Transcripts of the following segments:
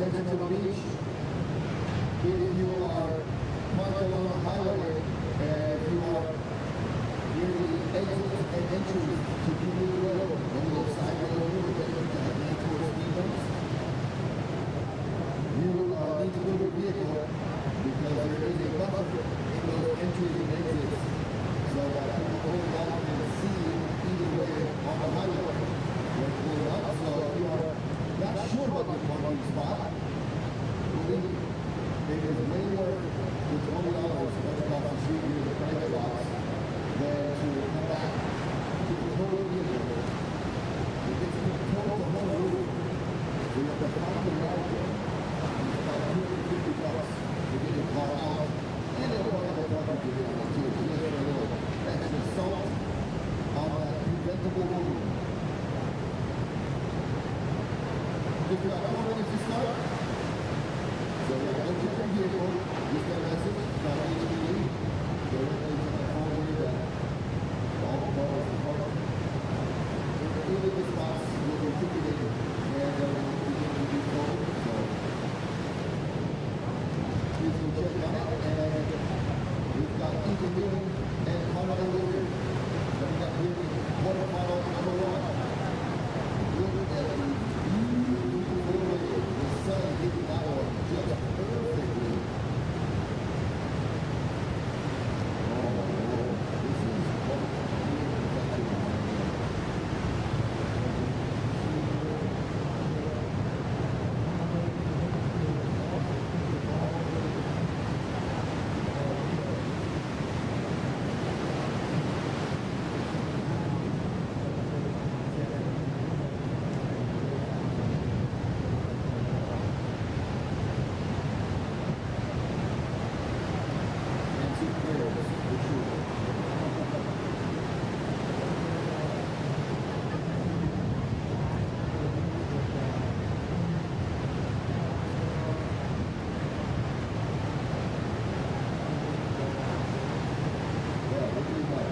attention on the beach. If you are parked along the highway and you are near the exit and entry to Community Road, on the side road over there to head towards Stevens, you need to move your vehicle because there is a buffer in those entries and exits so that people go back and see either way on the highway. They're pulling up, so if you are not sure about your parking spot, believe me, it is way more than $20 right across the street near the private lots than to come back to the total vehicle. It gets to the total roof. So you have to find the market. It's about $250 to get your car out. And it'll have a parking to get it too. You get a little extra salt on that preventable road. If you're not ready to start, so you're going to your vehicle, use that message, not HPD, go directly to the phone here that all the cars are parked. If you're illegal spots, you'll be ticketed and you'll be told. So please go check it out. And we've got Ethan Newman and Conrad Lillard. Then we got here water bottle number 1. Look at the sun hitting that one just perfectly. Oh, this is what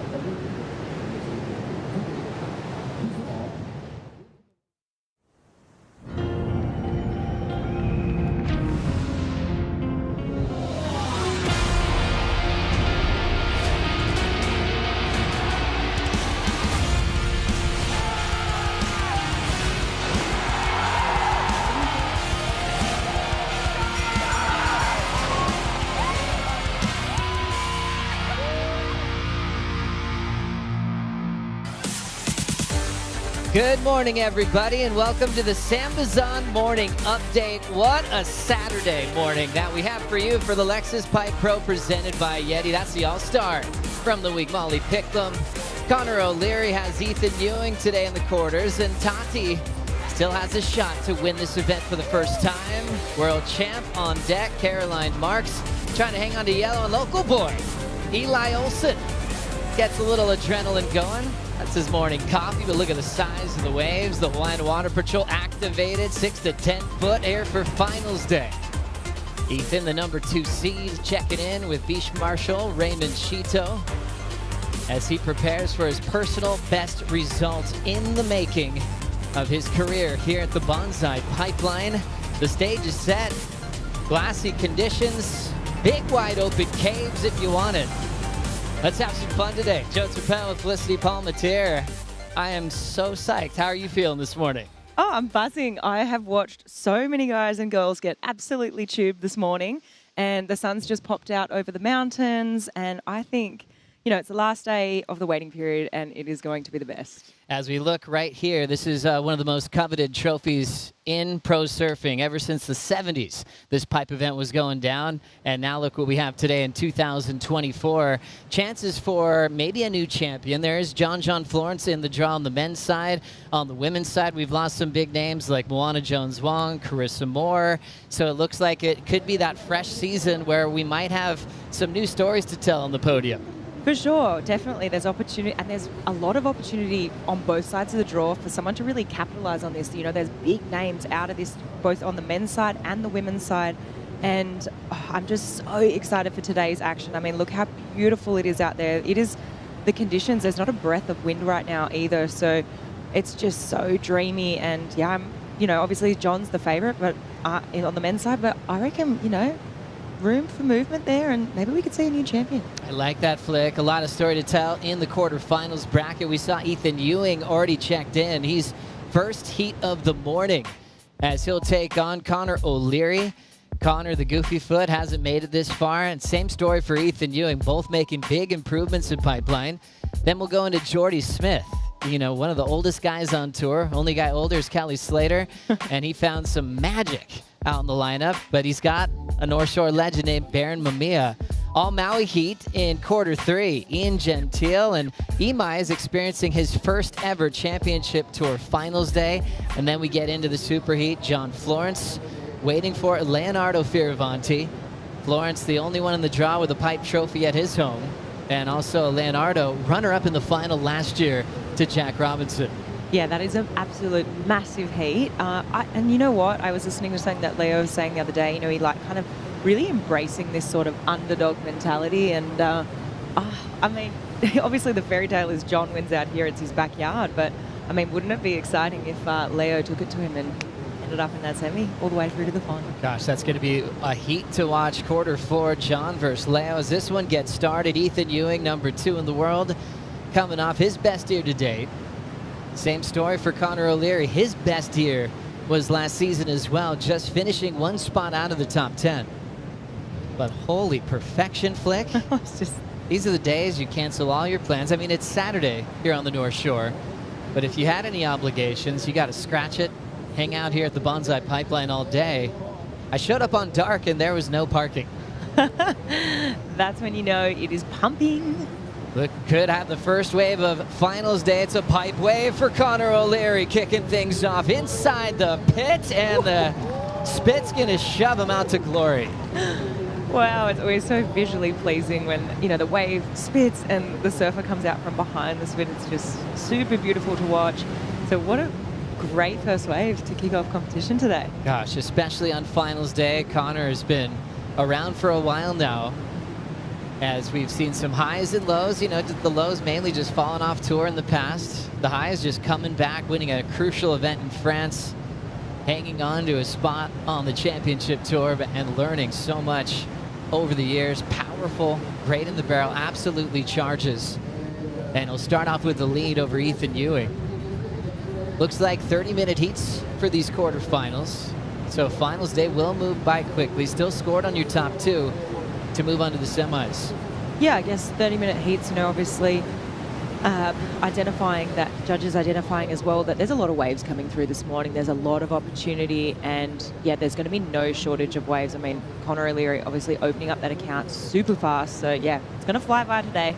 Good morning, everybody, and welcome to the Sam Bazan Morning Update. What a Saturday morning that we have for you for the Lexus Pike Pro presented by YETI. That's the All-Star from the week. Molly Picklum, Connor O'Leary has Ethan Ewing today in the quarters, and Tati still has a shot to win this event for the first time. World champ on deck, Caroline Marks, trying to hang on to yellow, and local boy, Eli Olson, gets a little adrenaline going. That's his morning coffee, but look at the size of the waves. The Hawaiian Water Patrol activated, 6 to 10 foot air for finals day. Ethan, the number 2 seed, checking in with Beach Marshal Raymond Shito as he prepares for his personal best results in the making of his career here at the Bonsai Pipeline. The stage is set, glassy conditions, big wide open caves if you want it. Let's have some fun today. Joseph Penn with Felicity Palmatier. I am so psyched. How are you feeling this morning? Oh, I'm buzzing. I have watched so many guys and girls get absolutely tubed this morning, and the sun's just popped out over the mountains, and I think, you know, it's the last day of the waiting period, and it is going to be the best. As we look right here, this is one of the most coveted trophies in pro surfing ever since the 70s. This pipe event was going down, and now look what we have today in 2024. Chances for maybe a new champion. There is John Florence in the draw on the men's side. On the women's side, we've lost some big names like Moana Jones-Wong, Carissa Moore. So it looks like it could be that fresh season where we might have some new stories to tell on the podium. For sure, definitely. There's opportunity, and there's a lot of opportunity on both sides of the draw for someone to really capitalize on this. You know, there's big names out of this, both on the men's side and the women's side. And I'm just so excited for today's action. I mean, look how beautiful it is out there. It is the conditions. There's not a breath of wind right now either. So it's just so dreamy. And yeah, obviously John's the favourite, but on the men's side, but I reckon, room for movement there, and maybe we could see a new champion. I like that, Flick. A lot of story to tell in the quarterfinals bracket. We saw Ethan Ewing already checked in. He's first heat of the morning as he'll take on Connor O'Leary. Connor, the goofy foot, hasn't made it this far, and same story for Ethan Ewing, both making big improvements in pipeline. Then we'll go into Jordy Smith, one of the oldest guys on tour. Only guy older is Kelly Slater, and he found some magic out in the lineup, but he's got a North Shore legend named Baron Mamiya. All Maui heat in quarter 3. Ian Gentile, and Imai is experiencing his first ever championship tour finals day. And then we get into the super heat. John Florence waiting for Leonardo Fioravanti. Florence, the only one in the draw with a pipe trophy at his home. And also Leonardo, runner-up in the final last year to Jack Robinson. Yeah, that is an absolute massive heat. And you know what? I was listening to something that Leo was saying the other day. He kind of really embracing this sort of underdog mentality. And obviously the fairy tale is John wins out here. It's his backyard. But wouldn't it be exciting if Leo took it to him and ended up in that semi all the way through to the final? Gosh, that's going to be a heat to watch. Quarter 4, John versus Leo. As this one gets started, Ethan Ewing, number 2 in the world, coming off his best year to date. Same story for Connor O'Leary. His best year was last season as well, just finishing 1 spot out of the top 10. But holy perfection, Flick. These are the days you cancel all your plans. It's Saturday here on the North Shore, but if you had any obligations, you got to scratch it, hang out here at the Bonsai Pipeline all day. I showed up on dark and there was no parking. That's when you know it is pumping. Look, could have the first wave of finals day. It's a pipe wave for Connor O'Leary, kicking things off inside the pit, and the spit's going to shove him out to glory. Wow, it's always so visually pleasing when, the wave spits and the surfer comes out from behind the spit. It's just super beautiful to watch. So what a great first wave to kick off competition today. Gosh, especially on finals day. Connor has been around for a while now, as we've seen some highs and lows. The lows mainly just falling off tour in the past. The highs just coming back, winning a crucial event in France, hanging on to a spot on the championship tour, and learning so much over the years. Powerful, great in the barrel, absolutely charges. And he'll start off with the lead over Ethan Ewing. Looks like 30-minute heats for these quarterfinals. So finals day will move by quickly. Still scored on your top 2 to move on to the semis. Yeah, I guess 30-minute heats, obviously judges identifying as well that there's a lot of waves coming through this morning. There's a lot of opportunity, and yeah, there's going to be no shortage of waves. Connor O'Leary obviously opening up that account super fast. So yeah, it's going to fly by today.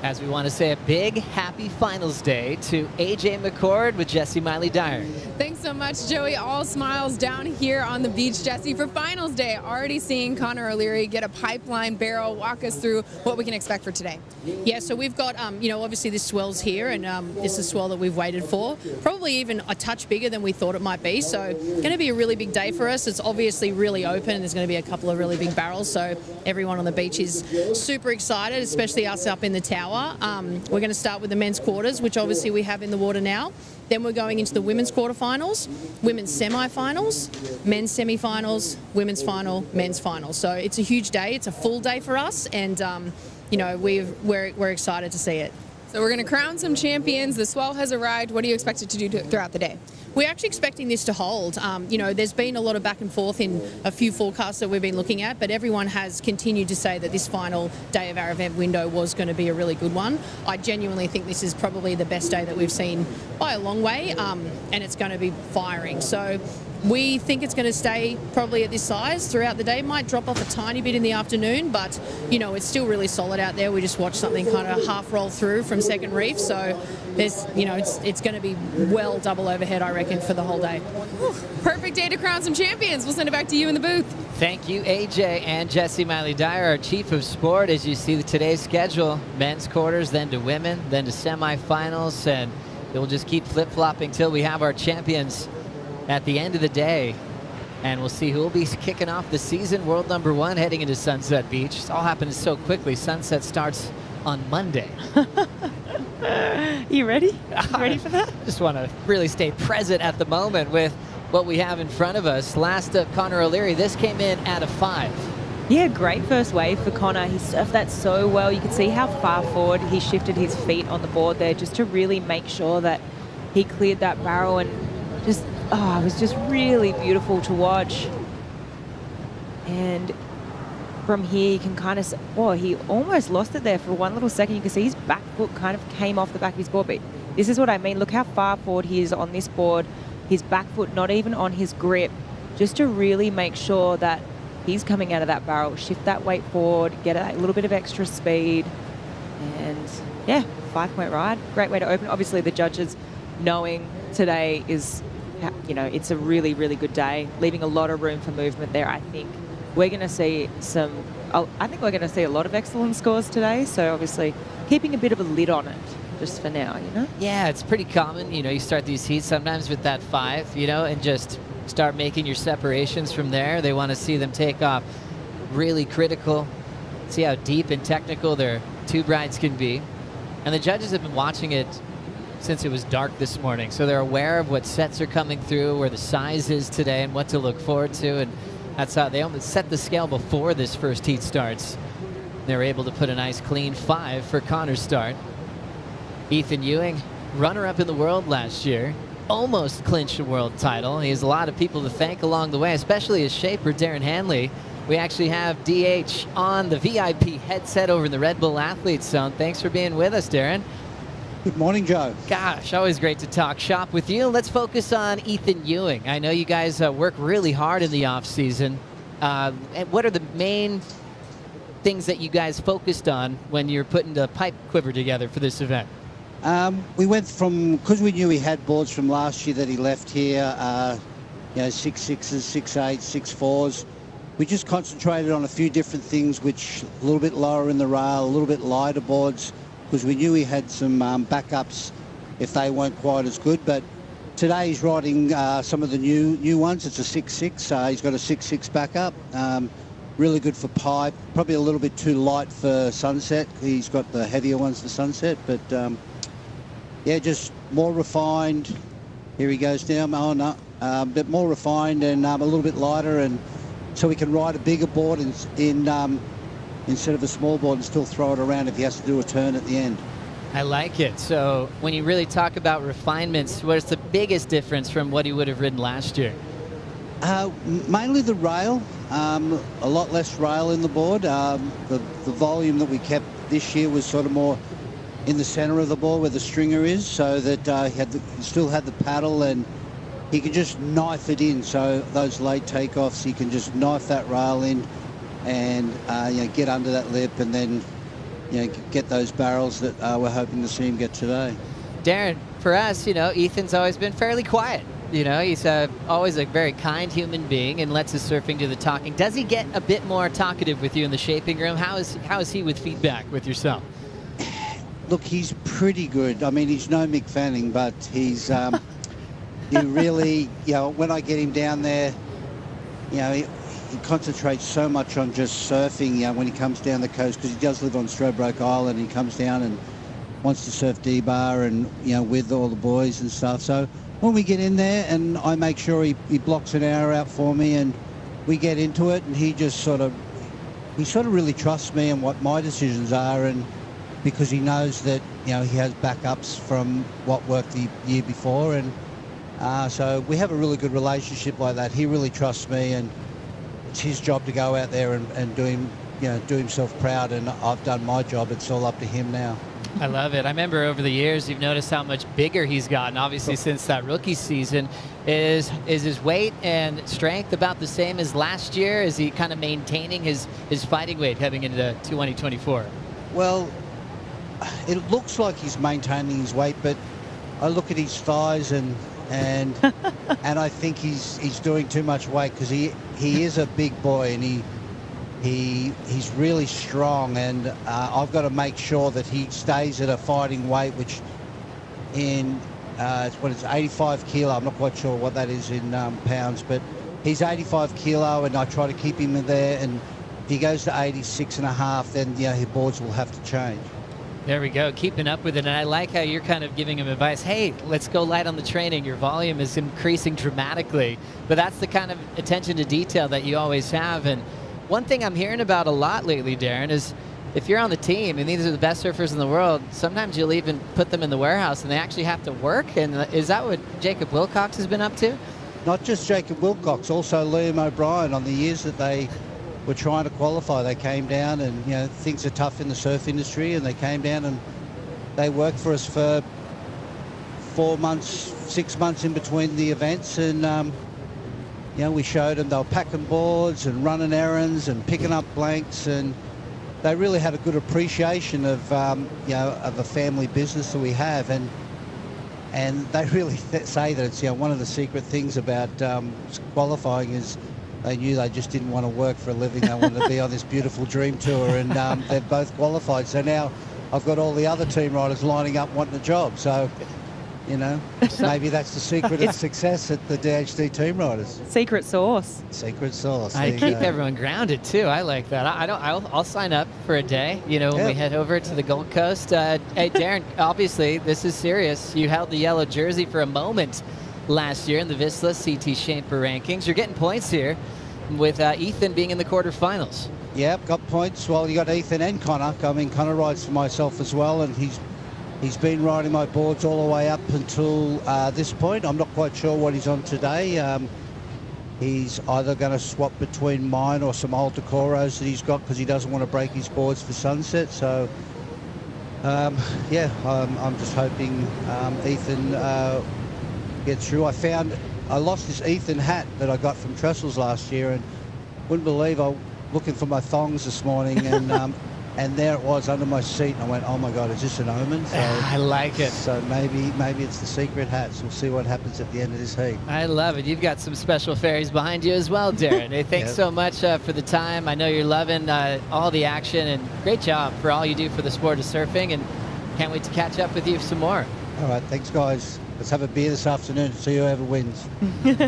As we want to say a big happy finals day to AJ McCord with Jessie Miley-Dyer. Thanks so much, Joey. All smiles down here on the beach, Jessie, for finals day. Already seeing Connor O'Leary get a pipeline barrel. Walk us through what we can expect for today. Yeah, so we've got, obviously this swell's here, and it's a swell that we've waited for. Probably even a touch bigger than we thought it might be. So going to be a really big day for us. It's obviously really open, and there's going to be a couple of really big barrels. So everyone on the beach is super excited, especially us up in the tower. We're going to start with the men's quarters, which obviously we have in the water now. Then we're going into the women's quarterfinals, women's semi-finals, men's semi-finals, women's final, men's final. So it's a huge day. It's a full day for us, and we're excited to see it. So we're going to crown some champions. The swell has arrived. What do you expect it to do throughout the day? We're actually expecting this to hold. There's been a lot of back and forth in a few forecasts that we've been looking at, but everyone has continued to say that this final day of our event window was going to be a really good one. I genuinely think this is probably the best day that we've seen by a long way, and it's going to be firing. So we think it's going to stay probably at this size throughout the day. Might drop off a tiny bit in the afternoon, but it's still really solid out there. We just watched something kind of half roll through from second reef, so there's it's going to be well double overhead, I reckon, for the whole day. Perfect day to crown some champions. We'll send it back to you in the booth. Thank you, AJ and Jessie Miley-Dyer, our chief of sport. As you see today's schedule, men's quarters, then to women, then to semifinals, and it will just keep flip-flopping till we have our champions at the end of the day. And we'll see who will be kicking off the season. World number 1 heading into Sunset Beach. It's all happening so quickly. Sunset starts on Monday. You ready? Ready for that? Just want to really stay present at the moment with what we have in front of us. Last up, Connor O'Leary. This came in at a 5. Yeah, great first wave for Connor. He surfed that so well. You could see how far forward he shifted his feet on the board there just to really make sure that he cleared that barrel, and just, it was just really beautiful to watch. And from here, you can kind of, he almost lost it there for one little second. You can see his back foot kind of came off the back of his board, but this is what I mean. Look how far forward he is on this board. His back foot not even on his grip, just to really make sure that he's coming out of that barrel, shift that weight forward, get a little bit of extra speed. And yeah, 5-point ride, great way to open. Obviously the judges knowing today is, it's a really, really good day, leaving a lot of room for movement there. I think we're going to see we're going to see a lot of excellent scores today. So obviously keeping a bit of a lid on it just for now, Yeah, it's pretty common. You start these heats sometimes with that 5, and just start making your separations from there. They want to see them take off really critical, see how deep and technical their tube rides can be. And the judges have been watching it since it was dark this morning, so they're aware of what sets are coming through, where the size is today, and what to look forward to. And that's how they almost set the scale before this first heat starts. They're able to put a nice clean 5 for Connor's start. Ethan Ewing, runner-up in the world last year, almost clinched a world title. He has a lot of people to thank along the way, especially his shaper, Darren Hanley. We actually have DH on the VIP headset over in the Red Bull Athletes Zone. Thanks for being with us, Darren. Good morning, Joe. Gosh, always great to talk shop with you. Let's focus on Ethan Ewing. I know you guys work really hard in the off-season. And what are the main things that you guys focused on when you're putting the pipe quiver together for this event? We went from, because we knew he had boards from last year that he left here, 6.6s, 6.8s, 6.4s. We just concentrated on a few different things, which a little bit lower in the rail, a little bit lighter boards, because we knew he had some backups if they weren't quite as good. But today he's riding some of the new ones. It's a 6.6, he's got a 6.6 backup. Really good for pipe, probably a little bit too light for Sunset. He's got the heavier ones for Sunset, but yeah, just more refined. Here he goes down. Oh no, but more refined and a little bit lighter, and so we can ride a bigger board instead of a small board and still throw it around if he has to do a turn at the end. I like it. So when you really talk about refinements, what is the biggest difference from what he would have ridden last year? Mainly the rail. A lot less rail in the board. The volume that we kept this year was sort of more in the center of the board where the stringer is, so that he still had the paddle and he could just knife it in. So those late takeoffs, he can just knife that rail in and get under that lip, and then get those barrels that we're hoping to see him get today. Darren, for us, Ethan's always been fairly quiet. He's always a very kind human being and lets his surfing do the talking. Does he get a bit more talkative with you in the shaping room? How is he with feedback with yourself? Look, he's pretty good. I mean, he's no Mick Fanning, but he's he really, when I get him down there, he concentrates so much on just surfing when he comes down the coast, because he does live on Stradbroke Island. He comes down and wants to surf D-bar and, with all the boys and stuff. So when we get in there, and I make sure he blocks an hour out for me, and we get into it, and he sort of really trusts me and what my decisions are, and because he knows that he has backups from what worked the year before, and so we have a really good relationship like that. He really trusts me, and it's his job to go out there and do himself proud, and I've done my job. It's all up to him now. I love it. I remember over the years, you've noticed how much bigger he's gotten, obviously, since that rookie season. Is his weight and strength about the same as last year? Is he kind of maintaining his fighting weight heading into 2024? Well, it looks like he's maintaining his weight, but I look at his thighs and and I think he's doing too much weight, because he is a big boy, and he's really strong, and I've got to make sure that he stays at a fighting weight, which it's 85 kilo. I'm not quite sure what that is in pounds, but he's 85 kilo, and I try to keep him in there, and if he goes to 86.5, then his boards will have to change. There we go, keeping up with it. And I like how you're kind of giving him advice. Hey, let's go light on the training. Your volume is increasing dramatically. But that's the kind of attention to detail that you always have. And one thing I'm hearing about a lot lately, Darren, is if you're on the team and these are the best surfers in the world, sometimes you'll even put them in the warehouse and they actually have to work. And is that what Jacob Wilcox has been up to? Not just Jacob Wilcox, also Liam O'Brien. On the years that they were trying to qualify, they came down, and you know things are tough in the surf industry, and they came down and they worked for us for 4 months, 6 months in between the events, and you know, we showed them they were packing boards and running errands and picking up blanks, and they really had a good appreciation of you know, of a family business that we have, and they really say that it's, you know, one of the secret things about qualifying is they knew they just didn't want to work for a living. They wanted to be on this beautiful dream tour, and they've both qualified. So now I've got all the other team riders lining up wanting a job. So, you know, maybe that's the secret of success at the DHD team riders. Secret sauce. Secret sauce. I keep everyone grounded too. I like that. I'll sign up for a day. You know, when we head over to the Gold Coast. Hey, Darren. Obviously, this is serious. You held the yellow jersey for a moment last year in the Vissla CT Shaper rankings. You're getting points here with Ethan being in the quarterfinals. Yep, got points. Well, you got Ethan and Connor. I mean, Connor rides for myself as well, and he's been riding my boards all the way up until this point. I'm not quite sure what he's on today. He's either going to swap between mine or some old Decoros that he's got because he doesn't want to break his boards for sunset. So, yeah, I'm just hoping Ethan gets through. I lost this Ethan hat that I got from Trestles last year, and wouldn't believe I was looking for my thongs this morning, and and there it was under my seat, and I went, oh my God, is this an omen? So, I like it. So maybe it's the secret hats. We'll see what happens at the end of this heat. I love it. You've got some special fairies behind you as well, Darren. Hey, thanks so much for the time. I know you're loving all the action, and great job for all you do for the sport of surfing, and can't wait to catch up with you some more. All right, thanks, guys. Let's have a beer this afternoon to see whoever wins.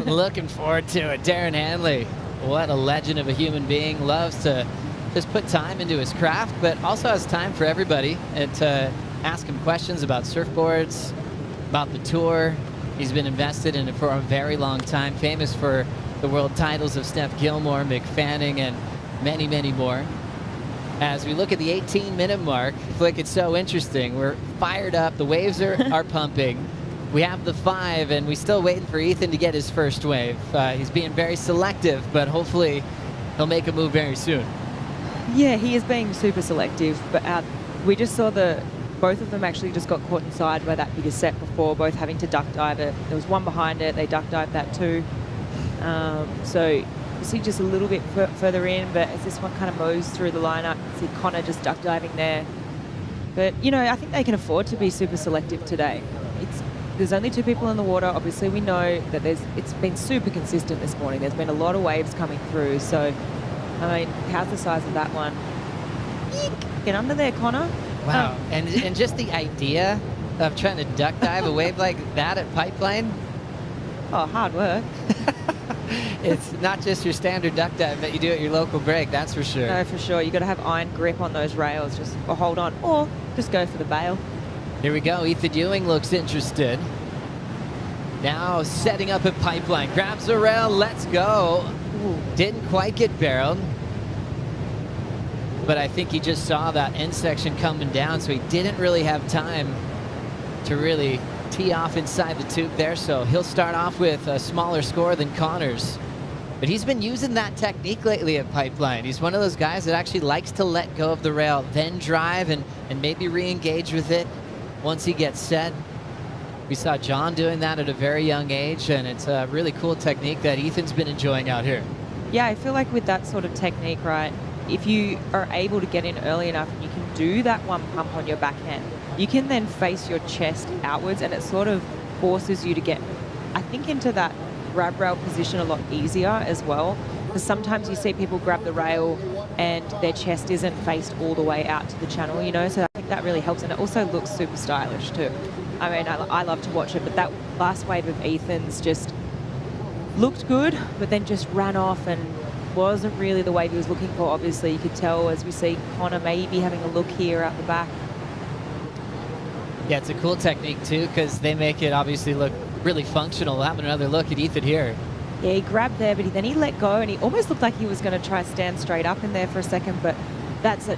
Looking forward to it. Darren Hanley, what a legend of a human being. Loves to just put time into his craft, but also has time for everybody and to ask him questions about surfboards, about the tour. He's been invested in it for a very long time, famous for the world titles of Steph Gilmore, Mick Fanning, and many, many more. As we look at the 18-minute mark, Flick, it's so interesting. We're fired up. The waves are pumping. We have the 5, and we're still waiting for Ethan to get his first wave. He's being very selective, but hopefully he'll make a move very soon. Yeah, he is being super selective, but we just saw both of them actually just got caught inside by that bigger set before, both having to duck dive it. There was one behind it, they duck dived that too. So you see just a little bit further in, but as this one kind of mows through the lineup, you see Connor just duck diving there. But, you know, I think they can afford to be super selective today. There's only 2 people in the water. Obviously, we know that it's been super consistent this morning. There's been a lot of waves coming through. So, I mean, how's the size of that one? Eek! Get under there, Connor. Wow. And just the idea of trying to duck dive a wave like that at Pipeline. Oh, hard work. It's not just your standard duck dive that you do at your local break, that's for sure. No, for sure. You got to have iron grip on those rails. Just hold on, or just go for the bail. Here we go. Ethan Ewing looks interested. Now setting up at Pipeline. Grabs the rail. Let's go. Ooh, didn't quite get barreled. But I think he just saw that end section coming down, so he didn't really have time to really tee off inside the tube there. So he'll start off with a smaller score than Connor's. But he's been using that technique lately at Pipeline. He's one of those guys that actually likes to let go of the rail, then drive and maybe re-engage with it once he gets set. We saw John doing that at a very young age, and it's a really cool technique that Ethan's been enjoying out here. Yeah, I feel like with that sort of technique, right, if you are able to get in early enough and you can do that one pump on your backhand, you can then face your chest outwards, and it sort of forces you to get, I think, into that grab rail position a lot easier as well. Because sometimes you see people grab the rail and their chest isn't faced all the way out to the channel, you know, so I think that really helps, and it also looks super stylish too. I mean, I love to watch it, but that last wave of Ethan's just looked good, but then just ran off and wasn't really the wave he was looking for. Obviously, you could tell as we see Connor maybe having a look here out the back. Yeah, it's a cool technique too, because they make it obviously look really functional. We'll have another look at Ethan here. Yeah, he grabbed there, but then he let go, and he almost looked like he was going to try stand straight up in there for a second, but that's it.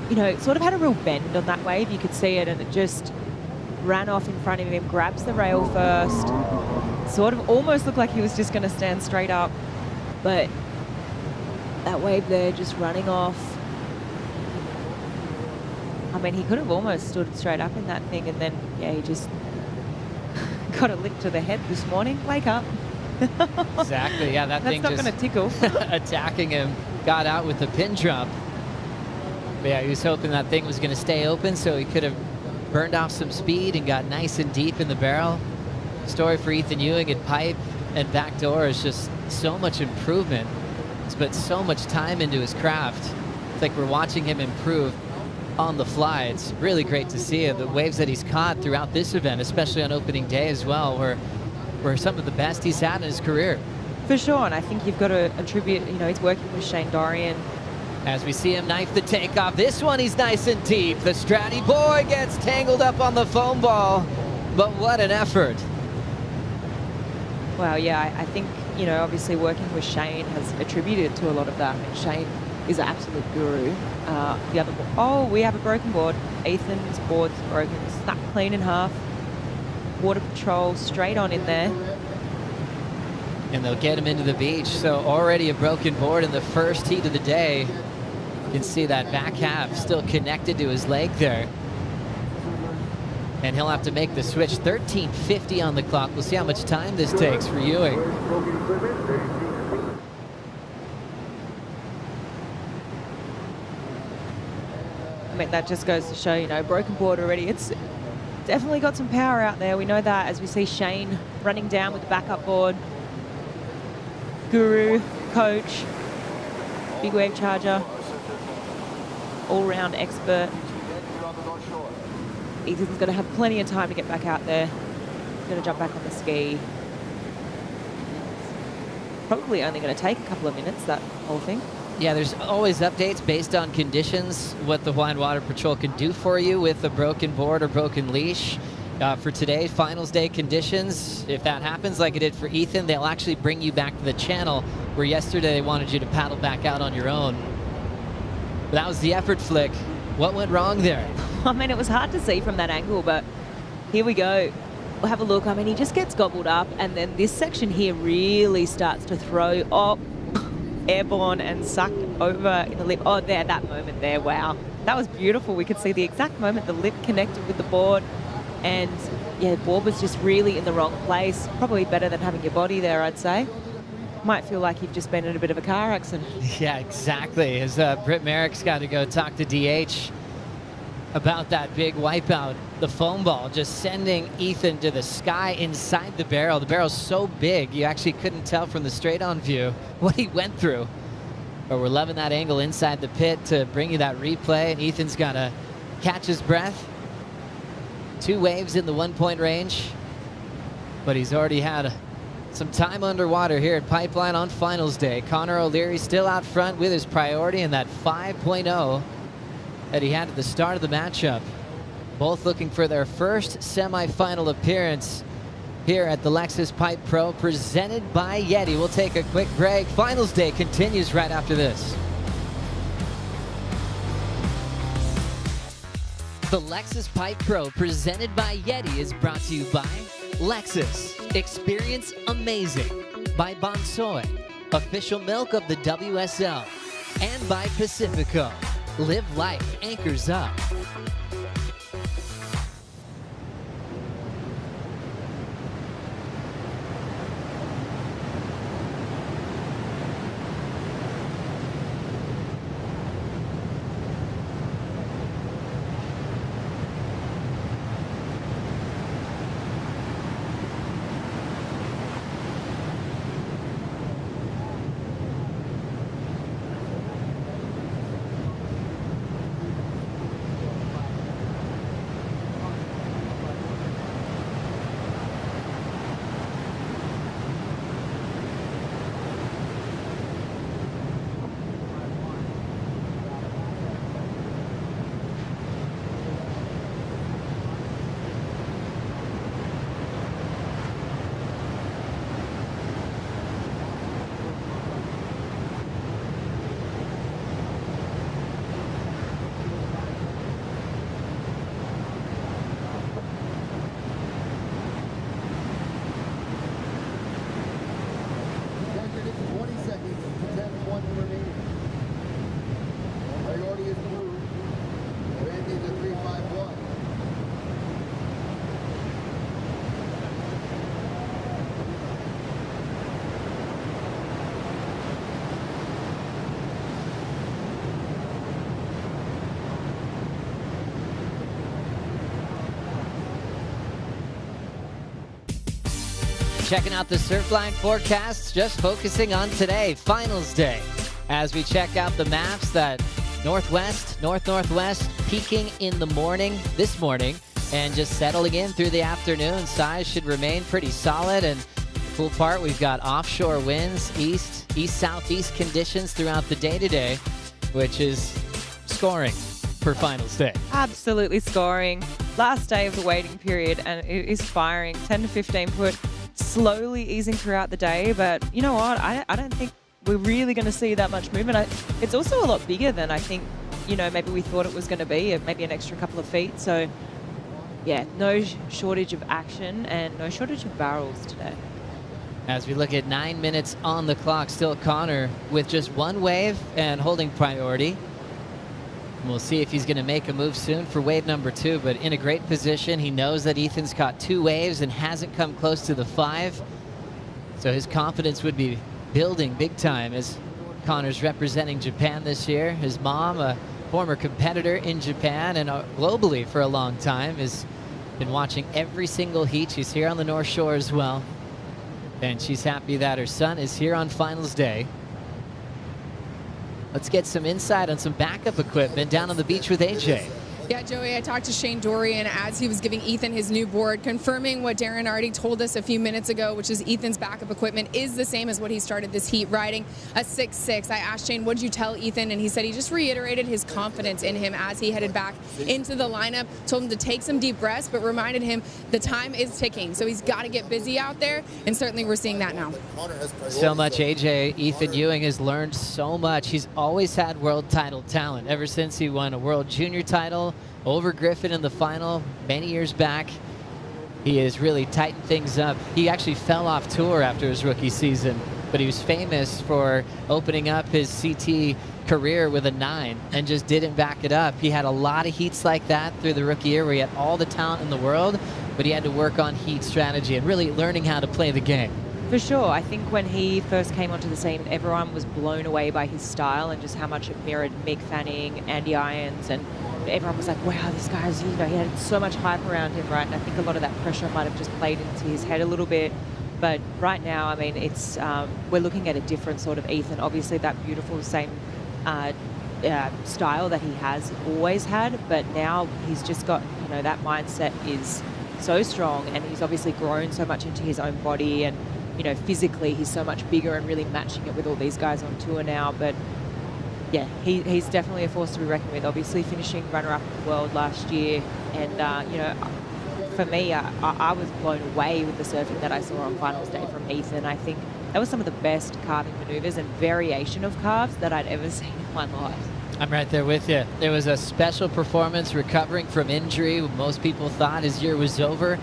You know, it sort of had a real bend on that wave. You could see it, and it just ran off in front of him, grabs the rail first. Sort of almost looked like he was just going to stand straight up, but that wave there just running off. I mean, he could have almost stood straight up in that thing, and then, yeah, he just got a lick to the head this morning. Wake up. Exactly, yeah, that thing That's just not going to tickle. attacking him, got out with a pin drop. But yeah, he was hoping that thing was going to stay open so he could have burned off some speed and got nice and deep in the barrel. Story for Ethan Ewing at pipe and backdoor is just so much improvement. He's put so much time into his craft. It's like we're watching him improve on the fly. It's really great to see it. The waves that he's caught throughout this event, especially on opening day as well, were some of the best he's had in his career. For sure, and I think you've got to attribute, you know, he's working with Shane Dorian. As we see him knife the takeoff, this one he's nice and deep. The Stratty boy gets tangled up on the foam ball, but what an effort. Wow, yeah, I think, you know, obviously working with Shane has attributed to a lot of that. I mean, Shane is an absolute guru. The other board, oh, we have a broken board. Ethan's board's broken, snapped clean in half. Water Patrol straight on in there. And they'll get him into the beach. So already a broken board in the first heat of the day. You can see that back half still connected to his leg there. And he'll have to make the switch. 13:50 on the clock. We'll see how much time this takes for Ewing. I mean, that just goes to show, you know, broken board already. It's definitely got some power out there. We know that as we see Shane running down with the backup board. Guru, coach, big wave charger, all-round expert. Ethan's going to have plenty of time to get back out there. He's going to jump back on the ski. Probably only going to take a couple of minutes, that whole thing. Yeah, there's always updates based on conditions, what the Hawaiian Water Patrol can do for you with a broken board or broken leash. For today, finals day conditions, if that happens like it did for Ethan, they'll actually bring you back to the channel where yesterday they wanted you to paddle back out on your own. But that was the effort flick. What went wrong there? I mean, it was hard to see from that angle, but here we go. We'll have a look. I mean, he just gets gobbled up, and then this section here really starts to throw up, airborne and sucked over in the lip. Oh, there, that moment there, wow. That was beautiful. We could see the exact moment the lip connected with the board, and yeah, the board was just really in the wrong place. Probably better than having your body there, I'd say. Might feel like you've just been in a bit of a car accident. Yeah, exactly. As Britt Merrick's got to go talk to DH about that big wipeout. The foam ball just sending Ethan to the sky inside the barrel. The barrel's so big, you actually couldn't tell from the straight-on view what he went through. But we're loving that angle inside the pit to bring you that replay. And Ethan's got to catch his breath. 2 waves in the 1-point range. But he's already had some time underwater here at Pipeline on finals day. Connor O'Leary still out front with his priority in that 5.0 that he had at the start of the matchup. Both looking for their first semifinal appearance here at the Lexus Pipe Pro, presented by YETI. We'll take a quick break. Finals day continues right after this. The Lexus Pipe Pro, presented by YETI, is brought to you by Lexus. Experience amazing. By Bonsoy, official milk of the WSL. And by Pacifico. Live life anchors up. Checking out the Surfline forecasts, just focusing on today, finals day. As we check out the maps, that northwest, north-northwest, peaking in the morning, this morning, and just settling in through the afternoon. Size should remain pretty solid, and the cool part, we've got offshore winds, east-southeast conditions throughout the day today, which is scoring for finals day. Absolutely scoring. Last day of the waiting period, and it is firing 10 to 15 foot, slowly easing throughout the day. But you know what? I don't think we're really going to see that much movement. It's also a lot bigger than I think, maybe we thought it was going to be, maybe an extra couple of feet. So, yeah, no shortage of action and no shortage of barrels today. As we look at 9 minutes on the clock, still Connor with just one wave and holding priority. We'll see if he's going to make a move soon for wave number 2, but in a great position. He knows that Ethan's caught 2 waves and hasn't come close to the 5. So his confidence would be building big time as Connor's representing Japan this year. His mom, a former competitor in Japan and globally for a long time, has been watching every single heat. She's here on the North Shore as well. And she's happy that her son is here on finals day. Let's get some insight on some backup equipment down on the beach with AJ. Yeah, Joey, I talked to Shane Dorian as he was giving Ethan his new board, confirming what Darren already told us a few minutes ago, which is Ethan's backup equipment is the same as what he started this heat riding, a 6.6. I asked Shane, what did you tell Ethan? And he said he just reiterated his confidence in him as he headed back into the lineup, told him to take some deep breaths, but reminded him the time is ticking. So he's got to get busy out there, and certainly we're seeing that now. So much, AJ. Ethan Ewing has learned so much. He's always had world title talent ever since he won a world junior title over Griffin in the final many years back. He has really tightened things up. He actually fell off tour after his rookie season, but he was famous for opening up his CT career with a 9 and just didn't back it up. He had a lot of heats like that through the rookie year where he had all the talent in the world, but he had to work on heat strategy and really learning how to play the game. For sure. I think when he first came onto the scene, everyone was blown away by his style and just how much it mirrored Mick Fanning, Andy Irons, and everyone was like, wow, this guy's, he had so much hype around him, right? And I think a lot of that pressure might have just played into his head a little bit. But right now, I mean, it's we're looking at a different sort of Ethan. Obviously, that beautiful same style that he has always had, but now he's just got, that mindset is so strong, and he's obviously grown so much into his own body, and physically he's so much bigger and really matching it with all these guys on tour now. But yeah, he's definitely a force to be reckoned with. Obviously finishing runner-up in the world last year, and for me, I was blown away with the surfing that I saw on finals day from Ethan. I think that was some of the best carving maneuvers and variation of carves that I'd ever seen in my life. I'm right there with you. There was a special performance recovering from injury. Most people thought his year was over.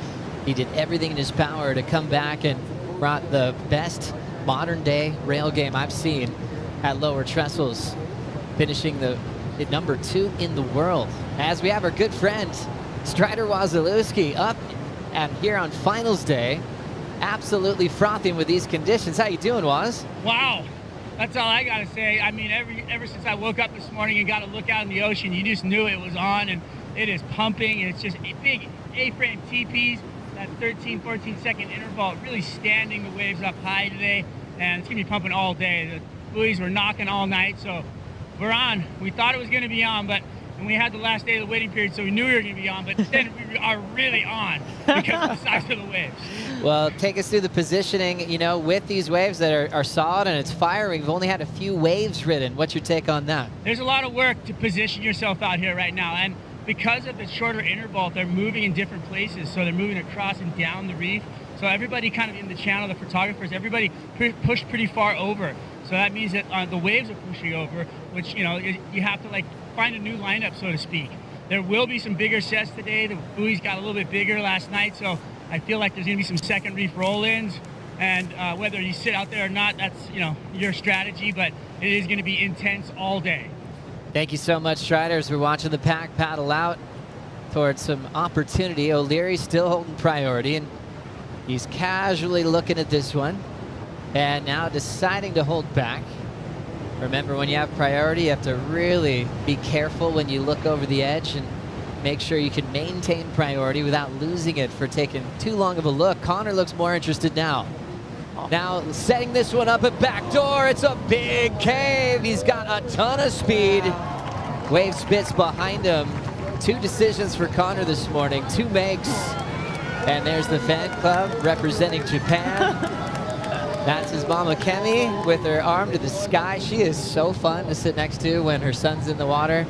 He did everything in his power to come back and brought the best modern day rail game I've seen at lower trestles, finishing the number 2 in the world. As we have our good friend Strider Wazalewski up and here on finals day, absolutely frothing with these conditions. How you doing, Waz? Wow, that's all I gotta say. I mean, ever since I woke up this morning and got to look out in the ocean, you just knew it was on, and it is pumping, and it's just a big A-frame TPs. That 13, 14 second interval really standing the waves up high today, and it's gonna be pumping all day. The buoys were knocking all night, so we're on. We thought it was gonna be on, and we had the last day of the waiting period, so we knew we were gonna be on, but then we are really on because of the size of the waves. Well, take us through the positioning, with these waves that are solid and it's firing. We've only had a few waves ridden. What's your take on that? There's a lot of work to position yourself out here right now, and because of the shorter interval, they're moving in different places. So they're moving across and down the reef. So everybody kind of in the channel, the photographers, everybody pushed pretty far over. So that means that the waves are pushing over, which, you have to find a new lineup, so to speak. There will be some bigger sets today. The buoys got a little bit bigger last night. So I feel like there's gonna be some second reef roll-ins. And whether you sit out there or not, that's, your strategy, but it is gonna be intense all day. Thank you so much, Striders. We're watching the pack paddle out towards some opportunity. O'Leary still holding priority, and he's casually looking at this one and now deciding to hold back. Remember, when you have priority, you have to really be careful when you look over the edge and make sure you can maintain priority without losing it for taking too long of a look. Connor looks more interested now. Now setting this one up at backdoor. It's a big cave. He's got a ton of speed. Wave spits behind him. 2 decisions for Connor this morning, 2 makes. And there's the fan club representing Japan. That's his mama Kemi with her arm to the sky. She is so fun to sit next to when her son's in the water.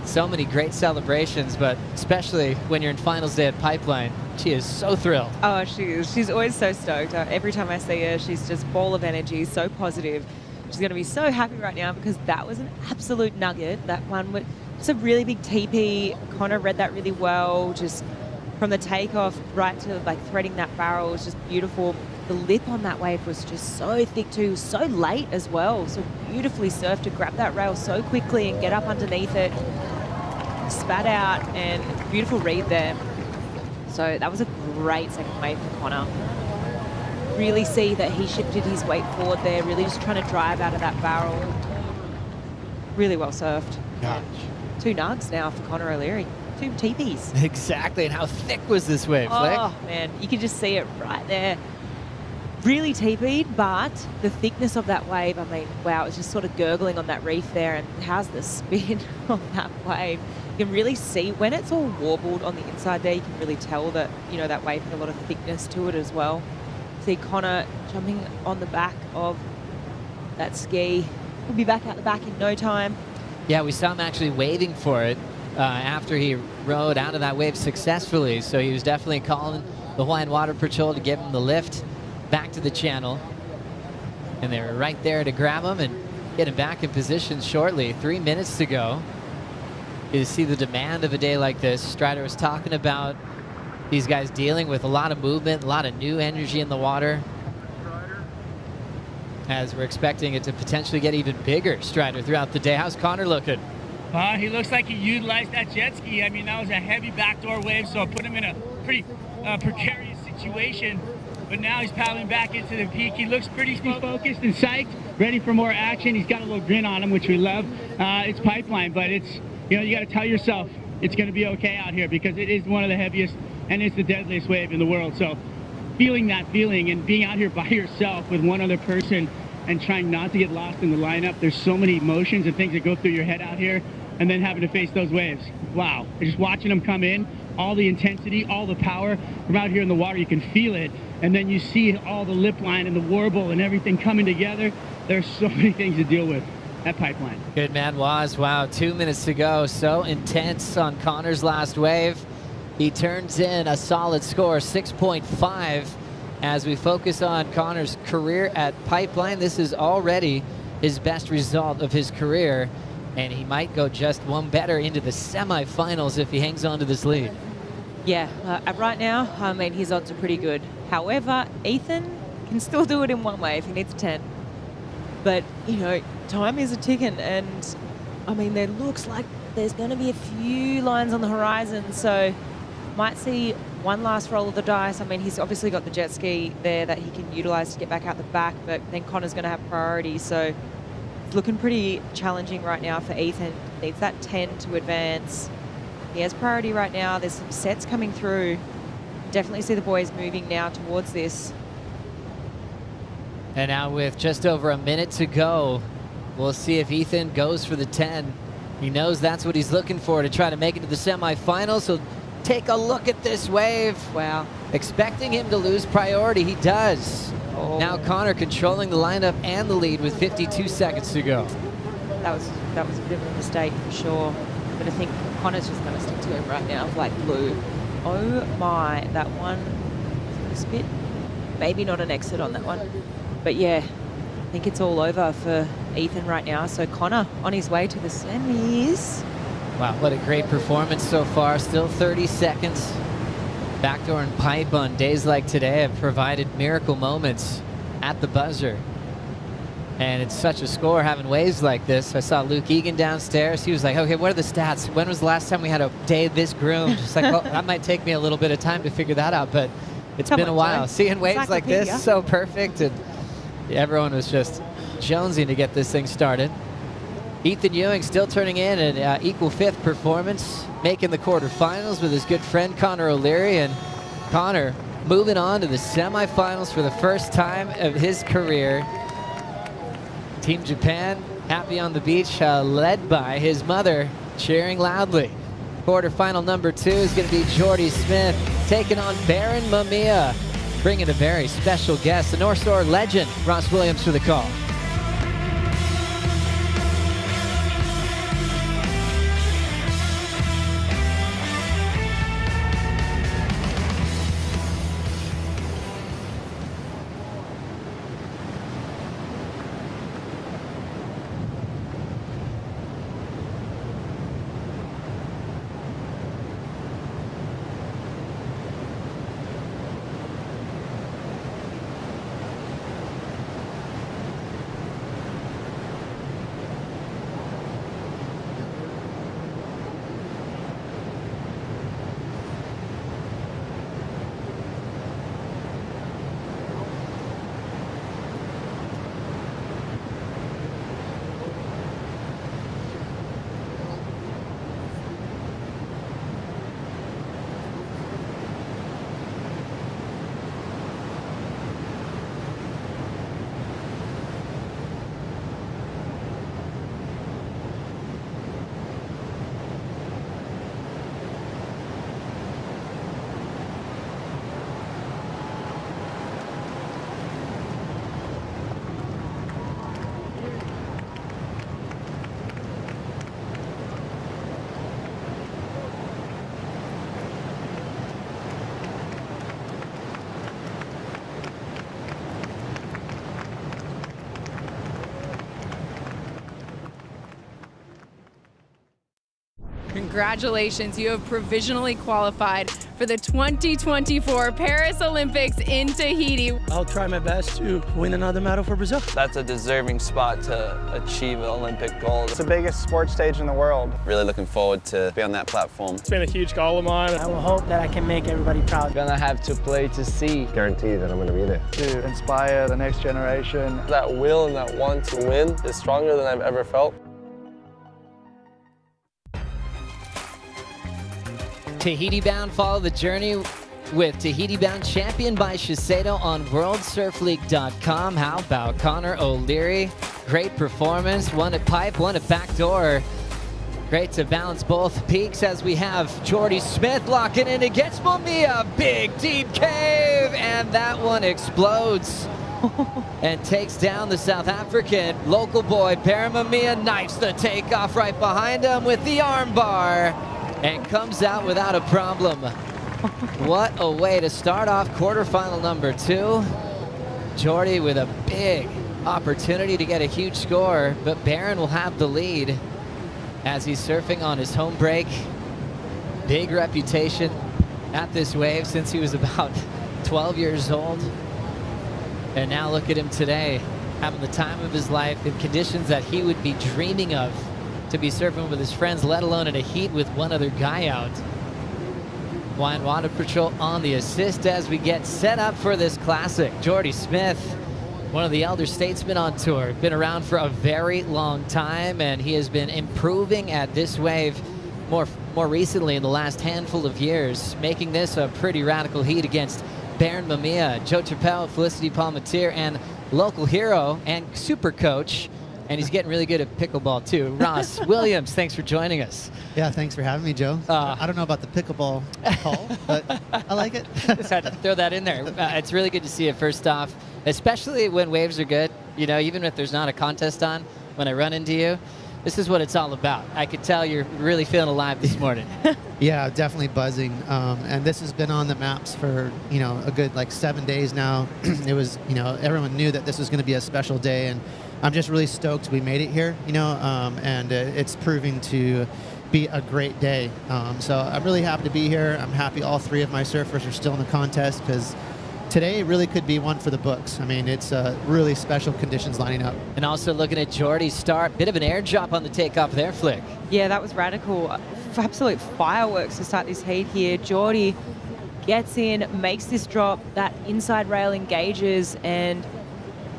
So many great celebrations, but especially when you're in finals day at Pipeline, she is so thrilled. Oh, she is. She's always so stoked. Every time I see her, she's just ball of energy, so positive. She's going to be so happy right now because that was an absolute nugget. That one was it's a really big TP. Connor read that really well. Just from the takeoff right to like threading that barrel was just beautiful. The lip on that wave was just so thick too, so late as well. So beautifully surfed to grab that rail so quickly and get up underneath it. Spat out and beautiful read there. So that was a great second wave for Connor. Really see that he shifted his weight forward there, really just trying to drive out of that barrel. Really well surfed. Gosh. 2 nugs now for Connor O'Leary. 2 teepees. Exactly, and how thick was this wave, Flick? Oh, man, you can just see it right there. Really teepeed, but the thickness of that wave, I mean, wow, it was just sort of gurgling on that reef there, and how's the spin on that wave? You can really see when it's all warbled on the inside there, you can really tell that, you know, that wave had a lot of thickness to it as well. See Connor jumping on the back of that ski. He'll be back out the back in no time. Yeah, we saw him actually waiting for it after he rode out of that wave successfully. So he was definitely calling the Hawaiian Water Patrol to give him the lift back to the channel. And they were right there to grab him and get him back in position shortly. 3 minutes to go. You see the demand of a day like this. Strider was talking about these guys dealing with a lot of movement, a lot of new energy in the water. As we're expecting it to potentially get even bigger, Strider, throughout the day. How's Connor looking? He looks like he utilized that jet ski. I mean, that was a heavy backdoor wave, so it put him in a pretty precarious situation. But now he's paddling back into the peak. He looks pretty focused and psyched, ready for more action. He's got a little grin on him, which we love. It's Pipeline, but it's, you know, you got to tell yourself it's going to be okay out here because it is one of the heaviest and it's the deadliest wave in the world. So feeling that feeling and being out here by yourself with one other person and trying not to get lost in the lineup. There's so many emotions and things that go through your head out here, and then having to face those waves. Wow. Just watching them come in, all the intensity, all the power from out here in the water, you can feel it. And then you see all the lip line and the warble and everything coming together. There's so many things to deal with at Pipeline. Good man, Waz. Wow, 2 minutes to go. So intense on Connor's last wave. He turns in a solid score, 6.5. As we focus on Connor's career at Pipeline, this is already his best result of his career, and he might go just one better into the semifinals if he hangs on to this lead. Yeah, right now, I mean, his odds are pretty good. However, Ethan can still do it in one wave. He needs 10. But, you know, time is a ticking, and, I mean, there looks like there's going to be a few lines on the horizon, so might see one last roll of the dice. I mean, he's obviously got the jet ski there that he can utilize to get back out the back, but then Connor's going to have priority, so it's looking pretty challenging right now for Ethan. Needs that 10 to advance. He has priority right now. There's some sets coming through. Definitely see the boys moving now towards this. And now with just over a minute to go, we'll see if Ethan goes for the 10. He knows that's what he's looking for to try to make it to the semifinals. So take a look at this wave. Wow. Expecting him to lose priority. He does. Oh. Now Connor controlling the lineup and the lead with 52 seconds to go. That was a bit of a mistake for sure. But I think Connor's just going to stick to him right now like glue. Oh my, that one spit. Maybe not an exit on that one. But yeah, I think it's all over for Ethan right now. So Connor on his way to the semis. Wow, what a great performance so far. Still 30 seconds. Backdoor and pipe on days like today have provided miracle moments at the buzzer. And it's such a score having waves like this. I saw Luke Egan downstairs. He was like, okay, what are the stats? When was the last time we had a day this groomed? Just like, well, that might take me a little bit of time to figure that out, but it's been a while. John. Seeing waves like this, so perfect. And everyone was just jonesing to get this thing started. Ethan Ewing still turning in an equal 5th performance. making the quarterfinals with his good friend Connor O'Leary, and Connor moving on to the semifinals for the first time of his career. Team Japan happy on the beach, led by his mother, cheering loudly. Quarterfinal number 2 is going to be Jordy Smith taking on Baron Mamiya, bringing a very special guest, the North Shore legend, Ross Williams, for the call. Congratulations, you have provisionally qualified for the 2024 Paris Olympics in Tahiti. I'll try my best to win another medal for Brazil. That's a deserving spot to achieve an Olympic gold. It's the biggest sports stage in the world. Really looking forward to be on that platform. It's been a huge goal of mine. I will hope that I can make everybody proud. Gonna have to play to see. Guarantee that I'm going to be there. To inspire the next generation. That will and that want to win is stronger than I've ever felt. Tahiti bound, follow the journey with Tahiti bound, champion by Shiseido on WorldSurfLeague.com. How about Connor O'Leary? Great performance, one at pipe, one at backdoor. Great to balance both peaks as we have Jordy Smith locking in against Mamiya. Big deep cave, and that one explodes and takes down the South African local boy. Baron Mamiya knifes the takeoff right behind him with the armbar and comes out without a problem. What a way to start off quarterfinal number 2. Jordy with a big opportunity to get a huge score, but Baron will have the lead as he's surfing on his home break. Big reputation at this wave since he was about 12 years old. And now look at him today, having the time of his life in conditions that he would be dreaming of to be surfing with his friends, let alone in a heat with one other guy out. Wine Water Patrol on the assist as we get set up for this classic. Jordy Smith, one of the elder statesmen on tour, been around for a very long time, and he has been improving at this wave more recently in the last handful of years, making this a pretty radical heat against Baron Mamiya. Joe Chappelle, Felicity Palmatier, and local hero and super coach, and he's getting really good at pickleball too, Ross Williams. Thanks for joining us. Yeah, thanks for having me, Joe. I don't know about the pickleball call, but I like it. Just had to throw that in there. It's really good to see it, first off, especially when waves are good. You know, even if there's not a contest on, when I run into you, this is what it's all about. I could tell you're really feeling alive this morning. Yeah, definitely buzzing. And this has been on the maps for, a good 7 days now. It was, everyone knew that this was going to be a special day, and I'm just really stoked we made it here, and it's proving to be a great day. So I'm really happy to be here. I'm happy all 3 of my surfers are still in the contest, because today really could be one for the books. I mean, it's really special conditions lining up. And also looking at Jordy's start, bit of an air drop on the takeoff there, Flick. Yeah, that was radical. Absolute fireworks to start this heat here. Jordy gets in, makes this drop, that inside rail engages, and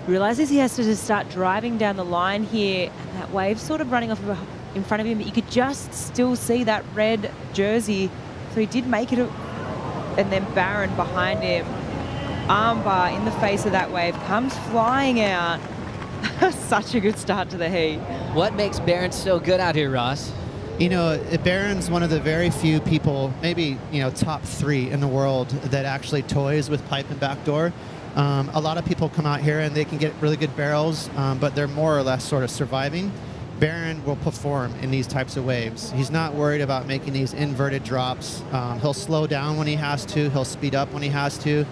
realizes he has to just start driving down the line here. And that wave's sort of running off of in front of him, but you could just still see that red jersey. So he did make it, and then Barron behind him. Armbar in the face of that wave, comes flying out. Such a good start to the heat. What makes Barron so good out here, Ross? You know, Barron's one of the very few people, maybe, you know, top 3 in the world that actually toys with pipe and backdoor. A lot of people come out here and they can get really good barrels, but they're more or less sort of surviving. Barron will perform in these types of waves. He's not worried about making these inverted drops. He'll slow down when he has to. He'll speed up when he has to.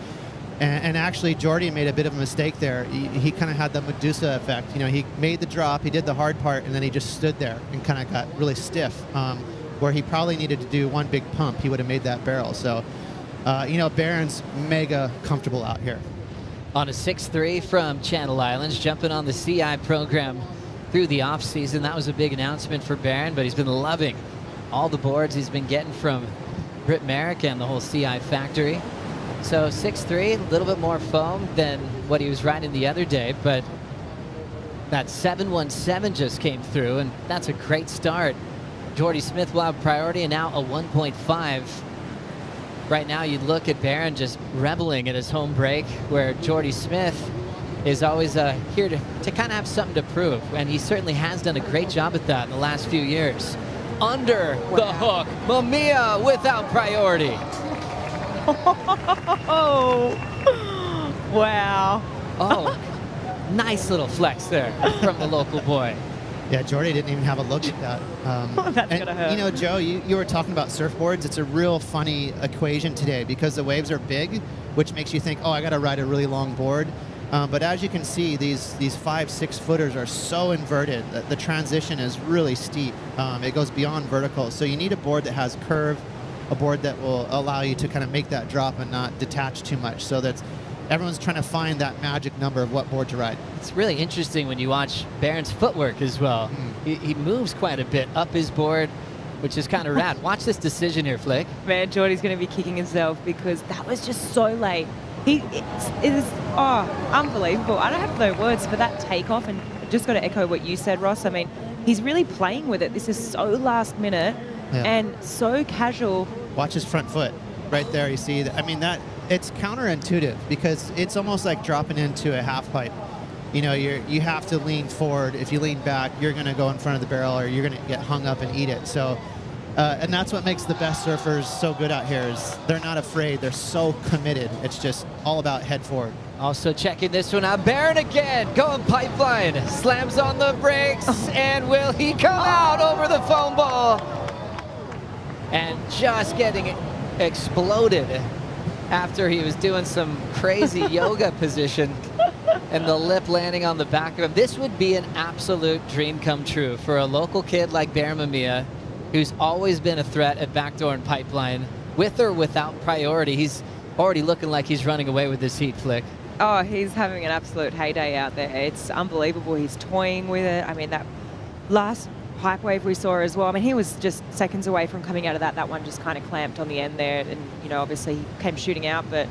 And actually, Jordy made a bit of a mistake there. He kind of had the Medusa effect. You know, he made the drop, he did the hard part, and then he just stood there and kind of got really stiff, where he probably needed to do one big pump. He would have made that barrel. So, you know, Barron's mega comfortable out here. On a 6-3 from Channel Islands, jumping on the CI program through the off-season. That was a big announcement for Barron, but he's been loving all the boards he's been getting from Brit Merrick and the whole CI factory. So 6-3, a little bit more foam than what he was riding the other day, but that 717 just came through, and that's a great start. Jordy Smith will have priority, and now a 1.5. Right now, you'd look at Barron just reveling in his home break, where Jordy Smith is always here to kind of have something to prove, and he certainly has done a great job at that in the last few years. Under the hook, Mamiya without priority. Oh, wow. Oh, nice little flex there from the local boy. Yeah, Jordy didn't even have a look at that. That's going to hurt. You know, Joe, you were talking about surfboards. It's a real funny equation today because the waves are big, which makes you think, oh, I got to ride a really long board. But as you can see, these 5-6 footers are so inverted that the transition is really steep. It goes beyond vertical. So you need a board that has curve, a board that will allow you to kind of make that drop and not detach too much. So that's everyone's trying to find that magic number of what board to ride. It's really interesting when you watch Barron's footwork as well. He moves quite a bit up his board, which is kind of rad. Watch this decision here, Flick. Man, Jordy's going to be kicking himself because that was just so late. It is unbelievable. I don't have no words for that takeoff, and just got to echo what you said, Ross. I mean, he's really playing with it. This is so last minute and so casual. Watch his front foot right there. You see that? I mean, it's counterintuitive because it's almost like dropping into a half pipe. You know, you have to lean forward. If you lean back, you're going to go in front of the barrel or you're going to get hung up and eat it. So, and that's what makes the best surfers so good out here is they're not afraid. They're so committed. It's just all about head forward. Also checking this one out. Barron again, going pipeline. Slams on the brakes, and will he come out over the foam ball? And just getting exploded after he was doing some crazy yoga position and the lip landing on the back of him. This would be an absolute dream come true for a local kid like Barron Mamiya, who's always been a threat at backdoor and pipeline, with or without priority. He's already looking like he's running away with this heat, Flick. Oh, he's having an absolute heyday out there. It's unbelievable. He's toying with it. I mean, that last pipe wave we saw as well. I mean, he was just seconds away from coming out of that. That one just kind of clamped on the end there. And, you know, obviously he came shooting out. But,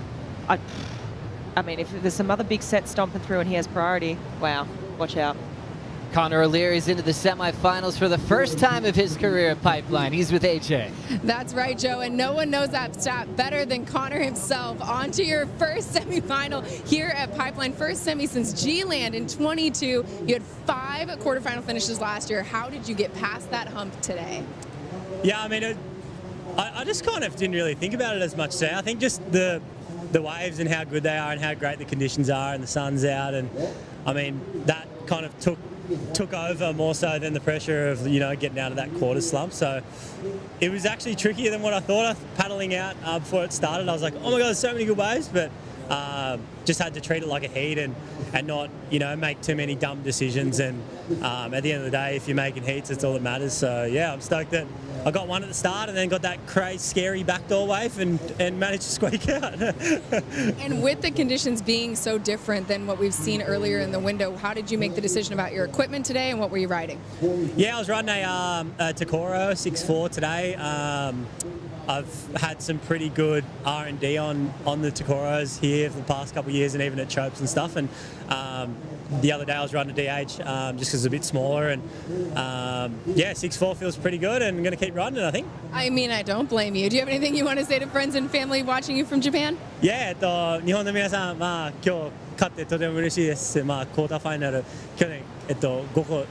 I mean, if there's some other big sets stomping through and he has priority, wow, watch out. Connor O'Leary's into the semifinals for the first time of his career at Pipeline. He's with AJ. That's right, Joe, and no one knows that stat better than Connor himself. On to your first semifinal here at Pipeline. First semi since G-Land in 22. You had 5 quarterfinal finishes last year. How did you get past that hump today? Yeah, I mean, I just kind of didn't really think about it as much today. I think just the waves and how good they are and how great the conditions are and the sun's out, and I mean, that kind of took over more so than the pressure of, you know, getting out of that quarter slump. So it was actually trickier than what I thought. Paddling out before it started, I was like, oh my God, there's so many good waves, but just had to treat it like a heat and not, you know, make too many dumb decisions. And at the end of the day, if you're making heats, that's all that matters. So yeah, I'm stoked that I got one at the start and then got that crazy, scary backdoor wave and managed to squeak out. And with the conditions being so different than what we've seen earlier in the window, how did you make the decision about your equipment today and what were you riding? Yeah, I was riding a Takoro 6.4 today. I've had some pretty good R&D on the Takoras here for the past couple of years, and even at Chopes and stuff. And the other day I was riding a DH just because it's a bit smaller, and yeah, 6'4" feels pretty good, and I'm going to keep riding it, I think. I mean, I don't blame you. Do you have anything you want to say to friends and family watching you from Japan? Yeah, 日本の皆さん、まあ今日勝ってとても嬉しいです。まあクォーターファイナル去年5個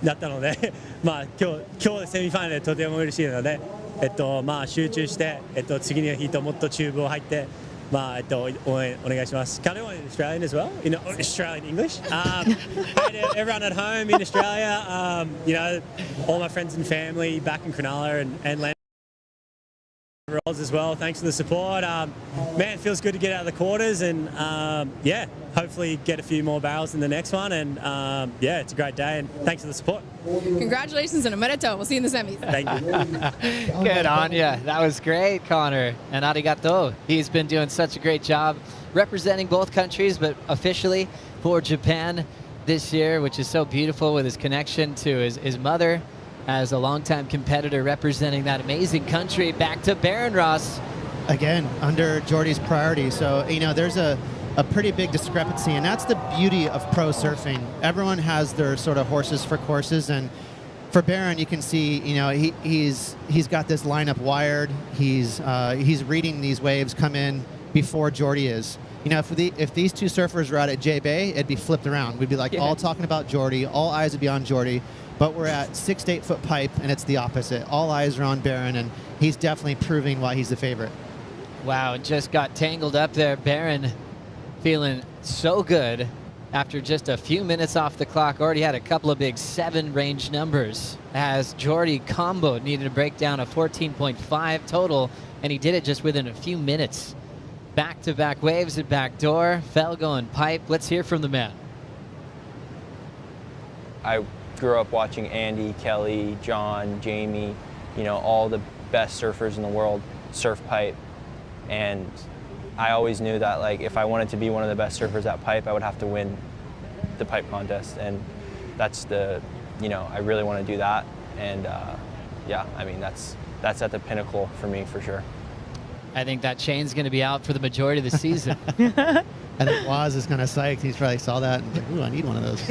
だったので、まあ今日セミファイナルでとても嬉しいので、まあ集中して、次のヒートもっとチューブを入って。応援お願いします。Can I in Australian as well? In Australian English? Hi to everyone at home in Australia. You know, all my friends and family back in Cronulla and Land as well. Thanks for the support. Man, it feels good to get out of the quarters, and yeah, hopefully get a few more barrels in the next one. And yeah, it's a great day, and thanks for the support. Congratulations and omerito. We'll see you in the semis. Thank you. Good on you. That was great, Connor. And arigato. He's been doing such a great job representing both countries, but officially for Japan this year, which is so beautiful with his connection to his mother as a longtime competitor representing that amazing country. Back to Baron Ross. Again, under Jordy's priority. So, you know, there's a pretty big discrepancy, and that's the beauty of pro surfing. Everyone has their sort of horses for courses, and for Baron, you can see, you know, he's got this lineup wired. He's reading these waves come in before Jordy is. You know, if these two surfers were out at J Bay, it'd be flipped around. We'd be like all talking about Jordy, all eyes would be on Jordy. But we're at 6 to 8 foot pipe, and it's the opposite. All eyes are on Baron, and he's definitely proving why he's the favorite. Wow, and just got tangled up there. Baron feeling so good after just a few minutes off the clock. Already had a couple of big 7 range numbers as Jordy comboed, needed to break down a 14.5 total, and he did it just within a few minutes. Back-to-back waves at backdoor, fell going pipe. Let's hear from the man. I grew up watching Andy, Kelly, John, Jamie, you know, all the best surfers in the world surf pipe. And I always knew that, like, if I wanted to be one of the best surfers at pipe, I would have to win the pipe contest. And that's you know, I really want to do that. And yeah, I mean, that's at the pinnacle for me, for sure. I think that chain's going to be out for the majority of the season. I think Waz is kind of psyched. He's probably saw that and like, ooh, I need one of those.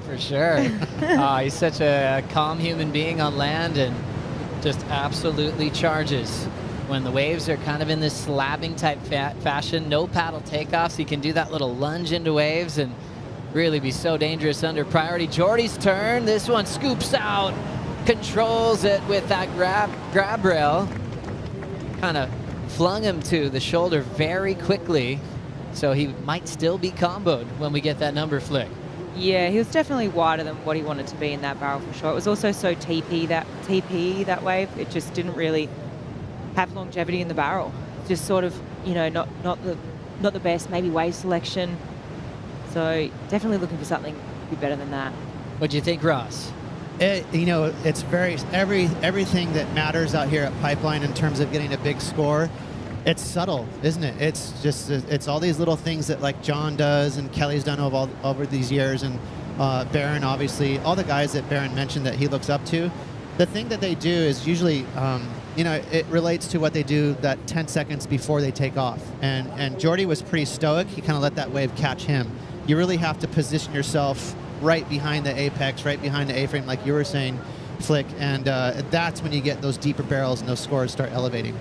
For sure. He's such a calm human being on land and just absolutely charges. When the waves are kind of in this slabbing type fashion, no paddle takeoffs, he can do that little lunge into waves and really be so dangerous under priority. Jordy's turn. This one scoops out, controls it with that grab rail. Kind of flung him to the shoulder very quickly. So he might still be comboed when we get that number flick. Yeah, he was definitely wider than what he wanted to be in that barrel for sure. It was also so TP that wave. It just didn't really have longevity in the barrel. Just sort of, you know, not the best, maybe wave selection. So definitely looking for something to be better than that. What do you think, Ross? You know, it's everything that matters out here at Pipeline in terms of getting a big score. It's subtle, isn't it? It's just, it's all these little things that like John does and Kelly's done over these years, and Baron, obviously, all the guys that Baron mentioned that he looks up to. The thing that they do is usually, you know, it relates to what they do that 10 seconds before they take off. And Jordy was pretty stoic. He kind of let that wave catch him. You really have to position yourself right behind the apex, right behind the A-frame, like you were saying, Flick, and that's when you get those deeper barrels and those scores start elevating.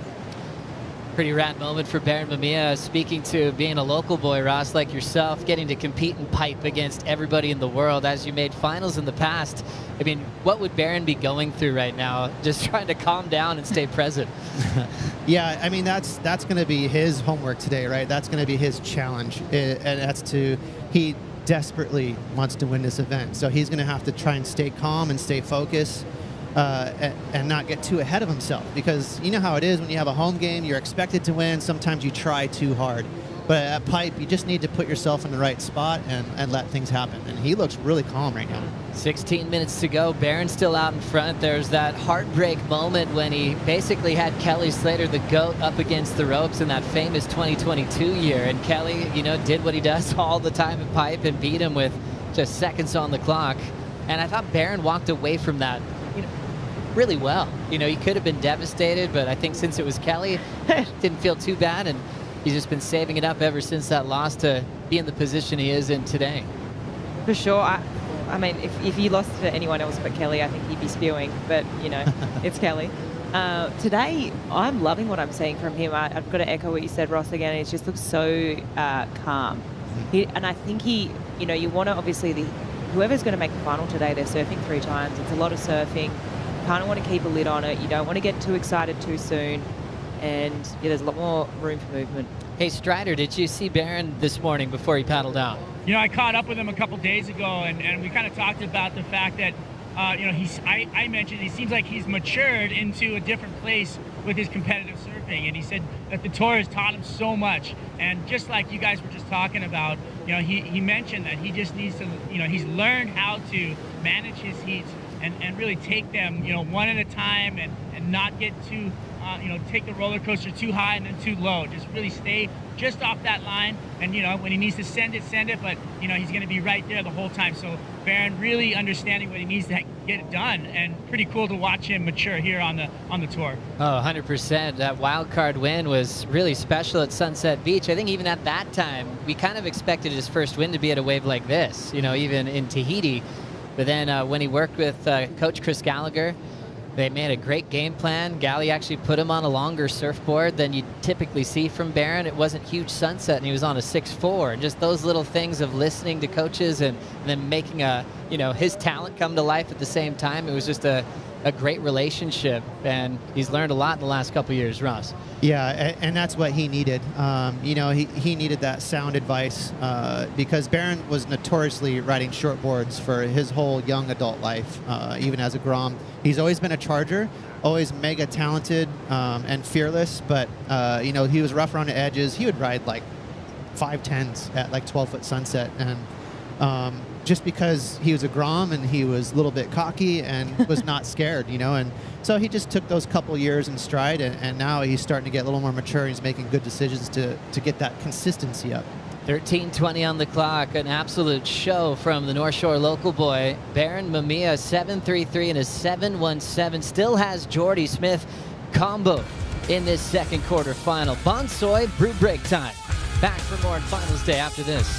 Pretty rad moment for Baron Mamiya. Speaking to being a local boy, Ross, like yourself, getting to compete in pipe against everybody in the world as you made finals in the past. I mean, what would Baron be going through right now? Just trying to calm down and stay present. Yeah, I mean, that's going to be his homework today, right? That's going to be his challenge. And that's he desperately wants to win this event. So he's going to have to try and stay calm and stay focused. And not get too ahead of himself, because you know how it is when you have a home game, you're expected to win. Sometimes you try too hard, but at pipe you just need to put yourself in the right spot and let things happen, and he looks really calm right now. 16 minutes to go. Baron's still out in front. There's that heartbreak moment when he basically had Kelly Slater, the GOAT, up against the ropes in that famous 2022 year, and Kelly, you know, did what he does all the time in pipe and beat him with just seconds on the clock. And I thought Baron walked away from that, you know, really well. You know, he could have been devastated, but I think since it was Kelly, didn't feel too bad, and he's just been saving it up ever since that loss to be in the position he is in today. For sure. I mean, if he lost to anyone else but Kelly, I think he'd be spewing, but, you know, it's Kelly. Today, I'm loving what I'm seeing from him. I've got to echo what you said, Ross, again. It just looks so calm. And I think you know, you want to obviously, whoever's going to make the final today, they're surfing 3 times. It's a lot of surfing. You kind of want to keep a lid on it. You don't want to get too excited too soon. And yeah, there's a lot more room for movement. Hey, Strider, did you see Barron this morning before he paddled out? You know, I caught up with him a couple days ago, and we kind of talked about the fact that, you know, I mentioned he seems like he's matured into a different place with his competitive surfing, and he said that the tour has taught him so much. And just like you guys were just talking about, you know, he mentioned that he just needs to, you know, he's learned how to manage his heats and really take them, you know, one at a time, and not get too, you know, take the roller coaster too high and then too low. Just really stay just off that line, and, you know, when he needs to send it, but, you know, he's going to be right there the whole time. So Barron really understanding what he needs to get it done, and pretty cool to watch him mature here on the tour. Oh, 100%. That wild card win was really special at Sunset Beach. I think even at that time, we kind of expected his first win to be at a wave like this, you know, even in Tahiti. But then when he worked with Coach Chris Gallagher, they made a great game plan. Gally actually put him on a longer surfboard than you typically see from Barron. It wasn't huge sunset, and he was on a 6'4". And just those little things of listening to coaches and then making you know, his talent come to life at the same time. It was just a great relationship, and he's learned a lot in the last couple years, Ross. Yeah, and that's what he needed. You know, he needed that sound advice because Barron was notoriously riding shortboards for his whole young adult life, even as a Grom. He's always been a charger, always mega talented and fearless, but, you know, he was rough around the edges. He would ride like 5'10s at like 12-foot sunset, and just because he was a Grom and he was a little bit cocky and was not scared, you know, and so he just took those couple years in stride, and now he's starting to get a little more mature. He's making good decisions to get that consistency up. 13:20 on the clock, an absolute show from the North Shore local boy. Barron Mamiya, 7.33 and a 7.17. Still has Jordy Smith combo in this second quarter final. Bonsoy, brew break time. Back for more on finals day after this.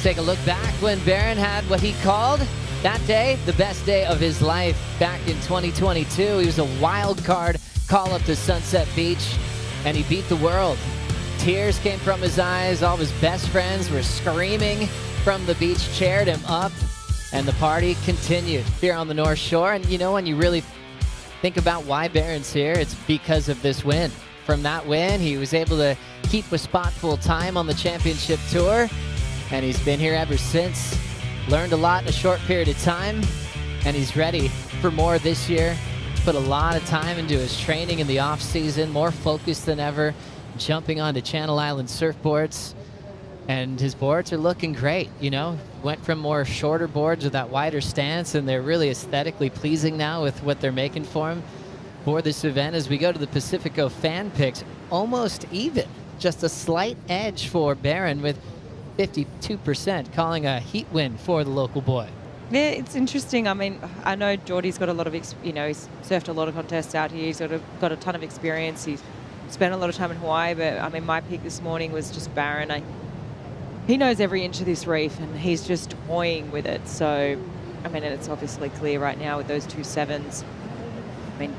Take a look back when Barron had what he called that day the best day of his life back in 2022. He was a wild card call up to Sunset Beach, and he beat the world. Tears came from his eyes. All of his best friends were screaming from the beach, cheered him up, and the party continued here on the North Shore. And you know, when you really think about why Barron's here, it's because of this win. From that win, he was able to keep a spot full time on the championship tour, and he's been here ever since. Learned a lot in a short period of time, and he's ready for more this year. Put a lot of time into his training in the off season, more focused than ever, jumping onto Channel Island surfboards. And his boards are looking great, you know. Went from more shorter boards with that wider stance, and they're really aesthetically pleasing now with what they're making for him for this event. As we go to the Pacifico fan picks, almost even. Just a slight edge for Barron with 52%, calling a heat win for the local boy. Yeah, it's interesting. I mean, I know Geordie's got a lot of, he's surfed a lot of contests out here. He's got a ton of experience. He's spent a lot of time in Hawaii, but I mean, my pick this morning was just Barron. He knows every inch of this reef, and he's just toying with it. So, I mean, and it's obviously clear right now with those 2 sevens. I mean,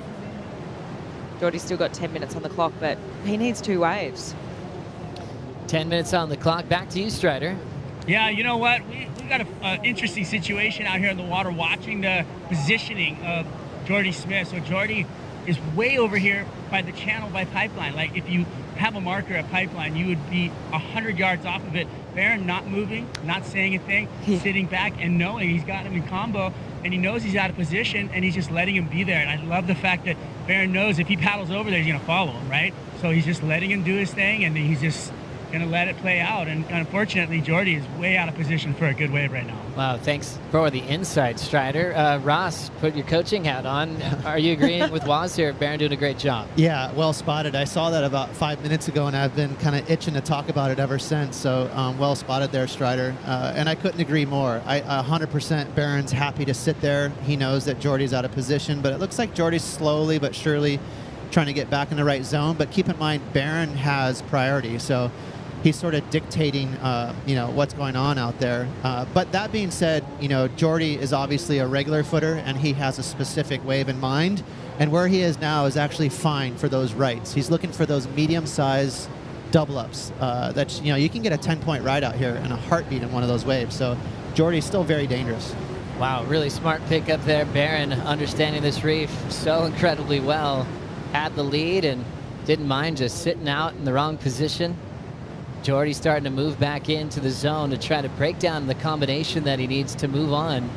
Geordie's still got 10 minutes on the clock, but he needs 2 waves. 10 minutes on the clock. Back to you, Strider. Yeah, you know what? We got an interesting situation out here in the water watching the positioning of Jordy Smith. So Jordy is way over here by the channel by Pipeline. Like, if you have a marker at Pipeline, you would be 100 yards off of it. Barron not moving, not saying a thing, sitting back and knowing he's got him in combo, and he knows he's out of position, and he's just letting him be there. And I love the fact that Barron knows if he paddles over there, he's going to follow him, right? So he's just letting him do his thing, and he's just going to let it play out. And unfortunately, Jordy is way out of position for a good wave right now. Wow, thanks for the insight, Strider. Ross, put your coaching hat on. Are you agreeing with Waz here? Barron doing a great job. Yeah, well spotted. I saw that about 5 minutes ago, and I've been kind of itching to talk about it ever since. So well spotted there, Strider. And I couldn't agree more. 100% Barron's happy to sit there. He knows that Jordy's out of position, but it looks like Jordy's slowly but surely trying to get back in the right zone. But keep in mind, Barron has priority. So he's sort of dictating, what's going on out there. But that being said, Jordy is obviously a regular footer, and he has a specific wave in mind. And where he is now is actually fine for those rights. He's looking for those medium-size double-ups. You can get a 10-point ride out here in a heartbeat in one of those waves. So Jordy's still very dangerous. Wow, really smart pick up there. Barron understanding this reef so incredibly well. Had the lead and didn't mind just sitting out in the wrong position. Jordy starting to move back into the zone to try to break down the combination that he needs to move on.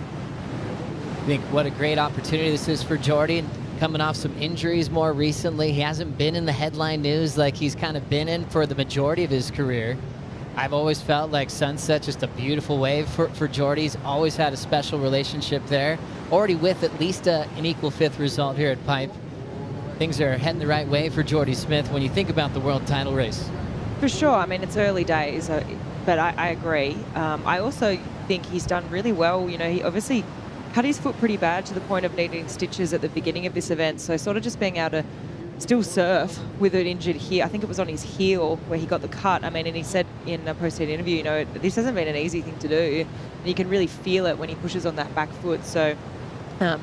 I think what a great opportunity this is for Jordy. Coming off some injuries more recently. He hasn't been in the headline news like he's kind of been in for the majority of his career. I've always felt like Sunset, just a beautiful wave for Jordy. He's always had a special relationship there. Already with at least an equal 5th result here at Pipe. Things are heading the right way for Jordy Smith when you think about the world title race. For sure. I mean, it's early days, but I agree. I also think he's done really well. He obviously cut his foot pretty bad to the point of needing stitches at the beginning of this event. So sort of just being able to still surf with an injured heel. I think it was on his heel where he got the cut. I mean, and he said in a post-heat interview, this hasn't been an easy thing to do. And you can really feel it when he pushes on that back foot. So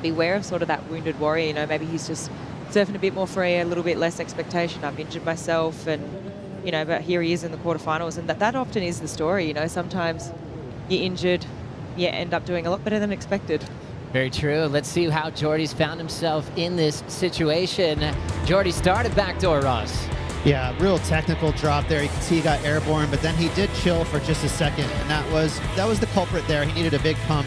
beware of sort of that wounded warrior. Maybe he's just surfing a bit more free, a little bit less expectation. I've injured myself, and but here he is in the quarterfinals, and that often is the story. Sometimes you're injured, you end up doing a lot better than expected. Very true. Let's see how Jordy's found himself in this situation. Jordy started backdoor, Ross. Yeah, real technical drop there. You can see he got airborne, but then he did chill for just a second, and that was the culprit there. He needed a big pump,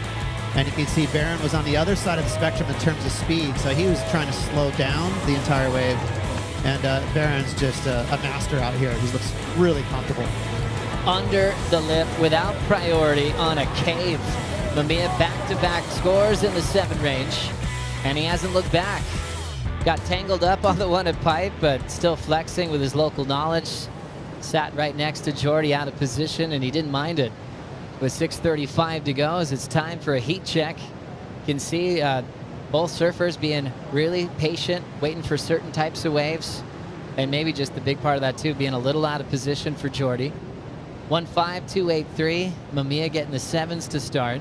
and you can see Barron was on the other side of the spectrum in terms of speed, so he was trying to slow down the entire wave. And Barron's just a master out here. He looks really comfortable. Under the lip without priority on a cave. Mamiya back-to-back scores in the 7 range, and he hasn't looked back. Got tangled up on the one at Pipe, but still flexing with his local knowledge. Sat right next to Jordy out of position, and he didn't mind it. With 6:35 to go, as it's time for a heat check. You can see both surfers being really patient, waiting for certain types of waves, and maybe just the big part of that too, being a little out of position for Jordy. 1.5283, Mamiya getting the 7s to start.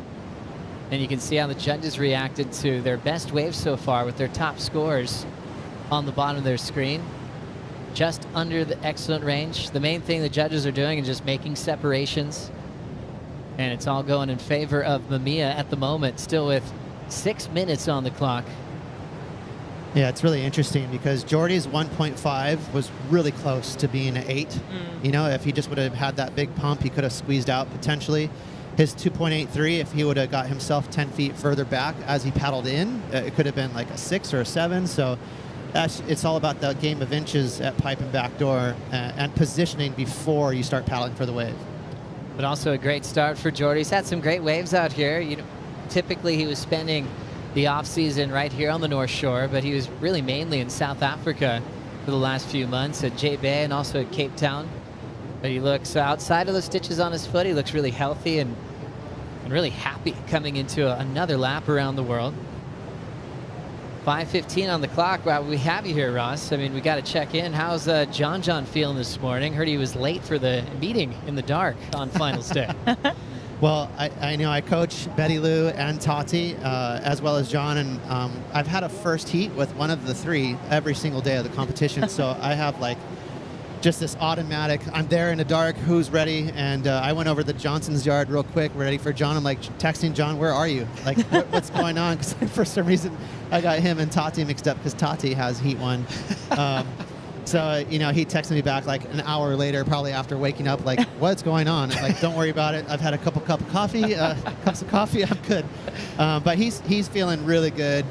And you can see how the judges reacted to their best waves so far with their top scores on the bottom of their screen. Just under the excellent range. The main thing the judges are doing is just making separations. And it's all going in favor of Mamiya at the moment, still with 6 minutes on the clock. Yeah, it's really interesting because Jordy's 1.5 was really close to being an 8. If he just would have had that big pump, he could have squeezed out potentially. His 2.83, if he would have got himself 10 feet further back as he paddled in, it could have been like a 6 or a 7. So it's all about the game of inches at pipe and backdoor and positioning before you start paddling for the wave. But also a great start for Jordy. He's had some great waves out here. You know, typically he was spending the off season right here on the North Shore, but he was really mainly in South Africa for the last few months at J Bay and also at Cape Town. But he looks outside of the stitches on his foot. He looks really healthy and really happy coming into another lap around the world. 5:15 on the clock. Well, we have you here, Ross. I mean, we got to check in. How's John feeling this morning? Heard he was late for the meeting in the dark on finals day. Well, I know I coach Betty Lou and Tati, as well as John, and I've had a first heat with one of the three every single day of the competition. So I have like just this automatic, I'm there in the dark, who's ready? And I went over to Johnson's yard real quick, ready for John. I'm like texting John, where are you? Like, what's going on? Because for some reason, I got him and Tati mixed up because Tati has heat one. So, you know, he texted me back like an hour later, probably after waking up, like, what's going on? I'm like, don't worry about it. I've had a couple cups of coffee, I'm good. But he's feeling really good.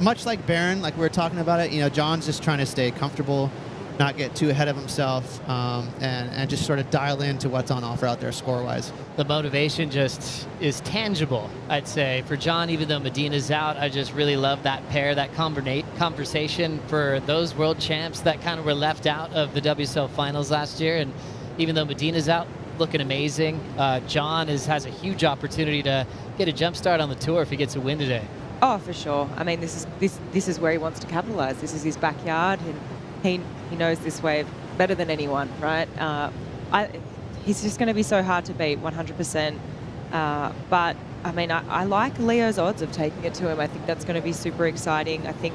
Much like Barron, like we were talking about it, you know, John's just trying to stay comfortable, not get too ahead of himself, and just sort of dial into what's on offer out there score-wise. The motivation just is tangible, I'd say. For John, even though Medina's out, I just really love that pair, that conversation for those world champs that kind of were left out of the WSL finals last year. And even though Medina's out, looking amazing, John has a huge opportunity to get a jump start on the tour if he gets a win today. Oh, for sure. I mean, this is where he wants to capitalize. This is his backyard, and he knows this wave better than anyone, right? He's just going to be so hard to beat, 100%. But, I mean, I like Leo's odds of taking it to him. I think that's going to be super exciting. I think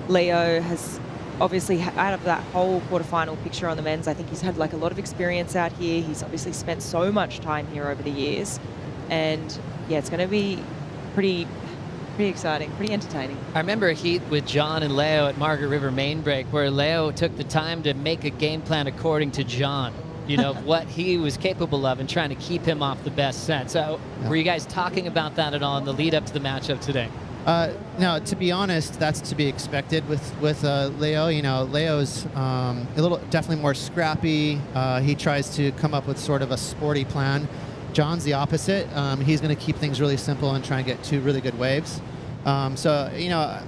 Leo has obviously, out of that whole quarterfinal picture on the men's, I think he's had like a lot of experience out here. He's obviously spent so much time here over the years. And, yeah, it's going to be pretty exciting, pretty entertaining. I remember a heat with John and Leo at Margaret River main break where Leo took the time to make a game plan according to John, you know, what he was capable of and trying to keep him off the best set. So were you guys talking about that at all in the lead up to the matchup today? No, to be honest, that's to be expected with Leo. You know, Leo's definitely more scrappy. He tries to come up with sort of a sporty plan. John's the opposite. He's going to keep things really simple and try and get two really good waves. So, you know,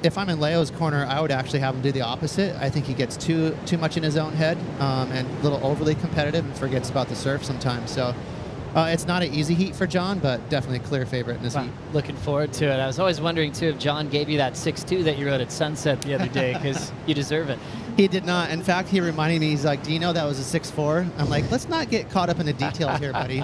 if I'm in Leo's corner, I would actually have him do the opposite. I think he gets too much in his own head and a little overly competitive and forgets about the surf sometimes. So it's not an easy heat for John, but definitely a clear favorite in this heat. Looking forward to it. I was always wondering, too, if John gave you that 6-2 that you rode at Sunset the other day, because you deserve it. He did not. In fact, he reminded me, he's like, do you know that was a 6-4? I'm like, let's not get caught up in the detail here, buddy. You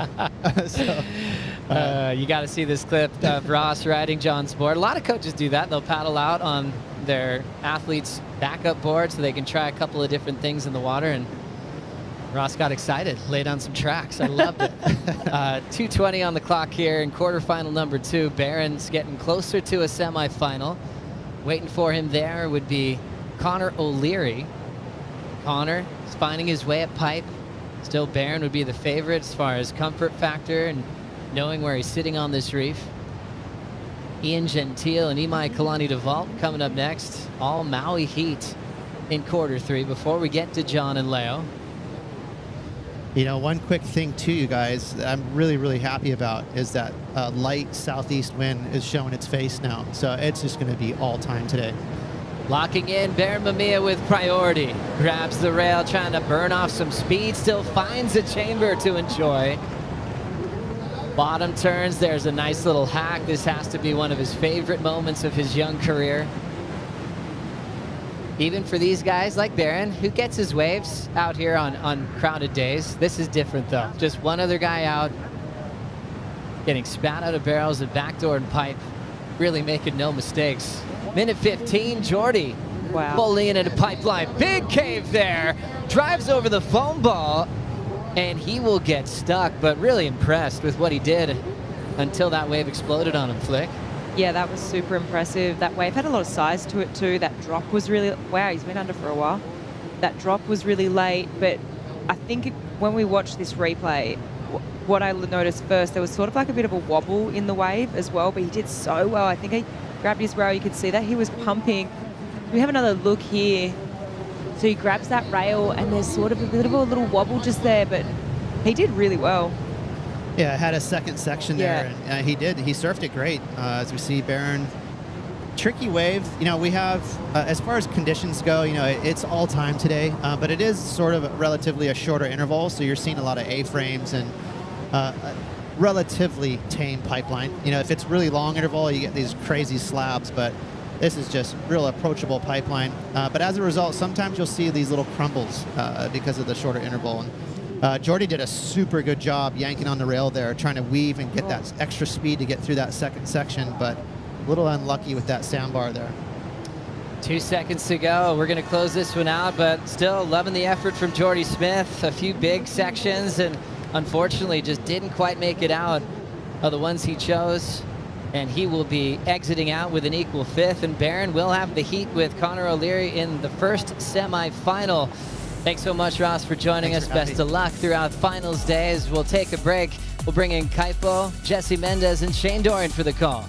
got to see this clip of Ross riding John's board. A lot of coaches do that. They'll paddle out on their athletes' backup board so they can try a couple of different things in the water. And Ross got excited, laid on some tracks. I loved it. 2:20 on the clock here in quarterfinal number 2. Barron's getting closer to a semifinal. Waiting for him there would be Connor O'Leary. Connor is finding his way at pipe. Still, Barron would be the favorite as far as comfort factor and knowing where he's sitting on this reef. Ian Gentile and Imai Kalani DeVault coming up next. All Maui heat in quarter 3 before we get to John and Leo. You know, one quick thing too, you guys, that I'm really, really happy about is that light southeast wind is showing its face now. So it's just going to be all time today. Locking in, Barron Mamiya with priority. Grabs the rail, trying to burn off some speed. Still finds a chamber to enjoy. Bottom turns, there's a nice little hack. This has to be one of his favorite moments of his young career. Even for these guys like Barron, who gets his waves out here on crowded days. This is different though. Just one other guy out, getting spat out of barrels and backdoor and pipe, really making no mistakes. Minute 15, Jordy. Wow. Fully into the pipeline. Big cave there. Drives over the foam ball, and he will get stuck, but really impressed with what he did until that wave exploded on him, Flick. Yeah, that was super impressive. That wave had a lot of size to it too. That drop was really, wow, he's been under for a while. That drop was really late, but I think when we watched this replay, what I noticed first, there was sort of like a bit of a wobble in the wave as well, but he did so well. I think he grabbed his rail, you could see that he was pumping We have another look here. So he grabs that rail, and there's sort of a bit of a little wobble just there, but he did really well. Yeah, had a second section there, Yeah. and he did. He surfed it great. As we see, Barron, tricky wave. You know, we have, as far as conditions go, you know, it's all time today, but it is sort of relatively a shorter interval, so you're seeing a lot of A-frames and a relatively tame pipeline. You know, if it's really long interval, you get these crazy slabs, but this is just real approachable pipeline. But as a result, sometimes you'll see these little crumbles because of the shorter interval. And Jordy did a super good job yanking on the rail there, trying to weave and get that extra speed to get through that second section, but a little unlucky with that sandbar there. 2 seconds to go. We're going to close this one out, but still loving the effort from Jordy Smith. A few big sections, and unfortunately just didn't quite make it out of the ones he chose. And he will be exiting out with an equal fifth, and Barron will have the heat with Connor O'Leary in the first semifinal. Thanks so much, Ross, for joining us. Best of luck throughout finals days. We'll take a break. We'll bring in Kaipo, Jesse Mendez, and Shane Dorian for the call.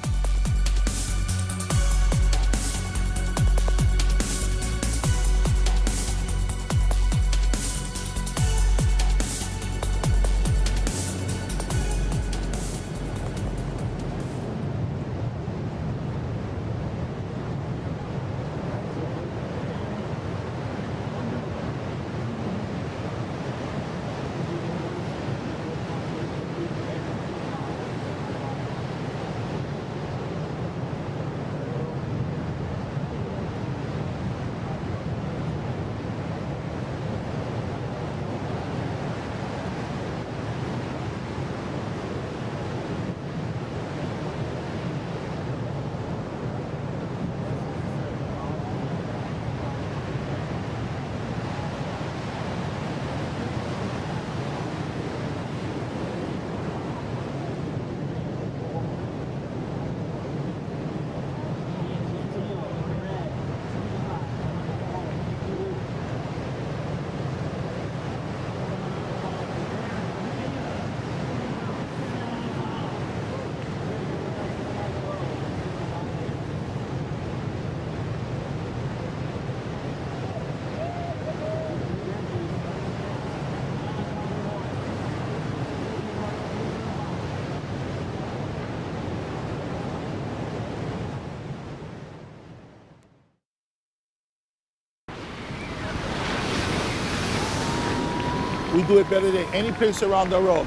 We do it better than any place around the world.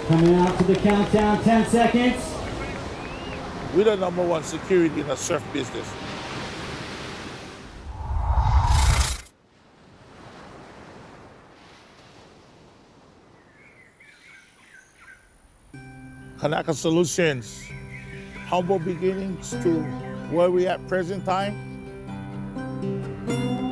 Coming out to the countdown, 10 seconds. We're the #1 security in the surf business. Kanaka Solutions, humble beginnings to where we at present time.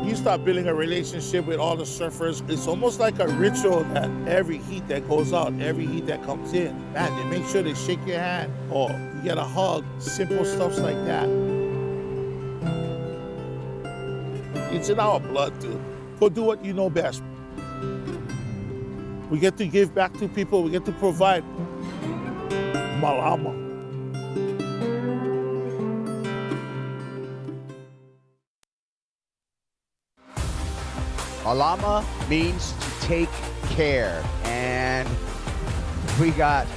You start building a relationship with all the surfers. It's almost like a ritual that every heat that goes out, every heat that comes in, man, they make sure they shake your hand or you get a hug, simple stuff like that. It's in our blood, dude. Go do what you know best. We get to give back to people. We get to provide. Malama. Alama means to take care, and we got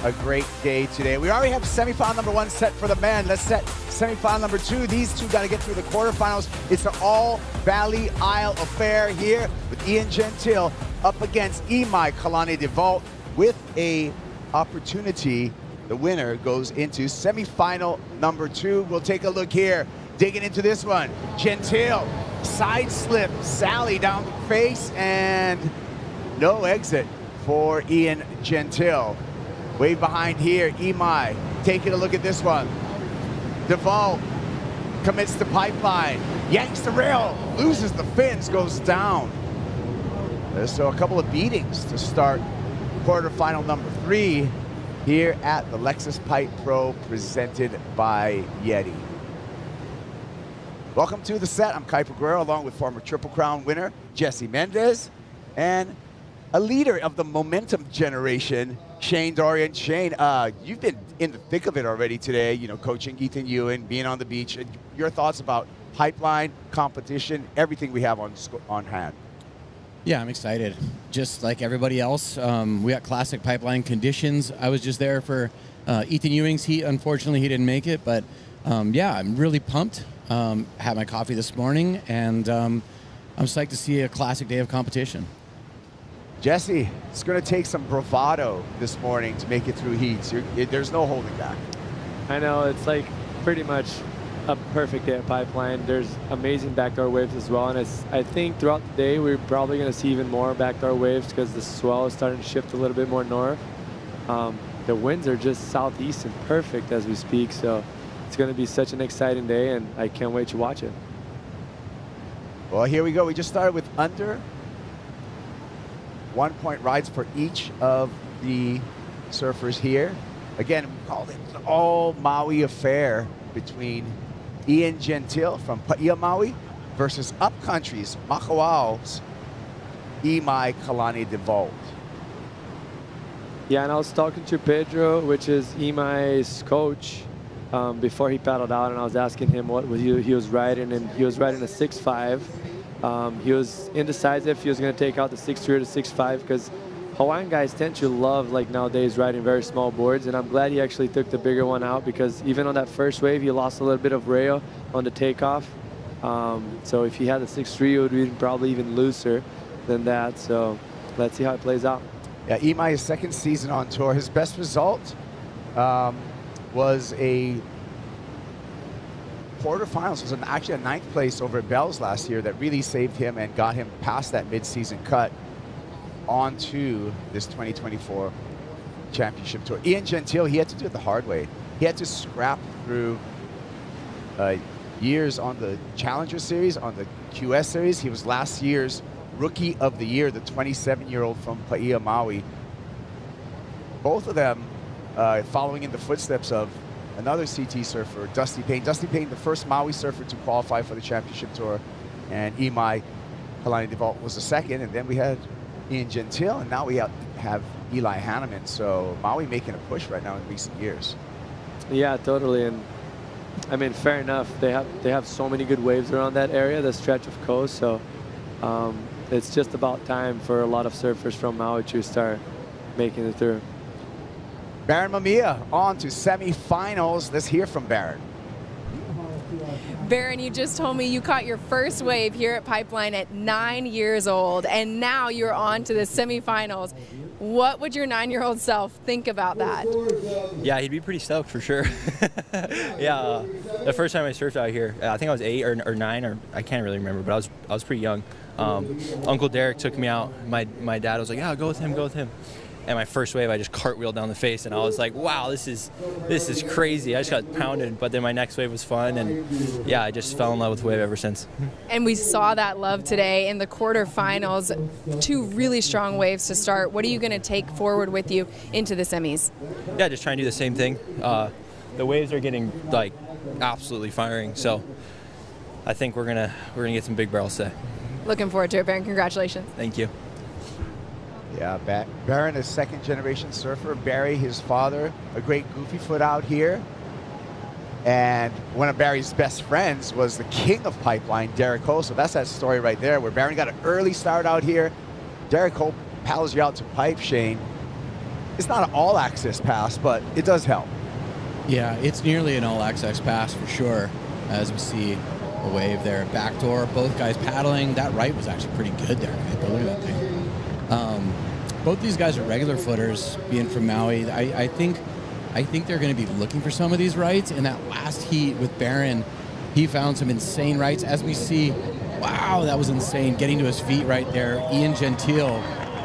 a great day today. We already have semifinal #1 set for the men. Let's set semifinal #2. These two got to get through the quarterfinals. It's an all-Valley Isle affair here with Ian Gentile up against Imai Kalani DeVault with a opportunity. The winner goes into semifinal #2. We'll take a look here. Digging into this one, Gentile, side slip, Sally down the face, and no exit for Ian Gentile. Way behind here, Imai, taking a look at this one. DeVault commits the pipeline, yanks the rail, loses the fins, goes down. So a couple of beatings to start quarterfinal #3 here at the Lexus Pipe Pro presented by YETI. Welcome to the set. I'm Kaipo Guerrero along with former Triple Crown winner Jesse Mendez and a leader of the momentum generation, Shane Dorian. Shane, you've been in the thick of it already today, you know, coaching Ethan Ewan, being on the beach. Your thoughts about pipeline, competition, everything we have on hand. Yeah, I'm excited. Just like everybody else, we got classic pipeline conditions. I was just there for Ethan Ewing's heat. Unfortunately, he didn't make it, but yeah, I'm really pumped. Had my coffee this morning, and I'm psyched to see a classic day of competition. Jesse, it's going to take some bravado this morning to make it through heats. There's no holding back. I know, it's like pretty much a perfect day at pipeline. There's amazing backdoor waves as well, and I think throughout the day we're probably going to see even more backdoor waves because the swell is starting to shift a little bit more north. The winds are just southeast and perfect as we speak, so it's going to be such an exciting day, and I can't wait to watch it. Well, here we go. We just started with under 1 point rides for each of the surfers here. Again, we called it an all Maui affair between Ian Gentile from Paia Maui versus Upcountry's Makawau's Imai Kalani DeVault. Yeah, and I was talking to Pedro, which is Imai's coach, before he paddled out, and I was asking him what he was riding, and he was riding a 6.5. He was indecisive if he was going to take out the 6.3 or the 6.5 because Hawaiian guys tend to love, like nowadays, riding very small boards, and I'm glad he actually took the bigger one out because even on that first wave, he lost a little bit of rail on the takeoff. So if he had the 6.3, it would be probably even looser than that. So let's see how it plays out. Yeah, Imai, his second season on tour. His best result was a quarterfinals. It was actually a 9th place over at Bell's last year that really saved him and got him past that mid-season cut onto this 2024 championship tour. Ian Gentile, he had to do it the hard way. He had to scrap through years on the Challenger Series, on the QS Series. He was last year's Rookie of the Year, the 27-year-old from Paia Maui. Both of them following in the footsteps of another CT surfer, Dusty Payne. Dusty Payne, the first Maui surfer to qualify for the championship tour, and Imai Kalani DeVault was the second, and then we had Ian Gentile, and now we have Eli Hanneman. So Maui making a push right now in recent years. Yeah, totally. And I mean, fair enough. They have so many good waves around that area, the stretch of coast. So it's just about time for a lot of surfers from Maui to start making it through. Baron Mamiya on to semifinals. Let's hear from Baron. Baron, you just told me you caught your first wave here at Pipeline at 9 years old, and now you're on to the semifinals. What would your 9-year-old self think about that? Yeah, he'd be pretty stoked for sure. Yeah, the first time I surfed out here, I think I was 8 or 9, or I can't really remember, but I was pretty young. Uncle Derek took me out. My dad was like, "Yeah, go with him, go with him." And my first wave, I just cartwheeled down the face, and I was like, "Wow, this is crazy." I just got pounded, but then my next wave was fun, and yeah, I just fell in love with wave ever since. And we saw that love today in the quarterfinals. 2 really strong waves to start. What are you going to take forward with you into the semis? Yeah, just try and do the same thing. The waves are getting like absolutely firing, so I think we're gonna get some big barrels today. Looking forward to it, Baron. Congratulations. Thank you. Yeah, Baron is second-generation surfer. Barry, his father, a great goofy foot out here. And one of Barry's best friends was the king of Pipeline, Derek Ho. So that's that story right there, where Baron got an early start out here. Derek Ho paddles you out to pipe, Shane. It's not an all-access pass, but it does help. Yeah, it's nearly an all-access pass for sure, as we see a wave there. Backdoor, both guys paddling. That right was actually pretty good there. Look at that thing. Both these guys are regular footers, being from Maui. I think they're going to be looking for some of these rights. In that last heat with Baron, he found some insane rights. As we see, wow, that was insane. Getting to his feet right there. Ian Gentile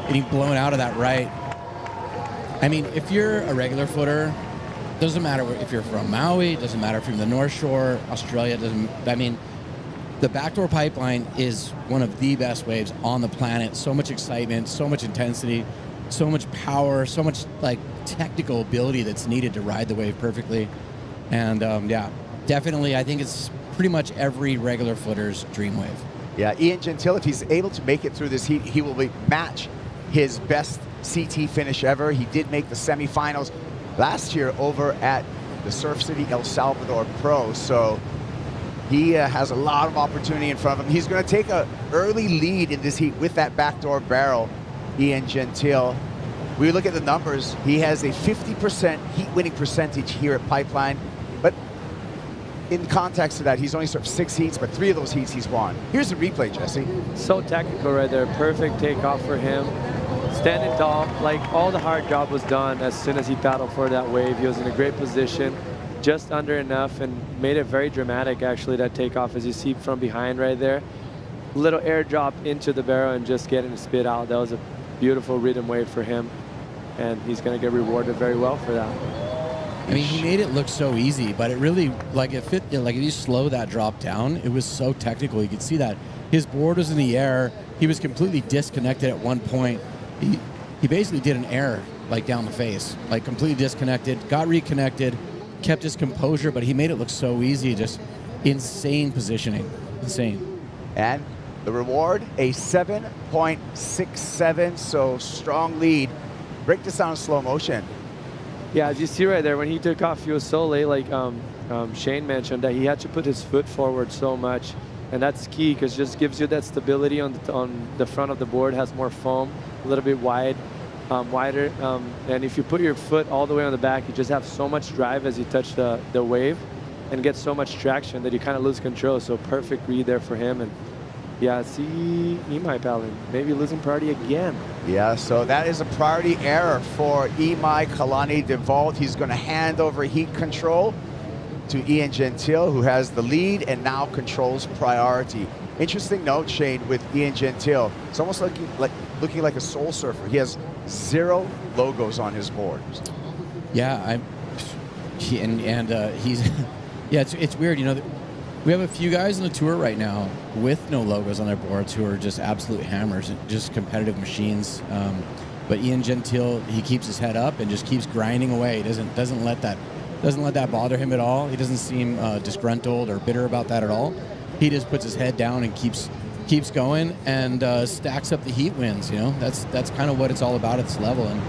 getting blown out of that right. I mean, if you're a regular footer, doesn't matter if you're from Maui, doesn't matter if you're from the North Shore, Australia, the backdoor pipeline is one of the best waves on the planet. So much excitement, so much intensity, so much power, so much like technical ability that's needed to ride the wave perfectly. And yeah, definitely, I think it's pretty much every regular footer's dream wave. Yeah, Ian Gentile, if he's able to make it through this heat, he will match his best CT finish ever. He did make the semifinals last year over at the Surf City El Salvador Pro. So He has a lot of opportunity in front of him. He's going to take an early lead in this heat with that backdoor barrel, Ian Gentile. We look at the numbers. He has a 50% heat winning percentage here at Pipeline. But in context of that, he's only served 6 heats, but 3 of those heats he's won. Here's the replay, Jesse. So technical right there. Perfect takeoff for him. Standing tall, like all the hard job was done as soon as he paddled for that wave. He was in a great position, just under enough, and made it very dramatic, actually, that takeoff, as you see from behind right there. Little air drop into the barrel and just getting the spit out. That was a beautiful rhythm wave for him, and he's going to get rewarded very well for that. I mean, he made it look so easy, but it really, like, it fit, like, if you slow that drop down, it was so technical. You could see that his board was in the air. He was completely disconnected at one point. He basically did an air, like, down the face, like, completely disconnected, got reconnected, kept his composure, but he made it look so easy. Just insane positioning. Insane. And the reward, a 7.67, so strong lead. Break this down in slow motion. Yeah, as you see right there, when he took off, he was so late, like Shane mentioned, that he had to put his foot forward so much. And that's key, because it just gives you that stability on the front of the board, has more foam, a little bit wider. And if you put your foot all the way on the back, you just have so much drive as you touch the wave and get so much traction that you kind of lose control. So perfect read there for him. And yeah, see Imai paddling, maybe losing priority again. Yeah, so that is a priority error for Imai Kalani DeVault. He's going to hand over heat control to Ian Gentile, who has the lead and now controls priority. Interesting note, Shane, with Ian Gentile. It's almost looking like a soul surfer. He has 0 logos on his board. Yeah, he's yeah, it's weird. You know, we have a few guys on the tour right now with no logos on their boards who are just absolute hammers, just competitive machines. But Ian Gentile, he keeps his head up and just keeps grinding away. He doesn't let that bother him at all. He doesn't seem disgruntled or bitter about that at all. He just puts his head down and keeps going and stacks up the heat wins. You know, that's kind of what it's all about at this level. And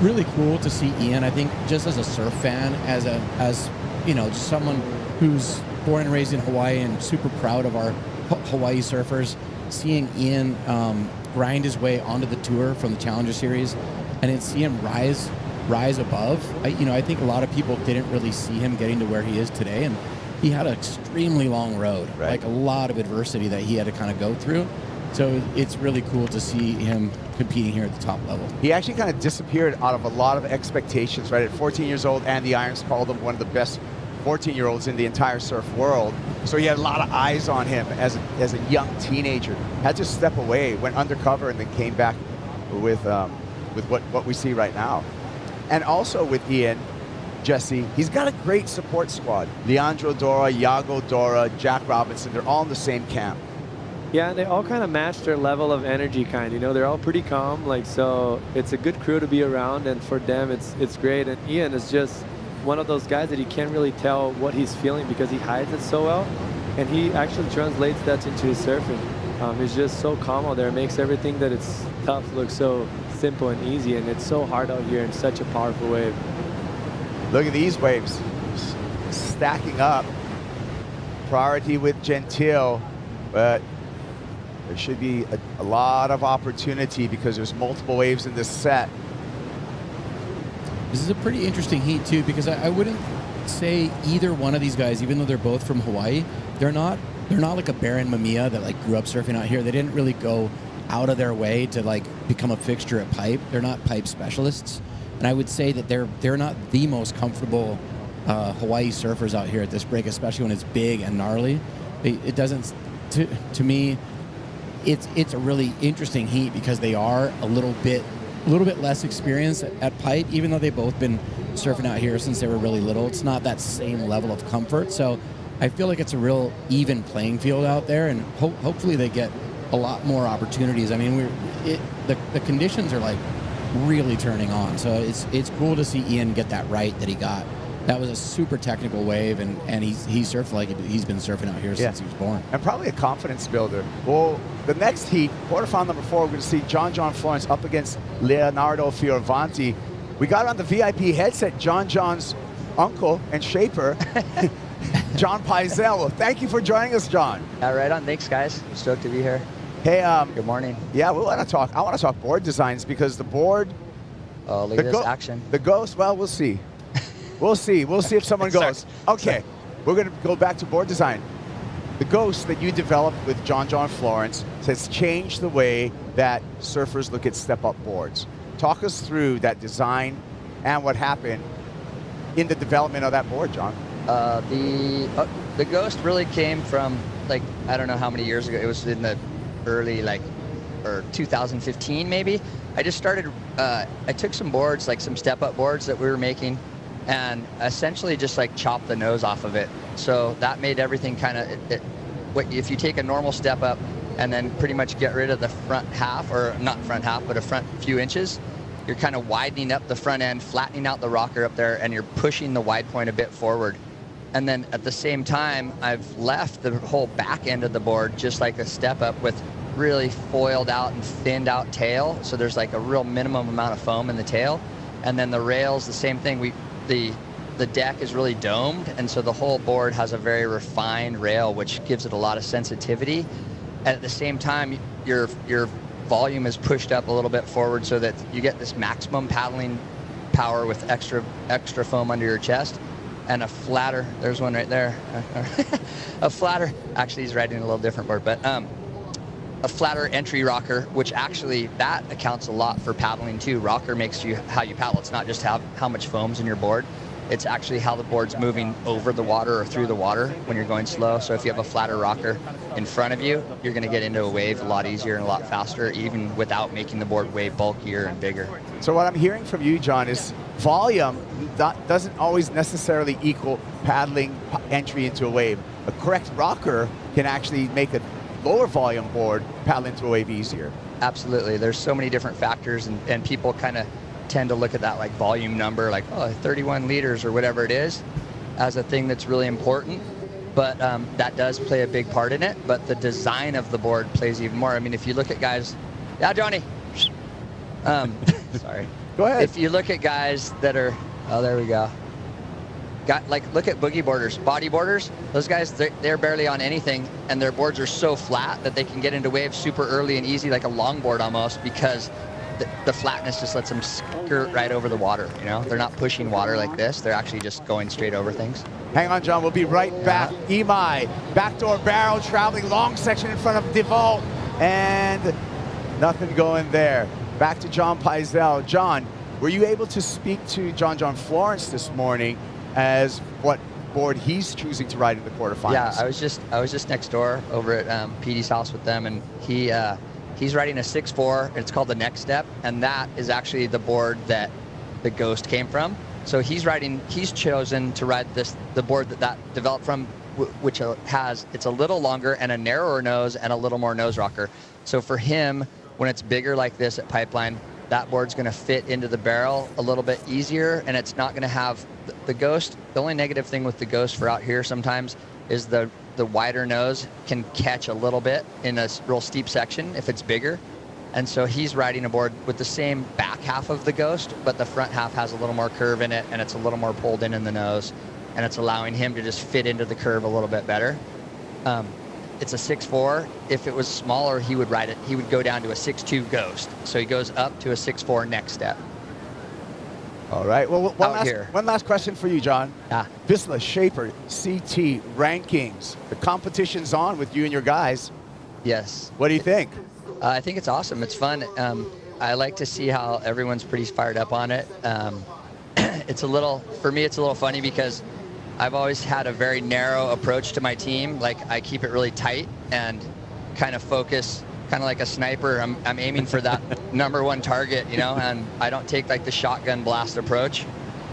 really cool to see Ian. I think just as a surf fan, as you know, just someone who's born and raised in Hawaii and super proud of our Hawaii surfers, seeing Ian grind his way onto the tour from the Challenger Series, and then see him rise above. I think a lot of people didn't really see him getting to where he is today, and he had an extremely long road, right. Like a lot of adversity that he had to kind of go through. So it's really cool to see him competing here at the top level. He actually kind of disappeared out of a lot of expectations, right? At 14 years old, Andy Irons called him one of the best 14-year-olds in the entire surf world. So he had a lot of eyes on him as a young teenager. Had to step away, went undercover, and then came back with what we see right now. And also with Ian, Jesse, he's got a great support squad. Leandro Dora, Iago Dora, Jack Robinson, they're all in the same camp. Yeah, and they all kind of match their level of energy, you know, they're all pretty calm, like, so it's a good crew to be around, and for them it's great. And Ian is just one of those guys that you can't really tell what he's feeling because he hides it so well, and he actually translates that into his surfing. He's just so calm out there. It makes everything that it's tough look so simple and easy, and it's so hard out here in such a powerful wave. Look at these waves stacking up. Priority with Gentile, but there should be a lot of opportunity because there's multiple waves in this set. This is a pretty interesting heat too, because I wouldn't say either one of these guys, even though they're both from Hawaii, they're not like a Baron Mamiya that like grew up surfing out here. They didn't really go out of their way to like become a fixture at pipe. They're not pipe specialists, and I would say that they're not the most comfortable Hawaii surfers out here at this break, especially when it's big and gnarly. It doesn't, to me, it's a really interesting heat because they are a little bit less experienced at pipe, even though they've both been surfing out here since they were really little. It's not that same level of comfort, so I feel like it's a real even playing field out there, and hopefully they get a lot more opportunities. I mean, the conditions are like really turning on, so it's cool to see Ian get that right that he got. That was a super technical wave, and he surfed like he's been surfing out here since he was born. And probably a confidence builder. Well, the next heat, quarterfinal number 4, we're going to see John Florence up against Leonardo Fioravanti. We got on the VIP headset John's uncle and shaper, John Peisel. Well, thank you for joining us, John. Right on. Thanks, guys. Stoked to be here. Hey, good morning. Yeah, we want to talk. I want to talk board designs because the board. Oh, look at this action. The Ghost. Well, we'll see. We'll see. We'll see if someone goes. Okay, we're going to go back to board design. The Ghost that you developed with John Florence has changed the way that surfers look at step-up boards. Talk us through that design and what happened in the development of that board, John. The Ghost really came from, like, I don't know how many years ago. It was in the early, or 2015 maybe. I just started, I took some boards, like some step-up boards that we were making, and essentially just like chopped the nose off of it. So that made everything kind of, if you take a normal step-up and then pretty much get rid of the front half, or not front half, but a front few inches, you're kind of widening up the front end, flattening out the rocker up there, and you're pushing the wide point a bit forward. And then at the same time, I've left the whole back end of the board just like a step up with really foiled out and thinned out tail. So there's like a real minimum amount of foam in the tail. And then the rails, the same thing. The deck is really domed, and so the whole board has a very refined rail, which gives it a lot of sensitivity. And at the same time, your volume is pushed up a little bit forward so that you get this maximum paddling power with extra foam under your chest. And a flatter, there's one right there. A flatter, actually he's riding a little different board, but a flatter entry rocker, which actually that accounts a lot for paddling too. Rocker makes you how you paddle. It's not just how much foam's in your board. It's actually how the board's moving over the water or through the water when you're going slow. So if you have a flatter rocker in front of you, you're going to get into a wave a lot easier and a lot faster, even without making the board way bulkier and bigger. So what I'm hearing from you, John, is volume doesn't always necessarily equal paddling entry into a wave. A correct rocker can actually make a lower volume board paddle into a wave easier. Absolutely. There's so many different factors, and people kind of tend to look at that like volume number, like 31 liters or whatever it is, as a thing that's really important. But that does play a big part in it. But the design of the board plays even more. I mean, if you look at guys, yeah, Johnny. Sorry. Go ahead. If you look at guys that are, oh, there we go. Look at boogie boarders, body boarders. Those guys, they're barely on anything, and their boards are so flat that they can get into waves super early and easy, like a longboard almost, because the flatness just lets them skirt right over the water. You know, they're not pushing water like this. They're actually just going straight over things. Hang on, John. We'll be right back. Imai, backdoor barrel, traveling long section in front of DeVault, and nothing going there. Back to John Peisel. John, were you able to speak to John Florence this morning as what board he's choosing to ride in the quarterfinals? Yeah, I was just next door over at Petey's house with them, and he's riding a 6.4. It's called the Next Step, and that is actually the board that the Ghost came from. So he's chosen to ride the board that developed from, which it's a little longer and a narrower nose and a little more nose rocker. So for him, when it's bigger like this at Pipeline, that board's going to fit into the barrel a little bit easier, and it's not going to have the Ghost. The only negative thing with the Ghost for out here sometimes is the wider nose can catch a little bit in a real steep section if it's bigger. And so he's riding a board with the same back half of the Ghost, but the front half has a little more curve in it, and it's a little more pulled in the nose, and it's allowing him to just fit into the curve a little bit better. It's a 6.4. If it was smaller, he would ride it. He would go down to a 6.2 Ghost. So he goes up to a 6.4 Next Step. All right. Well, one last question for you, John. Vizsla Shaper CT rankings. The competition's on with you and your guys. Yes. What do you think? I think it's awesome. It's fun. I like to see how everyone's pretty fired up on it. For me, it's a little funny because I've always had a very narrow approach to my team. Like, I keep it really tight and kind of focus, kind of like a sniper. I'm aiming for that #1 target, you know, and I don't take like the shotgun blast approach.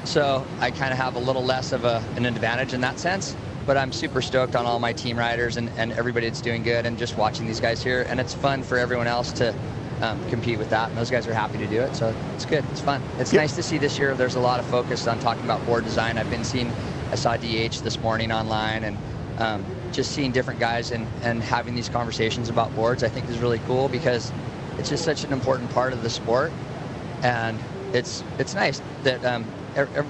So I kind of have a little less of an advantage in that sense. But I'm super stoked on all my team riders and everybody that's doing good, and just watching these guys here. And it's fun for everyone else to compete with that, and those guys are happy to do it. So it's good. It's fun. It's nice to see this year there's a lot of focus on talking about board design. I saw DH this morning online, and just seeing different guys and having these conversations about boards, I think is really cool, because it's just such an important part of the sport. And it's nice that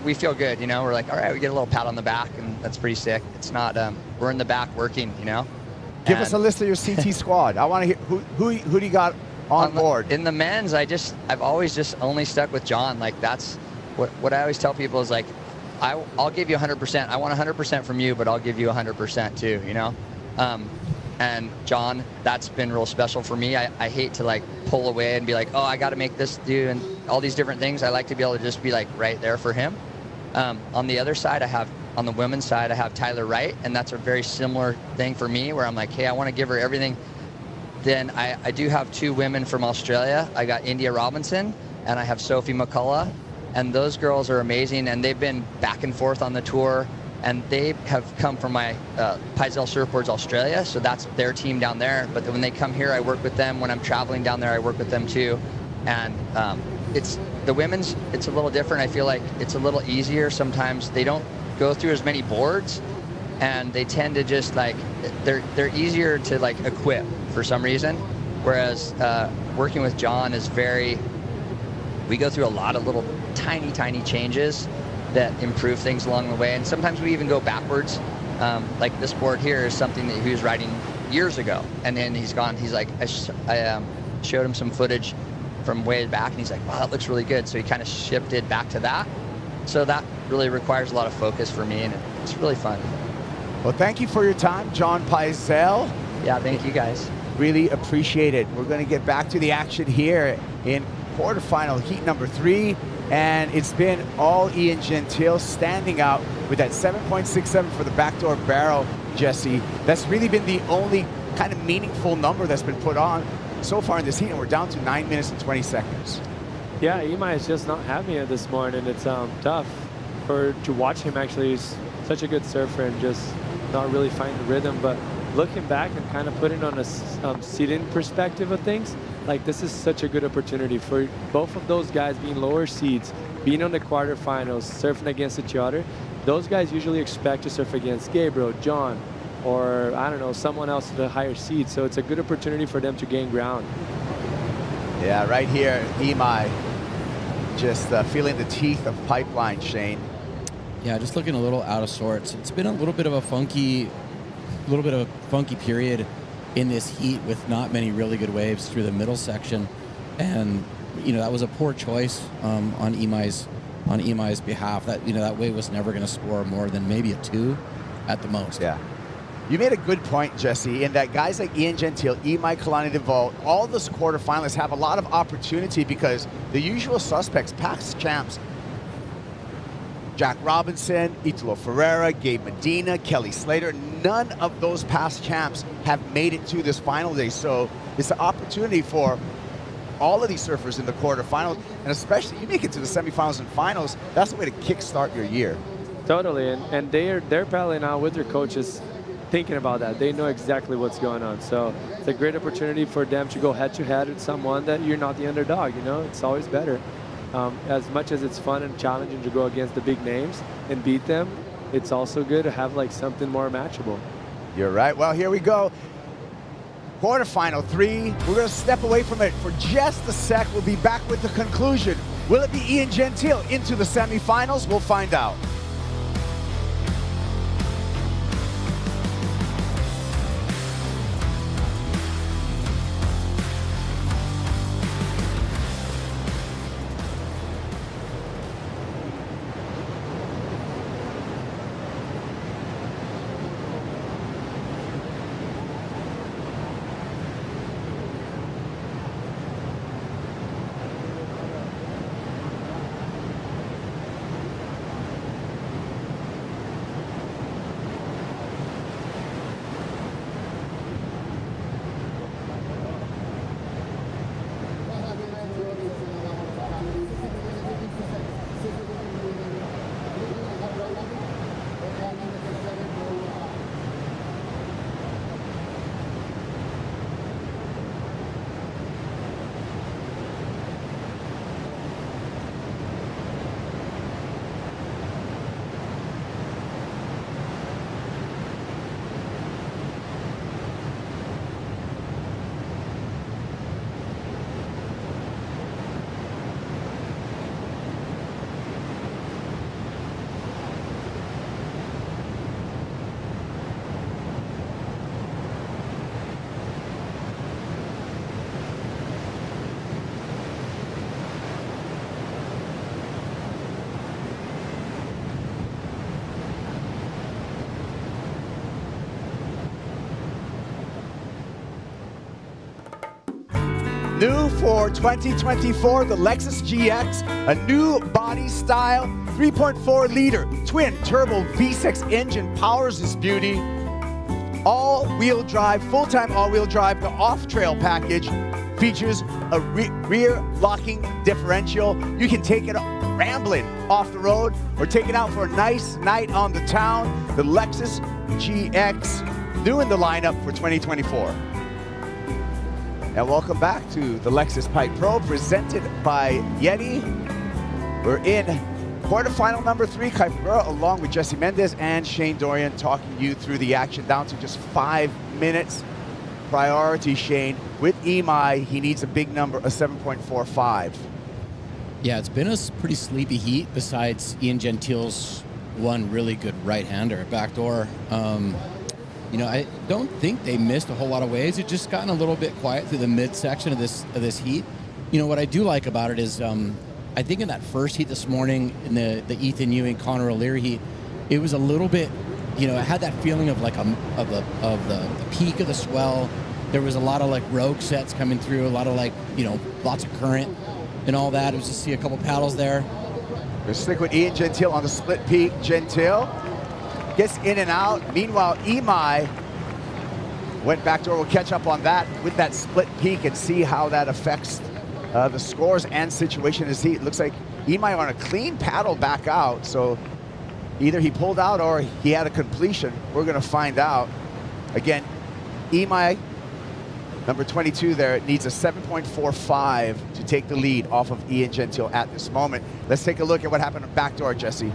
we feel good, you know. We're like, all right, we get a little pat on the back, and that's pretty sick. It's not, we're in the back working, you know. Give us a list of your CT squad. I want to hear who do you got on board? In the men's, I've always just only stuck with John. Like, that's what I always tell people is like, I'll give you 100%. I want 100% from you, but I'll give you 100% too, you know. And John, that's been real special for me. I hate to like pull away and be like, oh, I got to make this do and all these different things. I like to be able to just be like right there for him. On the other side, on the women's side, I have Tyler Wright, and that's a very similar thing for me where I'm like, hey, I want to give her everything. Then I do have 2 women from Australia. I got India Robinson and I have Sophie McCullough, and those girls are amazing, and they've been back and forth on the tour, and they have come from my Paizel Surfboards Australia, so that's their team down there. But when they come here, I work with them. When I'm traveling down there, I work with them too. And it's the women's, it's a little different. I feel like it's a little easier. Sometimes they don't go through as many boards, and they tend to just like, they're easier to like equip for some reason. Whereas working with John is we go through a lot of little tiny changes that improve things along the way. And sometimes we even go backwards. Like this board here is something that he was riding years ago. And then he's like, I showed him some footage from way back, and he's like, wow, that looks really good. So he kind of shifted back to that. So that really requires a lot of focus for me, and it's really fun. Well, thank you for your time, John Paizel. Yeah, thank you guys. Really appreciate it. We're going to get back to the action here in quarterfinal heat number 3. And it's been all Ian Gentile standing out with that 7.67 for the backdoor barrel, Jesse. That's really been the only kind of meaningful number that's been put on so far in this heat, and we're down to 9 minutes and 20 seconds. Yeah, Imai is just not having it this morning. It's tough to watch him. Actually, he's such a good surfer and just not really finding the rhythm. But looking back and kind of putting on a seeding perspective of things, like this is such a good opportunity for both of those guys being lower seeds, being on the quarterfinals, surfing against each other. Those guys usually expect to surf against Gabriel, John, or I don't know, someone else at a higher seed. So it's a good opportunity for them to gain ground. Yeah, right here, Imai just feeling the teeth of Pipeline, Shane. Yeah, just looking a little out of sorts. It's been a little bit of a funky period in this heat with not many really good waves through the middle section, and that was a poor choice on Imai's behalf. That wave was never going to score more than maybe a 2 at the most. Yeah. You made a good point, Jesse, in that guys like Ian Gentile, Imai Kalani-DeVault, all those quarterfinalists have a lot of opportunity because the usual suspects, past champs, Jack Robinson, Italo Ferreira, Gabe Medina, Kelly Slater, none of those past champs have made it to this final day. So it's an opportunity for all of these surfers in the quarterfinals, and especially you make it to the semifinals and finals. That's the way to kickstart your year. Totally, and they're probably now with their coaches thinking about that. They know exactly what's going on. So it's a great opportunity for them to go head-to-head with someone that you're not the underdog. It's always better. As much as it's fun and challenging to go against the big names and beat them, it's also good to have like something more matchable. You're right. Well, here we go. Quarterfinal 3. We're going to step away from it for just a sec. We'll be back with the conclusion. Will it be Ian Gentile into the semifinals? We'll find out. New for 2024, the Lexus GX, a new body style, 3.4 liter twin turbo V6 engine powers this beauty. All-wheel drive, full-time all-wheel drive. The off-trail package features a rear locking differential. You can take it rambling off the road or take it out for a nice night on the town. The Lexus GX, new in the lineup for 2024. And welcome back to the Lexus Pipe Pro, presented by YETI. We're in quarterfinal number 3, Carissa, along with Jesse Mendez and Shane Dorian, talking you through the action down to just 5 minutes. Priority, Shane, with Imai, he needs a big number, a 7.45. Yeah, it's been a pretty sleepy heat besides Ian Gentile's one really good right-hander at backdoor. You know, I don't think they missed a whole lot of waves. It's just gotten a little bit quiet through the midsection of this heat. You know, what I do like about it is I think in that first heat this morning, in the Ethan Ewing, Connor O'Leary heat, it was a little bit, you know, it had that feeling of like the peak of the swell. There was a lot of like rogue sets coming through, a lot of like, you know, lots of current and all that. It was just see a couple paddles there. We'll stick with Ian Gentile on the split peak. Gentile gets in and out. Meanwhile, Imai went backdoor. We'll catch up on that with that split peak and see how that affects the scores and situation as he looks like Imai on a clean paddle back out. So either he pulled out or he had a completion. We're going to find out. Again, Imai, number 22 there, needs a 7.45 to take the lead off of Ian Gentile at this moment. Let's take a look at what happened on backdoor, Jesse.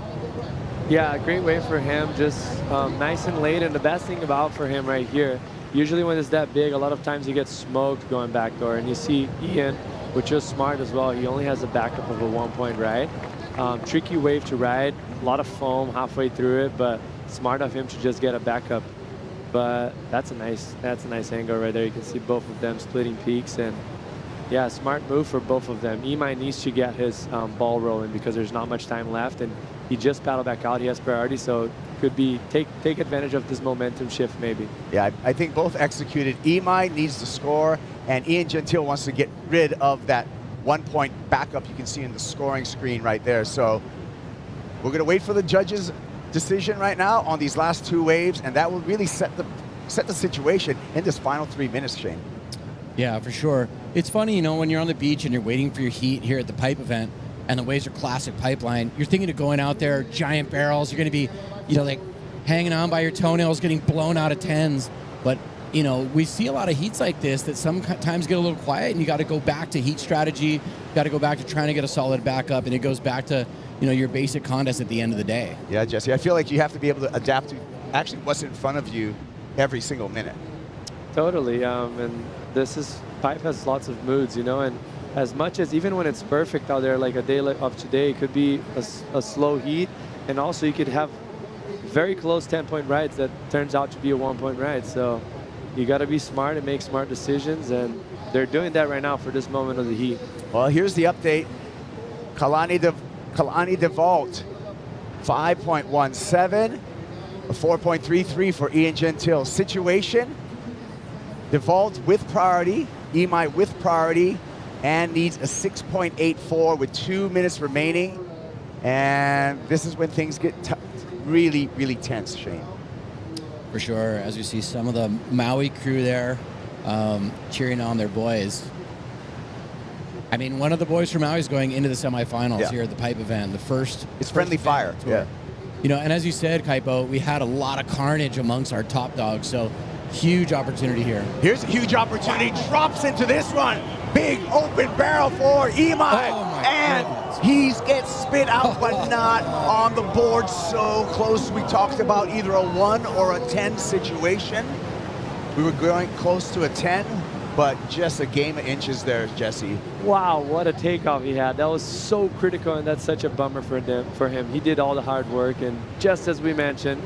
Yeah, great wave for him, just nice and late. And the best thing about for him right here, usually when it's that big, a lot of times he gets smoked going backdoor. And you see Ian, which is smart as well. He only has a backup of a 1-point ride. Tricky wave to ride, a lot of foam halfway through it, but smart of him to just get a backup. But that's a nice angle right there. You can see both of them splitting peaks, and yeah, smart move for both of them. Imai needs to get his ball rolling because there's not much time left, and he just paddled back out. He has priority, so could be take advantage of this momentum shift maybe. Yeah, I think both executed. Imai needs to score, and Ian Gentile wants to get rid of that 1-point backup you can see in the scoring screen right there. So we're going to wait for the judges' decision right now on these last 2 waves, and that will really set the situation in this final 3 minutes, Shane. Yeah, for sure. It's funny, you know, when you're on the beach and you're waiting for your heat here at the pipe event, and the waves are classic pipeline, you're thinking of going out there, giant barrels, you're going to be, you know, like hanging on by your toenails, getting blown out of 10s. But, you know, we see a lot of heats like this that sometimes get a little quiet, and you got to go back to heat strategy, got to go back to trying to get a solid backup, and it goes back to, you know, your basic contest at the end of the day. Yeah, Jesse, I feel like you have to be able to adapt to actually what's in front of you every single minute. Totally, and pipe has lots of moods, you know, and as much as even when it's perfect out there, like a day of today, it could be a slow heat, and also you could have very close 10-point rides that turns out to be a 1-point ride. So you got to be smart and make smart decisions, and they're doing that right now for this moment of the heat. Well, here's the update. Kalani DeVault, 5.17, a 4.33 for Ian Gentile. Situation, DeVault with priority, Imai with priority, and needs a 6.84 with 2 minutes remaining. And this is when things get really, really tense, Shane. For sure, as you see some of the Maui crew there cheering on their boys. I mean, one of the boys from Maui is going into the semifinals here at the pipe event. The first. It's friendly fire. Yeah. You know, and as you said, Kaipo, we had a lot of carnage amongst our top dogs. So huge opportunity here. Here's a huge opportunity. Drops into this one. Big open barrel for Imai. And he gets spit out, but not on the board. So close. We talked about either a 1 or a 10 situation. We were going close to a 10, but just a game of inches there, Jesse. Wow, what a takeoff he had. That was so critical, and that's such a bummer for him. He did all the hard work, and just as we mentioned,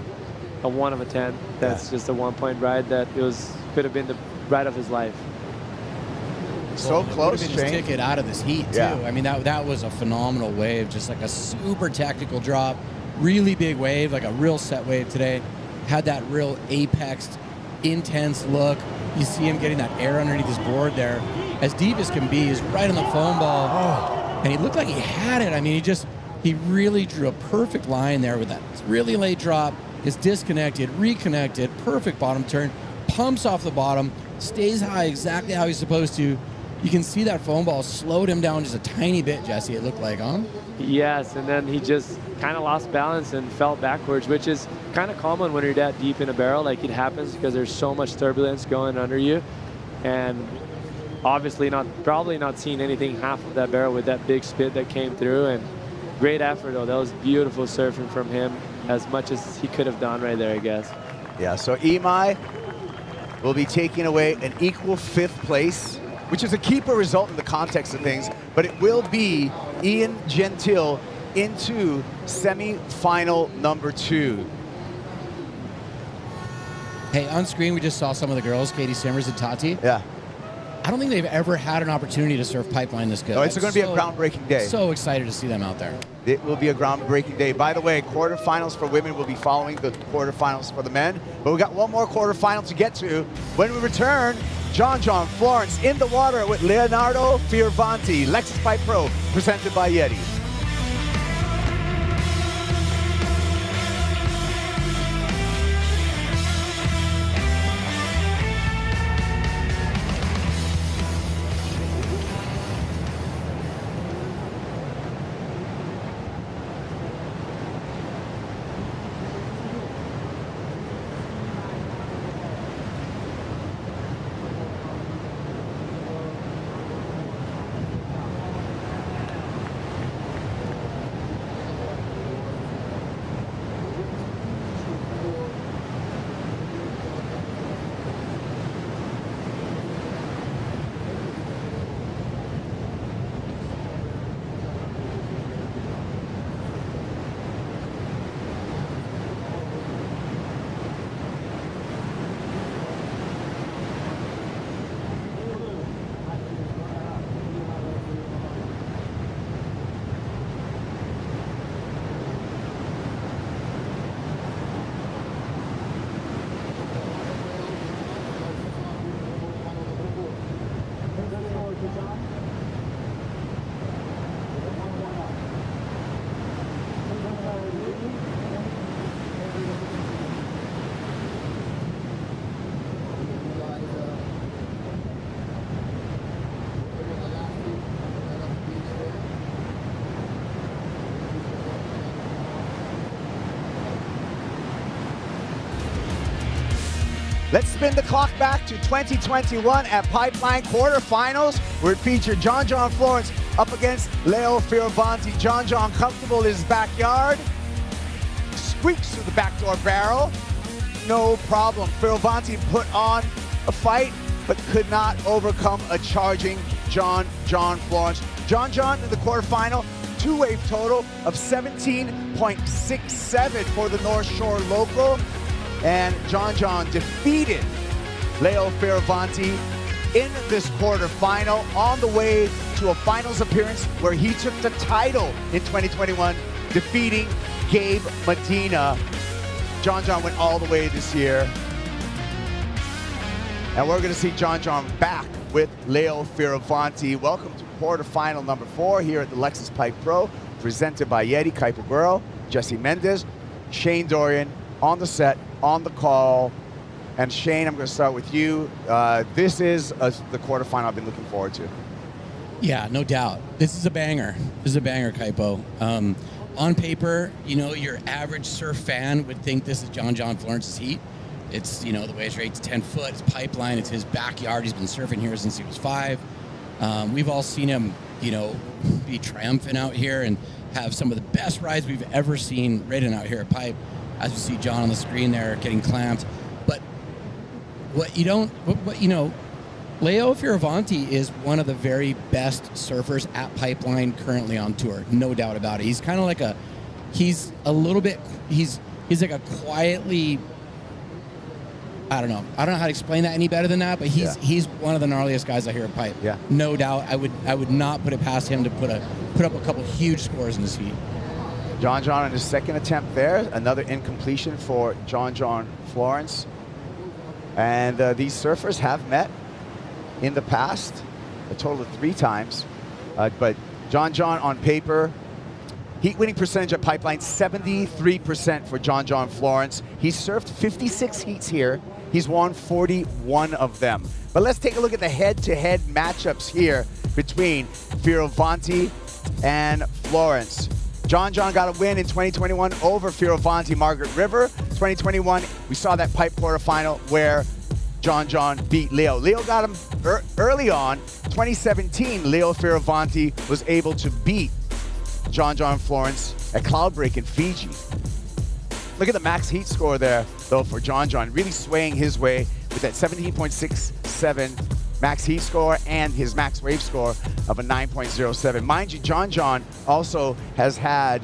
a 1 of a 10. That's just a 1-point ride that could have been the ride of his life. So close, Shane. His ticket out of this heat, too. Yeah. I mean, that was a phenomenal wave, just like a super tactical drop. Really big wave, like a real set wave today. Had that real apexed, intense look. You see him getting that air underneath his board there. As deep as can be, he's right on the foam ball. And he looked like he had it. I mean, he really drew a perfect line there with that really late drop. Is disconnected, reconnected, perfect bottom turn, pumps off the bottom, stays high exactly how he's supposed to. You can see that foam ball slowed him down just a tiny bit, Jesse, it looked like, huh? Yes, and then he just kind of lost balance and fell backwards, which is kind of common when you're that deep in a barrel. Like, it happens because there's so much turbulence going under you. And obviously probably not seeing anything half of that barrel with that big spit that came through. And great effort, though. That was beautiful surfing from him, as much as he could have done right there, I guess. Yeah, so Imai will be taking away an equal 5th place, which is a keeper result in the context of things, but it will be Ian Gentile into semi-final number 2. Hey, on screen, we just saw some of the girls, Katie Simmers and Tati. Yeah. I don't think they've ever had an opportunity to surf pipeline this good. No, it's going to be a groundbreaking day. So excited to see them out there. It will be a groundbreaking day. By the way, quarterfinals for women will be following the quarterfinals for the men. But we got one more quarterfinal to get to. When we return, John Florence in the water with Leonardo Fioravanti, Lexus Pipe Pro, presented by YETI. Let's spin the clock back to 2021 at Pipeline quarterfinals, where it featured John Florence up against Leo Fioravanti. John comfortable in his backyard, squeaks through the backdoor barrel, no problem. Fioravanti put on a fight, but could not overcome a charging John Florence. John in the quarterfinal, 2-wave total of 17.67 for the North Shore local. And John defeated Leo Fioravanti in this quarterfinal on the way to a finals appearance where he took the title in 2021, defeating Gabe Medina. John went all the way this year. And we're going to see John back with Leo Fioravanti. Welcome to quarterfinal number 4 here at the Lexus Pipe Pro, presented by YETI. Kuiper Burrow, Jesse Mendez, Shane Dorian on the set, on the call. And Shane, I'm going to start with you. This is the quarterfinal I've been looking forward to. Yeah, no doubt. This is a banger. This is a banger, Kaipo. On paper, your average surf fan would think this is John Florence's heat. It's, the way it's rated, 10 foot, it's pipeline, it's his backyard. He's been surfing here since he was 5. We've all seen him, be triumphant out here and have some of the best rides we've ever seen ridden out here at Pipe. As you see John on the screen there getting clamped. But Leo Fioravanti is one of the very best surfers at Pipeline currently on tour, no doubt about it. He's kind of like he's like a quietly, I don't know how to explain that any better than that, but he's one of the gnarliest guys out here at Pipe. Yeah. No doubt. I would not put it past him to put up a couple huge scores in this heat. John on his second attempt there. Another incompletion for John Florence. And these surfers have met in the past, a total of 3 times. But John on paper, heat winning percentage at Pipeline, 73% for John Florence. He's surfed 56 heats here. He's won 41 of them. But let's take a look at the head-to-head matchups here between Fioravanti and Florence. John got a win in 2021 over Fioravanti Margaret River. 2021, we saw that pipe quarterfinal where John beat Leo. Leo got him early on. 2017, Leo Fioravanti was able to beat John Florence at Cloudbreak in Fiji. Look at the max heat score there, though, for John, really swaying his way with that 17.67 max heat score and his max wave score of a 9.07. Mind you, John also has had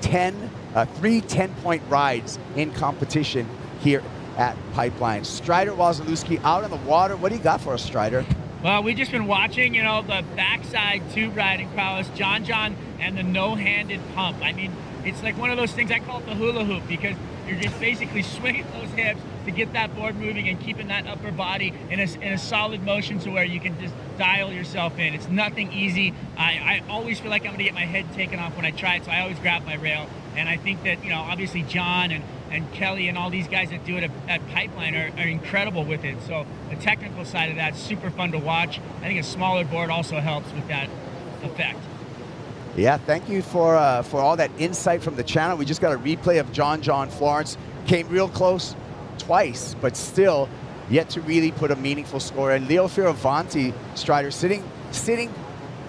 3 10-point rides in competition here at Pipeline. Strider Wazalewski out on the water. What do you got for us, Strider? Well, we've just been watching, the backside tube riding prowess, John, and the no-handed pump. I mean, it's like one of those things, I call it the hula hoop, because you're just basically swinging those hips to get that board moving and keeping that upper body in a solid motion to where you can just dial yourself in. It's nothing easy. I always feel like I'm going to get my head taken off when I try it, so I always grab my rail. And I think that, obviously John and Kelly and all these guys that do it at Pipeline are incredible with it. So the technical side of that's super fun to watch. I think a smaller board also helps with that effect. Yeah, thank you for all that insight from the channel. We just got a replay of John Florence. Came real close twice, but still yet to really put a meaningful score. And Leo Fioravanti, Strider, sitting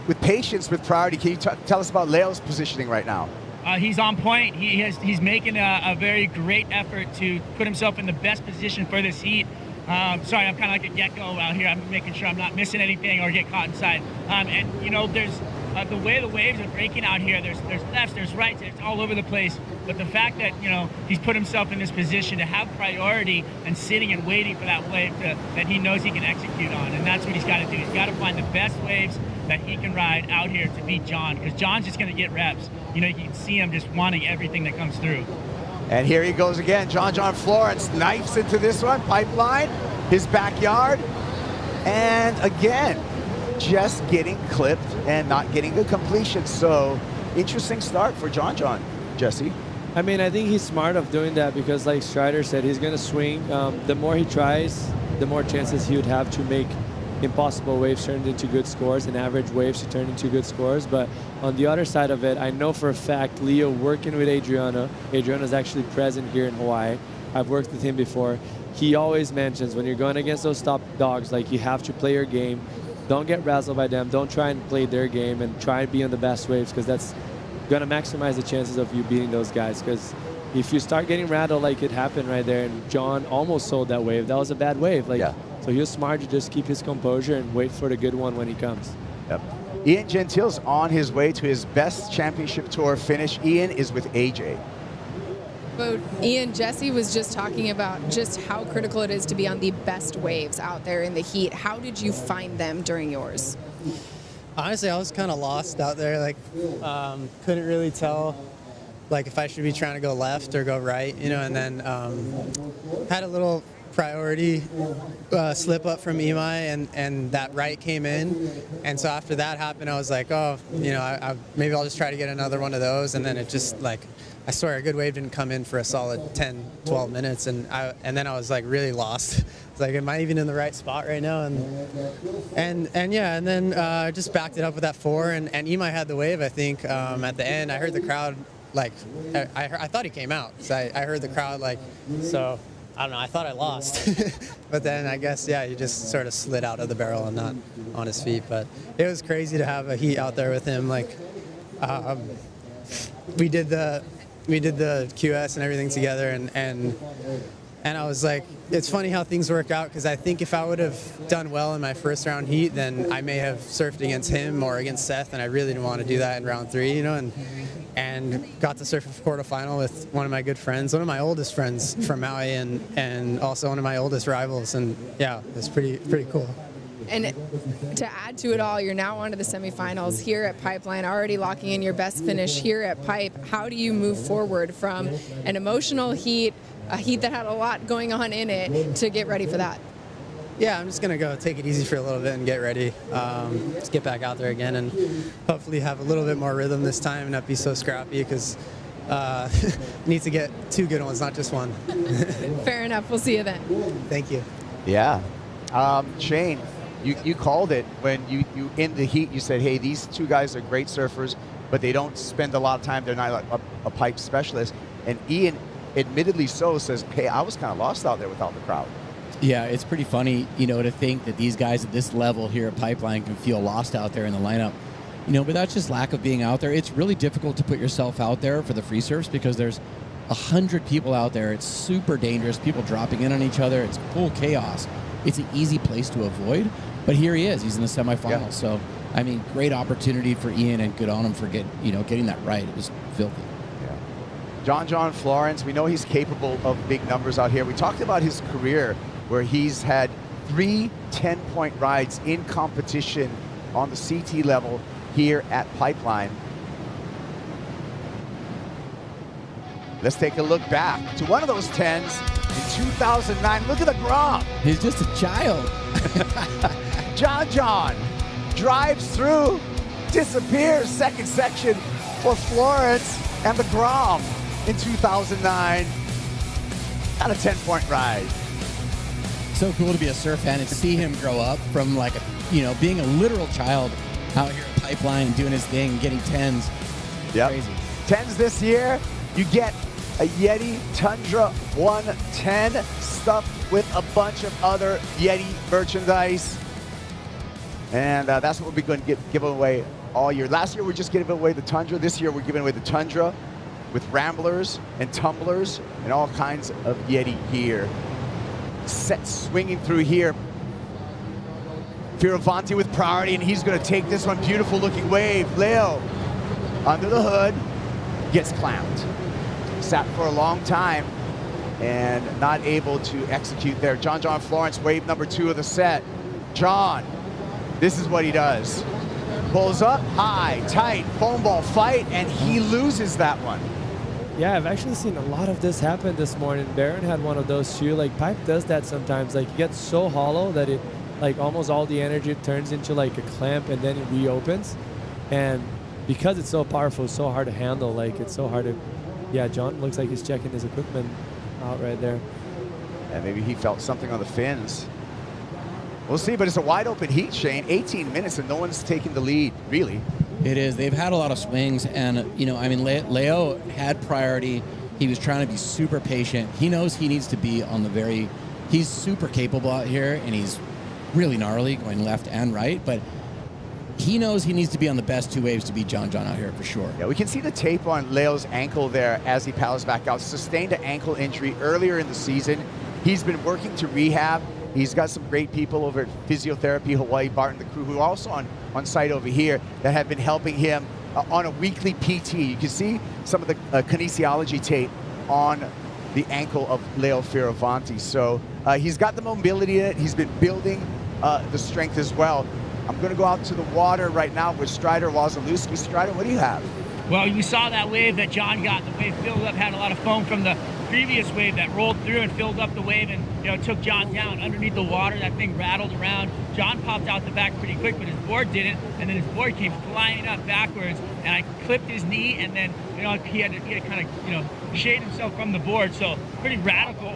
with patience, with priority. Can you tell us about Leo's positioning right now? He's on point. He's making a very great effort to put himself in the best position for this heat. Sorry, I'm kind of like a gecko out here. I'm making sure I'm not missing anything or get caught inside. And there's the way the waves are breaking out here. There's lefts, there's rights. It's all over the place. But the fact that he's put himself in this position to have priority and sitting and waiting for that wave that he knows he can execute on, and that's what he's got to do. He's got to find the best waves that he can ride out here to beat John, because John's just going to get reps. You can see him just wanting everything that comes through. And here he goes again. John Florence knifes into this one. Pipeline, his backyard. And again, just getting clipped and not getting a completion. So interesting start for John, Jesse. I mean, I think he's smart of doing that because, like Strider said, he's going to swing. The more he tries, the more chances he would have to make impossible waves turned into good scores and average waves to turn into good scores. But on the other side of it, I know for a fact Leo working with Adriano. Adriano's actually present here in Hawaii. I've worked with him before. He always mentions when you're going against those top dogs, like, you have to play your game. Don't get razzled by them. Don't try and play their game and try and be on the best waves, because that's going to maximize the chances of you beating those guys. Because if you start getting rattled like it happened right there, and John almost sold that wave, that was a bad wave. So he was smart to just keep his composure and wait for the good one when he comes. Yep. Ian Gentile's on his way to his best championship tour finish. Ian is with AJ. But Ian, Jesse was just talking about just how critical it is to be on the best waves out there in the heat. How did you find them during yours? Honestly, I was kind of lost out there. Couldn't really tell, if I should be trying to go left or go right, and then had a little priority slip up from Imai, and that right came in. And so after that happened, I was like, maybe I'll just try to get another one of those. And then it just, I swear, a good wave didn't come in for a solid 10, 12 minutes. And then I was really lost. It's like, am I even in the right spot right now? And then just backed it up with that 4. And Imai had the wave, I think, at the end. I heard the crowd, I thought he came out. So I heard the crowd, so I don't know, I thought I lost. But then I guess, he just sort of slid out of the barrel and not on his feet. But it was crazy to have a heat out there with him. We did the QS and everything together, and I was like, it's funny how things work out, because I think if I would have done well in my first round heat, then I may have surfed against him or against Seth, and I really didn't want to do that in round 3, and got to surf a quarterfinal with one of my good friends, one of my oldest friends from Maui, and also one of my oldest rivals, and yeah, it's pretty cool. And to add to it all, you're now on to the semifinals here at Pipeline, already locking in your best finish here at Pipe. How do you move forward from an emotional heat, a heat that had a lot going on in it to get ready for that? Yeah, I'm just going to go take it easy for a little bit and get ready. Just get back out there again and hopefully have a little bit more rhythm this time and not be so scrappy because need to get 2 good ones, not just 1. Fair enough. We'll see you then. Thank you. Yeah. Shane, you called it when you in the heat. You said, hey, these 2 guys are great surfers, but they don't spend a lot of time. They're not like a pipe specialist. And Ian, admittedly so, says, hey, I was kind of lost out there without the crowd. Yeah, it's pretty funny, to think that these guys at this level here at Pipeline can feel lost out there in the lineup. But that's just lack of being out there. It's really difficult to put yourself out there for the free surfs because there's 100 people out there. It's super dangerous. People dropping in on each other. It's full chaos. It's an easy place to avoid. But here he is. He's in the semifinals. Yeah. So, great opportunity for Ian and good on him for getting that right. It was filthy. Yeah. John Florence, we know he's capable of big numbers out here. We talked about his career where he's had 3 10-point rides in competition on the CT level here at Pipeline. Let's take a look back to one of those 10s in 2009. Look at the Grom. He's just a child. John drives through, disappears, second section for Florence and the Grom in 2009. Not a 10-point ride. So cool to be a surf fan and see him grow up from being a literal child out here at Pipeline and doing his thing, getting 10s. Yep. Crazy. 10s this year, you get a YETI Tundra 110 stuffed with a bunch of other YETI merchandise. And that's what we're going to give away all year. Last year, we just gave away the Tundra. This year, we're giving away the Tundra with ramblers and tumblers and all kinds of YETI gear. Set swinging through here. Fioravanti with priority, and he's going to take this one. Beautiful looking wave. Leo under the hood gets clamped. Sat for a long time and not able to execute there. John Florence, wave number 2 of the set. John, this is what he does. Pulls up, high, tight, foam ball fight, and he loses that one. Yeah, I've actually seen a lot of this happen this morning. Barron had one of those too. Pipe does that sometimes. It gets so hollow that it, almost all the energy turns into a clamp and then it reopens. And because it's so powerful, it's so hard to handle. It's so hard to, yeah, John looks like he's checking his equipment out right there. And maybe he felt something on the fins. We'll see, but it's a wide open heat, Shane. 18 minutes and no one's taking the lead, really. It is. They've had a lot of swings, and Leo had priority. He was trying to be super patient. He knows he needs to be on the he's super capable out here, and he's really gnarly going left and right, but he knows he needs to be on the best 2 waves to beat John out here for sure. Yeah, we can see the tape on Leo's ankle there as he paddles back out. Sustained an ankle injury earlier in the season. He's been working to rehab. He's got some great people over at Physiotherapy Hawaii, Barton, the crew, who are also on site over here that have been helping him on a weekly PT. You can see some of the kinesiology tape on the ankle of Leo Fioravanti. So he's got the mobility in it. He's been building the strength as well. I'm going to go out to the water right now with Strider Wazalewski. Strider, what do you have? Well, you saw that wave that John got. The wave filled up, had a lot of foam from the previous wave that rolled through and filled up the wave and took John down underneath the water. That thing rattled around. John popped out the back pretty quick, but his board didn't, and then his board came flying up backwards, and I clipped his knee, and then he had to kind of shade himself from the board. So pretty radical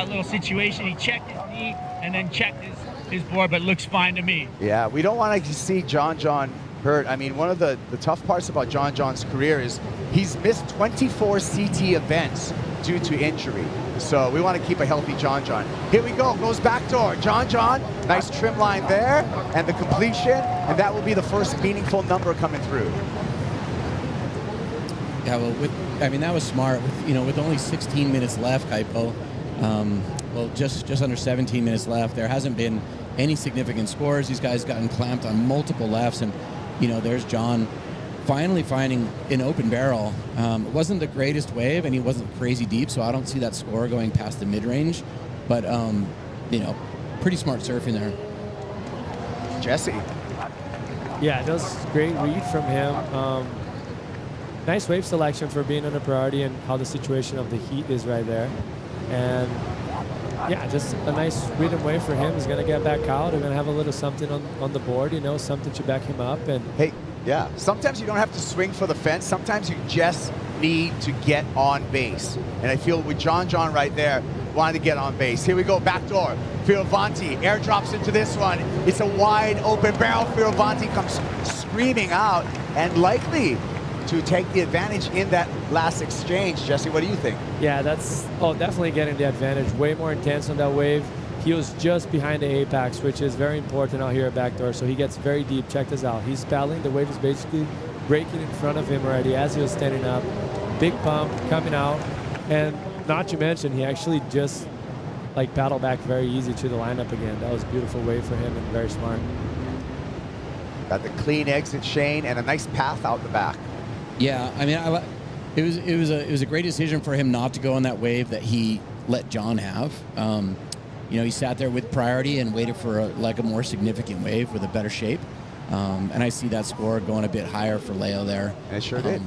little situation. He checked his knee and then checked his board, but looks fine to me. Yeah, we don't want to see John hurt. One of the tough parts about John's career is he's missed 24 CT events due to injury. So we want to keep a healthy John. Here we go, goes backdoor. John, nice trim line there, and the completion, and that will be the first meaningful number coming through. Yeah, well, that was smart. With only 16 minutes left, Kaipo, just under 17 minutes left, there hasn't been any significant scores. These guys gotten clamped on multiple lefts, and there's John finally finding an open barrel. It wasn't the greatest wave, and he wasn't crazy deep, so I don't see that score going past the mid-range. But, pretty smart surfing there. Jesse. Yeah, that was great read from him. Nice wave selection for being on a priority and how the situation of the heat is right there. And yeah, just a nice rhythm wave for him. He's going to get back out. They're going to have a little something on the board, you know, something to back him up. And hey, yeah, sometimes you don't have to swing for the fence. Sometimes you just need to get on base. And I feel with John right there, wanted to get on base. Here we go, backdoor. Fioravanti airdrops into this one. It's a wide open barrel. Fioravanti comes screaming out and likely to take the advantage in that last exchange. Jesse, what do you think? yeah, that's definitely getting the advantage. Way more intense on that wave. He was just behind the apex, which is very important out here at backdoor. So he gets very deep. Check this out. He's paddling. The wave is basically breaking in front of him already as he was standing up. Big pump coming out. And not to mention, he actually just like paddled back very easy to the lineup again. That was a beautiful wave for him and very smart. Got the clean exit, Shane, and a nice path out the back. Yeah, I mean, it was a great decision for him not to go on that wave that he let John have. You know, he sat there with priority and waited for a more significant wave with a better shape. And I see that score going a bit higher for Leo there. And it sure did.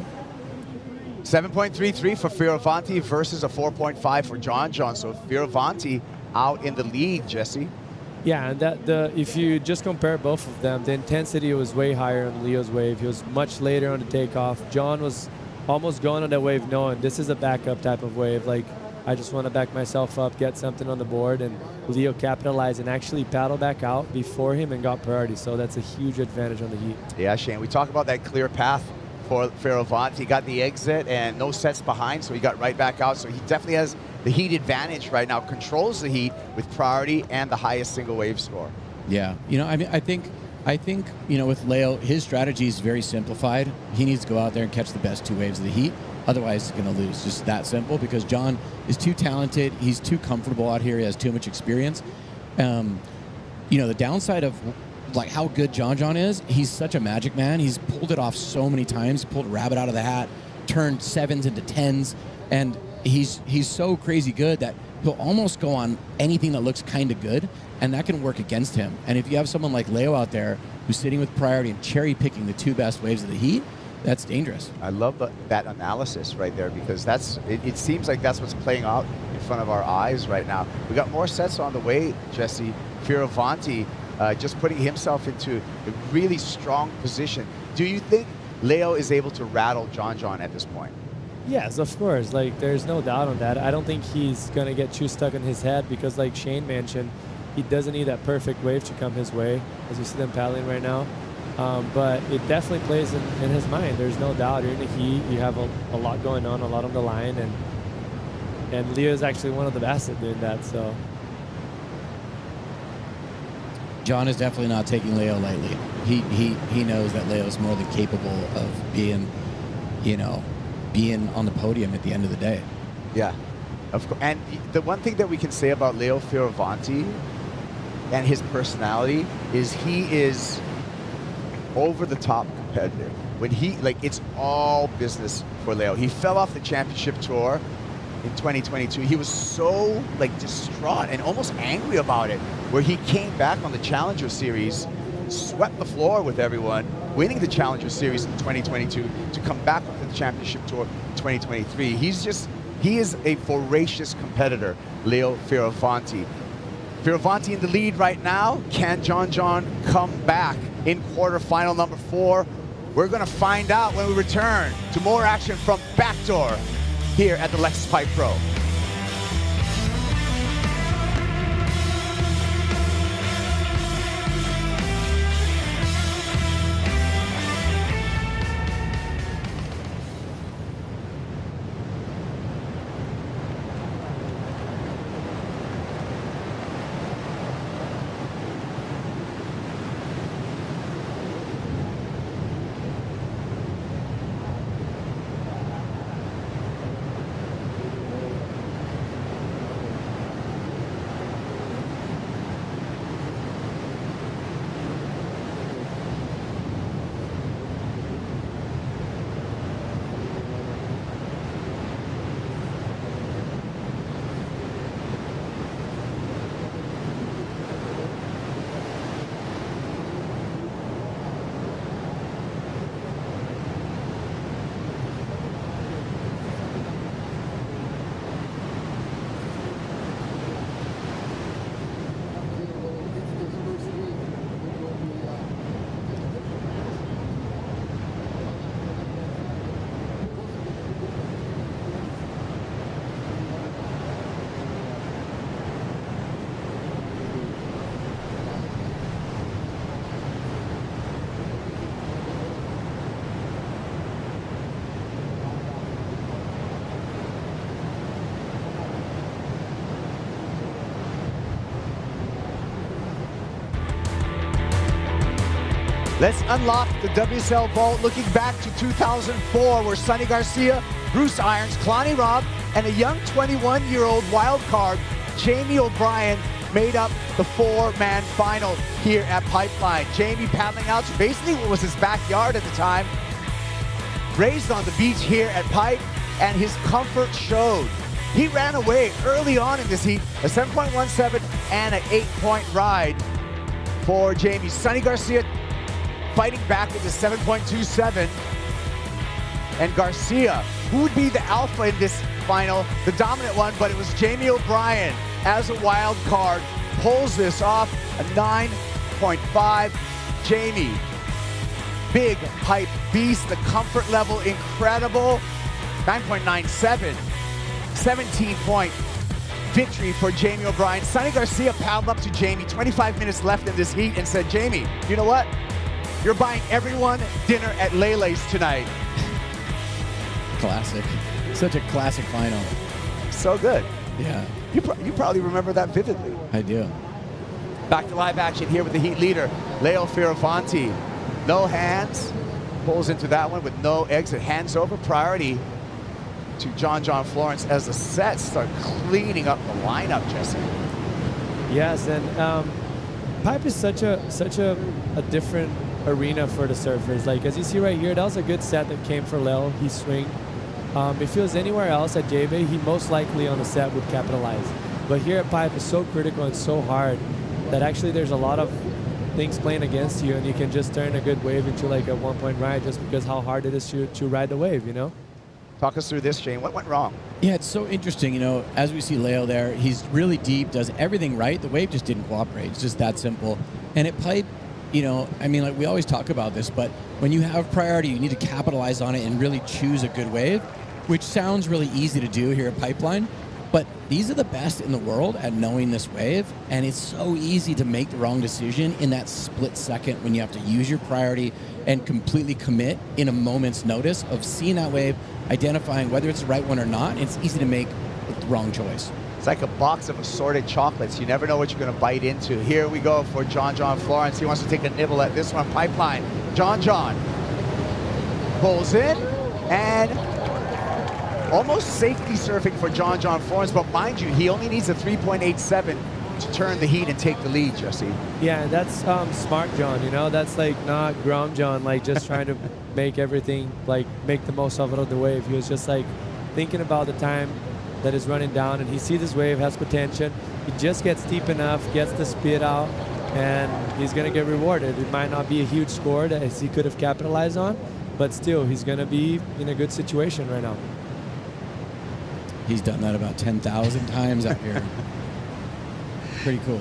7.33 for Fioravanti versus a 4.5 for John. So Fioravanti out in the lead, Jesse. Yeah, and if you just compare both of them, the intensity was way higher on Leo's wave. He was much later on the takeoff. John was almost going on that wave knowing this is a backup type of wave. Like, I just want to back myself up, get something on the board, and Leo capitalized and actually paddled back out before him and got priority. So that's a huge advantage on the heat. Yeah, Shane, we talk about that clear path for Fioravanti. He got the exit and no sets behind, so he got right back out. So he definitely has the heat advantage right now, controls the heat with priority and the highest single wave score. Yeah, you know, I mean, I think, you know, with Leo, his strategy is very simplified. He needs to go out there and catch the best two waves of the heat. Otherwise, he's going to lose. Just that simple, because John is too talented. He's too comfortable out here. He has too much experience. You know, the downside of like how good John is, he's such a magic man. He's pulled it off so many times. Pulled a rabbit out of the hat, turned 7s into 10s, and he's so crazy good that he'll almost go on anything that looks kind of good, and that can work against him. And if you have someone like Leo out there who's sitting with priority and cherry picking the two best waves of the heat, that's dangerous. I love that analysis right there, because it seems like that's what's playing out in front of our eyes right now. We got more sets on the way, Jesse. Fioravanti just putting himself into a really strong position. Do you think Leo is able to rattle John at this point? Yes, of course. Like, there's no doubt on that. I don't think he's going to get too stuck in his head because, like Shane mentioned, he doesn't need that perfect wave to come his way, as you see them paddling right now. But it definitely plays in his mind. There's no doubt. You're in the heat. You have a lot going on, a lot on the line. And Leo is actually one of the best at doing that. So John is definitely not taking Leo lightly. He knows that Leo is more than capable of being, you know, being on the podium at the end of the day. Yeah, of course. And the one thing that we can say about Leo Fioravanti and his personality is he is over the top competitive. When it's all business for Leo. He fell off the championship tour in 2022. He was so distraught and almost angry about it, where he came back on the Challenger Series, swept the floor with everyone, winning the Challenger Series in 2022 to come back onto the championship tour in 2023. He is a voracious competitor, Leo Fioravanti. Fioravanti in the lead right now. Can John come back in quarterfinal number 4? We're going to find out when we return to more action from Backdoor here at the Lexus Pipe Pro. Let's unlock the WSL vault, looking back to 2004, where Sonny Garcia, Bruce Irons, Kalani Robb, and a young 21-year-old wild card, Jamie O'Brien, made up the four-man final here at Pipeline. Jamie paddling out to basically what was his backyard at the time, raised on the beach here at Pipe, and his comfort showed. He ran away early on in this heat, a 7.17 and an 8-point ride for Jamie. Sonny Garcia fighting back with a 7.27. And Garcia, who would be the alpha in this final, the dominant one, but it was Jamie O'Brien as a wild card, pulls this off, a 9.5. Jamie, big pipe beast, the comfort level incredible, 9.97. 17-point victory for Jamie O'Brien. Sonny Garcia paddled up to Jamie, 25 minutes left in this heat, and said, Jamie, you know what? You're buying everyone dinner at Lele's tonight. Classic. Such a classic final. So good. Yeah. You probably remember that vividly. I do. Back to live action here with the heat leader, Leo Fioravanti. No hands. Pulls into that one with no exit. Hands over, priority to John Florence as the sets start cleaning up the lineup, Jesse. Yes, and pipe is such a different arena for the surfers. Like, as you see right here, that was a good set that came for Leo. He swinged. If he was anywhere else at J-Bay, he most likely on the set would capitalize. But here at Pipe is so critical and so hard that actually there's a lot of things playing against you, and you can just turn a good wave into like a 1-point ride just because how hard it is to ride the wave, you know? Talk us through this, Shane. What went wrong? Yeah, it's so interesting. You know, as we see Leo there, he's really deep, does everything right. The wave just didn't cooperate. It's just that simple. And at Pipe, you know, I mean, like we always talk about this, but when you have priority, you need to capitalize on it and really choose a good wave, which sounds really easy to do here at Pipeline. But these are the best in the world at knowing this wave, and it's so easy to make the wrong decision in that split second when you have to use your priority and completely commit in a moment's notice of seeing that wave, identifying whether it's the right one or not. It's easy to make the wrong choice. It's like a box of assorted chocolates. You never know what you're going to bite into. Here we go for John Florence. He wants to take a nibble at this one. Pipeline. John pulls in, and almost safety surfing for John Florence, but mind you, he only needs a 3.87 to turn the heat and take the lead, Jesse. Yeah, that's smart John, you know? That's like not Grom John, like just trying to make everything, like make the most of it on the wave. He was just like thinking about the time that is running down, and he sees this wave has potential. He just gets deep enough, gets the speed out, and he's going to get rewarded. It might not be a huge score that he could have capitalized on, but still, he's going to be in a good situation right now. He's done that about 10,000 times out here. Pretty cool.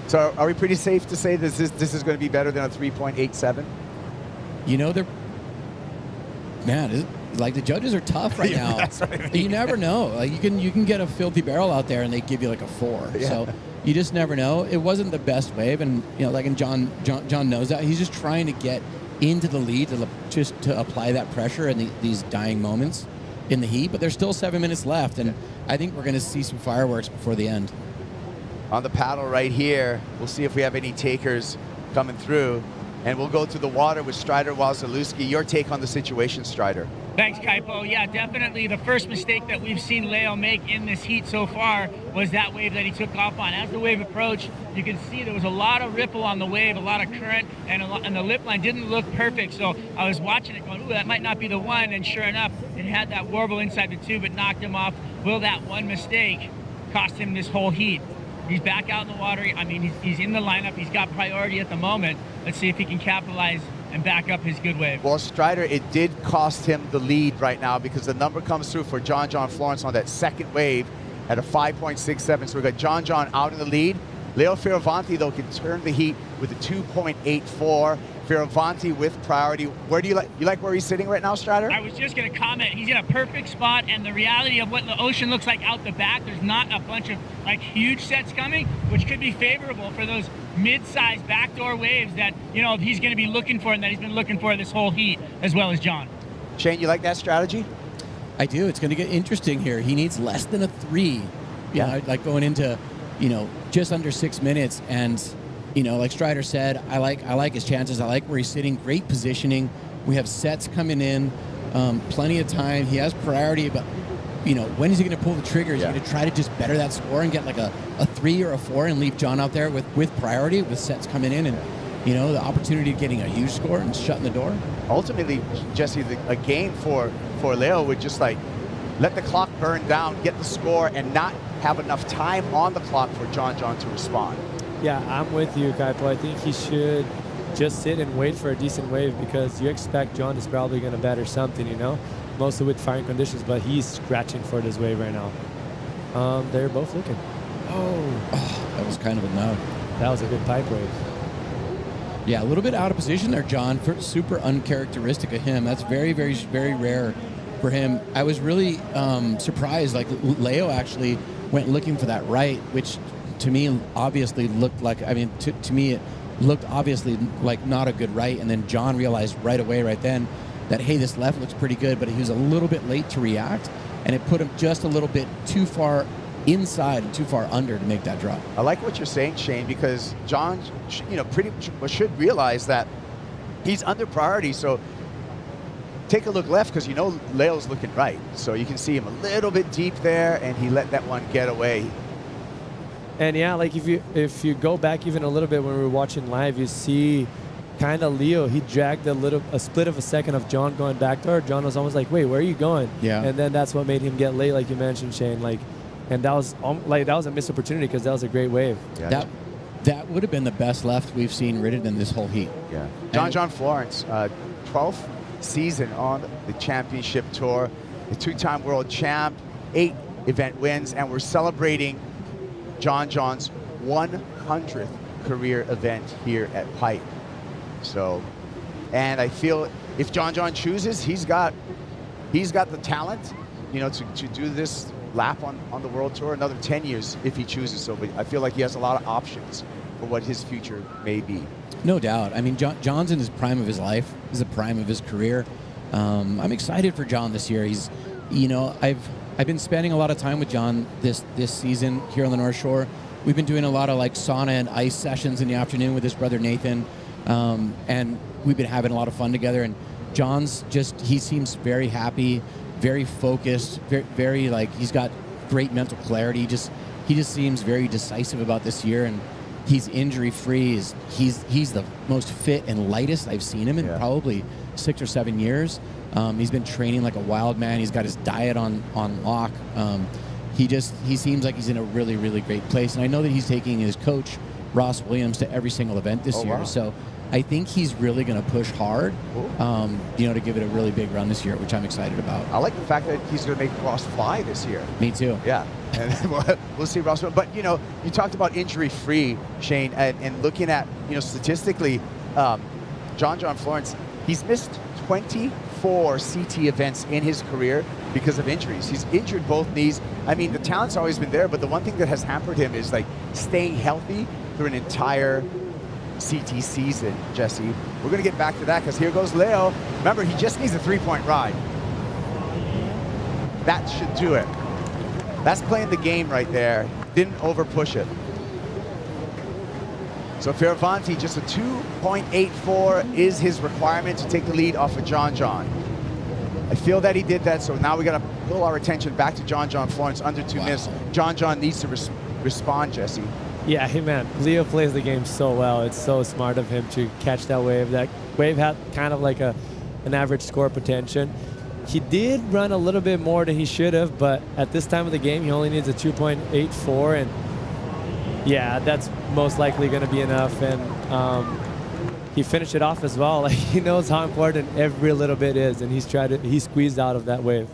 So are we pretty safe to say this is going to be better than a 3.87? You know, like the judges are tough right now. That's what I mean. You never know. Like you can get a filthy barrel out there and they give you like a 4. Yeah. So you just never know. It wasn't the best wave, and you know, like, and John knows that. He's just trying to get into the lead to apply that pressure in these dying moments in the heat. But there's still 7 minutes left, and I think we're going to see some fireworks before the end. On the paddle right here, we'll see if we have any takers coming through. And we'll go to the water with Strider Wazalewski. Your take on the situation, Strider. Thanks, Kaipo. Yeah, definitely the first mistake that we've seen Leo make in this heat so far was that wave that he took off on. As the wave approached, you can see there was a lot of ripple on the wave, a lot of current, and the lip line didn't look perfect. So I was watching it going, ooh, that might not be the one. And sure enough, it had that warble inside the tube. It knocked him off. Will that one mistake cost him this whole heat? He's back out in the water. I mean, he's in the lineup. He's got priority at the moment. Let's see if he can capitalize and back up his good wave. Well, Strider, it did cost him the lead right now because the number comes through for John Florence on that second wave at a 5.67. So we got John out in the lead. Leo Fioravanti, though, can turn the heat with a 2.84. Fioravanti with priority. Where do you like where he's sitting right now, Strider? I was just going to comment. He's in a perfect spot, and the reality of what the ocean looks like out the back, there's not a bunch of like huge sets coming, which could be favorable for those mid-sized backdoor waves that, you know, he's going to be looking for and that he's been looking for this whole heat, as well as John. Shane, you like that strategy? I do. It's going to get interesting here. He needs less than a 3. Yeah. You know, like going into, you know, just under 6 minutes, and you know, like Strider said, I like his chances. I like where he's sitting. Great positioning. We have sets coming in, plenty of time. He has priority, but you know, when is he going to pull the trigger? Is he going to try to just better that score and get like a 3 or a 4 and leave John out there with priority, with sets coming in and, you know, the opportunity of getting a huge score and shutting the door? Ultimately, Jesse, a game for Leo would just like let the clock burn down, get the score, and not have enough time on the clock for John to respond. Yeah, I'm with you, Kaipo. I think he should just sit and wait for a decent wave because you expect John is probably going to bet or something, you know? Mostly with firing conditions, but he's scratching for this wave right now. They're both looking. Oh, that was kind of a no. That was a good pipe wave. Yeah, a little bit out of position there, John. Super uncharacteristic of him. That's very, very, very rare for him. I was really surprised. Like, Leo actually went looking for that right, which to me obviously looked like, I mean, to me it looked obviously like not a good right. And then John realized right away, right then, that, hey, this left looks pretty good, but he was a little bit late to react, and it put him just a little bit too far inside and too far under to make that drop. I like what you're saying, Shane, because John, you know, pretty much should realize that he's under priority. So take a look left because you know Leo's looking right. So you can see him a little bit deep there, and he let that one get away. And yeah, like if you go back even a little bit when we were watching live, you see kind of Leo, he dragged a split of a second of John going back door. John was almost like, wait, where are you going? Yeah. And then that's what made him get late, like you mentioned, Shane. Like, and that was a missed opportunity because that was a great wave. Yeah. That would have been the best left we've seen ridden in this whole heat. Yeah. John Florence, 12th season on the championship tour, the 2-time world champ, 8 event wins, and we're celebrating John's 100th career event here at Pipe. So, and I feel if John chooses, he's got the talent, you know, to do this lap on the world tour another 10 years if he chooses so. But I feel like he has a lot of options for what his future may be. No doubt. I mean, John's in his prime of his life. He's the prime of his career. I'm excited for John this year. He's, you know, I've been spending a lot of time with John this season here on the North Shore. We've been doing a lot of like sauna and ice sessions in the afternoon with his brother Nathan. And we've been having a lot of fun together, and John's he seems very happy, very focused, very like he's got great mental clarity. He just seems very decisive about this year, and he's injury free. He's the most fit and lightest I've seen him in probably 6 or 7 years. He's been training like a wild man. He's got his diet on lock. He seems like he's in a really, really great place, and I know that he's taking his coach Ross Williams to every single event this year. Wow. So I think he's really going to push hard, you know, to give it a really big run this year, which I'm excited about. I like the fact that he's going to make Ross fly this year. Me too. Yeah, and we'll see Ross. But, you know, you talked about injury-free, Shane, and looking at, you know, statistically, John Florence, he's missed 24 CT events in his career because of injuries. He's injured both knees. I mean, the talent's always been there, but the one thing that has hampered him is like staying healthy through an entire CT season, Jesse. We're going to get back to that because here goes Leo. Remember, he just needs a 3-point ride. That should do it. That's playing the game right there. Didn't over-push it. So Fioravanti, just a 2.84 is his requirement to take the lead off of John. I feel that he did that, so now we got to pull our attention back to John Florence under 2 minutes. John needs to respond, Jesse. Yeah, hey man, Leo plays the game so well. It's so smart of him to catch that wave. That wave had kind of like an average score potential. He did run a little bit more than he should have, but at this time of the game, he only needs a 2.84, and yeah, that's most likely going to be enough. And he finished it off as well. Like, he knows how important every little bit is, and he squeezed out of that wave.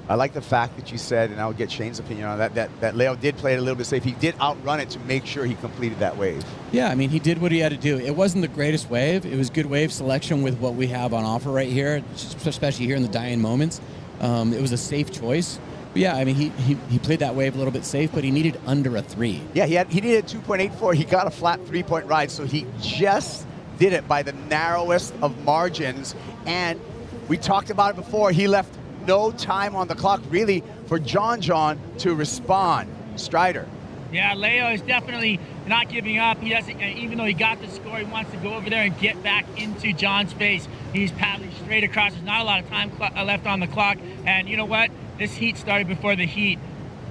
I like the fact that you said, and I'll get Shane's opinion on that Leo did play it a little bit safe. He did outrun it to make sure he completed that wave. Yeah, I mean, he did what he had to do. It wasn't the greatest wave. It was good wave selection with what we have on offer right here, especially here in the dying moments. It was a safe choice. But yeah, I mean, he played that wave a little bit safe, but he needed under a 3. Yeah, he needed 2.84. He got a flat 3-point ride, so he just did it by the narrowest of margins. And we talked about it before. He left no time on the clock, really, for John to respond. Strider. Yeah, Leo is definitely not giving up. He doesn't, even though he got the score, he wants to go over there and get back into John's face. He's paddling straight across. There's not a lot of time left on the clock. And you know what? This heat started before the heat.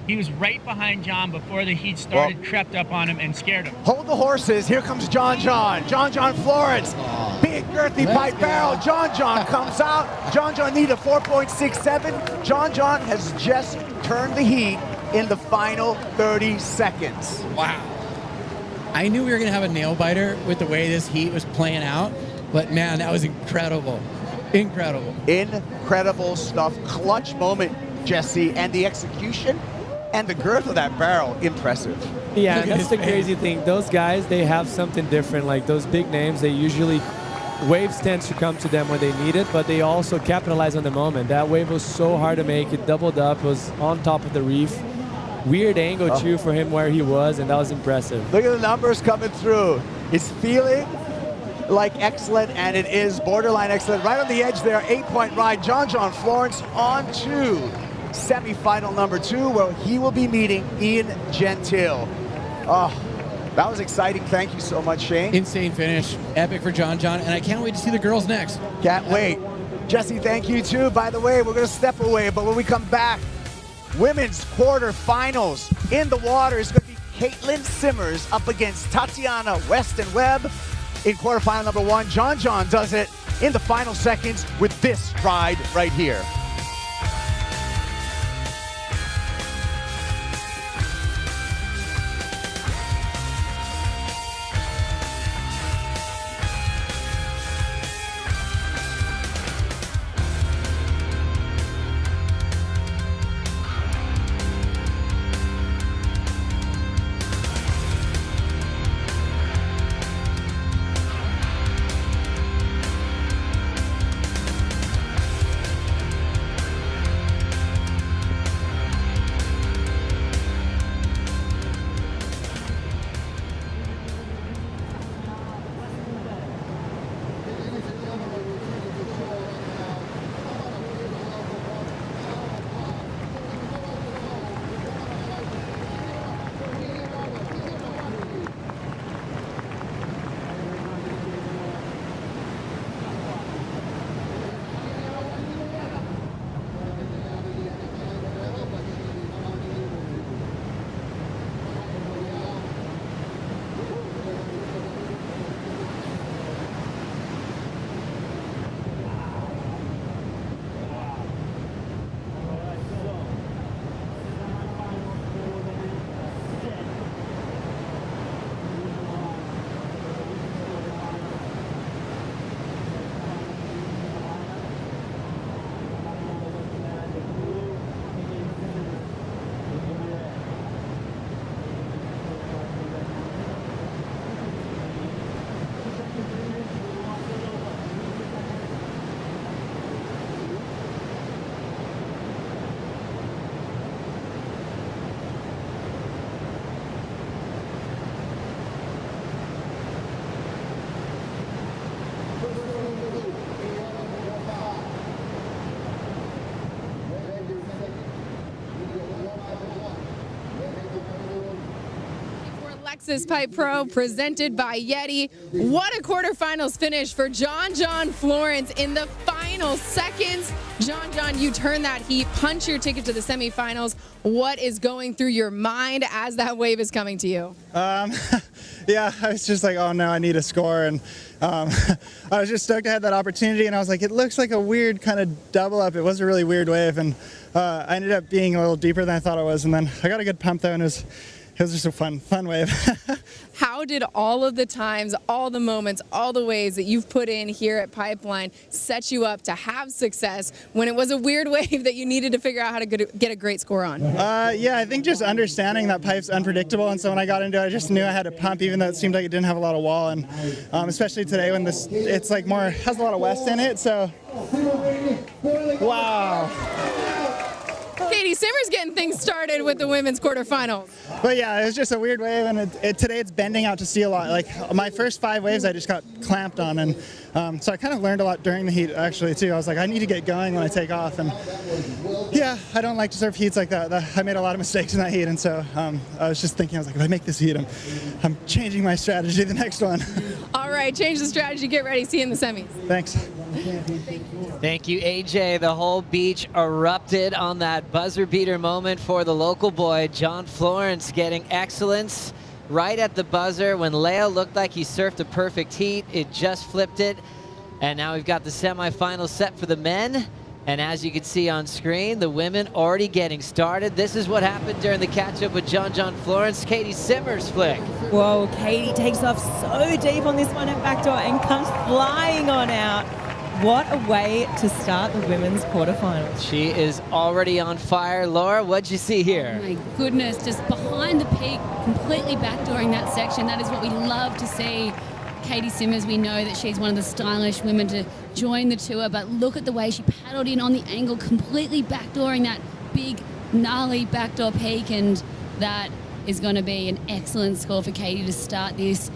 He was right behind John before the heat started, crept up on him and scared him. Hold the horses. Here comes John Florence. Big girthy pipe barrel. John comes out. John needed a 4.67. John has just turned the heat in the final 30 seconds. Wow. I knew we were going to have a nail biter with the way this heat was playing out, but man, that was incredible. Incredible stuff. Clutch moment, Jesse, and the execution and the girth of that barrel, impressive. Yeah, that's the crazy thing. Those guys, they have something different. Like those big names, they usually, waves tends to come to them when they need it, but they also capitalize on the moment. That wave was so hard to make. It doubled up. It was on top of the reef. Weird angle, too, for him where he was, and that was impressive. Look at the numbers coming through. It's feeling like excellent, and it is borderline excellent. Right on the edge there, 8-point ride. John Florence on to semifinal number 2, where he will be meeting Ian Gentile. Oh, that was exciting. Thank you so much, Shane. Insane finish. Epic for John, and I can't wait to see the girls next. Can't wait. Jesse, thank you too. By the way, we're going to step away, but when we come back, women's quarterfinals in the water is going to be Caitlin Simmers up against Tatiana Weston Webb in quarterfinal number 1. John does it in the final seconds with this ride right here. Lexus Pipe Pro presented by YETI. What a quarterfinals finish for John Florence in the final seconds. John, you turn that heat, punch your ticket to the semifinals. What is going through your mind as that wave is coming to you? Yeah, I was just like, oh no, I need a score. And I was just stoked to have that opportunity. And I was like, it looks like a weird kind of double up. It was a really weird wave. And I ended up being a little deeper than I thought it was. And then I got a good pump though, and it was just a fun wave. How did all of the times, all the moments, all the ways that you've put in here at Pipeline set you up to have success when it was a weird wave that you needed to figure out how to get a great score on? Yeah, I think just understanding that pipe's unpredictable, and so when I got into it, I just knew I had to pump, even though it seemed like it didn't have a lot of wall, and especially today when it's like has a lot of west in it, so wow. Katie Simmers getting things started with the women's quarterfinals. But yeah, it was just a weird wave, and today it's bending out to sea a lot. Like my first 5 waves, I just got clamped on, and So I kind of learned a lot during the heat, actually, too. I was like, I need to get going when I take off. And yeah, I don't like to surf heats like that. I made a lot of mistakes in that heat. And so I was just thinking, I was like, if I make this heat, I'm changing my strategy the next one. All right, change the strategy. Get ready. See you in the semis. Thanks. Thank you, AJ. The whole beach erupted on that buzzer beater moment for the local boy, John Florence, getting excellence right at the buzzer. When Leo looked like he surfed a perfect heat, it just flipped it. And now we've got the semifinal set for the men. And as you can see on screen, the women already getting started. This is what happened during the catch-up with John Florence. Katie Simmers flick. Whoa, Katie takes off so deep on this one at backdoor and comes flying on out. What a way to start the women's quarterfinals. She is already on fire. Laura, what'd you see here? Oh my goodness, just behind the peak, completely backdooring that section. That is what we love to see. Katie Simmers, we know that she's one of the stylish women to join the tour, but look at the way she paddled in on the angle, completely backdooring that big, gnarly backdoor peak, and that is going to be an excellent score for Katie to start this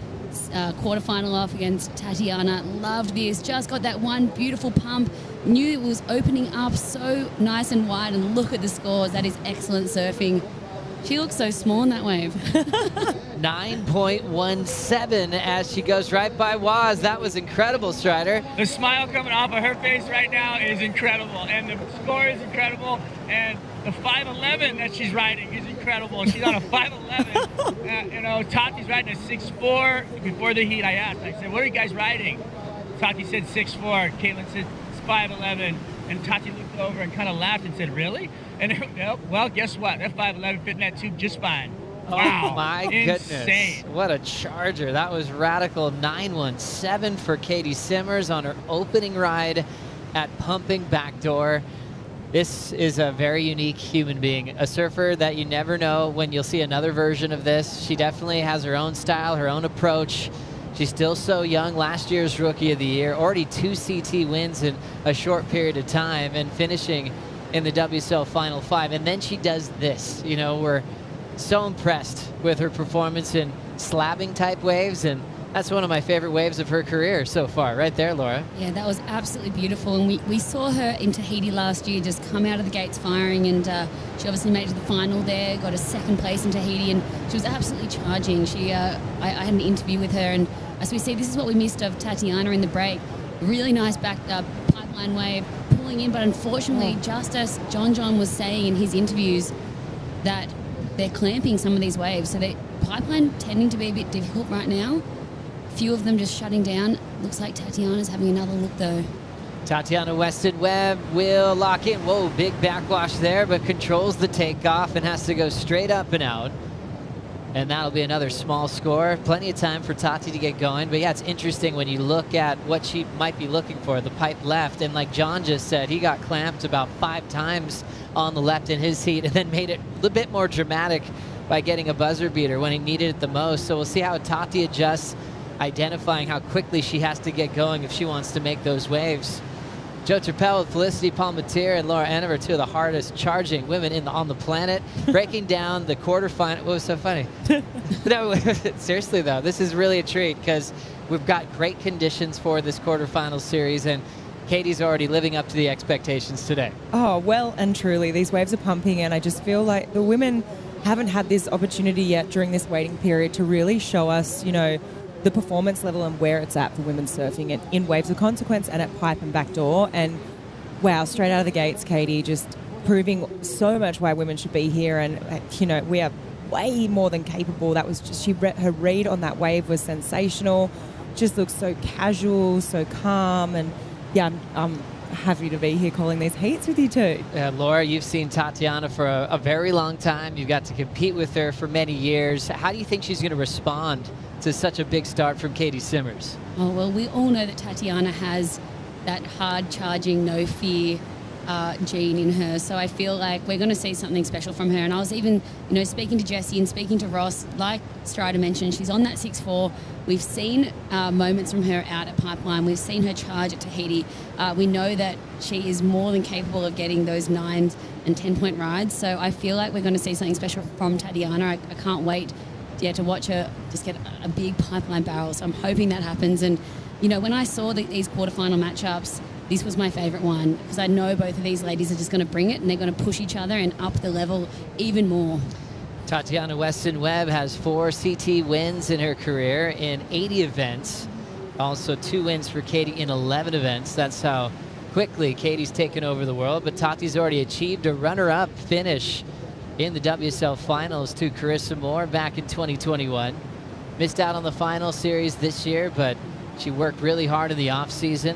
quarterfinal off against Tatiana. Loved this, just got that one beautiful pump, knew it was opening up so nice and wide, and look at the scores. That is excellent surfing. She looks so small in that wave. 9.17 as she goes right by Waz. That was incredible, Strider. The smile coming off of her face right now is incredible, and the score is incredible, and the 5.11 that she's riding is incredible. She's on a 5.11. You know, Tati's riding a 6.4. Before the heat, I asked, I said, what are you guys riding? Tati said 6.4. Caitlin said 5.11. And Tati looked over and kind of laughed and said, really? And well, guess what? That 5.11 fit in that tube just fine. Wow. Oh my goodness. What a charger. That was radical. 9.17 for Katie Simmers on her opening ride at Pumping Backdoor. This is a very unique human being, a surfer that you never know when you'll see another version of this. She definitely has her own style, her own approach. She's still so young. Last year's Rookie of the Year, already 2 CT wins in a short period of time, and finishing in the WSL Final 5. And then she does this. You know, we're so impressed with her performance in slabbing type waves, and that's one of my favorite waves of her career so far. Right there, Laura. Yeah, that was absolutely beautiful. And we saw her in Tahiti last year just come out of the gates firing, and she obviously made it to the final there, got a second place in Tahiti, and she was absolutely charging. I had an interview with her, and as we see, this is what we missed of Tatiana in the break. Really nice back pipeline wave pulling in, but unfortunately, just as John was saying in his interviews, that they're clamping some of these waves. So the pipeline tending to be a bit difficult right now. A few of them just shutting down. Looks like Tatiana's having another look though. Tatiana Weston Webb will lock in. Whoa, big backwash there, but controls the takeoff and has to go straight up and out. And that'll be another small score. Plenty of time for Tati to get going. But yeah, it's interesting when you look at what she might be looking for, the pipe left. And like John just said, he got clamped about 5 times on the left in his heat, and then made it a little bit more dramatic by getting a buzzer beater when he needed it the most. So we'll see how Tati adjusts, identifying how quickly she has to get going if she wants to make those waves. Joe Turpel with Felicity Palmatier and Laura Annever, 2 of the hardest charging women on the planet, breaking down the quarterfinal. What was so funny? No, seriously though, this is really a treat because we've got great conditions for this quarterfinal series, and Katie's already living up to the expectations today. Oh, well and truly, these waves are pumping, and I just feel like the women haven't had this opportunity yet during this waiting period to really show us, you know, the performance level and where it's at for women surfing in waves of consequence and at pipe and backdoor. And wow, straight out of the gates, Katie just proving so much why women should be here. And you know, we are way more than capable. That was just, her read on that wave was sensational. Just looks so casual, so calm, and yeah, I'm happy to be here calling these heats with you too. Laura, you've seen Tatiana for a very long time. You've got to compete with her for many years. How do you think she's going to respond to such a big start from Katie Simmers? Oh, well, we all know that Tatiana has that hard charging, no fear gene in her. So I feel like we're going to see something special from her. And I was even, you know, speaking to Jessie and speaking to Ross, like Strider mentioned, she's on that 6.4. We've seen moments from her out at Pipeline. We've seen her charge at Tahiti. We know that she is more than capable of getting those 9 and 10-point rides. So I feel like we're going to see something special from Tatiana. I can't wait to watch her just get a big Pipeline barrel. So I'm hoping that happens. And you know, when I saw these quarterfinal matchups, this was my favourite one because I know both of these ladies are just going to bring it and they're going to push each other and up the level even more. Tatiana Weston-Webb has 4 CT wins in her career in 80 events. Also 2 wins for Katie in 11 events. That's how quickly Katie's taken over the world. But Tati's already achieved a runner-up finish in the WSL finals to Carissa Moore back in 2021. Missed out on the final series this year, but she worked really hard in the off-season.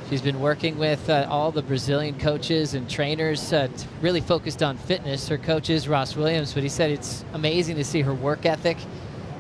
She's been working with all the Brazilian coaches and trainers, really focused on fitness. Her coach is Ross Williams, but he said it's amazing to see her work ethic.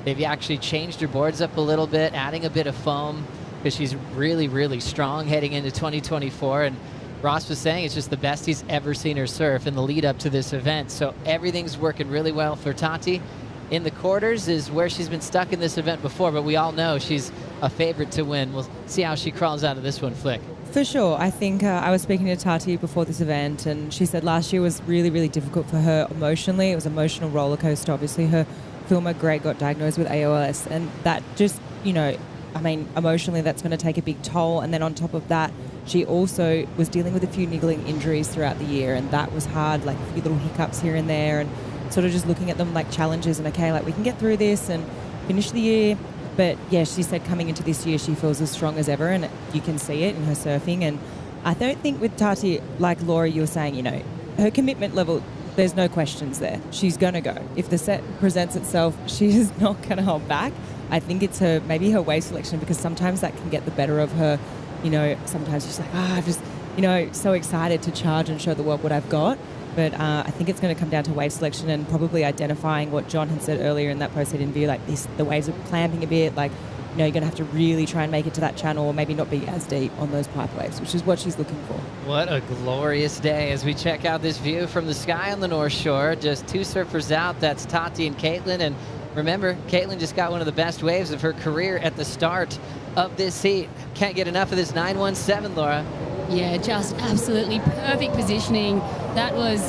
They've actually changed her boards up a little bit, adding a bit of foam, because she's really, really strong heading into 2024. And Ross was saying it's just the best he's ever seen her surf in the lead up to this event. So everything's working really well for Tati. In the quarters is where she's been stuck in this event before, but we all know she's a favorite to win. We'll see how she crawls out of this one, Flick. For sure. I think I was speaking to Tati before this event, and she said last year was really, really difficult for her emotionally. It was an emotional roller coaster. Obviously, her filmer, Greg, got diagnosed with ALS, and that just, you know, I mean, emotionally, that's going to take a big toll. And then on top of that, she also was dealing with a few niggling injuries throughout the year, and that was hard, like a few little hiccups here and there, and sort of just looking at them like challenges and, okay, like we can get through this and finish the year. But yeah, she said coming into this year, she feels as strong as ever, and you can see it in her surfing. And I don't think with Tati, like Laura, you were saying, you know, her commitment level, there's no questions there. She's going to go. If the set presents itself, she is not going to hold back. I think it's her, maybe her wave selection, because sometimes that can get the better of her. You know, sometimes she's like, I'm just, you know, so excited to charge and show the world what I've got. But I think it's going to come down to wave selection and probably identifying what John had said earlier in that post-head interview, like the waves are clamping a bit, like, you know, you're going to have to really try and make it to that channel or maybe not be as deep on those pipe waves, which is what she's looking for. What a glorious day as we check out this view from the sky on the North Shore. Just 2 surfers out. That's Tati and Caitlin. And remember, Caitlin just got one of the best waves of her career at the start of this heat. Can't get enough of this 917, Laura. Yeah, just absolutely perfect positioning. That was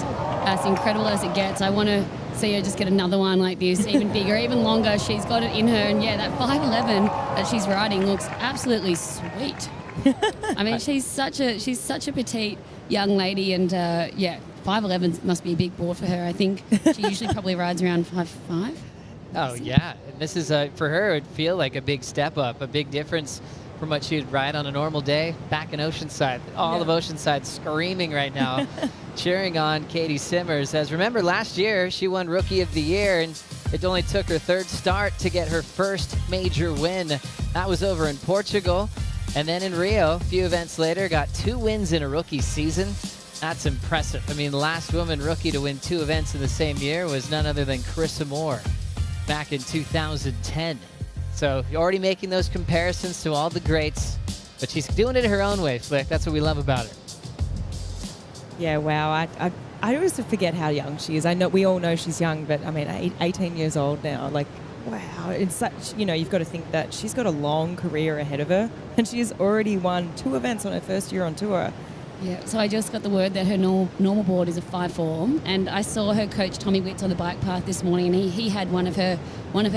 as incredible as it gets. I want to see her just get another one like this, even bigger, even longer. She's got it in her, and yeah, that 5'11" that she's riding looks absolutely sweet. I mean, she's such a petite young lady, and yeah, 5'11" must be a big board for her. I think she usually probably rides around 5'5". Oh yeah, and this is for her. It would feel like a big step up, a big difference from what she'd ride on a normal day back in Oceanside. All of Oceanside screaming right now, cheering on Katie Simmers. As remember, last year she won Rookie of the Year, and it only took her 3rd start to get her first major win. That was over in Portugal. And then in Rio, a few events later, got 2 wins in a rookie season. That's impressive. I mean, the last woman rookie to win 2 events in the same year was none other than Carissa Moore back in 2010. So you're already making those comparisons to all the greats, but she's doing it her own way, Flick. That's what we love about her. Yeah, wow. I always forget how young she is. I know we all know she's young, but I mean, 18 years old now. Like, wow. It's such, you know, you've got to think that she's got a long career ahead of her, and she has already won 2 events on her first year on tour. Yeah, so I just got the word that her normal board is a 5'4", and I saw her coach Tommy Witts on the bike path this morning, and he had one of her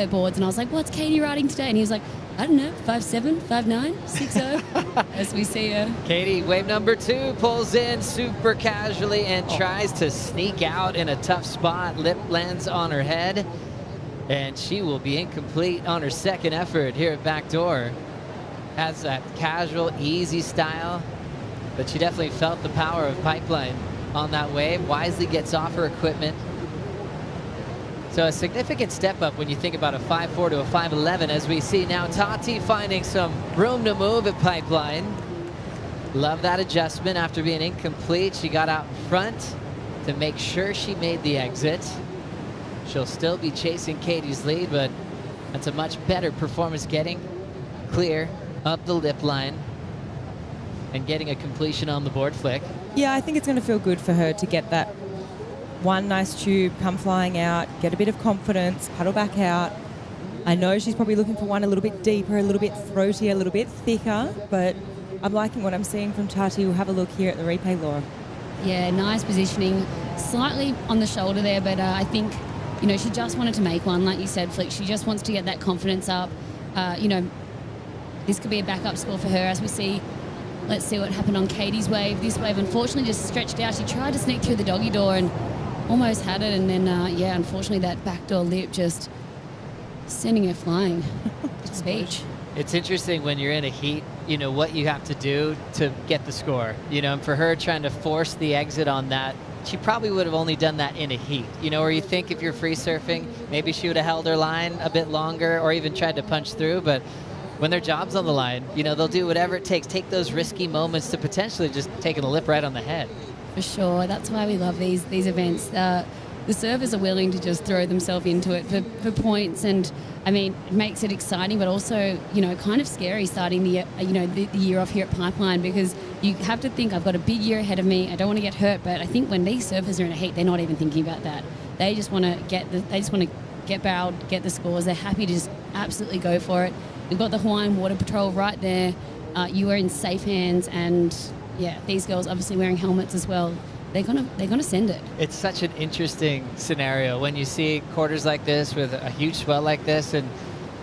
boards, and I was like, "What's Katie riding today?" And he was like, "I don't know, 5'7", 5'9", 6'0", as we see her. Katie, wave number 2, pulls in super casually and tries to sneak out in a tough spot. Lip lands on her head, and she will be incomplete on her 2nd effort here at Backdoor. Has that casual, easy style, but she definitely felt the power of Pipeline on that wave. Wisely gets off her equipment. So a significant step up when you think about a 5'4" to a 5'11", as we see now Tati finding some room to move at Pipeline. Love that adjustment after being incomplete. She got out in front to make sure she made the exit. She'll still be chasing Katie's lead, but that's a much better performance, getting clear up the lip line and getting a completion on the board, Flick. Yeah, I think it's going to feel good for her to get that one nice tube, come flying out, get a bit of confidence, paddle back out. I know she's probably looking for one a little bit deeper, a little bit throatier, a little bit thicker, but I'm liking what I'm seeing from Tati. We'll have a look here at the replay, Laura. Yeah, nice positioning, slightly on the shoulder there, but I think, you know, she just wanted to make one, like you said, Flick. She just wants to get that confidence up. You know, this could be a backup score for her as we see. Let's see what happened on Katie's wave. This wave unfortunately just stretched out. She tried to sneak through the doggy door and almost had it, and then yeah, unfortunately that backdoor lip just sending her flying to the beach. It's interesting when you're in a heat, you know, what you have to do to get the score. You know, and for her trying to force the exit on that, she probably would have only done that in a heat. You know, where you think if you're free surfing, maybe she would have held her line a bit longer or even tried to punch through. But when their job's on the line, you know, they'll do whatever it takes, take those risky moments to potentially just taking a lip right on the head. For sure. That's why we love these events. The surfers are willing to just throw themselves into it for points, and I mean, it makes it exciting, but also, you know, kind of scary starting the year off here at Pipeline, because you have to think, I've got a big year ahead of me. I don't want to get hurt, but I think when these surfers are in a heat, they're not even thinking about that. They just want to get barreled, get the scores. They're happy to just absolutely go for it. We've got the Hawaiian Water Patrol right there. You are in safe hands, and yeah, these girls obviously wearing helmets as well. They're gonna send it. It's such an interesting scenario when you see quarters like this with a huge swell like this, and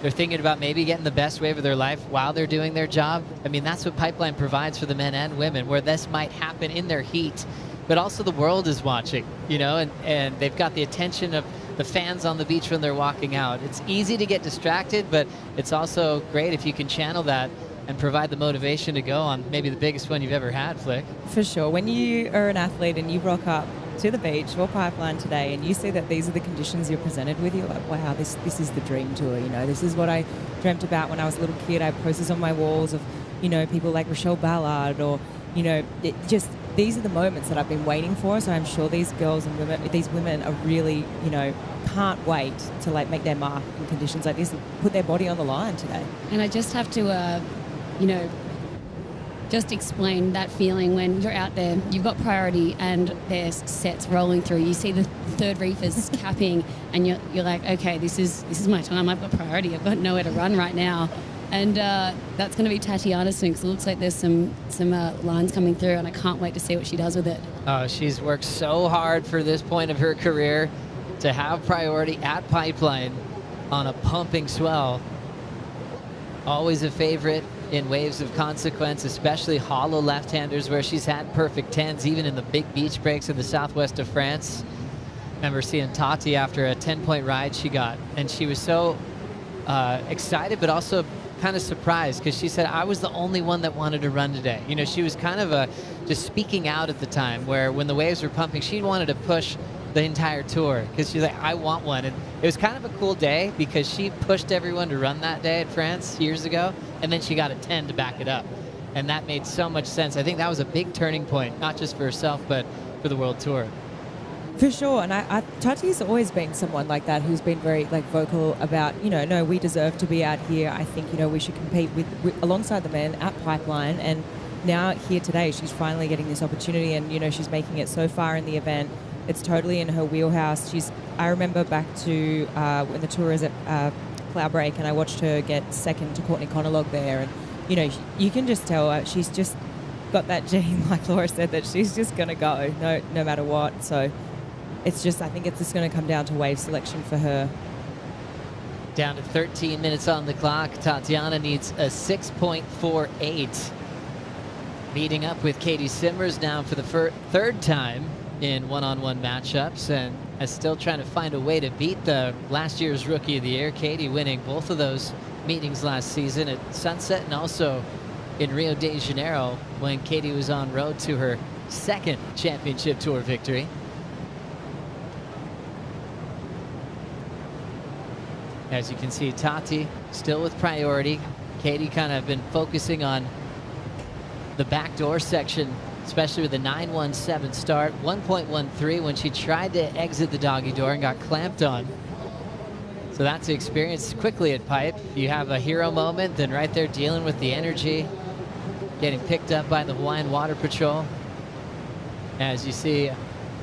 they're thinking about maybe getting the best wave of their life while they're doing their job. I mean, that's what Pipeline provides for the men and women, where this might happen in their heat, but also the world is watching, you know, and they've got the attention of the fans on the beach when they're walking out. It's easy to get distracted, but it's also great if you can channel that and provide the motivation to go on maybe the biggest one you've ever had, Flick. For sure. When you are an athlete and you rock up to the beach or Pipeline today and you see that these are the conditions you're presented with, you're like, wow, this is the dream tour. You know, this is what I dreamt about when I was a little kid. I have posters on my walls of, you know, people like Rochelle Ballard, or, you know, these are the moments that I've been waiting for. So I'm sure these girls and women, these women are really, you know, can't wait to like make their mark in conditions like this and put their body on the line today. And I just have to, you know, just explain that feeling when you're out there, you've got priority and there's sets rolling through. You see the third reefers capping and you're like, okay, this is my time. I've got priority. I've got nowhere to run right now. And that's going to be Tatiana soon, because it looks like there's some lines coming through, and I can't wait to see what she does with it. Oh, she's worked so hard for this point of her career to have priority at Pipeline on a pumping swell. Always a favorite in waves of consequence, especially hollow left-handers, where she's had perfect 10s, even in the big beach breaks in the southwest of France. Remember seeing Tati after a 10-point ride she got, and she was so excited, but also kind of surprised, because she said, I was the only one that wanted to run today. You know, she was kind of just speaking out at the time, where when the waves were pumping, she wanted to push the entire tour, because she's like, I want one. And it was kind of a cool day, because she pushed everyone to run that day at France years ago, and then she got a 10 to back it up. And that made so much sense. I think that was a big turning point, not just for herself, but for the World Tour. For sure, and Tati's always been someone like that who's been very like vocal about, you know, no, we deserve to be out here. I think, you know, we should compete with alongside the men at Pipeline, and now here today she's finally getting this opportunity, and you know, she's making it so far in the event. It's totally in her wheelhouse. I remember back to when the tour is at Cloudbreak, and I watched her get second to Courtney Conolog there, and you know, you can just tell she's just got that gene, like Laura said, that she's just going to go no matter what. So it's just, I think it's just going to come down to wave selection for her. Down to 13 minutes on the clock. Tatiana needs a 6.48. Meeting up with Katie Simmers now for the third time in one-on-one matchups, and is still trying to find a way to beat the last year's Rookie of the Year. Katie winning both of those meetings last season at Sunset and also in Rio de Janeiro, when Katie was on road to her second championship tour victory. As you can see, Tati still with priority. Katie kind of been focusing on the backdoor section, especially with the 9.17 start, 1.13 when she tried to exit the doggy door and got clamped on. So that's the experience quickly at Pipe. You have a hero moment, then right there dealing with the energy, getting picked up by the Hawaiian Water Patrol. As you see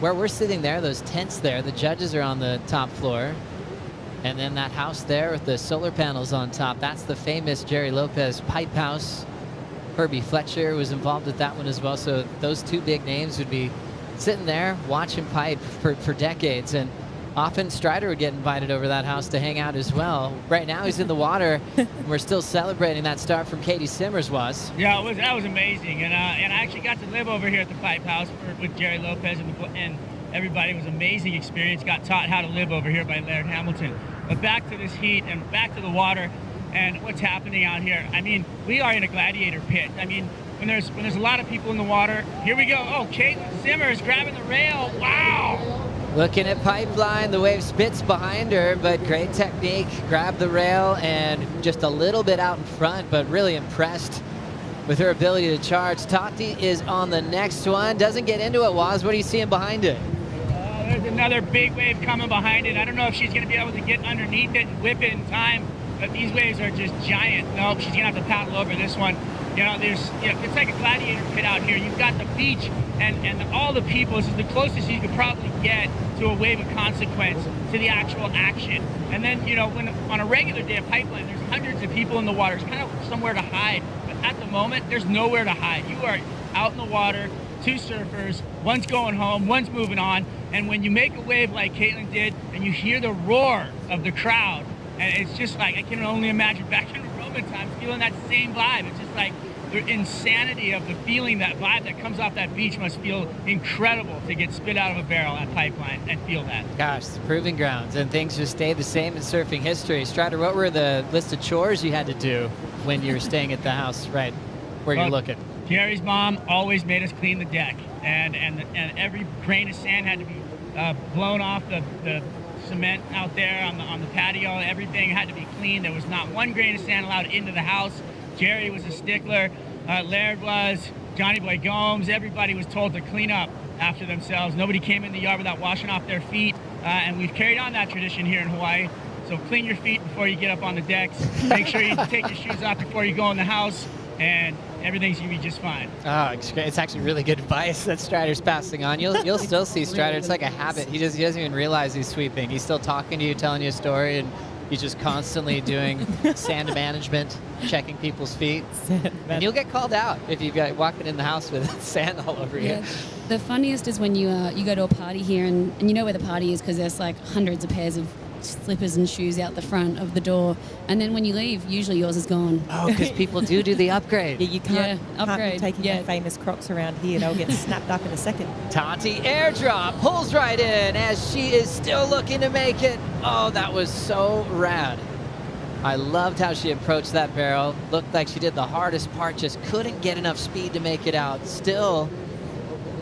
where we're sitting there, those tents there, the judges are on the top floor. And then that house there with the solar panels on top, that's the famous Jerry Lopez Pipe House. Herbie Fletcher was involved with that one as well. So those two big names would be sitting there watching Pipe for decades. And Often Strider would get invited over that house to hang out as well. Right now he's in the water. We're still celebrating that start from Katie Simmers was. Yeah, that was amazing. And I actually got to live over here at the Pipe House with Jerry Lopez and everybody. It was an amazing experience. Got taught how to live over here by Laird Hamilton. But back to this heat and back to the water and what's happening out here. I mean, we are in a gladiator pit. I mean, when there's a lot of people in the water, here we go. Oh, Caitlin Simmers grabbing the rail. Wow. Looking at Pipeline, the wave spits behind her, but great technique. Grabbed the rail and just a little bit out in front, but really impressed with her ability to charge. Tati is on the next one. Doesn't get into it, Waz. What are you seeing behind it? There's another big wave coming behind it. I don't know if she's going to be able to get underneath it and whip it in time, but these waves are just giant. Nope, she's going to have to paddle over this one. It's like a gladiator pit out here. You've got the beach and all the people. This is the closest you could probably get to a wave of consequence, to the actual action. And then, when on a regular day of Pipeline, there's hundreds of people in the water. It's kind of somewhere to hide. But at the moment, there's nowhere to hide. You are out in the water, two surfers, one's going home, one's moving on. And when you make a wave like Caitlin did, and you hear the roar of the crowd, and it's just like, I can only imagine back in Roman times feeling that same vibe. It's just like the insanity of the feeling, that vibe that comes off that beach must feel incredible to get spit out of a barrel at Pipeline and feel that. Gosh, it's proving grounds, and things just stay the same in surfing history. Strider, what were the list of chores you had to do when you were staying at the house right where you're looking? Jerry's mom always made us clean the deck, and every grain of sand had to be blown off the cement out there on the patio. Everything had to be clean. There was not one grain of sand allowed into the house. Jerry was a stickler. Laird was. Johnny Boy Gomes. Everybody was told to clean up after themselves. Nobody came in the yard without washing off their feet. And we've carried on that tradition here in Hawaii. So clean your feet before you get up on the decks. Make sure you take your shoes off before you go in the house. And everything's going to be just fine. Oh, it's actually really good advice that Strider's passing on. You'll still see Strider. It's like a habit. He doesn't even realize he's sweeping. He's still talking to you, telling you a story, and he's just constantly doing sand management, checking people's feet. And you'll get called out if you've got walking in the house with sand all over you. Yeah. The funniest is when you go to a party here, and you know where the party is because there's like hundreds of pairs of slippers and shoes out the front of the door, and then when you leave, usually yours is gone. Oh, because people do the upgrade. Yeah, you can't upgrade. Be taking your famous Crocs around here. They'll get snapped up in a second. Tati airdrop pulls right in as she is still looking to make it. Oh, that was so rad. I loved how she approached that barrel. Looked like she did the hardest part, just couldn't get enough speed to make it out. Still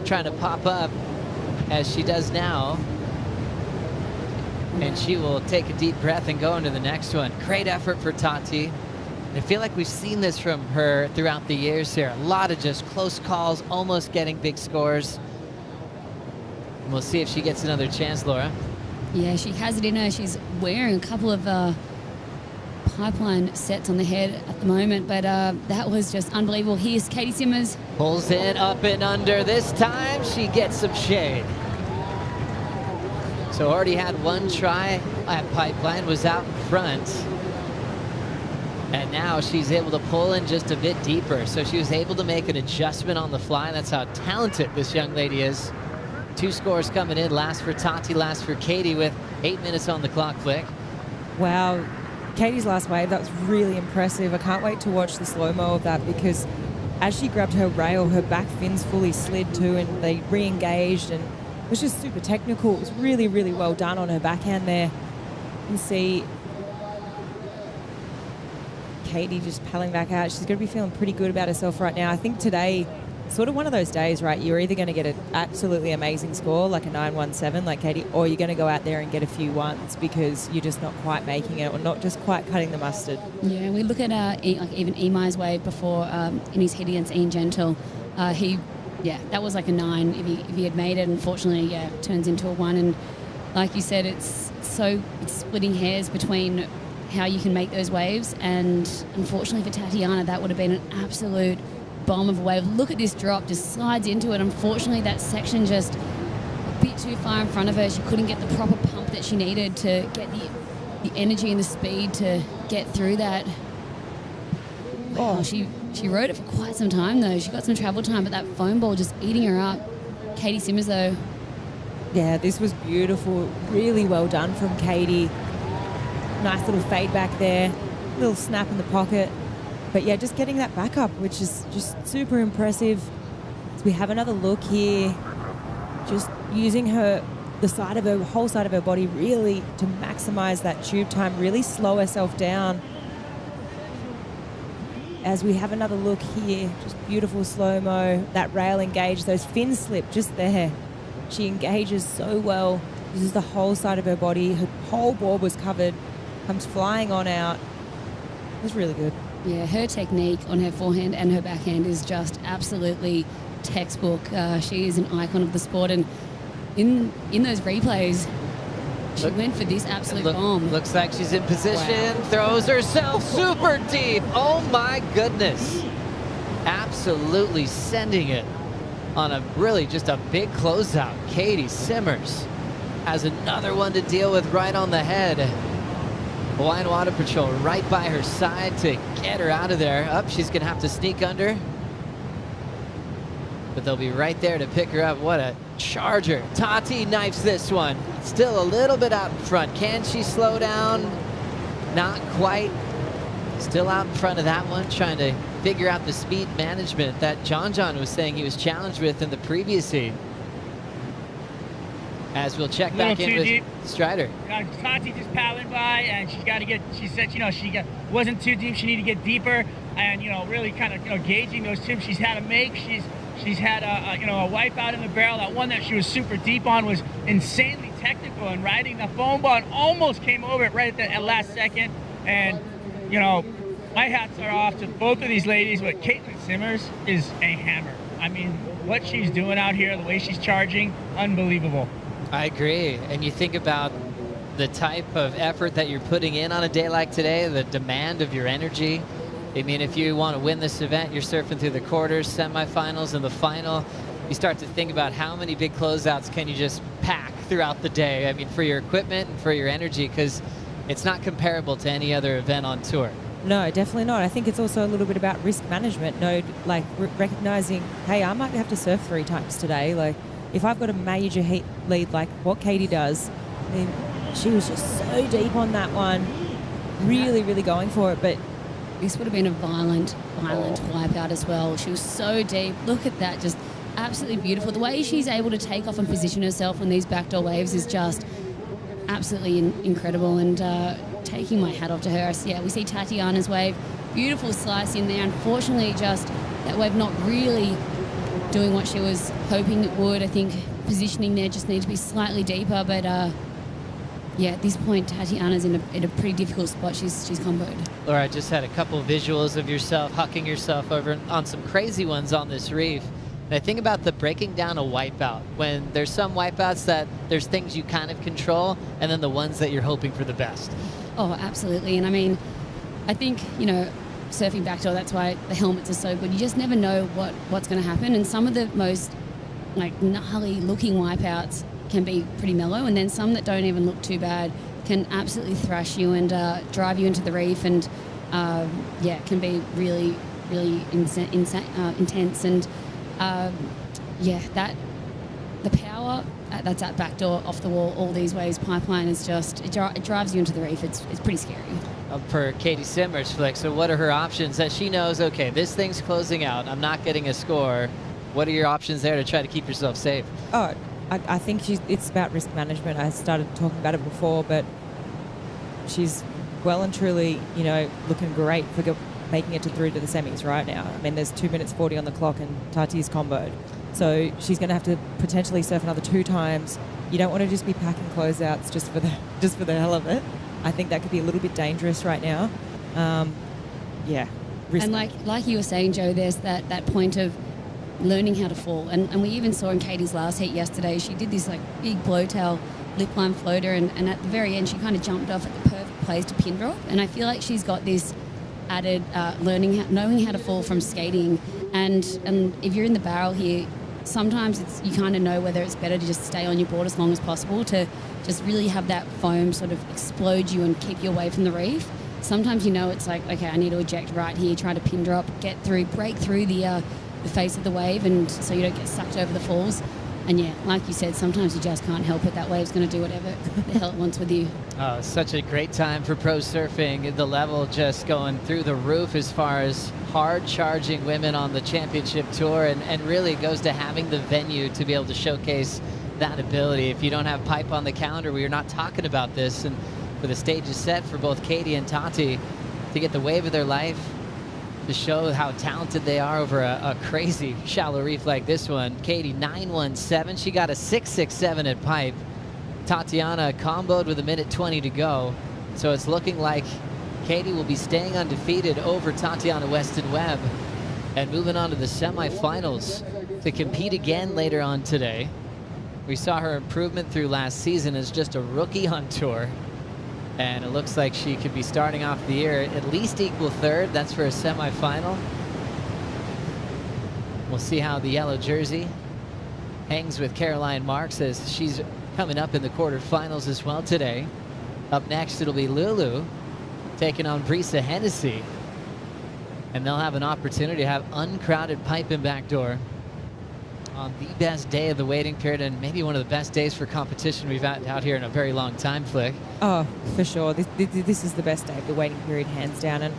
trying to pop up as she does now. And she will take a deep breath and go into the next one. Great effort for Tati. And I feel like we've seen this from her throughout the years here. A lot of just close calls, almost getting big scores. And we'll see if she gets another chance, Laura. Yeah, she has it in her. She's wearing a couple of Pipeline sets on the head at the moment, but that was just unbelievable. Here's Katie Simmers. Pulls it up and under. This time she gets some shade. So already had one try at Pipeline, was out in front. And now she's able to pull in just a bit deeper. So she was able to make an adjustment on the fly. That's how talented this young lady is. 2 scores coming in. Last for Tati, last for Katie with 8 minutes on the clock, Flick. Wow. Katie's last wave, that was really impressive. I can't wait to watch the slow-mo of that because as she grabbed her rail, her back fins fully slid too, and they re-engaged, and it was just super technical. It was really, really well done on her backhand there. You can see Katie just paddling back out. She's going to be feeling pretty good about herself right now. I think today, sort of one of those days, right? You're either going to get an absolutely amazing score, like a 917, like Katie, or you're going to go out there and get a few ones because you're just not quite making it or not just quite cutting the mustard. Yeah, we look at like even Imai's wave before in his hit against Ian Gentle. That was like a 9 if he had made it. Unfortunately, it turns into a 1. And like you said, it's splitting hairs between how you can make those waves. And unfortunately for Tatiana, that would have been an absolute bomb of a wave. Look at this drop, just slides into it. Unfortunately, that section just a bit too far in front of her. She couldn't get the proper pump that she needed to get the energy and the speed to get through that. Wow, she rode it for quite some time though. She got some travel time, but that foam ball just eating her up. Katie Simmers though, Yeah, this was beautiful. Really well done from Katie. Nice little fade back there. Little snap in the pocket. But yeah, just getting that back up, which is just super impressive. So we have another look here. Just using the whole side of her body really to maximize that tube time, really slow herself down. As we have another look here, just beautiful slow-mo, that rail engage, those fins slip just there. She engages so well, uses the whole side of her body, her whole board was covered, comes flying on out. It was really good. Yeah, her technique on her forehand and her backhand is just absolutely textbook. She is an icon of the sport, and in those replays, she went for this absolute bomb. Looks like she's in position, Wow. throws herself super deep. Oh my goodness. Absolutely sending it on just a big closeout. Katie Simmers has another one to deal with right on the head. Hawaiian Water Patrol right by her side to get her out of there. Up, she's gonna have to sneak under. But they'll be right there to pick her up. What a charger. Tati knifes this one. Still a little bit out in front. Can she slow down? Not quite. Still out in front of that one, trying to figure out the speed management that John was saying he was challenged with in the previous heat. As we'll check back in with Strider. Tati just paddling by, and she's got to get. She said, wasn't too deep. She needed to get deeper, and really kind of gauging those tips she's had to make. She's had a wipe out in the barrel. That one that she was super deep on was insanely technical, and riding the foam ball and almost came over it right at last second. And my hats are off to both of these ladies, but Caitlin Simmers is a hammer. I mean, what she's doing out here, the way she's charging, unbelievable. I agree. And you think about the type of effort that you're putting in on a day like today, the demand of your energy. I mean, if you want to win this event, you're surfing through the quarters, semifinals, and the final. You start to think about how many big closeouts can you just pack throughout the day. I mean, for your equipment and for your energy, because it's not comparable to any other event on tour. No, definitely not. I think it's also a little bit about risk management. Recognizing, hey, I might have to surf 3 times today. Like, if I've got a major heat lead like what Katie does, I mean, she was just so deep on that one, really, really going for it. But this would have been a violent wipeout as well. She was so deep. Look at that, just absolutely beautiful. The way she's able to take off and position herself on these backdoor waves is just absolutely incredible, and taking my hat off to her. Yeah, we see Tatiana's wave, beautiful slice in there. Unfortunately, just that wave not really doing what she was hoping it would. I think positioning there just needs to be slightly deeper, but yeah, at this point, Tatiana's in a pretty difficult spot. She's comboed. Laura, I just had a couple of visuals of yourself hucking yourself over on some crazy ones on this reef. And I think about the breaking down a wipeout, when there's some wipeouts that there's things you kind of control, and then the ones that you're hoping for the best. Oh, absolutely. And I mean, I think, surfing backdoor, that's why the helmets are so good. You just never know what's going to happen. And some of the most gnarly looking wipeouts can be pretty mellow, and then some that don't even look too bad can absolutely thrash you and drive you into the reef, and can be really, really intense. And the power that's at backdoor, off the wall, all these waves, pipeline is just, it drives you into the reef. It's pretty scary. For Katie Simmers, Flick, so what are her options that she knows, okay, this thing's closing out, I'm not getting a score. What are your options there to try to keep yourself safe? Oh, I think it's about risk management. I started talking about it before, but she's well and truly, looking great for making it through to the semis right now. I mean, there's 2 minutes 40 on the clock, and Tati's comboed. So she's going to have to potentially surf another 2 times. You don't want to just be packing closeouts just for the hell of it. I think that could be a little bit dangerous right now. Risk. And like you were saying, Joe, there's that point of learning how to fall. And we even saw in Katie's last heat yesterday, she did this big blowtail lip line floater, and at the very end she kind of jumped off at the perfect place to pin drop. And I feel like she's got this added knowing how to fall from skating. And if you're in the barrel here, sometimes you kind of know whether it's better to just stay on your board as long as possible to just really have that foam sort of explode you and keep you away from the reef. Sometimes it's like, okay, I need to eject right here, try to pin drop, break through the face of the wave, and so you don't get sucked over the falls. And yeah, like you said, sometimes you just can't help it. That wave's going to do whatever the hell it wants with you. Oh, such a great time for pro surfing. The level just going through the roof as far as hard charging women on the championship tour, and really goes to having the venue to be able to showcase that ability. If you don't have pipe on the calendar, we are not talking about this. And for the stage is set for both Katie and Tati to get the wave of their life, to show how talented they are over a crazy shallow reef like this one. Katie, 9.17. She got a 6.67 at pipe. Tatiana comboed with 1:20 to go. So it's looking like Katie will be staying undefeated over Tatiana Weston Webb and moving on to the semifinals to compete again later on today. We saw her improvement through last season as just a rookie on tour. And it looks like she could be starting off the year at least equal third. That's for a semifinal. We'll see how the yellow jersey hangs with Caroline Marks as she's coming up in the quarterfinals as well today. Up next, it'll be Lulu taking on Brisa Hennessy. And they'll have an opportunity to have uncrowded pipe and backdoor on the best day of the waiting period, and maybe one of the best days for competition we've had out here in a very long time, Flick. Oh, for sure. This is the best day of the waiting period, hands down. And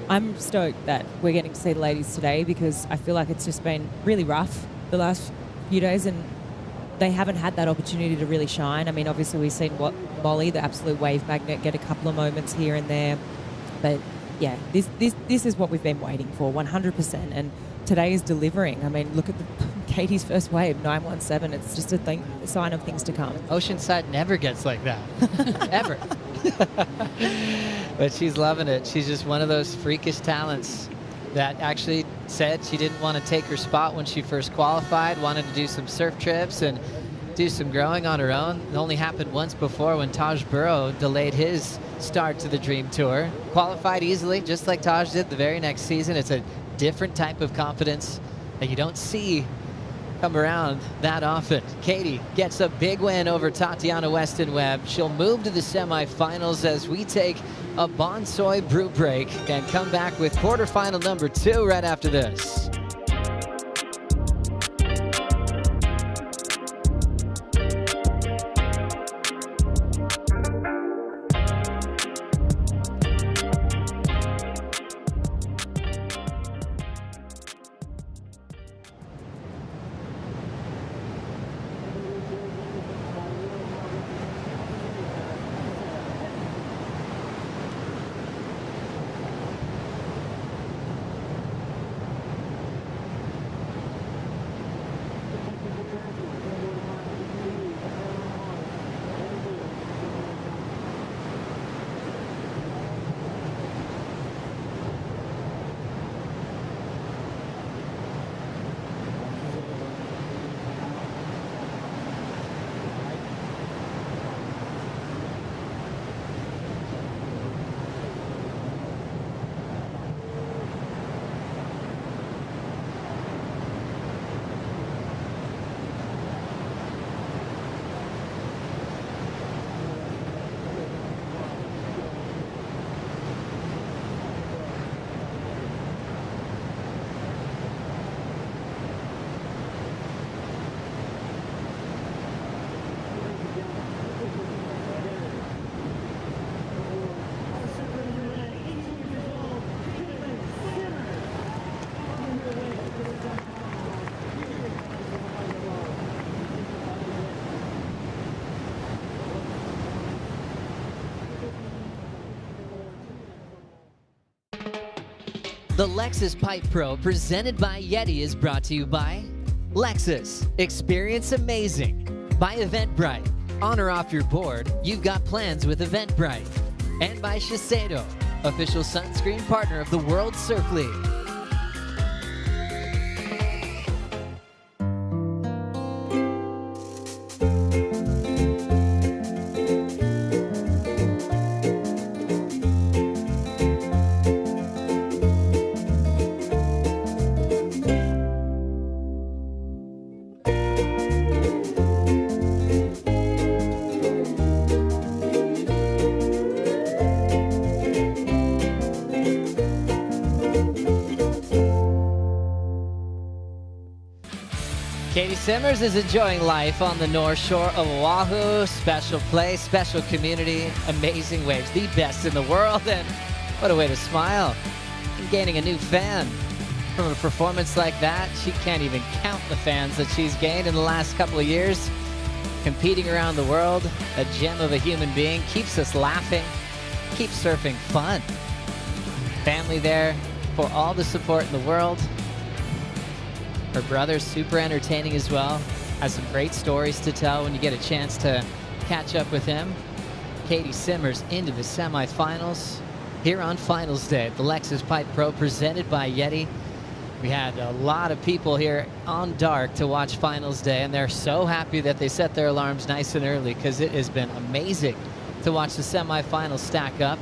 I'm stoked that we're getting to see the ladies today, because I feel like it's just been really rough the last few days, and they haven't had that opportunity to really shine. I mean, obviously we've seen Molly, the absolute wave magnet, get a couple of moments here and there. But yeah, this is what we've been waiting for, 100%. And today is delivering. I mean, look at Katie's first wave, 9.17. It's just a sign of things to come. Oceanside never gets like that, ever. But she's loving it. She's just one of those freakish talents that actually said she didn't want to take her spot when she first qualified, wanted to do some surf trips and do some growing on her own. It only happened once before when Taj Burrow delayed his start to the Dream Tour. Qualified easily, just like Taj did the very next season. It's a different type of confidence that you don't see come around that often. Katie gets a big win over Tatiana Weston Webb. She'll move to the semifinals as we take a Bonsoy brew break and come back with quarterfinal number 2 right after this. The Lexus Pipe Pro presented by YETI is brought to you by Lexus. Experience amazing. By Eventbrite. On or off your board, you've got plans with Eventbrite. And by Shiseido, official sunscreen partner of the World Surf League. Katie Simmers is enjoying life on the North Shore of Oahu. Special place, special community, amazing waves, the best in the world, and what a way to smile. And gaining a new fan. From a performance like that, she can't even count the fans that she's gained in the last couple of years. Competing around the world, a gem of a human being, keeps us laughing, keeps surfing fun. Family there for all the support in the world. Her brother's super entertaining as well. Has some great stories to tell when you get a chance to catch up with him. Katie Simmers into the semifinals here on finals day at the Lexus Pipe Pro presented by YETI. We had a lot of people here on dark to watch finals day, and they're so happy that they set their alarms nice and early because it has been amazing to watch the semifinals stack up.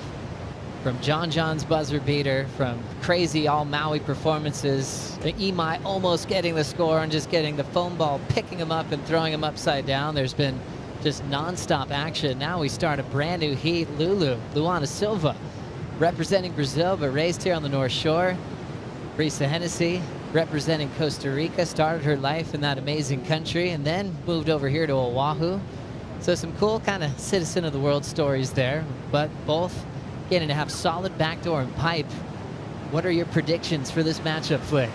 From John's buzzer beater, from crazy all Maui performances, the Imai almost getting the score and just getting the foam ball, picking him up and throwing him upside down. There's been just nonstop action. Now we start a brand new heat. Luana Silva, representing Brazil, but raised here on the North Shore. Carissa Hennessy, representing Costa Rica, started her life in that amazing country and then moved over here to Oahu. So some cool kind of citizen of the world stories there, but both getting to have solid backdoor and pipe. What are your predictions for this matchup, Flick?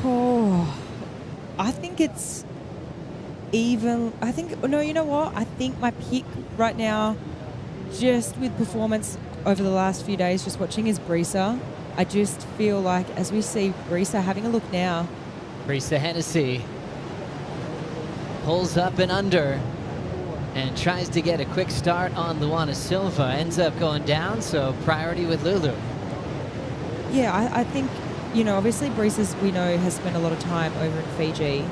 Oh, I think it's even. No, you know what? I think my pick right now, just with performance over the last few days, just watching, is Brisa. I just feel like, as we see Brisa having a look now. Carissa Hennessy pulls up and under and tries to get a quick start on Luana Silva. Ends up going down, so priority with Lulu. Yeah, I think, obviously Brisa's, we know, has spent a lot of time over in Fiji,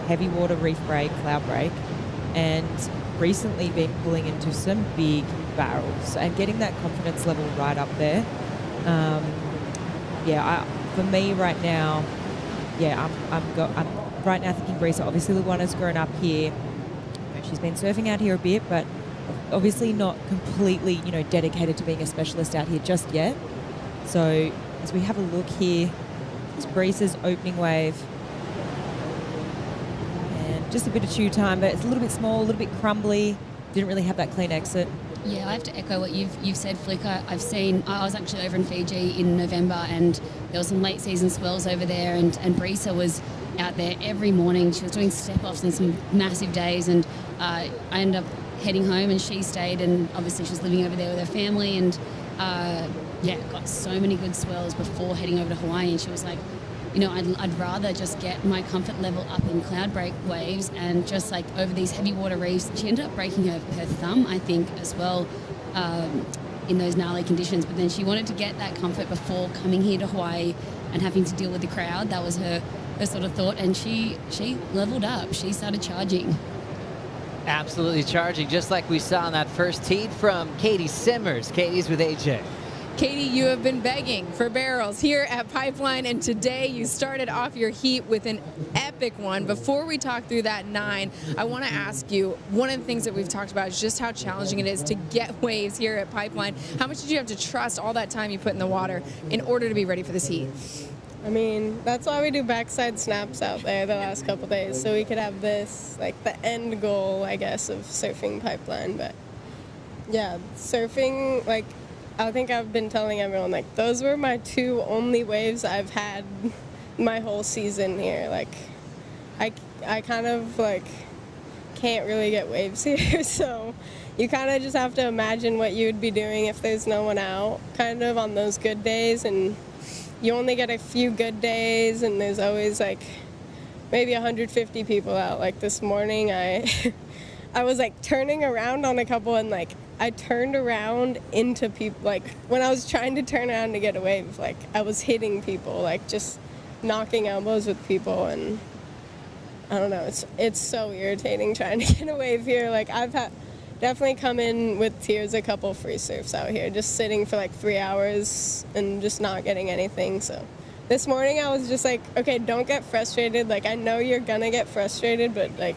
heavy water reef break, cloud break, and recently been pulling into some big barrels and getting that confidence level right up there. For me right now, I'm right now thinking Brisa. Obviously, Luana's grown up here. She's been surfing out here a bit, but obviously not completely, dedicated to being a specialist out here just yet. So as we have a look here, this Brisa's opening wave. And just a bit of chew time, but it's a little bit small, a little bit crumbly. Didn't really have that clean exit. Yeah, I have to echo what you've said, Flick. I was actually over in Fiji in November, and there were some late season swells over there, and Brisa was out there every morning. She was doing step-offs on some massive days, and I ended up heading home, and she stayed, and obviously she was living over there with her family, and got so many good swells before heading over to Hawaii, and she was like, I'd rather just get my comfort level up in cloud break waves and just like over these heavy water reefs. She ended up breaking her thumb, I think, as well, in those gnarly conditions, but then she wanted to get that comfort before coming here to Hawaii and having to deal with the crowd. That was her sort of thought, and she leveled up. She started charging. Absolutely charging, just like we saw in that first heat from Katie Simmers. Katie's with AJ. Katie, you have been begging for barrels here at Pipeline, and today you started off your heat with an epic one. Before we talk through that 9, I want to ask you, one of the things that we've talked about is just how challenging it is to get waves here at Pipeline. How much did you have to trust all that time you put in the water in order to be ready for this heat? I mean, that's why we do backside snaps out there the last couple days, so we could have this, like the end goal, I guess, of surfing Pipeline. But yeah, surfing, like, I think I've been telling everyone, like, those were my 2 only waves I've had my whole season here. Like, I kind of, like, can't really get waves here, so you kind of just have to imagine what you would be doing if there's no one out, kind of, on those good days, and you only get a few good days, and there's always, like, maybe 150 people out. Like, this morning, I was, like, turning around on a couple, and, like, I turned around into people, like, when I was trying to turn around to get a wave, like, I was hitting people, like, just knocking elbows with people, and I don't know, it's so irritating trying to get a wave here. Like, I've definitely come in with tears a couple free surfs out here, just sitting for, like, 3 hours and just not getting anything. So this morning I was just like, okay, don't get frustrated. Like, I know you're gonna get frustrated, but, like,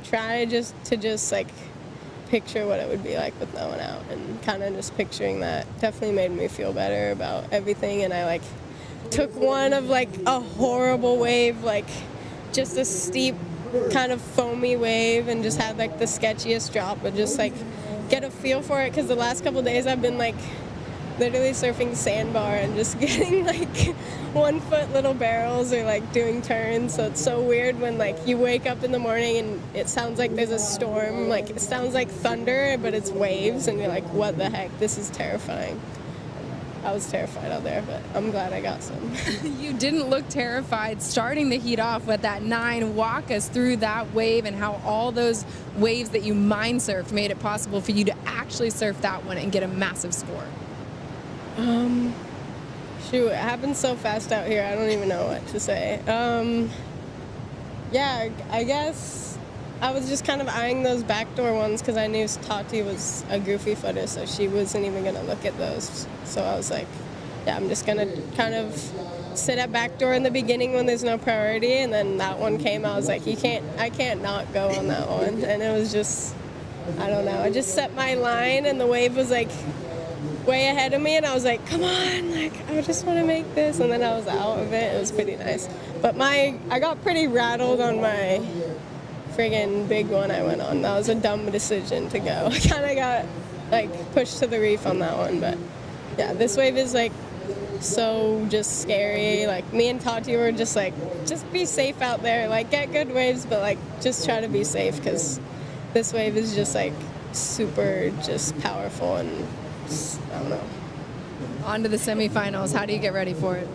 try just to like, picture what it would be like with no one out, and kind of just picturing that definitely made me feel better about everything. And I, like, took one of, like, a horrible wave, like, just a steep kind of foamy wave and just had like the sketchiest drop, but just like get a feel for it, because the last couple days I've been like literally surfing sandbar and just getting like 1 foot little barrels or like doing turns. So it's so weird when like you wake up in the morning and it sounds like there's a storm, like it sounds like thunder, but it's waves, and you're like, what the heck, this is terrifying. I was terrified out there, but I'm glad I got some. You didn't look terrified starting the heat off with that 9. Walk us through that wave and how all those waves that you mind surfed made it possible for you to actually surf that one and get a massive score. Shoot, it happened so fast out here, I don't even know what to say. Yeah, I guess I was just kind of eyeing those backdoor ones because I knew Tati was a goofy footer, so she wasn't even going to look at those. So I was like, yeah, I'm just going to kind of sit at backdoor in the beginning when there's no priority, and then that one came, I was like, I can't not go on that one. And it was just, I don't know, I just set my line and the wave was like way ahead of me, and I was like, come on, like, I just want to make this, and then I was out of it. It was pretty nice. But I got pretty rattled on my friggin' big one I went on. That was a dumb decision to go. I kind of got like pushed to the reef on that one, but yeah, this wave is like so just scary. Like me and Tati were just like, just be safe out there, like get good waves, but like just try to be safe, because this wave is just like super just powerful, and I don't know. On to the semifinals. How do you get ready for it?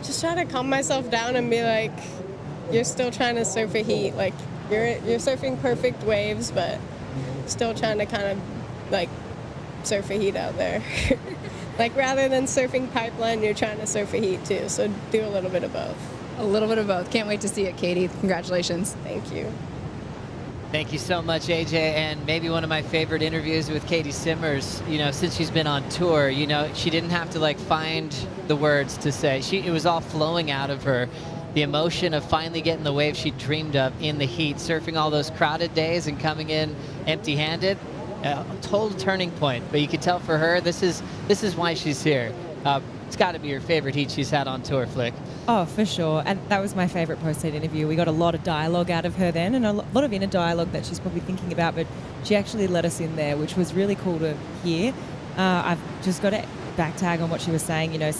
Just try to calm myself down and be like, you're still trying to surf a heat. Like you're surfing perfect waves, but still trying to kind of like surf a heat out there. Like rather than surfing pipeline, you're trying to surf a heat too. So do a little bit of both. A little bit of both. Can't wait to see it, Katie. Congratulations. Thank you. Thank you so much, AJ. And maybe one of my favorite interviews with Katie Simmers, you know, since she's been on tour, you know, she didn't have to like find the words to say. It was all flowing out of her. The emotion of finally getting the wave she dreamed of in the heat, surfing all those crowded days and coming in empty-handed. A total turning point. But you could tell for her, this is why she's here. It's got to be her favorite heat she's had on tour, Flick. Oh, for sure. And that was my favorite post-heat interview. We got a lot of dialogue out of her then, and a lot of inner dialogue that she's probably thinking about, but she actually let us in there, which was really cool to hear. I've just got to back tag on what she was saying. You know,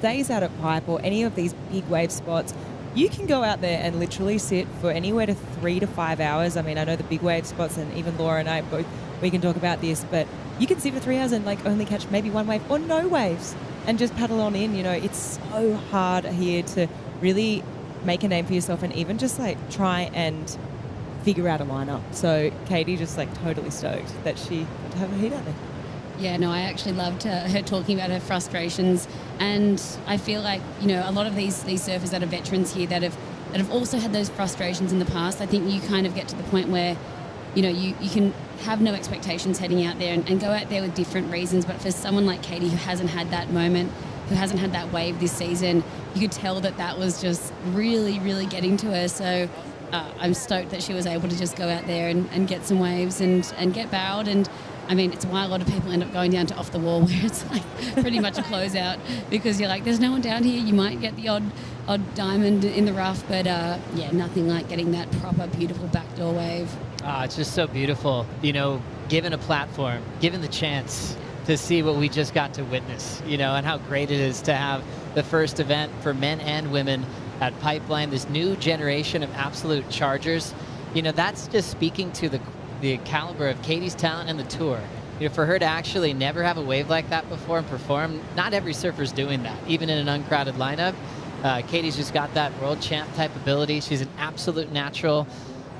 days out at Pipe or any of these big wave spots, you can go out there and literally sit for anywhere to 3 to 5 hours. I mean, I know the big wave spots, and even Laura and I both, we can talk about this, but you can sit for 3 hours and like only catch maybe one wave or no waves and just paddle on in. You know, it's so hard here to really make a name for yourself and even just like try and figure out a lineup. So Katie just like totally stoked that she got to have a heat out there. Yeah, no, I actually loved her talking about her frustrations, and I feel like, you know, a lot of these surfers that are veterans here that have also had those frustrations in the past. I think you kind of get to the point where, you know, you can have no expectations heading out there and go out there with different reasons. But for someone like Katie who hasn't had that moment, who hasn't had that wave this season, you could tell that was just really, really getting to her. So I'm stoked that she was able to just go out there and get some waves and get barreled. And I mean, it's why a lot of people end up going down to off the wall, where it's like pretty much a closeout, because you're like, there's no one down here. You might get the odd diamond in the rough, but yeah, nothing like getting that proper, beautiful backdoor wave. It's just so beautiful, you know, given a platform, given the chance to see what we just got to witness, you know, and how great it is to have the first event for men and women at Pipeline, this new generation of absolute chargers. You know, that's just speaking to the caliber of Katie's talent and the tour. You know, for her to actually never have a wave like that before and perform, not every surfer's doing that, even in an uncrowded lineup. Katie's just got that world champ type ability. She's an absolute natural,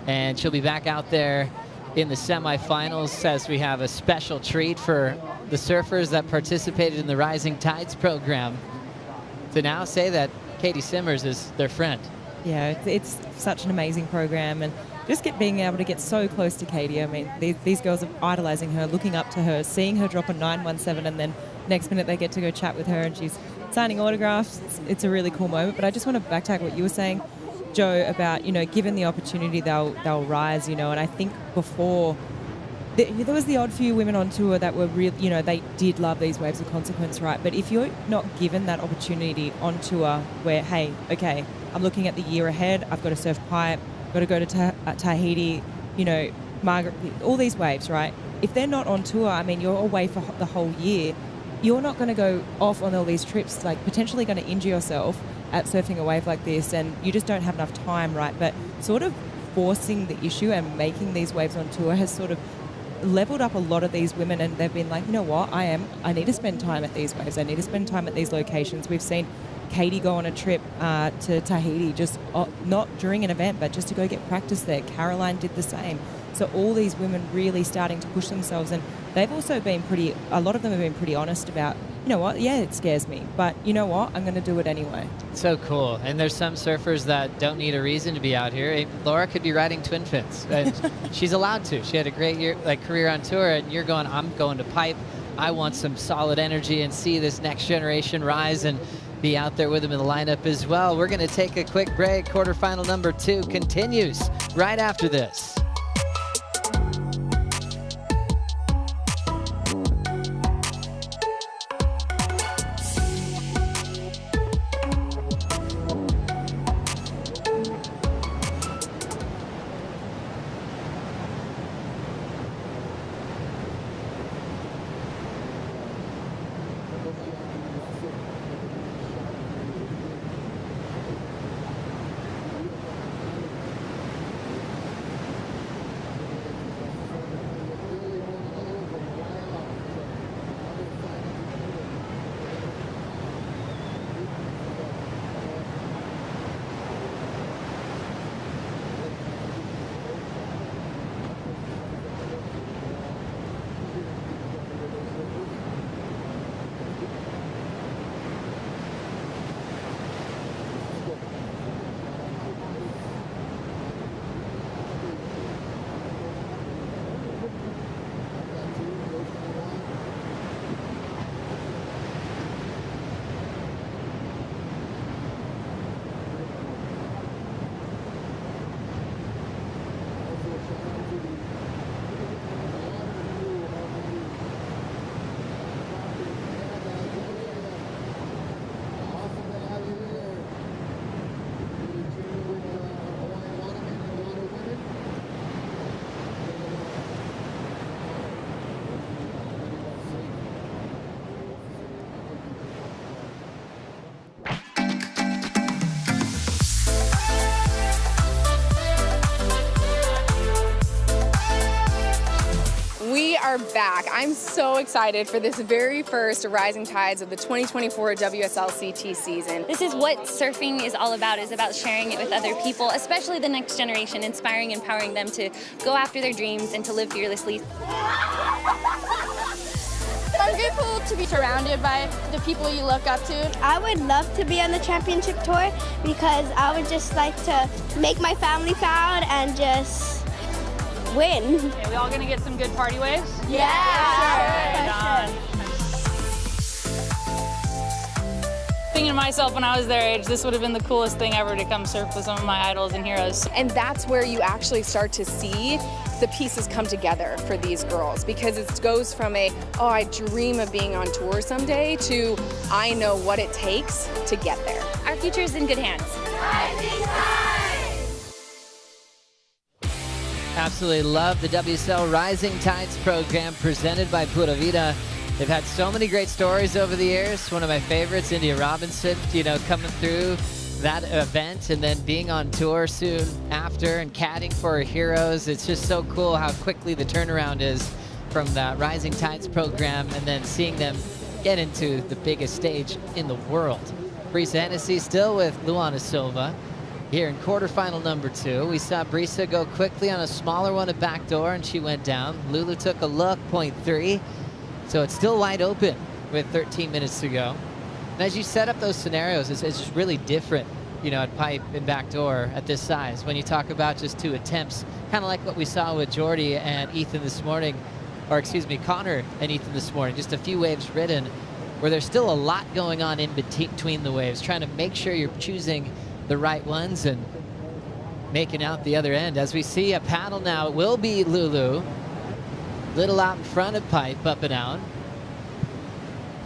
and she'll be back out there in the semifinals as we have a special treat for the surfers that participated in the Rising Tides program to now say that Katie Simmers is their friend. Yeah, it's such an amazing program, and just being able to get so close to Katie. I mean, these girls are idolizing her, looking up to her, seeing her drop a 917, and then next minute they get to go chat with her and she's signing autographs. It's a really cool moment. But I just want to backtrack what you were saying, Joe, about, you know, given the opportunity, they'll rise, you know. And I think before there was the odd few women on tour that were real, you know, they did love these waves of consequence, right? But if you're not given that opportunity on tour where, hey, okay, I'm looking at the year ahead. I've got to surf pipe, got to go to Tahiti, you know, Margaret, all these waves, right? If they're not on tour, I mean, you're away for the whole year. You're not going to go off on all these trips, like potentially going to injure yourself at surfing a wave like this, and you just don't have enough time, right? But sort of forcing the issue and making these waves on tour has sort of leveled up a lot of these women, and they've been like, you know what, I need to spend time at these waves. I need to spend time at these locations. We've seen Katie go on a trip to Tahiti, just not during an event, but just to go get practice there. Caroline did the same. So all these women really starting to push themselves, and they've also been a lot of them have been pretty honest about, you know what, yeah, it scares me, but you know what, I'm going to do it anyway. So cool. And there's some surfers that don't need a reason to be out here. Laura could be riding twin fins. She's allowed to. She had a great career on tour, and you're going, I'm going to pipe. I want some solid energy and see this next generation rise and be out there with them in the lineup as well. We're going to take a quick break. Quarterfinal number 2 continues right after this. are back. I'm so excited for this very first Rising Tides of the 2024 WSL-CT season. This is what surfing is all about, is about sharing it with other people, especially the next generation, inspiring and empowering them to go after their dreams and to live fearlessly. I'm grateful to be surrounded by the people you look up to. I would love to be on the championship tour because I would just like to make my family proud and just win. Okay, we all gonna get some good party waves? Yeah! Thinking to myself when I was their age, this would have been the coolest thing ever to come surf with some of my idols and heroes. And that's where you actually start to see the pieces come together for these girls, because it goes from a, oh, I dream of being on tour someday, to I know what it takes to get there. Our future is in good hands. Absolutely love the WSL Rising Tides program presented by Pura Vida. They've had so many great stories over the years. One of my favorites, India Robinson, coming through that event and then being on tour soon after and caddying for her heroes. It's just so cool how quickly the turnaround is from the Rising Tides program and then seeing them get into the biggest stage in the world. Carissa Hennessy still with Luana Silva here in quarterfinal number 2. We saw Brisa go quickly on a smaller one at backdoor and she went down. Lulu took a look, 0.3. So it's still wide open with 13 minutes to go. And as you set up those scenarios, it's just really different, at pipe and backdoor at this size. When you talk about just 2 attempts, kind of like what we saw with Jordy and Ethan this morning, or excuse me, Connor and Ethan this morning, just a few waves ridden, where there's still a lot going on in between the waves, trying to make sure you're choosing the right ones and making out the other end. As we see a paddle now, it will be Lulu. Little out in front of pipe, up and out.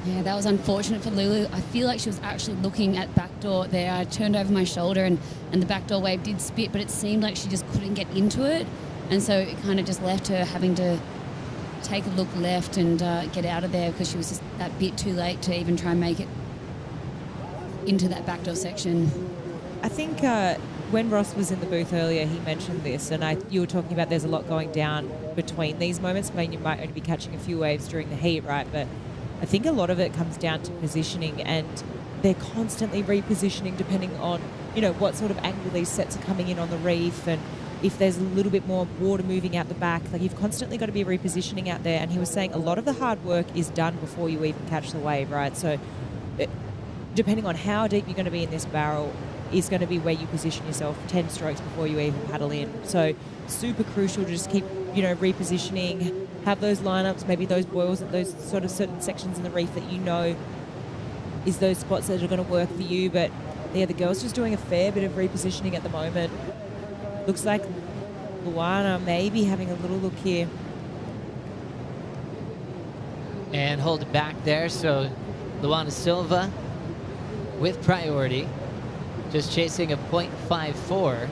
Yeah, that was unfortunate for Lulu. I feel like she was actually looking at backdoor there. I turned over my shoulder and the backdoor wave did spit, but it seemed like she just couldn't get into it. And so it kind of just left her having to take a look left and get out of there because she was just that bit too late to even try and make it into that backdoor section. I think when Ross was in the booth earlier, he mentioned this, and you were talking about there's a lot going down between these moments. I mean, you might only be catching a few waves during the heat, right? But I think a lot of it comes down to positioning, and they're constantly repositioning depending on, what sort of angle these sets are coming in on the reef, and if there's a little bit more water moving out the back. Like, you've constantly got to be repositioning out there. And he was saying a lot of the hard work is done before you even catch the wave, right? So depending on how deep you're going to be in this barrel is going to be where you position yourself 10 strokes before you even paddle in. So super crucial to just keep, repositioning, have those lineups, maybe those boils at those sort of certain sections in the reef that is those spots that are going to work for you. But yeah, the girls just doing a fair bit of repositioning at the moment. Looks like Luana maybe having a little look here. And hold it back there. So Luana Silva with priority, just chasing a .54.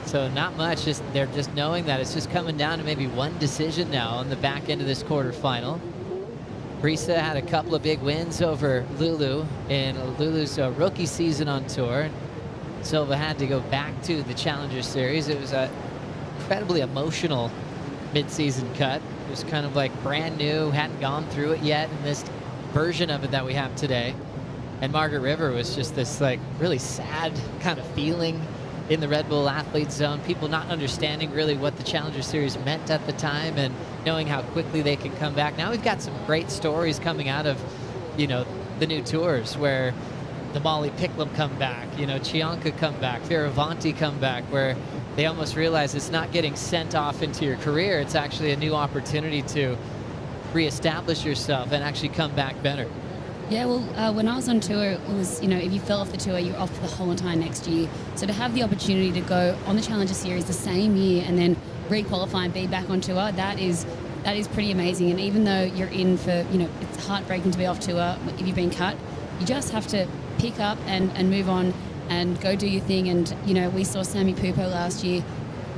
So not much, they're just knowing that it's just coming down to maybe one decision now on the back end of this quarterfinal. Carissa had a couple of big wins over Lulu in Lulu's rookie season on tour. Silva had to go back to the Challenger Series. It was an incredibly emotional mid-season cut. It was kind of like brand new, hadn't gone through it yet in this version of it that we have today. And Margaret River was just this like really sad kind of feeling in the Red Bull Athlete Zone. People not understanding really what the Challenger Series meant at the time and knowing how quickly they can come back. Now we've got some great stories coming out of, the new tours where the Molly Picklum come back, Chianca come back, Fioravanti come back, where they almost realize it's not getting sent off into your career. It's actually a new opportunity to reestablish yourself and actually come back better. Yeah, well, when I was on tour, it was, if you fell off the tour, you're off for the whole entire next year. So to have the opportunity to go on the Challenger Series the same year and then re-qualify and be back on tour, that is pretty amazing. And even though you're in for, it's heartbreaking to be off tour if you've been cut, you just have to pick up and move on and go do your thing. And, we saw Sammy Pupo last year,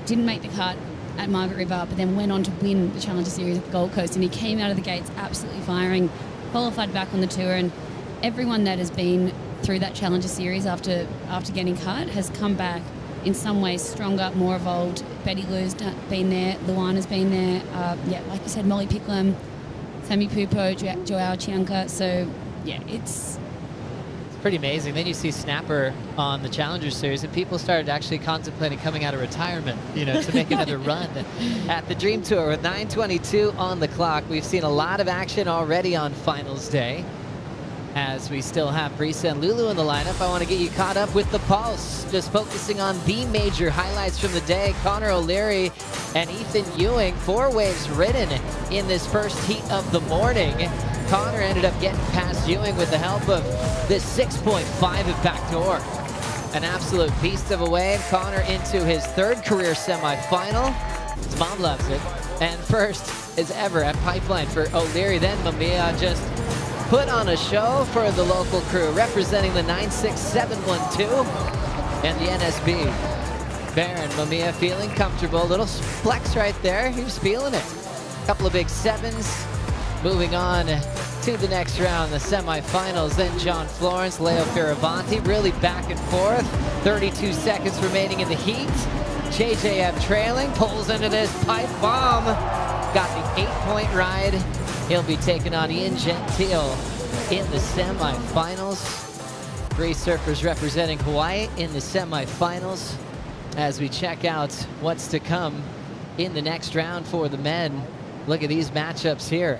didn't make the cut at Margaret River, but then went on to win the Challenger Series at the Gold Coast. And he came out of the gates absolutely firing, qualified back on the tour, and everyone that has been through that Challenger Series after getting cut has come back in some ways stronger, more evolved. Betty Lou's been there, Luana's been there, like you said, Molly Picklum, Sammy Pupo, Joao Chianca. So yeah, it's pretty amazing. Then you see Snapper on the Challenger Series, and people started actually contemplating coming out of retirement, to make another run at the Dream Tour with 9:22 on the clock. We've seen a lot of action already on finals day. As we still have Carissa and Lulu in the lineup, I want to get you caught up with the Pulse. Just focusing on the major highlights from the day. Connor O'Leary and Ethan Ewing, 4 waves ridden in this first heat of the morning. Connor ended up getting past Ewing with the help of this 6.5 at backdoor. An absolute beast of a wave. Connor into his 3rd career semifinal. His mom loves it. And first as ever at Pipeline for O'Leary. Then Mamiya just put on a show for the local crew, representing the 96712 and the NSB. Baron Mamiya feeling comfortable. Little flex right there. He was feeling it. Couple of big 7s. Moving on to the next round, the semifinals. Then John Florence, Leo Fioravanti, really back and forth. 32 seconds remaining in the heat. JJF trailing, pulls into this pipe bomb. Got the 8-point ride. He'll be taking on Ian Gentile in the semifinals. 3 surfers representing Hawaii in the semifinals. As we check out what's to come in the next round for the men. Look at these matchups here.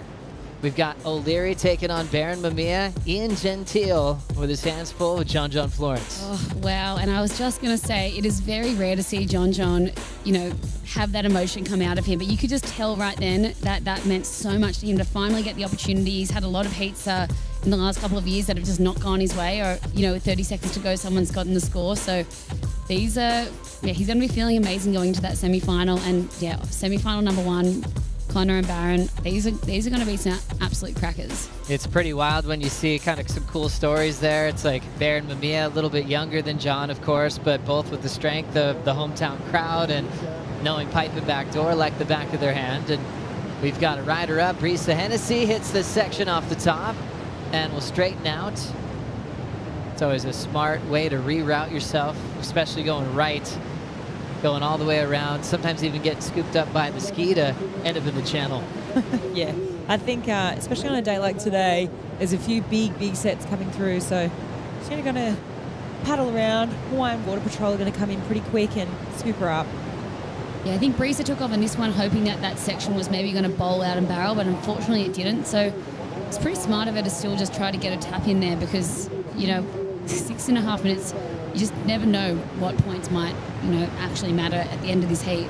We've got O'Leary taking on Baron Mamiya, Ian Gentile with his hands full with John Florence. Oh, wow. And I was just going to say, it is very rare to see John, have that emotion come out of him. But you could just tell right then that that meant so much to him to finally get the opportunity. He's had a lot of heats in the last couple of years that have just not gone his way, or, with 30 seconds to go, someone's gotten the score. So he's going to be feeling amazing going into that semi-final. And yeah, semi-final number 1. Connor and Barron, these are going to be some absolute crackers. It's pretty wild when you see kind of some cool stories there. It's like Barron Mamiya, a little bit younger than John, of course, but both with the strength of the hometown crowd and knowing pipe and backdoor like the back of their hand. And we've got a rider up. Carissa Hennessy hits this section off the top and will straighten out. It's always a smart way to reroute yourself, especially going right, going all the way around, sometimes even getting scooped up by the ski to end up in the channel. Yeah, I think especially on a day like today, there's a few big sets coming through, so she's going to paddle around. Hawaiian Water Patrol are going to come in pretty quick and scoop her up. Yeah, I think Carissa took off on this one hoping that that section was maybe going to bowl out and barrel, but unfortunately it didn't. So it's pretty smart of her to still just try to get a tap in there because, 6.5 minutes, you just never know what points might, actually matter at the end of this heat.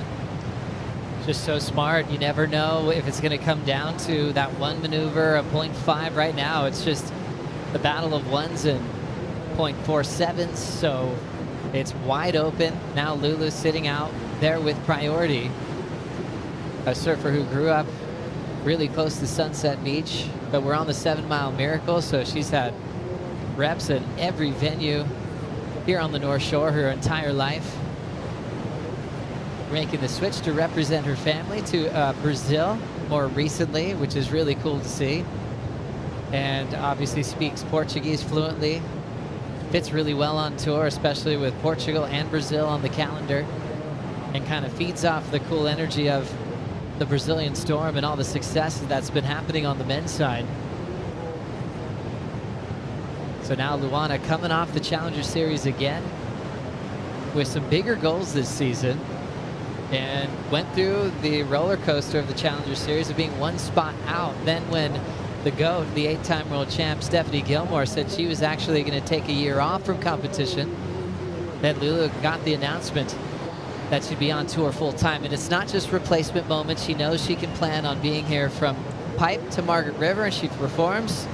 Just so smart. You never know if it's going to come down to that one maneuver, a 0.5 right now. It's just the battle of ones and 0.47s, so it's wide open. Now Lulu's sitting out there with priority. A surfer who grew up really close to Sunset Beach, but we're on the 7 Mile Miracle, so she's had reps at every venue here on the North Shore her entire life. Making the switch to represent her family to Brazil more recently, which is really cool to see. And obviously speaks Portuguese fluently. Fits really well on tour, especially with Portugal and Brazil on the calendar. And kind of feeds off the cool energy of the Brazilian Storm and all the success that's been happening on the men's side. So now Luana coming off the Challenger Series again with some bigger goals this season, and went through the roller coaster of the Challenger Series of being one spot out. Then when the GOAT, the 8-time world champ, Stephanie Gilmore, said she was actually going to take a year off from competition, then Lulu got the announcement that she'd be on tour full time. And it's not just replacement moments. She knows she can plan on being here from Pipe to Margaret River, and she performs.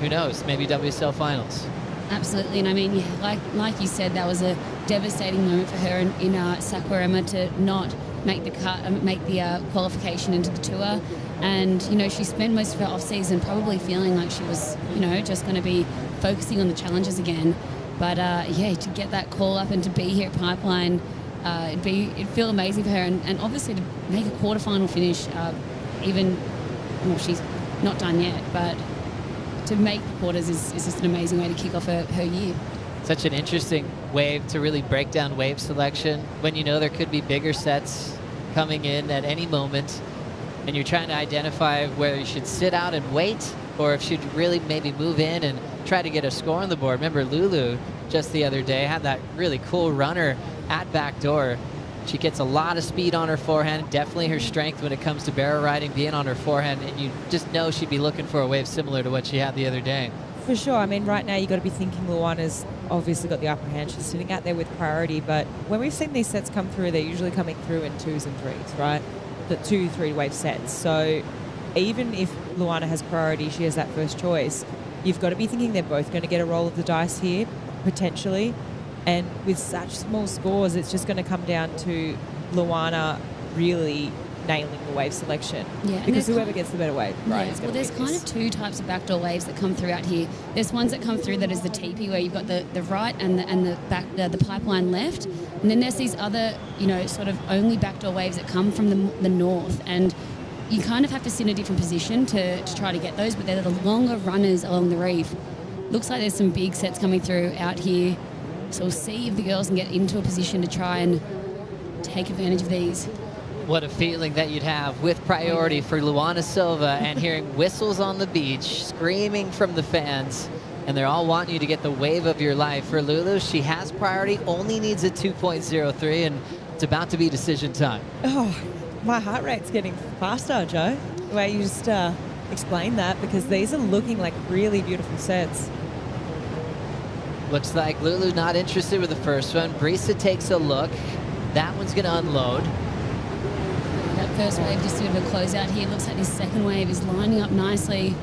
Who knows, maybe WSL finals. Absolutely, and I mean, like you said, that was a devastating moment for her in Saquarema to not make the cut, make the qualification into the tour. And she spent most of her off season probably feeling like she was, just going to be focusing on the challenges again. But to get that call up and to be here at Pipeline, it'd feel amazing for her, and obviously to make a quarterfinal finish, she's not done yet, but to make the quarters is just an amazing way to kick off her year. Such an interesting wave to really break down wave selection when you know there could be bigger sets coming in at any moment, and you're trying to identify whether you should sit out and wait or if you should really maybe move in and try to get a score on the board. Remember Lulu just the other day had that really cool runner at backdoor. She gets a lot of speed on her forehand, definitely her strength when it comes to barrel riding, being on her forehand, and you just know she'd be looking for a wave similar to what she had the other day. For sure. I mean, right now you've got to be thinking Luana's obviously got the upper hand. She's sitting out there with priority, but when we've seen these sets come through, they're usually coming through in 2s and 3s, right? The 2-3 wave sets. So even if Luana has priority, she has that first choice, you've got to be thinking they're both going to get a roll of the dice here, potentially. And with such small scores, it's just going to come down to Luana really nailing the wave selection. Yeah, because whoever gets the better wave, right? Yeah, well, there's kind of two types of backdoor waves that come through out here. There's ones that come through that is the teepee, where you've got the right and the back, the pipeline left, and then there's these other, sort of only backdoor waves that come from the north, and you kind of have to sit in a different position to try to get those, but they're the longer runners along the reef. Looks like there's some big sets coming through out here. So we'll see if the girls can get into a position to try and take advantage of these. What a feeling that you'd have with priority for Luana Silva and hearing whistles on the beach, screaming from the fans, and they're all wanting you to get the wave of your life. For Lulu, she has priority, only needs a 2.03, and it's about to be decision time. Oh, my heart rate's getting faster, Joe, the way you just explained that, because these are looking like really beautiful sets. Looks like Lulu not interested with the first one. Carissa takes a look. That one's going to unload. That first wave just a bit of a closeout here. Looks like this second wave is lining up nicely.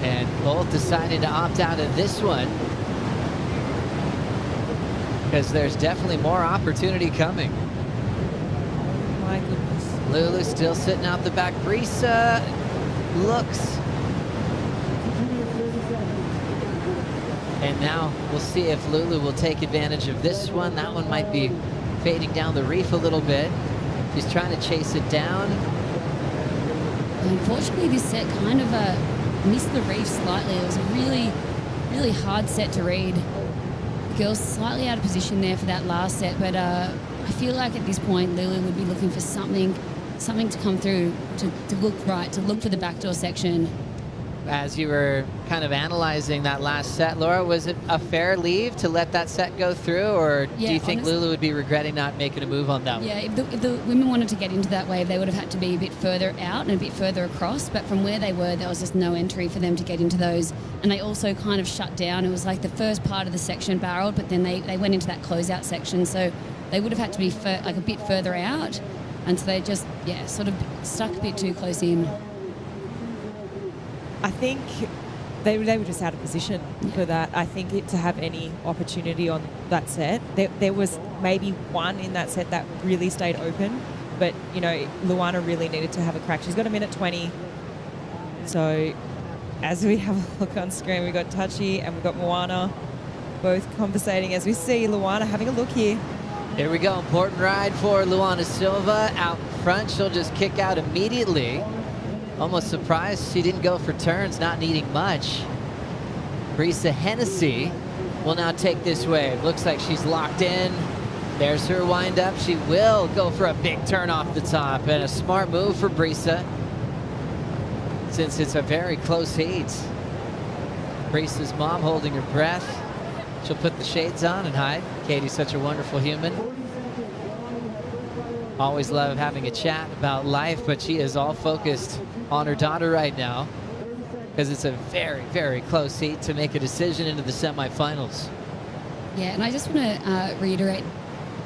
And both decided to opt out of this one because there's definitely more opportunity coming. My goodness. Lulu still sitting out the back. Carissa looks. And now we'll see if Lulu will take advantage of this one. That one might be fading down the reef a little bit. She's trying to chase it down. Unfortunately, this set kind of missed the reef slightly. It was a really, really hard set to read. The girls slightly out of position there for that last set, but I feel like at this point, Lulu would be looking for something to come through, to look right, to look for the backdoor section. As you were kind of analyzing that last set, Laura, was it a fair leave to let that set go through, or do you think Lulu would be regretting not making a move on that one? Yeah, if the women wanted to get into that wave, they would have had to be a bit further out and a bit further across, but from where they were, there was just no entry for them to get into those. And they also kind of shut down. It was like the first part of the section barreled, but then they went into that closeout section, so they would have had to be like a bit further out, and so they just, sort of stuck a bit too close in. I think they were just out of position for that. I think to have any opportunity on that set, there was maybe one in that set that really stayed open, but, Luana really needed to have a crack. She's got a minute 20. So as we have a look on screen, we've got Touchy and we've got Moana both conversating as we see Luana having a look here. Here we go. Important ride for Luana Silva out front. She'll just kick out immediately. Almost surprised she didn't go for turns, not needing much. Carissa Hennessy will now take this wave. Looks like she's locked in. There's her wind up. She will go for a big turn off the top, and a smart move for Carissa, since it's a very close heat. Carissa's mom holding her breath. She'll put the shades on and hide. Katie's such a wonderful human. Always love having a chat about life, but she is all focused on her daughter right now, because it's a very, very close heat to make a decision into the semifinals. Yeah, and I just want to reiterate,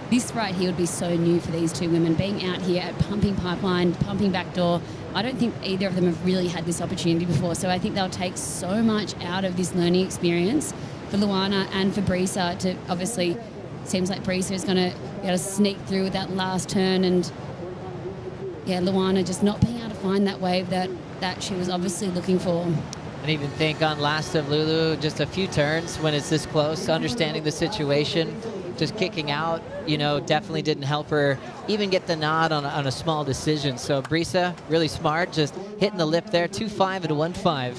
this right here would be so new for these two women, being out here at pumping pipeline, pumping backdoor. I don't think either of them have really had this opportunity before, so I think they'll take so much out of this learning experience for Luana and for Carissa. To obviously, seems like Carissa is going to be able to sneak through with that last turn, and Luana just not being able to find that wave that she was obviously looking for. And even think on last of Lulu, just a few turns when it's this close, understanding the situation, just kicking out, definitely didn't help her even get the nod on a small decision. So Carissa, really smart, just hitting the lip there, 2-5 and 1-5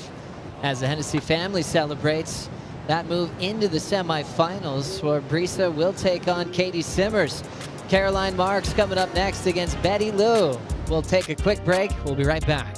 as the Hennessy family celebrates that move into the semifinals, where Carissa will take on Katie Simmers. Caroline Marks coming up next against Betty Lou. We'll take a quick break. We'll be right back.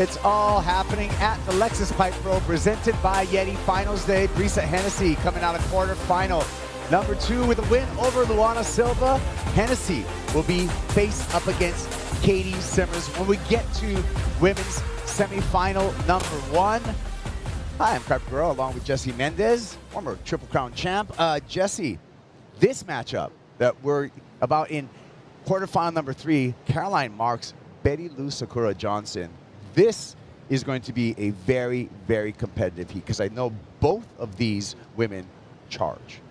It's all happening at the Lexus Pipe Pro presented by YETI. Finals day. Carissa Hennessy coming out of quarterfinal. Number 2 with a win over Luana Silva. Hennessy will be faced up against Katie Simmers when we get to women's semifinal number 1. Hi, I'm Carp Guerrero along with Jesse Mendez, former Triple Crown champ. Jesse, this matchup that we're about in quarterfinal number 3, Caroline Marks, Betty Lou Sakura Johnson. This is going to be a very, very competitive heat because I know both of these women charge.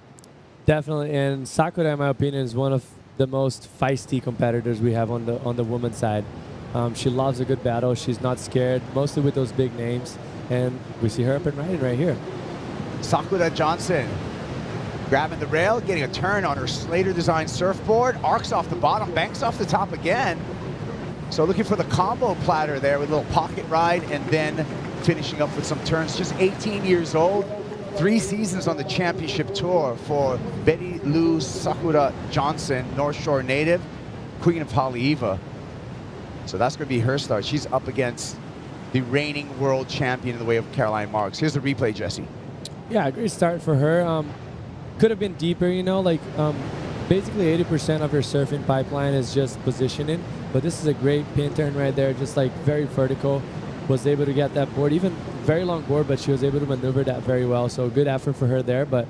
Definitely, and Sakura, in my opinion, is one of the most feisty competitors we have on the women's side. She loves a good battle. She's not scared, mostly with those big names, and we see her up and riding right here. Sakura Johnson grabbing the rail, getting a turn on her Slater design surfboard, arcs off the bottom, banks off the top again. So looking for the combo platter there with a little pocket ride and then finishing up with some turns. Just 18 years old, 3 seasons on the championship tour for Betty Lou Sakura Johnson, North Shore native, Queen of Haleiwa. So that's going to be her start. She's up against the reigning world champion in the way of Caroline Marks. Here's the replay, Jesse. Yeah, great start for her. Could have been deeper, you know, like basically 80% of her surfing pipeline is just positioning, but this is a great pin turn right there, just like very vertical. Was able to get that board, even very long board, but she was able to maneuver that very well. So good effort for her there. But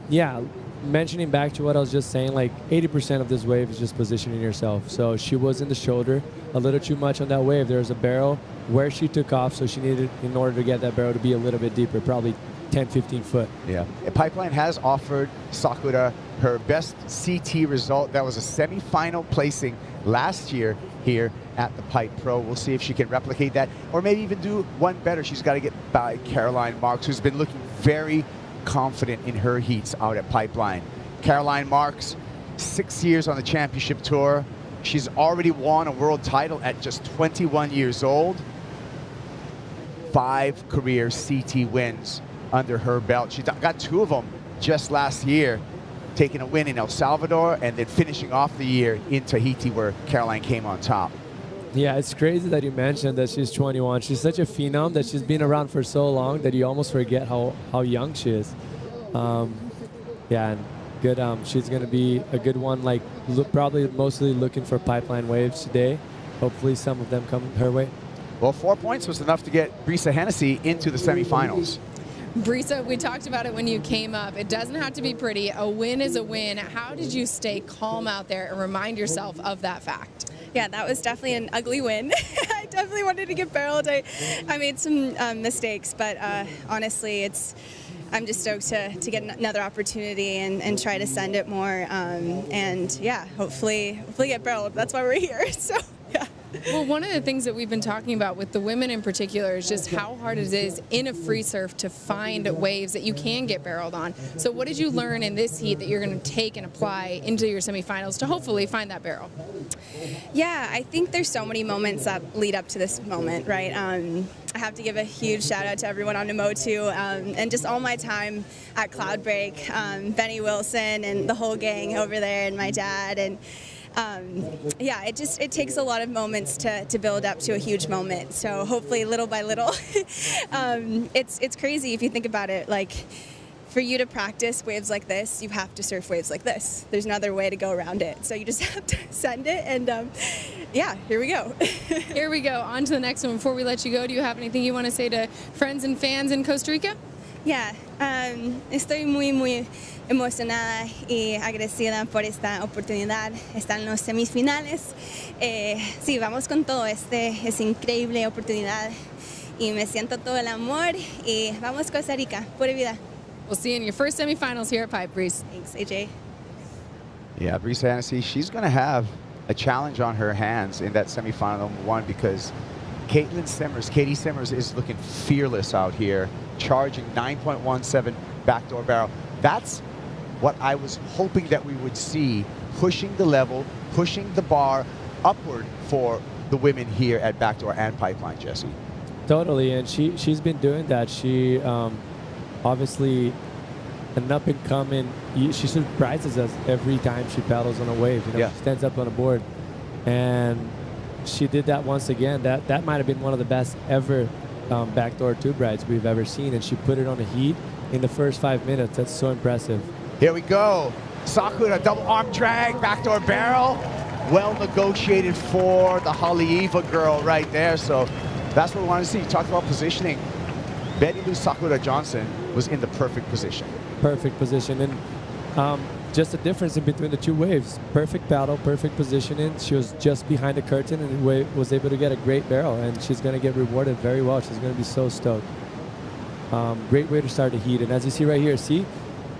yeah, mentioning back to what I was just saying, like 80% of this wave is just positioning yourself. So she was in the shoulder a little too much on that wave. There was a barrel where she took off, so she needed, in order to get that barrel to be a little bit deeper, probably 10, 15 foot. Yeah. Pipeline has offered Sakura her best CT result. That was a semifinal placing last year here at the Pipe Pro. We'll see if she can replicate that or maybe even do one better. She's got to get by Caroline Marks, who's been looking very confident in her heats out at Pipeline. Caroline Marks, 6 years on the championship tour. She's already won a world title at just 21 years old. 5 career CT wins under her belt. She got 2 of them just last year, taking a win in El Salvador and then finishing off the year in Tahiti where Caroline came on top. Yeah, it's crazy that you mentioned that she's 21. She's such a phenom that she's been around for so long that you almost forget how young she is. Yeah, and good. She's going to be a good one, like probably mostly looking for pipeline waves today. Hopefully some of them come her way. Well, 4 points was enough to get Carissa Hennessy into the semifinals. Brisa, we talked about it when you came up. It doesn't have to be pretty. A win is a win. How did you stay calm out there and remind yourself of that fact? Yeah, that was definitely an ugly win. I definitely wanted to get barreled. I made some mistakes, but honestly, I'm just stoked to get another opportunity and try to send it more. And yeah, hopefully get barreled. That's why we're here. So yeah. Well, one of the things that we've been talking about with the women in particular is just how hard it is in a free surf to find waves that you can get barreled on. So what did you learn in this heat that you're going to take and apply into your semifinals to hopefully find that barrel? Yeah, I think there's so many moments that lead up to this moment, right? I have to give a huge shout out to everyone on Emotu and just all my time at Cloudbreak, Benny Wilson and the whole gang over there and my dad. And yeah, it takes a lot of moments to build up to a huge moment. So hopefully little by little, it's crazy if you think about it. Like for you to practice waves like this, you have to surf waves like this. There's no other way to go around it. So you just have to send it and yeah, here we go. Here we go. On to the next one. Before we let you go, do you have anything you want to say to friends and fans in Costa Rica? Yeah, estoy muy emocionada y agradecida por esta oportunidad. Están los semifinales. Sí, vamos con todo. Es increíble oportunidad y me siento todo el amor y vamos Costa Rica, pura vida. We'll see you in your first semifinals here at Pipe, Breeze. Thanks, AJ. Yeah, Carissa Hennessy, she's going to have a challenge on her hands in that semifinal number 1 because Katie Simmers is looking fearless out here, charging 9.17 backdoor barrel. That's what I was hoping that we would see, pushing the level, pushing the bar upward for the women here at backdoor and pipeline, Jesse. Totally, and she's been doing that. She obviously an up and coming. She surprises us every time she paddles on a wave. You know, yeah. She stands up on a board, and she did that once again. That might have been one of the best ever backdoor tube rides we've ever seen, and she put it on a heat in the first 5 minutes. That's so impressive. Here we go. Sakura, double arm drag, backdoor barrel. Well negotiated for the Haleiwa girl right there. So that's what we want to see. You talked about positioning. Betty Lou Sakura Johnson was in the perfect position. Perfect position. And just the difference in between the two waves. Perfect paddle, perfect positioning. She was just behind the curtain and was able to get a great barrel. And she's going to get rewarded very well. She's going to be so stoked. Great way to start the heat. And as you see right here, see?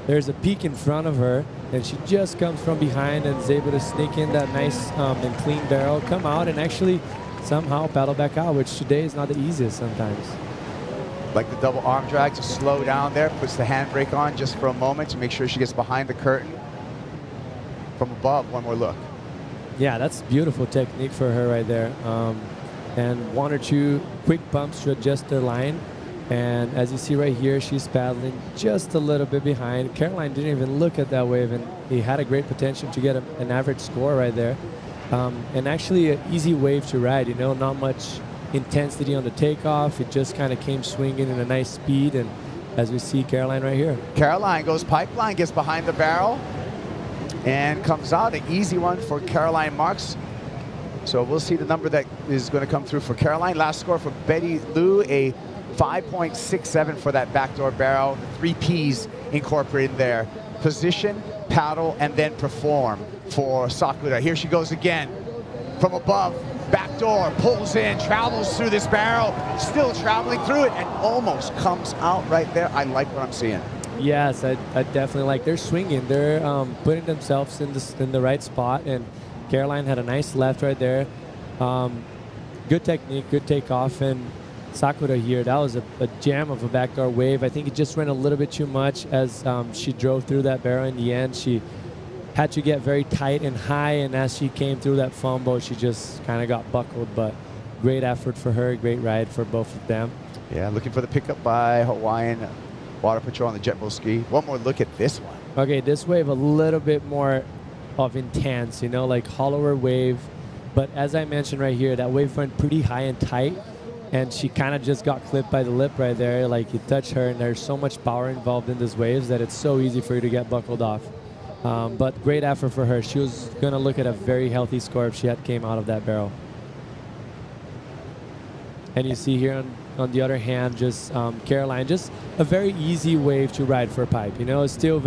There's a peak in front of her, and she just comes from behind and is able to sneak in that nice and clean barrel, come out, and actually somehow paddle back out, which today is not the easiest sometimes. Like the double arm drag to slow down there, puts the handbrake on just for a moment to make sure she gets behind the curtain. From above, one more look. Yeah, that's beautiful technique for her right there. And one or two quick bumps to adjust their line. And as you see right here, she's paddling just a little bit behind. Caroline didn't even look at that wave, and he had a great potential to get an average score right there. And actually an easy wave to ride, you know, not much intensity on the takeoff. It just kind of came swinging in a nice speed, and as we see Caroline right here. Caroline goes pipeline, gets behind the barrel, and comes out. An easy one for Caroline Marks. So we'll see the number that is going to come through for Caroline. Last score for Betty Lou, a 5.67 for that backdoor barrel. The 3 Ps incorporated there. Position, paddle, and then perform for Sakura. Here she goes again. From above, backdoor, pulls in, travels through this barrel, still traveling through it, and almost comes out right there. I like what I'm seeing. Yes, I definitely like. They're swinging. They're putting themselves in the right spot, and Caroline had a nice left right there. Good technique, good takeoff, and Sakura here, that was a jam of a backdoor wave. I think it just ran a little bit too much as she drove through that barrel in the end. She had to get very tight and high, and as she came through that foam boat, she just kind of got buckled, but great effort for her, great ride for both of them. Yeah, looking for the pickup by Hawaiian Water Patrol on the jet boat ski. One more look at this one. Okay, this wave a little bit more of intense, you know, like hollower wave. But as I mentioned right here, that wave went pretty high and tight, and she kind of just got clipped by the lip right there. Like it touched her, and there's so much power involved in these waves that it's so easy for you to get buckled off. But great effort for her. She was going to look at a very healthy score if she had came out of that barrel. And you see here on the other hand, just Caroline, just a very easy wave to ride for a pipe. You know, it's still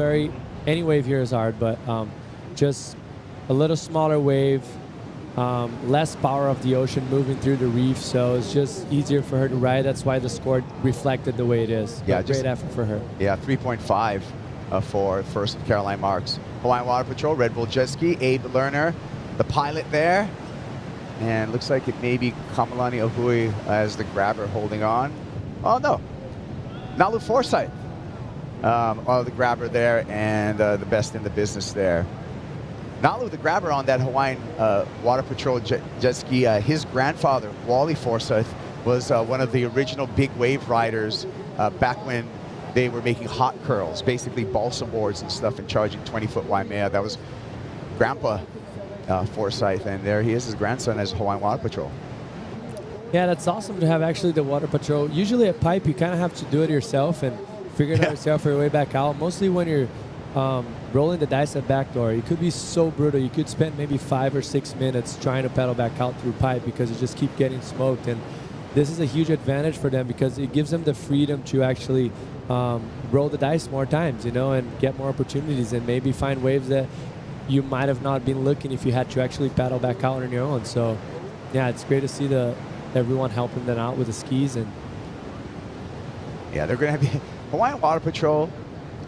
any wave here is hard, but just a little smaller wave, less power of the ocean moving through the reef, so it's just easier for her to ride. That's why the score reflected the way it is. Yeah, great effort for her. Yeah, 3.5 for first Caroline Marks. Hawaiian Water Patrol, Red Bull Jet Ski, Abe Lerner, the pilot there. And looks like it may be Kamalani Ohui as the grabber holding on. Oh, no. Nalu Forsyth. The grabber there, and the best in the business there. Nalu, the grabber on that Hawaiian Water Patrol jet ski, his grandfather, Wally Forsyth, was one of the original big wave riders back when they were making hot curls, basically balsa boards and stuff, and charging 20-foot Waimea. That was Grandpa Forsyth, and there he is, his grandson, as Hawaiian Water Patrol. Yeah, that's awesome to have actually the Water Patrol. Usually at pipe, you kind of have to do it yourself and figure it out yourself for your way back out. Mostly when you're rolling the dice at backdoor, it could be so brutal. You could spend maybe 5 or 6 minutes trying to pedal back out through pipe because you just keep getting smoked. And this is a huge advantage for them because it gives them the freedom to actually roll the dice more times, you know, and get more opportunities and maybe find waves that you might have not been looking if you had to actually paddle back out on your own. So, yeah, it's great to see everyone helping them out with the skis. And yeah, they're going to have Hawaiian Water Patrol,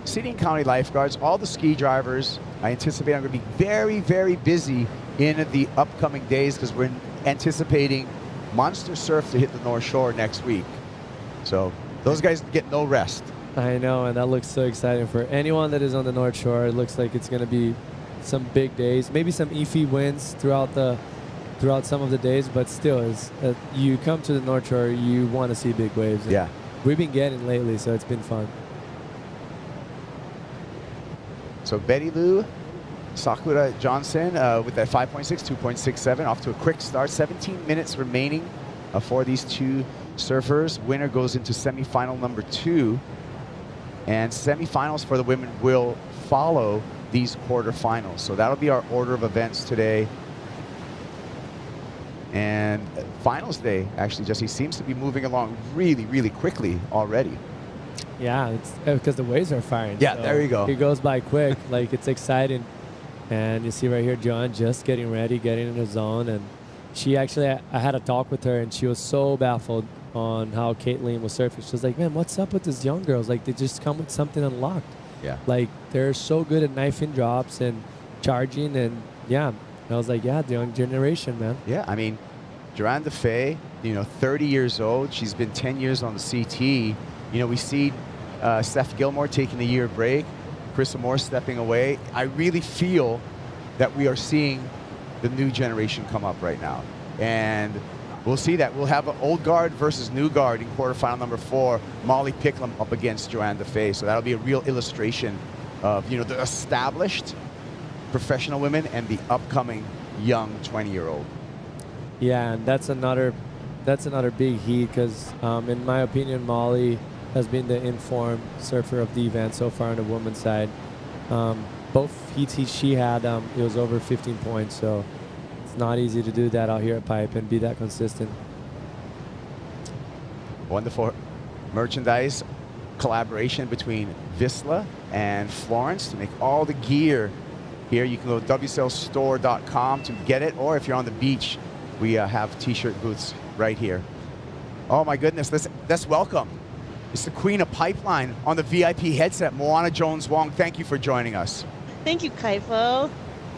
City and County lifeguards, all the ski drivers. I anticipate I'm going to be very, very busy in the upcoming days because we're anticipating monster surf to hit the North Shore next week. So those guys get no rest. I know, and that looks so exciting for anyone that is on the North Shore. It looks like it's going to be some big days, maybe some iffy winds throughout some of the days, but still, you come to the North Shore, you want to see big waves. Yeah, we've been getting lately, so it's been fun. So Betty Lou Sakura Johnson with that 5.6, 2.67, off to a quick start. 17 minutes remaining for these two surfers. Winner goes into semifinal number 2. And semifinals for the women will follow these quarterfinals. So that'll be our order of events today. And finals day, actually, Jesse, seems to be moving along really, really quickly already. Yeah, it's because the waves are firing. Yeah, there you go. It goes by quick. Like, it's exciting. And you see right here, John just getting ready, getting in the zone. And she actually, I had a talk with her, and she was so baffled on how Caitlin was surfing. She was like, man, what's up with these young girls? Like, they just come with something unlocked. Yeah. Like, they're so good at knifing drops and charging. And, yeah, I was like, yeah, the young generation, man. Yeah, I mean, Joanne DeFay, 30 years old. She's been 10 years on the CT. We see Steph Gilmore taking a year break, Carissa Moore stepping away. I really feel that we are seeing the new generation come up right now. And we'll see that. We'll have an old guard versus new guard in quarterfinal number 4, Molly Picklum up against Joanne DeFay. So that'll be a real illustration of, the established professional women and the upcoming young 20-year-old. Yeah, and that's another big heat because, in my opinion, Molly has been the informed surfer of the event so far on the women's side. Both heats she had, it was over 15 points, so it's not easy to do that out here at Pipe and be that consistent. Wonderful merchandise collaboration between Vissla and Florence to make all the gear here. You can go to wslstore.com to get it, or if you're on the beach, we have t-shirt booths right here. Oh my goodness, let's welcome. It's the queen of Pipeline on the VIP headset, Moana Jones-Wong. Thank you for joining us. Thank you, Kaifo.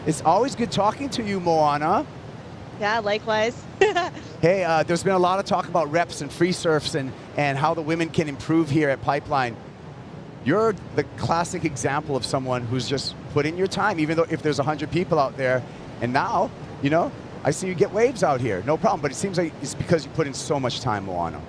It's always good talking to you, Moana. Yeah, likewise. Hey, there's been a lot of talk about reps and free surfs and how the women can improve here at Pipeline. You're the classic example of someone who's just put in your time, even though if there's 100 people out there. And now, I see you get waves out here. No problem, but it seems like it's because you put in so much time, Moana.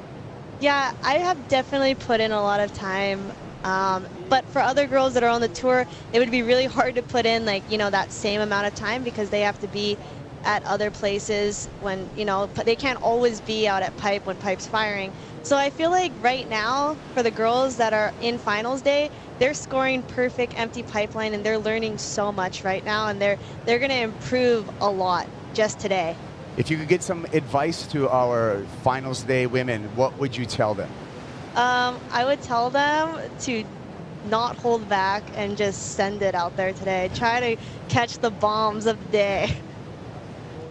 Yeah, I have definitely put in a lot of time. But for other girls that are on the tour, it would be really hard to put in that same amount of time because they have to be at other places when, they can't always be out at Pipe when Pipe's firing. So I feel like right now for the girls that are in finals day, they're scoring perfect empty Pipeline and they're learning so much right now, and they're going to improve a lot just today. If you could get some advice to our finals day women, what would you tell them? I would tell them to not hold back and just send it out there today. Try to catch the bombs of the day.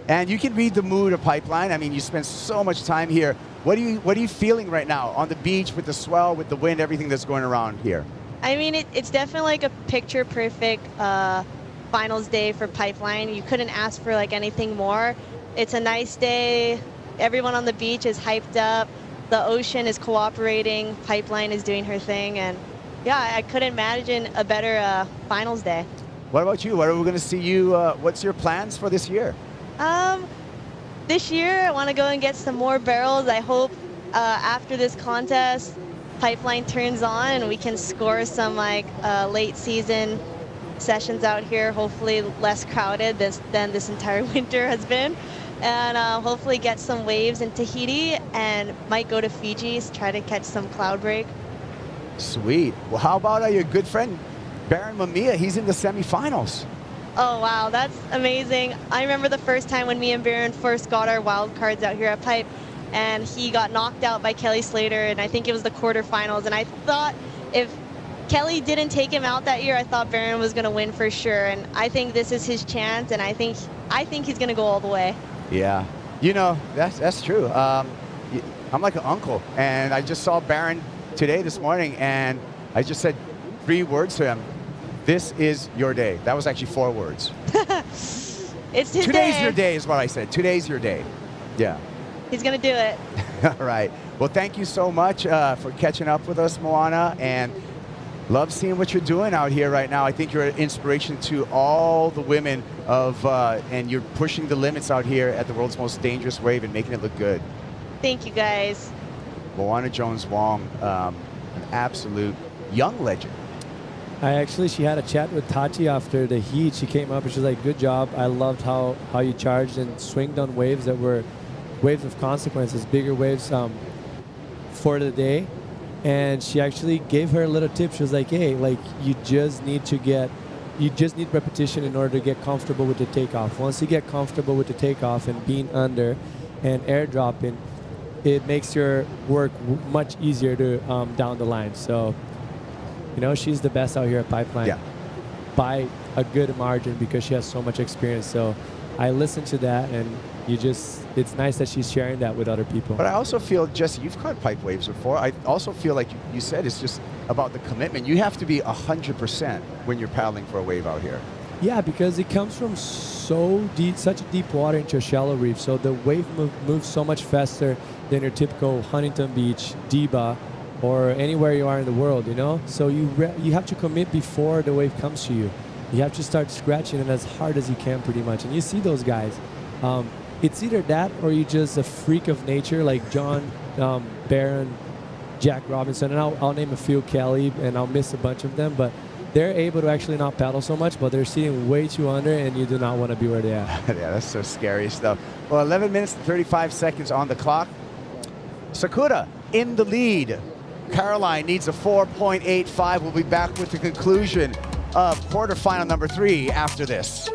And you can read the mood of Pipeline. I mean, you spend so much time here. What are you feeling right now on the beach with the swell, with the wind, everything that's going around here? I mean, it's definitely like a picture perfect finals day for Pipeline. You couldn't ask for anything more. It's a nice day. Everyone on the beach is hyped up. The ocean is cooperating. Pipeline is doing her thing. And yeah, I couldn't imagine a better finals day. What about you? What are we going to see you? What's your plans for this year? This year, I want to go and get some more barrels. I hope after this contest, Pipeline turns on and we can score some late season sessions out here, hopefully less crowded than this entire winter has been. And hopefully get some waves in Tahiti and might go to Fiji, try to catch some cloud break. Sweet. Well, how about your good friend, Baron Mamiya? He's in the semifinals. Oh, wow, that's amazing. I remember the first time when me and Baron first got our wild cards out here at Pipe, and he got knocked out by Kelly Slater, and I think it was the quarterfinals. And I thought if Kelly didn't take him out that year, I thought Baron was going to win for sure. And I think this is his chance, and I think he's going to go all the way. Yeah, that's true. I'm like an uncle, and I just saw Baron this morning, and I just said 3 words to him. This is your day. That was actually 4 words. It's his Today's day. your day is what I said. Today's your day. Yeah. He's going to do it. All right. Well, thank you so much for catching up with us, Moana, and love seeing what you're doing out here right now. I think you're an inspiration to all the women and you're pushing the limits out here at the world's most dangerous wave and making it look good. Thank you, guys. Moana Jones-Wong, an absolute young legend. She had a chat with Tati after the heat. She came up and she was like, good job. I loved how you charged and swinged on waves that were waves of consequences, bigger waves for the day. And she actually gave her a little tip. She was like, hey, like you just need repetition in order to get comfortable with the takeoff. Once you get comfortable with the takeoff and being under and airdropping, it makes your work much easier to down the line. So, you know, she's the best out here at Pipeline by a good margin because she has so much experience. So I listened to that, and it's nice that she's sharing that with other people. But I also feel, Jesse, you've caught pipe waves before. I also feel like you said it's just about the commitment. You have to be 100% when you're paddling for a wave out here. Yeah, because it comes from so deep, such a deep water into a shallow reef. So the wave moves so much faster than your typical Huntington Beach, Diba, or anywhere you are in the world, you know? So you have to commit before the wave comes to you. You have to start scratching it as hard as you can pretty much. And you see those guys. It's either that or you're just a freak of nature like John Barron, Jack Robinson, and I'll name a few, Kelly, and I'll miss a bunch of them, but they're able to actually not paddle so much, but they're sitting way too under, and you do not want to be where they are. Yeah, that's so scary stuff. Well, 11 minutes and 35 seconds on the clock. Sakura in the lead. Caroline needs a 4.85. We'll be back with the conclusion of quarterfinal number 3 after this.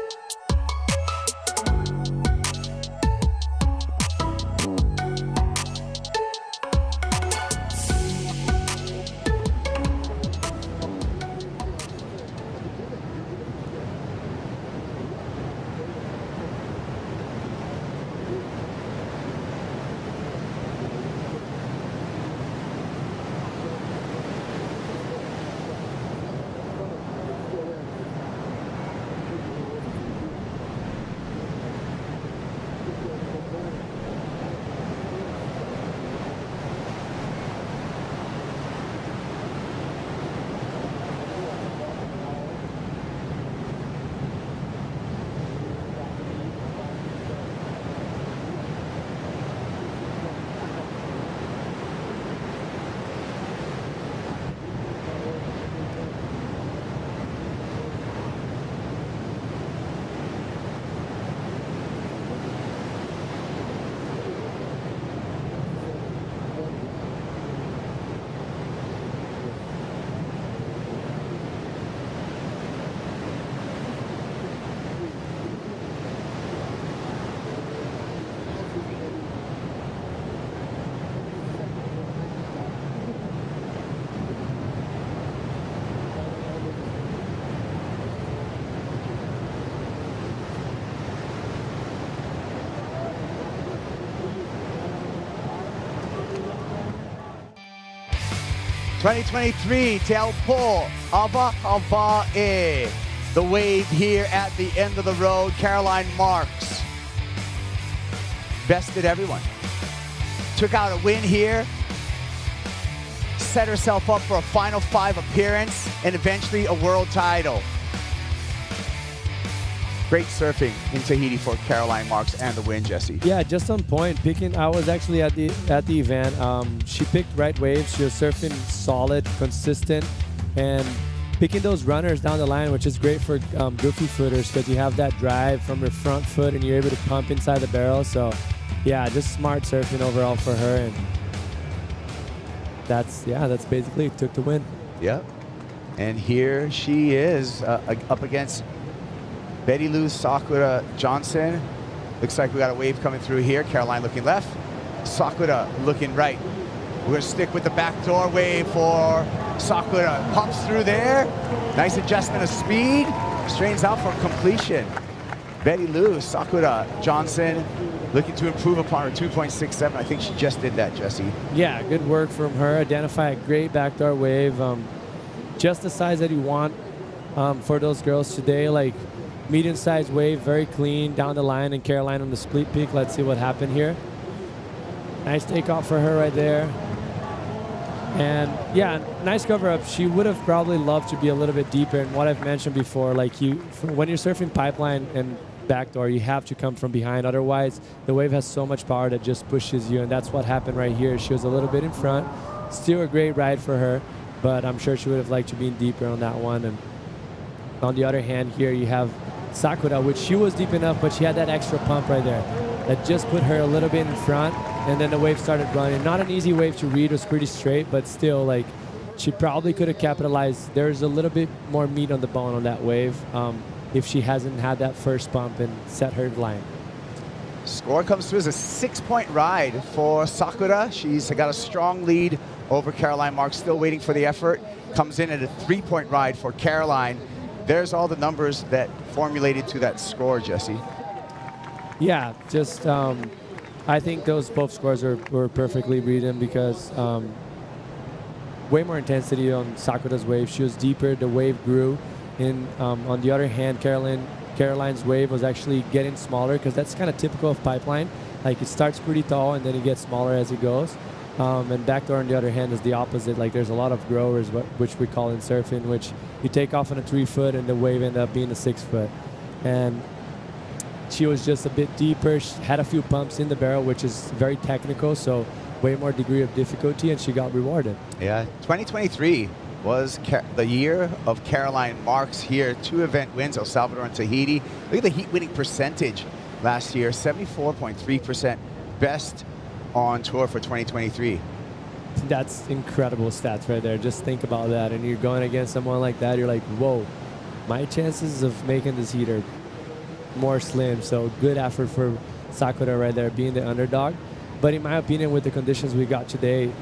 '23 Tel Po Ava Havae. The wave here at the end of the road. Caroline Marks bested everyone. Took out a win here. Set herself up for a Final 5 appearance and eventually a world title. Great surfing in Tahiti for Caroline Marks and the win, Jesse. Yeah, just on point. I was actually at the event. She picked right waves. She was surfing solid, consistent, and picking those runners down the line, which is great for goofy footers because you have that drive from your front foot and you're able to pump inside the barrel. So, yeah, just smart surfing overall for her, and that's basically it. Took the win. Yep. And here she is up against Betty Lou Sakura Johnson. Looks like we got a wave coming through here. Caroline looking left, Sakura looking right. We're gonna stick with the backdoor wave for Sakura. Pumps through there. Nice adjustment of speed. Strains out for completion. Betty Lou Sakura Johnson looking to improve upon her 2.67. I think she just did that, Jesse. Yeah, good work from her. Identify a great backdoor wave. Just the size that you want for those girls today. Like, medium-sized wave, very clean, down the line, and Caroline on the split peak. Let's see what happened here. Nice takeoff for her right there. And yeah, nice cover up. She would have probably loved to be a little bit deeper. And what I've mentioned before, like when you're surfing pipeline and backdoor, you have to come from behind. Otherwise, the wave has so much power that just pushes you. And that's what happened right here. She was a little bit in front. Still a great ride for her. but I'm sure she would have liked to be deeper on that one. And on the other hand, here you have Sakura, which she was deep enough, but she had that extra pump right there that just put her a little bit in front, and then the wave started running. Not an easy wave to read, it was pretty straight, but still, like, she probably could have capitalized. There's a little bit more meat on the bone on that wave if she hasn't had that first pump and set her line. Score comes through as a 6-point ride for Sakura. She's got a strong lead over Caroline Marks, still waiting for the effort. Comes in at a 3-point ride for Caroline. There's all the numbers that formulated to that score, Jesse. Yeah, just I think those both scores were perfectly reading because way more intensity on Sakura's wave. She was deeper, the wave grew. And on the other hand, Caroline's wave was actually getting smaller because that's kind of typical of pipeline. Like it starts pretty tall and then it gets smaller as it goes. And backdoor on the other hand is the opposite. Like there's a lot of growers, which we call in surfing, which you take off on a 3-foot and the wave ended up being a 6-foot. And she was just a bit deeper. She had a few pumps in the barrel, which is very technical, so way more degree of difficulty, and she got rewarded. Yeah, 2023 was the year of Caroline Marks here. 2 event wins, El Salvador and Tahiti. Look at the heat winning percentage last year, 74.3%, best on tour for 2023. That's incredible stats right there. Just think about that. And you're going against someone like that, you're like, whoa, my chances of making this heat are more slim. So good effort for Sakura right there, being the underdog. But in my opinion, with the conditions we got today,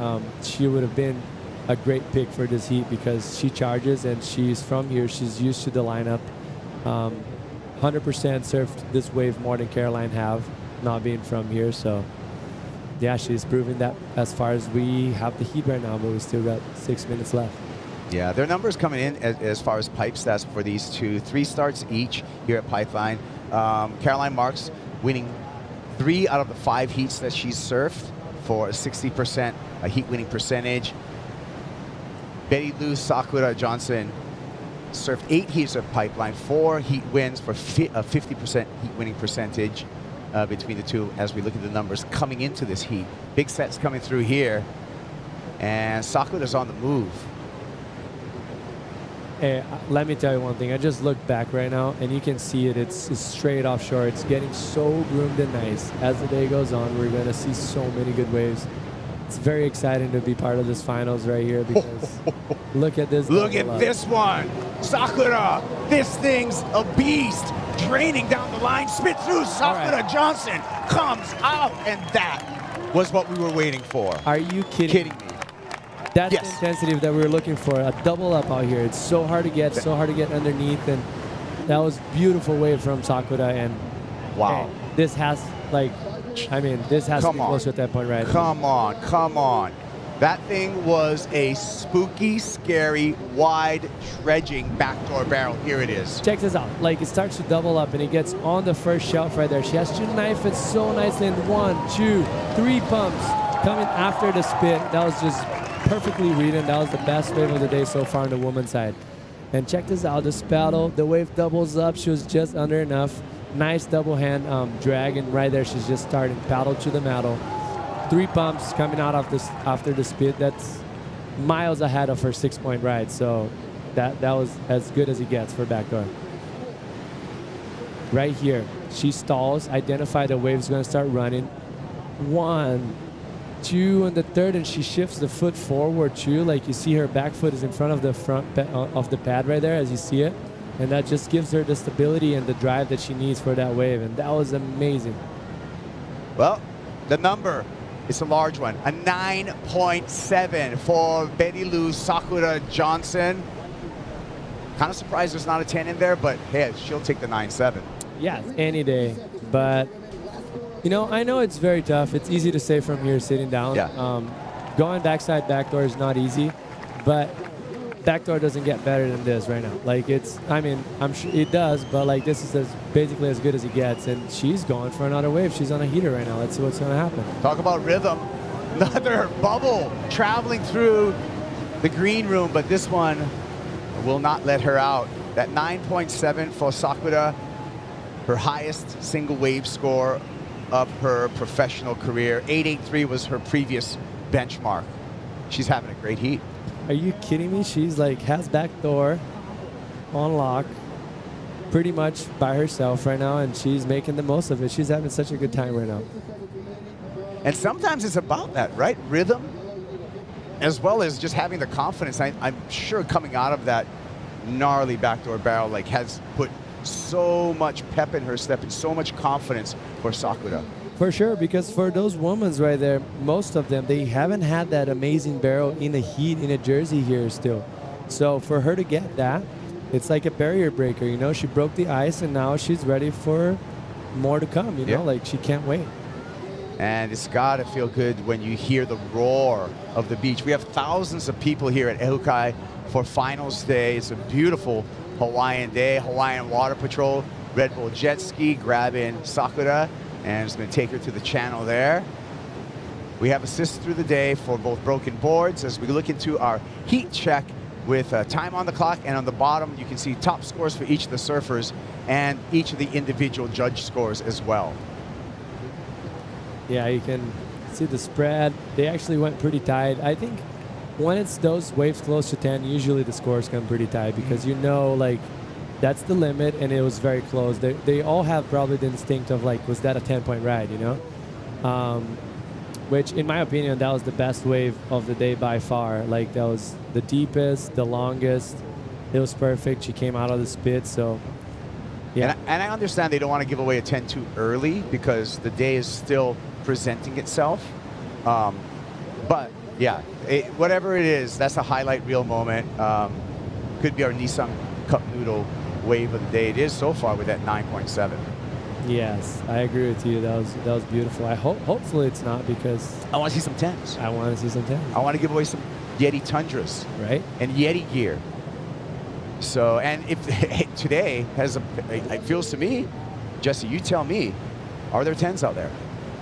she would have been a great pick for this heat because she charges and she's from here. She's used to the lineup. 100% surfed this wave more than Caroline have, not being from here. So yeah, she's proving that as far as we have the heat right now, but we still got 6 minutes left. Yeah, their numbers coming in as far as pipe stats for these two. 3 starts each here at Pipeline. Caroline Marks winning 3 out of the 5 heats that she's surfed for a 60% heat winning percentage. Betty Lou Sakura Johnson surfed 8 heats of Pipeline, 4 heat wins for a 50% heat winning percentage between the two as we look at the numbers coming into this heat. Big sets coming through here, and Sakura's on the move. Hey, let me tell you one thing. I just looked back right now, and you can see it. It's straight offshore. It's getting so groomed and nice. As the day goes on, we're going to see so many good waves. It's very exciting to be part of this finals right here because look at this. Look at this one. Sakura, this thing's a beast. Draining down the line, spit through. Sakura Johnson comes out, and that was what we were waiting for. Are you kidding me? That's the intensity that we were looking for. A double up out here. It's so hard to get, underneath, and that was beautiful wave from Sakura. And wow, hey, this has this has to be close at that point, right? Come on. That thing was a spooky, scary, wide, dredging backdoor barrel. Here it is. Check this out. Like, it starts to double up, and it gets on the first shelf right there. She has to knife it so nicely in 1, 2, 3 pumps coming after the spit. That was just perfectly reading. That was the best wave of the day so far on the woman's side. And check this out. The paddle, the wave doubles up. She was just under enough. Nice double hand drag, and right there she's just starting paddle to the metal. 3 pumps coming out of this after the spit. That's miles ahead of her 6-point ride. So that was as good as it gets for backdoor. Right here, she stalls, identify the wave's going to start running. 1, 2, and the third, and she shifts the foot forward too. Like you see, her back foot is in front of the front of the pad right there, as you see it, and that just gives her the stability and the drive that she needs for that wave. And that was amazing. Well, the number. It's a large one, a 9.7 for Betty Lou Sakura Johnson. Kind of surprised there's not a 10 in there, but hey, she'll take the 9.7. Yeah, any day. But, you know, I know it's very tough. It's easy to say from here sitting down. Yeah. Going backside backdoor is not easy, but backdoor doesn't get better than this right now. Like, I'm sure it does, but like this is basically as good as it gets, and she's going for another wave. She's on a heater right now. Let's see what's going to happen. Talk about rhythm. Another bubble traveling through the green room, but this one will not let her out. That 9.7 for Sakura, her highest single wave score of her professional career. 8.83 was her previous benchmark. she's having a great heat. Are you kidding me? She's like has back door on lock, pretty much by herself right now, and she's making the most of it. She's having such a good time right now. And sometimes it's about that, right? Rhythm, as well as just having the confidence. I'm sure coming out of that gnarly backdoor barrel like has put so much pep in her step and so much confidence for Sakura. For sure, because for those women right there, most of them, they haven't had that amazing barrel in the heat in a jersey here still. So for her to get that, it's like a barrier breaker, you know? She broke the ice and now she's ready for more to come, you know? Like she can't wait. And it's got to feel good when you hear the roar of the beach. We have thousands of people here at Ehukai for finals day. It's a beautiful Hawaiian day. Hawaiian Water Patrol, Red Bull Jet Ski, grabbing Sakura, and it's going to take her to the channel there. We have assists through the day for both broken boards as we look into our heat check with time on the clock, and on the bottom you can see top scores for each of the surfers and each of the individual judge scores as well. Yeah, you can see the spread. They actually went pretty tight. I think when it's those waves close to 10, usually the scores come pretty tight because you know, like, that's the limit, and it was very close. They all have probably the instinct of, like, was that a 10-point ride, you know? Which, in my opinion, that was the best wave of the day by far. Like, that was the deepest, the longest. It was perfect. She came out of the spit, so, yeah. And I understand they don't want to give away a 10 too early because the day is still presenting itself. But, yeah, whatever it is, that's a highlight reel moment. Could be our Nissan Cup Noodle wave of the day. It is so far with that 9.7. Yes, I agree with you. That was beautiful. Hopefully it's not, because I want to see some 10s. I want to see some 10s. I want to give away some YETI Tundras, right? And YETI gear. So, and if today has it feels to me, Jesse, you tell me, are there 10s out there?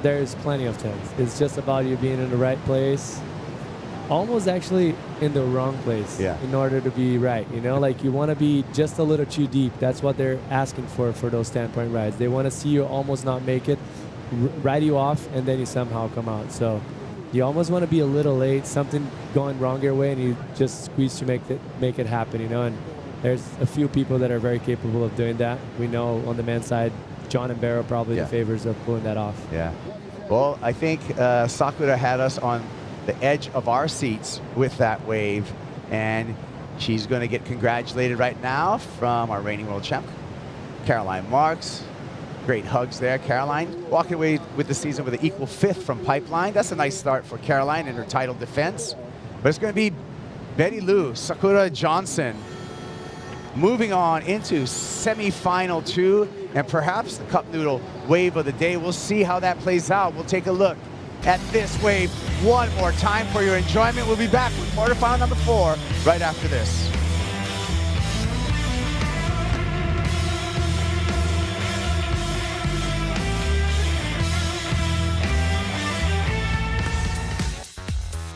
There's plenty of 10s. It's just about you being in the right place. Almost actually in the wrong place in order to be right, you know? Like, you want to be just a little too deep. That's what they're asking for those 10-point rides. They want to see you almost not make it, ride you off, and then you somehow come out. So you almost want to be a little late, something going wrong your way, and you just squeeze to make it happen, you know? And there's a few people that are very capable of doing that. We know on the men's side, John and Barrow probably the favors of pulling that off. Yeah. Well, I think Sakura had us on the edge of our seats with that wave, and she's going to get congratulated right now from our reigning world champ, Caroline Marks. Great hugs there, Caroline. Walking away with the season with an equal 5th from Pipeline. That's a nice start for Caroline in her title defense. But it's going to be Betty Lou, Sakura Johnson, moving on into semifinal 2, and perhaps the Cup Noodle wave of the day. We'll see how that plays out. We'll take a look at this wave one more time for your enjoyment. We'll be back with quarterfinal number 4 right after this.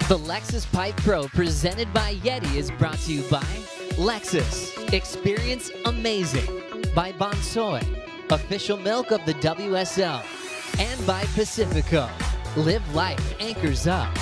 The Lexus Pipe Pro presented by YETI is brought to you by Lexus. Experience amazing. By Bonsoy, official milk of the WSL. And by Pacifico. Live life anchors up.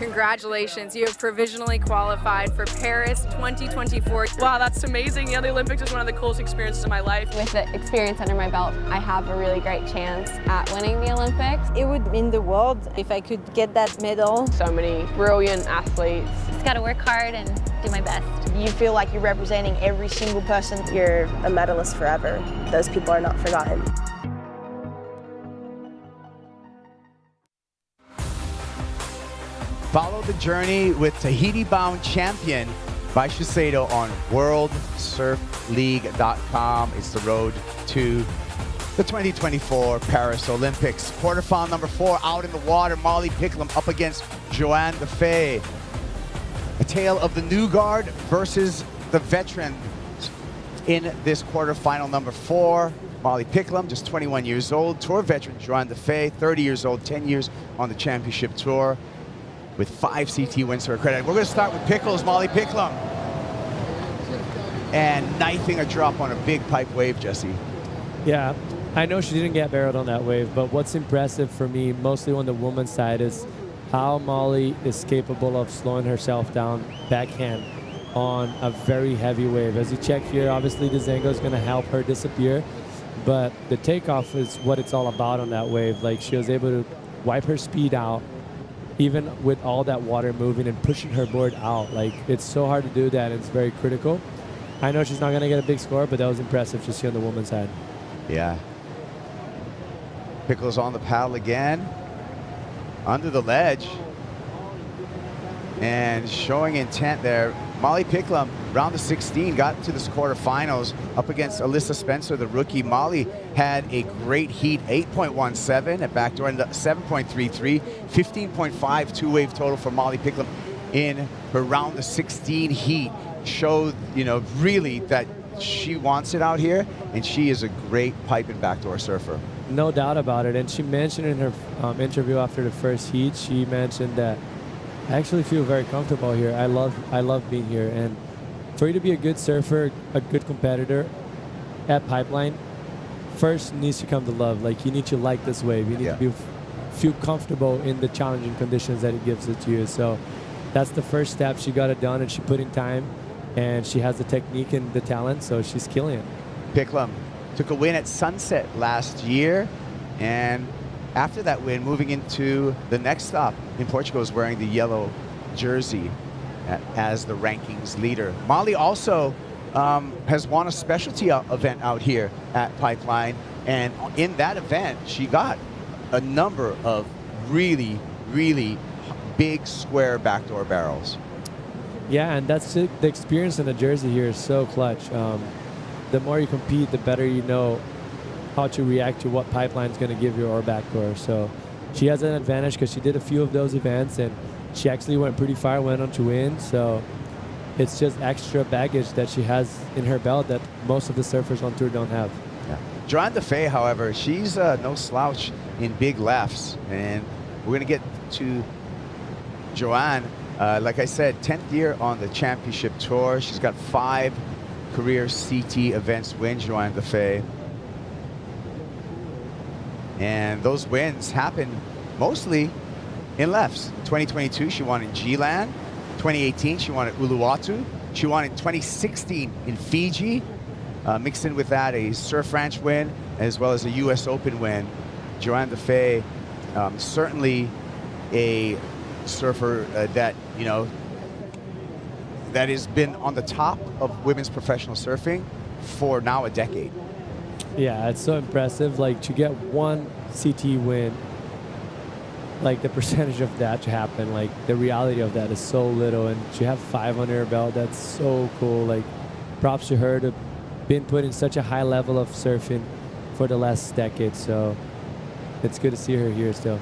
Congratulations, you have provisionally qualified for Paris 2024. Wow, that's amazing. Yeah, the Olympics is one of the coolest experiences of my life. With the experience under my belt, I have a really great chance at winning the Olympics. It would mean the world if I could get that medal. So many brilliant athletes. Just gotta work hard and do my best. You feel like you're representing every single person. You're a medalist forever. Those people are not forgotten. Follow the journey with Tahiti-bound champion by Shiseido on WorldSurfLeague.com. It's the road to the 2024 Paris Olympics. Quarterfinal number 4 out in the water. Molly Picklum up against Joanne Defay. A tale of the new guard versus the veteran in this quarterfinal number 4. Molly Picklum, just 21 years old. Tour veteran Joanne Defay, 30 years old, 10 years on the championship tour, with 5 CT wins to her credit. We're going to start with Pickles, Molly Picklum. And knifing a drop on a big pipe wave, Jesse. Yeah, I know she didn't get barreled on that wave, but what's impressive for me, mostly on the woman's side, is how Molly is capable of slowing herself down backhand on a very heavy wave. As you check here, obviously the Zengo is going to help her disappear, but the takeoff is what it's all about on that wave. Like, she was able to wipe her speed out, even with all that water moving and pushing her board out. Like, it's so hard to do that, and it's very critical. I know she's not going to get a big score, but that was impressive to see on the woman's side. Yeah. Pickles on the paddle again, under the ledge, and showing intent there. Molly Picklum, round of 16, got to this quarterfinals up against Alyssa Spencer, the rookie. Molly had a great heat, 8.17 at backdoor, and 7.33, 15.5 two-wave total for Molly Picklum in her round of 16 heat. Showed, you know, really that she wants it out here, and she is a great pipe and backdoor surfer. No doubt about it. And she mentioned in her interview after the first heat, she mentioned that I actually feel very comfortable here. I love being here. And for you to be a good surfer, a good competitor at Pipeline, first needs to come to love. Like, you need to like this wave. You need to feel comfortable in the challenging conditions that it gives it to you. So that's the first step. She got it done, and she put in time, and she has the technique and the talent, so she's killing it. Picklum took a win at Sunset last year, and after that win, moving into the next stop in Portugal, is wearing the yellow jersey as the rankings leader. Molly also has won a specialty event out here at Pipeline, and in that event, she got a number of really, really big square backdoor barrels. Yeah, and that's it. The experience in the jersey here is so clutch. The more you compete, the better you know how to react to what Pipeline is going to give you or backdoor. So she has an advantage because she did a few of those events, and she actually went pretty far, went on to win. So it's just extra baggage that she has in her belt that most of the surfers on tour don't have. Yeah. Joanne Defay, however, she's no slouch in big lefts, and we're going to get to Joanne. Like I said, 10th year on the championship tour. She's got 5 career CT events wins, Joanne Defay. And those wins happen mostly in lefts. In 2022, she won in G-Land. 2018, she won at Uluwatu. She won in 2016 in Fiji. Mixed in with that, a Surf Ranch win, as well as a US Open win. Joanne Defay, certainly a surfer that, you know, that has been on the top of women's professional surfing for now a decade. Yeah, it's so impressive. Like, to get one CT win, like the percentage of that to happen, like the reality of that is so little, and to have 5 under her belt, that's so cool. Like, props to her to been put in such a high level of surfing for the last decade. So it's good to see her here still.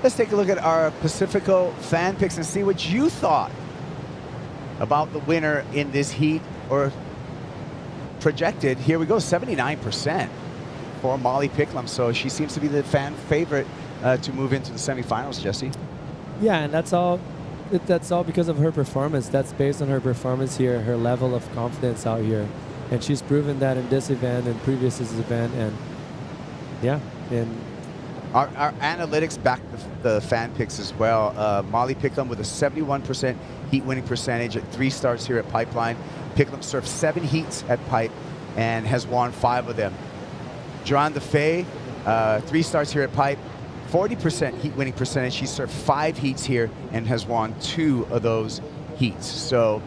Let's take a look at our Pacifico fan picks and see what you thought about the winner in this heat, or projected. Here we go, 79% for Molly Picklum. So she seems to be the fan favorite to move into the semifinals, Jesse. Yeah, and that's all because of her performance. That's based on her performance here, her level of confidence out here. And she's proven that in this event and previous event. And yeah, and Our analytics back the fan picks as well. Molly Picklum with a 71% heat winning percentage at 3 starts here at Pipeline. Picklum surfed 7 heats at Pipe and has won 5 of them. Joanne DeFay, 3 starts here at Pipe, 40% heat winning percentage. She surfed 5 heats here and has won 2 of those heats. So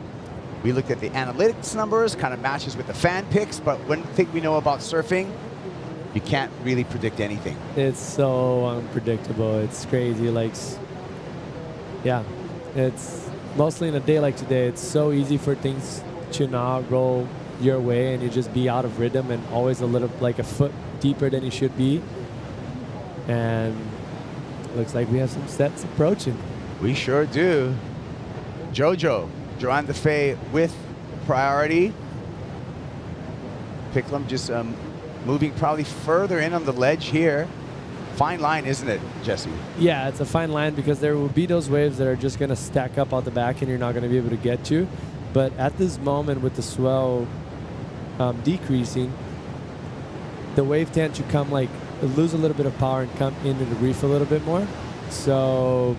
we looked at the analytics numbers, kind of matches with the fan picks, but one thing we know about surfing, you can't really predict anything. It's so unpredictable. It's crazy. Like, yeah, it's mostly in a day like today. It's so easy for things to not roll your way and you just be out of rhythm and always a little, like a foot deeper than you should be. And looks like we have some sets approaching. We sure do. Jojo, Joanne DeFay with priority. Picklum just moving probably further in on the ledge here. Fine line, isn't it, Jesse? Yeah, it's a fine line because there will be those waves that are just going to stack up out the back and you're not going to be able to get to. But at this moment with the swell decreasing, the wave tend to come like lose a little bit of power and come into the reef a little bit more. So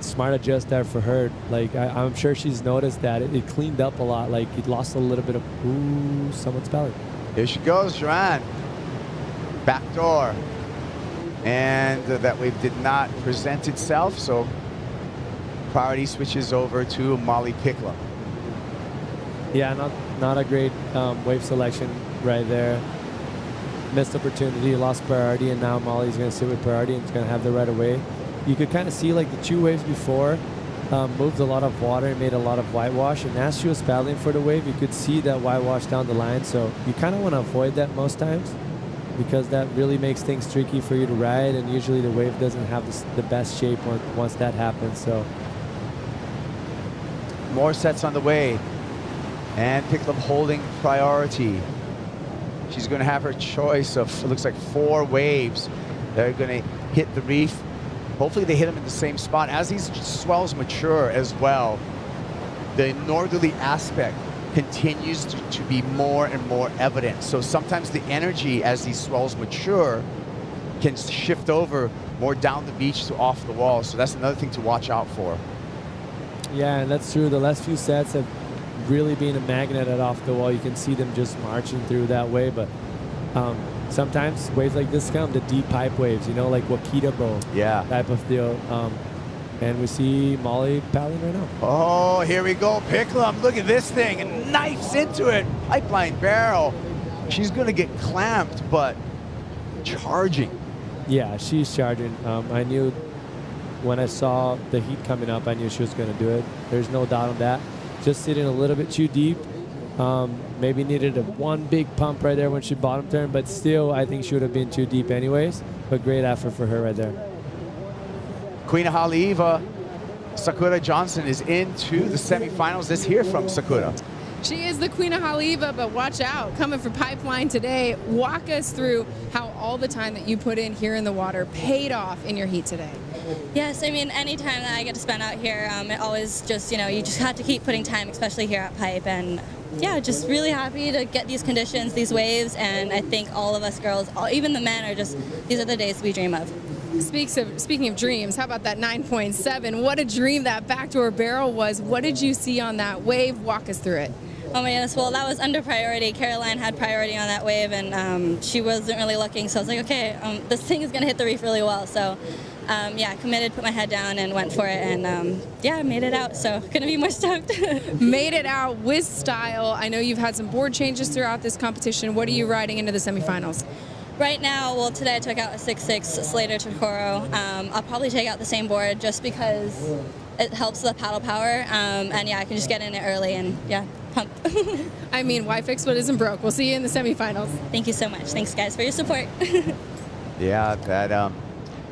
smart adjust there for her. Like I'm sure she's noticed that it cleaned up a lot. Like it lost a little bit of someone's belly. Here she goes, Joanne. Back door. And that wave did not present itself, so priority switches over to Molly Picklum. Yeah, not a great wave selection right there. Missed opportunity, lost priority, and now Molly's going to sit with priority and is going to have the right of way. You could kind of see like the 2 waves before moved a lot of water and made a lot of whitewash, and as she was paddling for the wave, you could see that whitewash down the line, so you kind of want to avoid that most times because that really makes things tricky for you to ride, and usually the wave doesn't have the best shape once that happens. So more sets on the way, and Picklum holding priority. She's going to have her choice of, it looks like 4 waves that are going to hit the reef. Hopefully they hit them in the same spot. As these swells mature as well, the northerly aspect continues to be more and more evident. So sometimes the energy as these swells mature can shift over more down the beach to off the wall. So that's another thing to watch out for. Yeah, and that's true. The last few sets have really been a magnet at off the wall. You can see them just marching through that way, but sometimes waves like this come, the deep pipe waves, you know, like Wakita Bow type of deal. And we see Molly paddling right now. Oh, here we go, Picklum. Look at this thing, and knifes into it. Pipeline barrel. She's going to get clamped, but charging. Yeah, she's charging. I knew when I saw the heat coming up, I knew she was going to do it. There's no doubt on that. Just sitting a little bit too deep. Maybe needed one big pump right there when she bottom turned, but still, I think she would have been too deep anyways. But great effort for her right there. Queen of Haleiwa, Sakura Johnson is into the semifinals. Let's hear from Sakura. She is the Queen of Haleiwa, but watch out. Coming for Pipeline today, walk us through how all the time that you put in here in the water paid off in your heat today. Yes, I mean, any time that I get to spend out here, it always just, you know, you just have to keep putting time, especially here at Pipe. And yeah, just really happy to get these conditions, these waves, and I think all of us girls, even the men, are just, these are the days we dream of. Speaking of dreams, how about that 9.7? What a dream that backdoor barrel was. What did you see on that wave? Walk us through it. Oh my goodness, well that was under priority. Caroline had priority on that wave and she wasn't really looking, so I was like, okay, this thing is gonna hit the reef really well. So yeah, committed, put my head down and went for it, and yeah, made it out, so couldn't be more stoked. Made it out with style. I know you've had some board changes throughout this competition. What are you riding into the semifinals? Right now, well, today I took out a 6.6 Slater Tokoro. I'll probably take out the same board just because it helps the paddle power, and yeah, I can just get in it early and yeah, pumped. I mean, why fix what isn't broke? We'll see you in the semifinals. Thank you so much. Thanks, guys, for your support. Yeah, that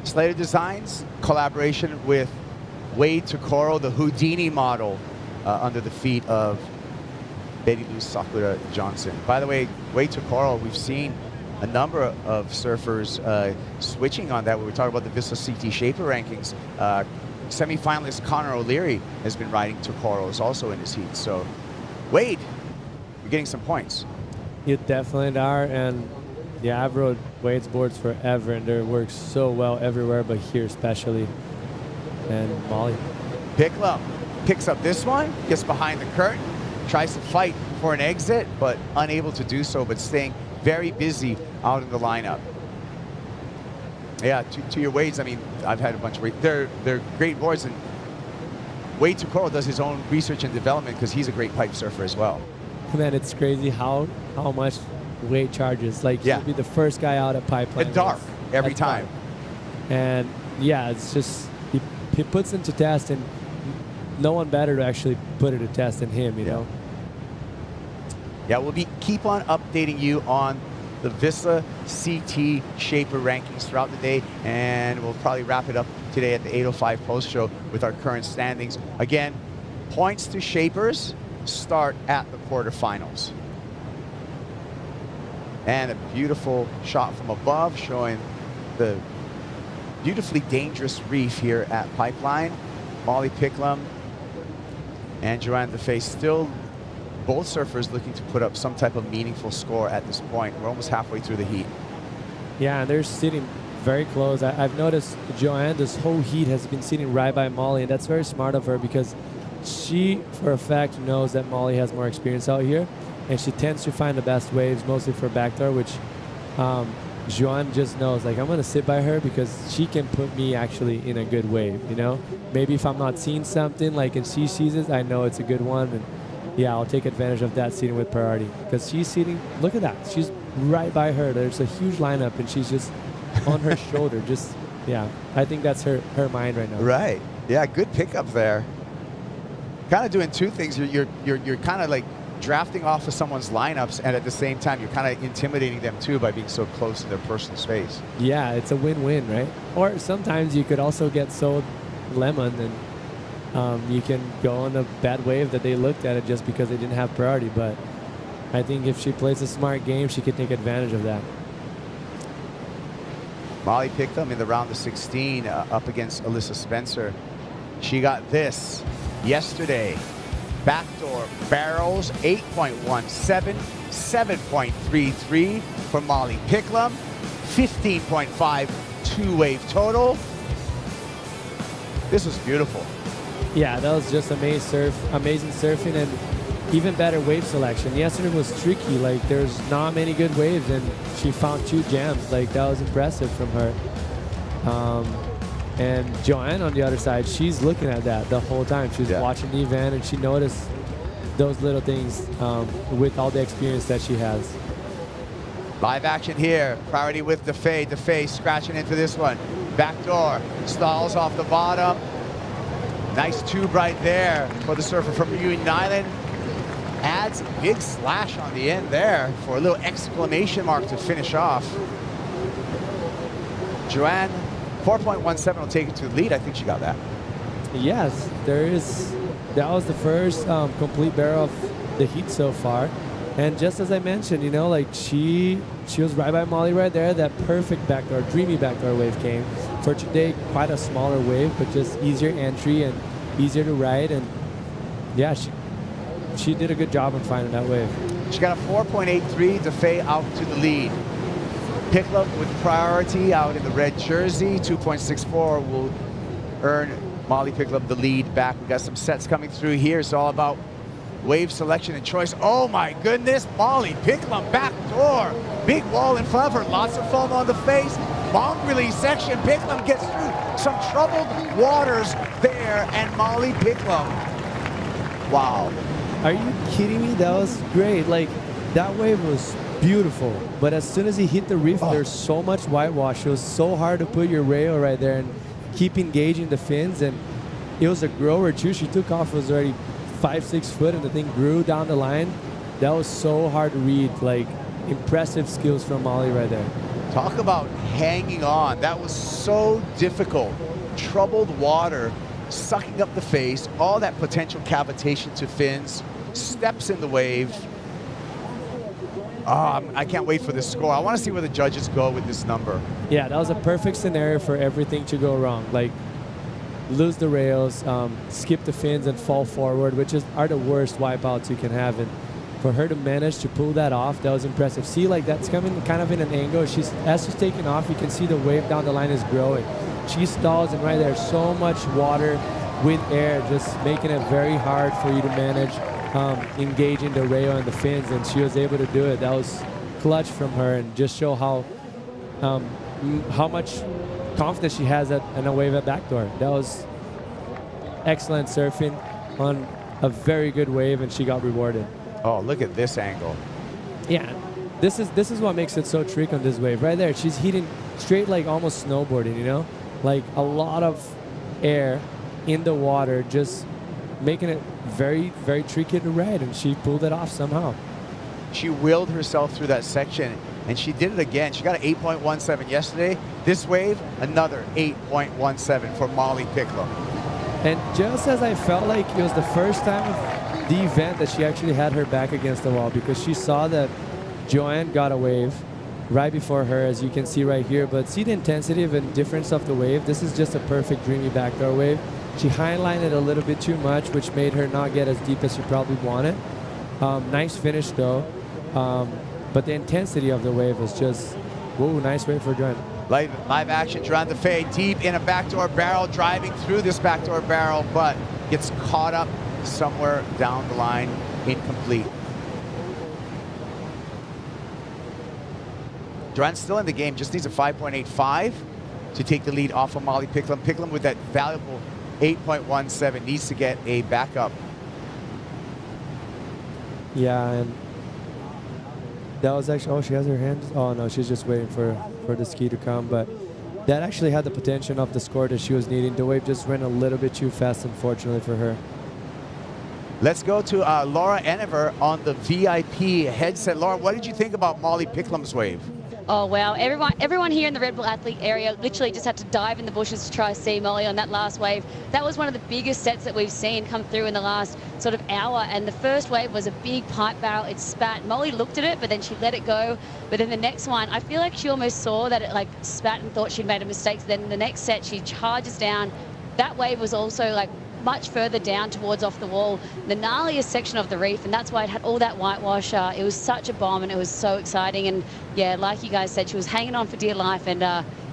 Slater Designs collaboration with Wade Tokoro, the Houdini model, under the feet of Betty Lou Sakura Johnson. By the way, Wade Tokoro, we've seen a number of surfers switching on that. When we talk about the Vissel CT Shaper rankings, semi-finalist Connor O'Leary has been riding Tokoros also in his heat. So, Wade, you're getting some points. You definitely are, and Yeah, I've rode weights boards forever, and they work so well everywhere, but here especially. And Molly. Picklum picks up this one, gets behind the curtain, tries to fight for an exit, but unable to do so, but staying very busy out in the lineup. Yeah, to your weights, I mean, I've had a bunch of weights. They're great boards, and Wade Tukoro does his own research and development because he's a great pipe surfer as well. Man, it's crazy how much weight charges. Like, he'll be the first guy out at pipeline. And dark every time. Dark. And yeah, it's just, he puts into test, and no one better to actually put it to test than him, you know? Yeah, we'll keep on updating you on the Vista CT Shaper rankings throughout the day, and we'll probably wrap it up today at the 8:05 post show with our current standings. Again, points to Shapers start at the quarterfinals. And a beautiful shot from above showing the beautifully dangerous reef here at Pipeline. Molly Picklum and Joanne DeFay still both surfers looking to put up some type of meaningful score at this point. We're almost halfway through the heat. Yeah, and they're sitting very close. I've noticed Joanne this whole heat has been sitting right by Molly, and that's very smart of her because she, for a fact, knows that Molly has more experience out here, and she tends to find the best waves, mostly for backdoor, which Joanne just knows, like, I'm going to sit by her because she can put me actually in a good wave, you know? Maybe if I'm not seeing something, like, and she sees it, I know it's a good one, and yeah, I'll take advantage of that sitting with priority because she's sitting, look at that, she's right by her. There's a huge lineup, and she's just on her shoulder. Just, yeah, I think that's her mind right now. Right. Yeah, good pickup there. Kind of doing two things. You're kind of like drafting off of someone's lineups, and at the same time, you're kind of intimidating them too by being so close to their personal space. Yeah, it's a win-win, right? Or sometimes you could also get sold lemon, and you can go on a bad wave that they looked at it just because they didn't have priority. But I think if she plays a smart game, she could take advantage of that. Molly Picklum in the round of 16 up against Alyssa Spencer. She got this yesterday. Backdoor barrels, 8.17, 7.33 for Molly Picklum, 15.5 two-wave total. This was beautiful. Yeah, that was just amazing surfing, and even better wave selection. Yesterday was tricky. Like, there's not many good waves, and she found 2 jams. Like, that was impressive from her. And Joanne, on the other side, she's looking at that the whole time. She's watching the event, and she noticed those little things with all the experience that she has. Live action here. Priority with DeFay. DeFay scratching into this one. Backdoor. Stalls off the bottom. Nice tube right there for the surfer from Union Island. Adds a big slash on the end there for a little exclamation mark to finish off. Joanne, 4.17 will take it to the lead. I think she got that. Yes, that was the first complete barrel of the heat so far. And just as I mentioned, you know, like she was right by Molly right there. That perfect backdoor, dreamy backdoor wave came. For today, quite a smaller wave, but just easier entry and easier to ride. And yeah, she did a good job in finding that wave. She got a 4.83, DeFay out to the lead. Picklum with priority out in the red jersey. 2.64 will earn Molly Picklum the lead back. We got some sets coming through here. It's all about wave selection and choice. Oh my goodness, Molly Picklum back door. Big wall in front of her, lots of foam on the face. Long release section, Picklum gets through some troubled waters there, and Molly Picklum. Wow. Are you kidding me? That was great. Like, that wave was beautiful, but as soon as he hit the reef, there's so much whitewash. It was so hard to put your rail right there and keep engaging the fins, and it was a grower too. She took off, it was already 5-6 foot, and the thing grew down the line. That was so hard to read. Like, impressive skills from Molly right there. Talk about hanging on. That was so difficult. Troubled water, sucking up the face, all that potential cavitation to fins, steps in the wave. I can't wait for this score. I want to see where the judges go with this number. Yeah, that was a perfect scenario for everything to go wrong. Like, lose the rails, skip the fins, and fall forward, which are the worst wipeouts you can have. And for her to manage to pull that off, that was impressive. See, like that's coming kind of in an angle. As she's taking off, you can see the wave down the line is growing. She stalls, and right there, so much water with air, just making it very hard for you to manage engaging the rail and the fins, and she was able to do it. That was clutch from her, and just show how much confidence she has in a wave at backdoor. That was excellent surfing on a very good wave, and she got rewarded. Oh, look at this angle. Yeah, this is what makes it so tricky on this wave. Right there, she's hitting straight like almost snowboarding, you know? Like a lot of air in the water, just making it very, very tricky to ride, and she pulled it off somehow. She willed herself through that section, and she did it again. She got an 8.17 yesterday. This wave, another 8.17 for Molly Picklum. And just as I felt like it was the first time of the event that she actually had her back against the wall, because she saw that Joanne got a wave right before her, as you can see right here. But see the intensity of and difference of the wave. This is just a perfect dreamy backdoor wave. She highlined it a little bit too much, which made her not get as deep as she probably wanted. Nice finish though. But the intensity of the wave was just, whoa, nice wave for Joanne. Live action, Joanne Defay deep in a backdoor barrel, driving through this backdoor barrel, but gets caught up somewhere down the line, incomplete. Joanne's still in the game, just needs a 5.85 to take the lead off of Molly Picklum. Picklum with that valuable 8.17 needs to get a backup. Yeah, and that was actually, oh, she has her hands. Oh no, she's just waiting for the ski to come. But that actually had the potential of the score that she was needing. The wave just ran a little bit too fast, unfortunately for her. Let's go to Laura Enever on the VIP headset. Laura, what did you think about Molly Picklum's wave? Oh, wow. Everyone here in the Red Bull Athlete area literally just had to dive in the bushes to try to see Molly on that last wave. That was one of the biggest sets that we've seen come through in the last sort of hour. And the first wave was a big pipe barrel. It spat. Molly looked at it, but then she let it go. But then the next one, I feel like she almost saw that it like spat and thought she'd made a mistake. So then the next set, she charges down. That wave was also like much further down towards off the wall, the gnarliest section of the reef, and that's why it had all that whitewash. It was such a bomb, and it was so exciting. And yeah, like you guys said, she was hanging on for dear life, and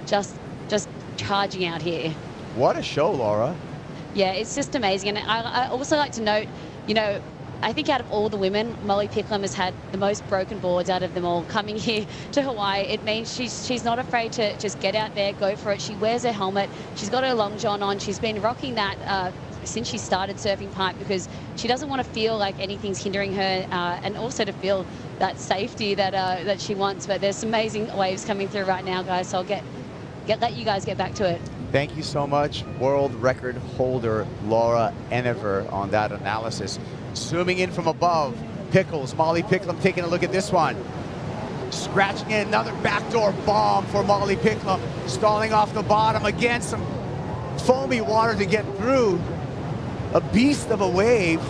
just charging out here. What a show, Laura. Yeah, it's just amazing. And I also like to note, you know, I think out of all the women, Molly Picklum has had the most broken boards out of them all. Coming here to Hawaii, it means she's not afraid to just get out there, go for it. She wears her helmet. She's got her long john on. She's been rocking that since she started surfing pipe, because she doesn't want to feel like anything's hindering her, and also to feel that safety that she wants. But there's some amazing waves coming through right now, guys, so I'll let you guys get back to it. Thank you so much, world record holder Laura Enever, on that analysis. Zooming in from above, Pickles, Molly Picklum taking a look at this one. Scratching in another backdoor bomb for Molly Picklum, stalling off the bottom. Again, some foamy water to get through. A beast of a wave,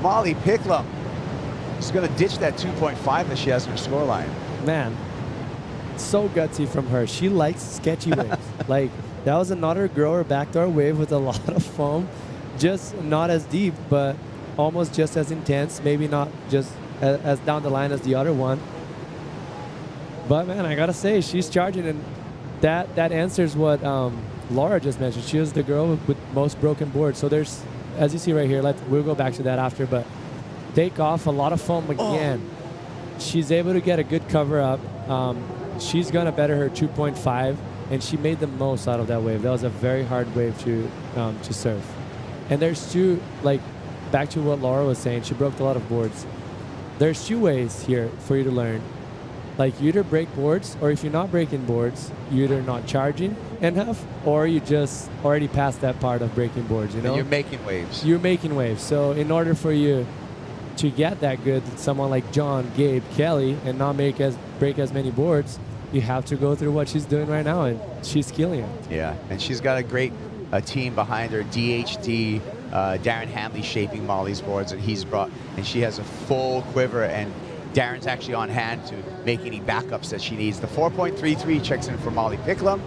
Molly Picklum. She's going to ditch that 2.5 that she has in her scoreline. Man, so gutsy from her. She likes sketchy waves. Like, that was another grower backdoor wave with a lot of foam. Just not as deep, but almost just as intense. Maybe not just as down the line as the other one. But man, I got to say, she's charging, and that answers what Laura just mentioned. She was the girl with most broken boards. So there's, as you see right here, we'll go back to that after, but take off, a lot of foam again. Oh. She's able to get a good cover up. She's going to better her 2.5, and she made the most out of that wave. That was a very hard wave to surf. And there's two, like, back to what Laura was saying, she broke a lot of boards. There's two ways here for you to learn. Like, you either break boards, or if you're not breaking boards, you're either not charging enough, or you just already passed that part of breaking boards, you know? And you're making waves. You're making waves. So in order for you to get that good, someone like John, Gabe, Kelly, and not break as many boards, you have to go through what she's doing right now, and she's killing it. Yeah, and she's got a great team behind her. DHD, Darren Hamley shaping Molly's boards that he's brought, and she has a full quiver, and Darren's actually on hand to make any backups that she needs. The 4.33 checks in for Molly Picklum,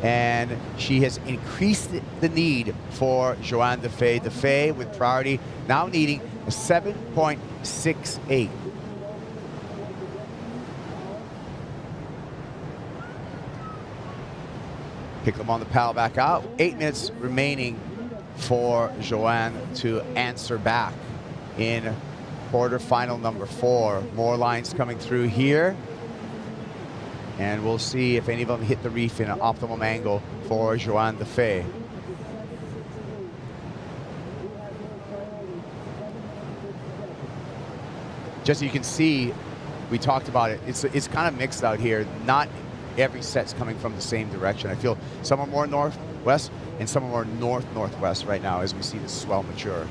and she has increased the need for Joanne Defay. Defay with priority now needing a 7.68. Picklum on the paddle back out. 8 minutes remaining for Joanne to answer back in quarterfinal number 4. More lines coming through here. And we'll see if any of them hit the reef in an optimum angle for Joanne Defay. Just so you can see, we talked about it, it's kind of mixed out here. Not every set's coming from the same direction. I feel some are more northwest and some are more north-northwest right now as we see the swell mature.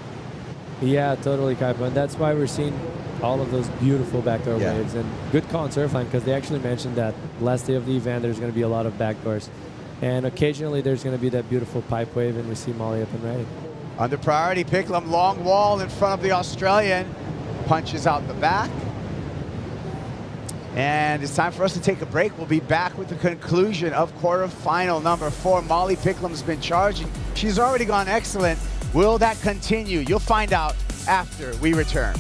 Yeah, totally, Kaipa. And that's why we're seeing all of those beautiful backdoor waves. And good call on Surfline, because they actually mentioned that last day of the event there's going to be a lot of backdoors. And occasionally there's going to be that beautiful pipe wave, and we see Molly up and right. Under priority, Picklum, long wall in front of the Australian. Punches out the back. And it's time for us to take a break. We'll be back with the conclusion of quarterfinal number 4. Molly Picklum's been charging. She's already gone excellent. Will that continue? You'll find out after we return.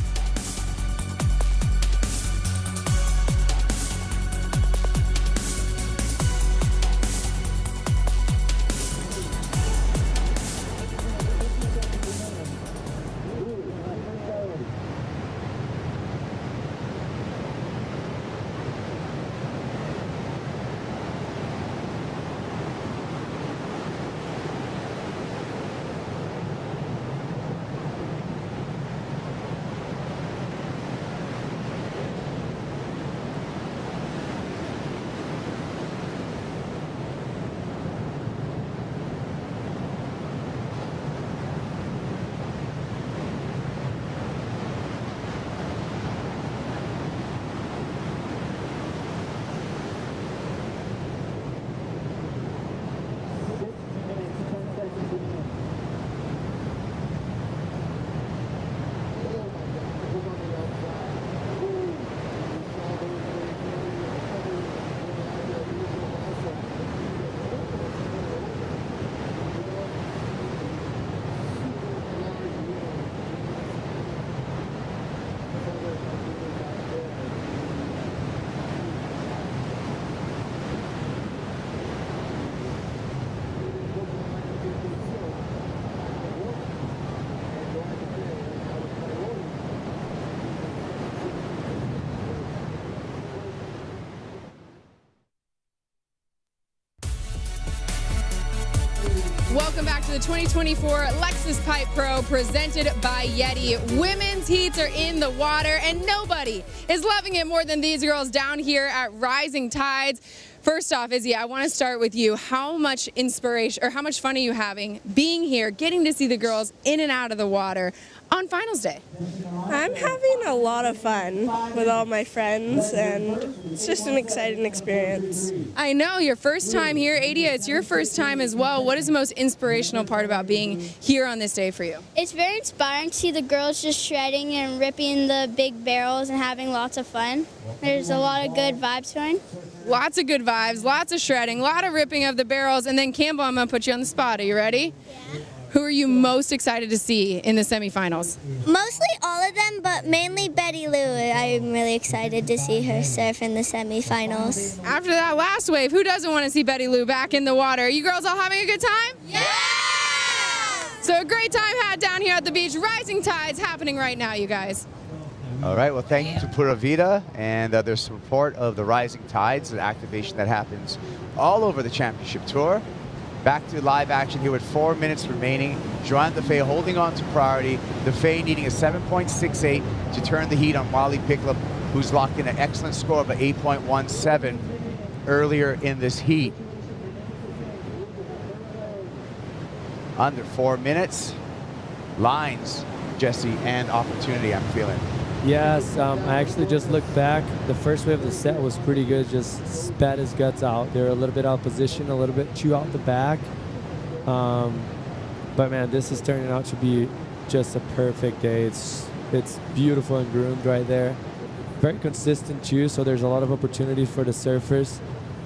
Welcome back to the 2024 Lexus Pipe Pro presented by YETI. Women's heats are in the water and nobody is loving it more than these girls down here at Rising Tides. First off, Izzy, I want to start with you. How much inspiration or how much fun are you having being here, getting to see the girls in and out of the water on finals day? I'm having a lot of fun with all my friends, and it's just an exciting experience. I know, your first time here. Adia, it's your first time as well. What is the most inspirational part about being here on this day for you? It's very inspiring to see the girls just shredding and ripping the big barrels and having lots of fun. There's a lot of good vibes going. Lots of good vibes, lots of shredding, a lot of ripping of the barrels. And then Campbell, I'm going to put you on the spot. Are you ready? Yeah. Who are you most excited to see in the semifinals? Mostly all of them, but mainly Betty Lou. I'm really excited to see her surf in the semifinals. After that last wave, who doesn't want to see Betty Lou back in the water? Are you girls all having a good time? Yeah! So a great time had down here at the beach. Rising Tides happening right now, you guys. All right, well, thank you to Pura Vida and their support of the Rising Tides, an activation that happens all over the championship tour. Back to live action here with 4 minutes remaining. Joanne Defay holding on to priority. Defay needing a 7.68 to turn the heat on Molly Picklum, who's locked in an excellent score of 8.17 earlier in this heat. Under 4 minutes. Lines, Jesse, and opportunity, I'm feeling. Yes, I actually just looked back. The first wave of the set was pretty good, just spat his guts out. They were a little bit out of position, a little bit chew out the back. But man, this is turning out to be just a perfect day. It's beautiful and groomed right there. Very consistent chew, so there's a lot of opportunities for the surfers,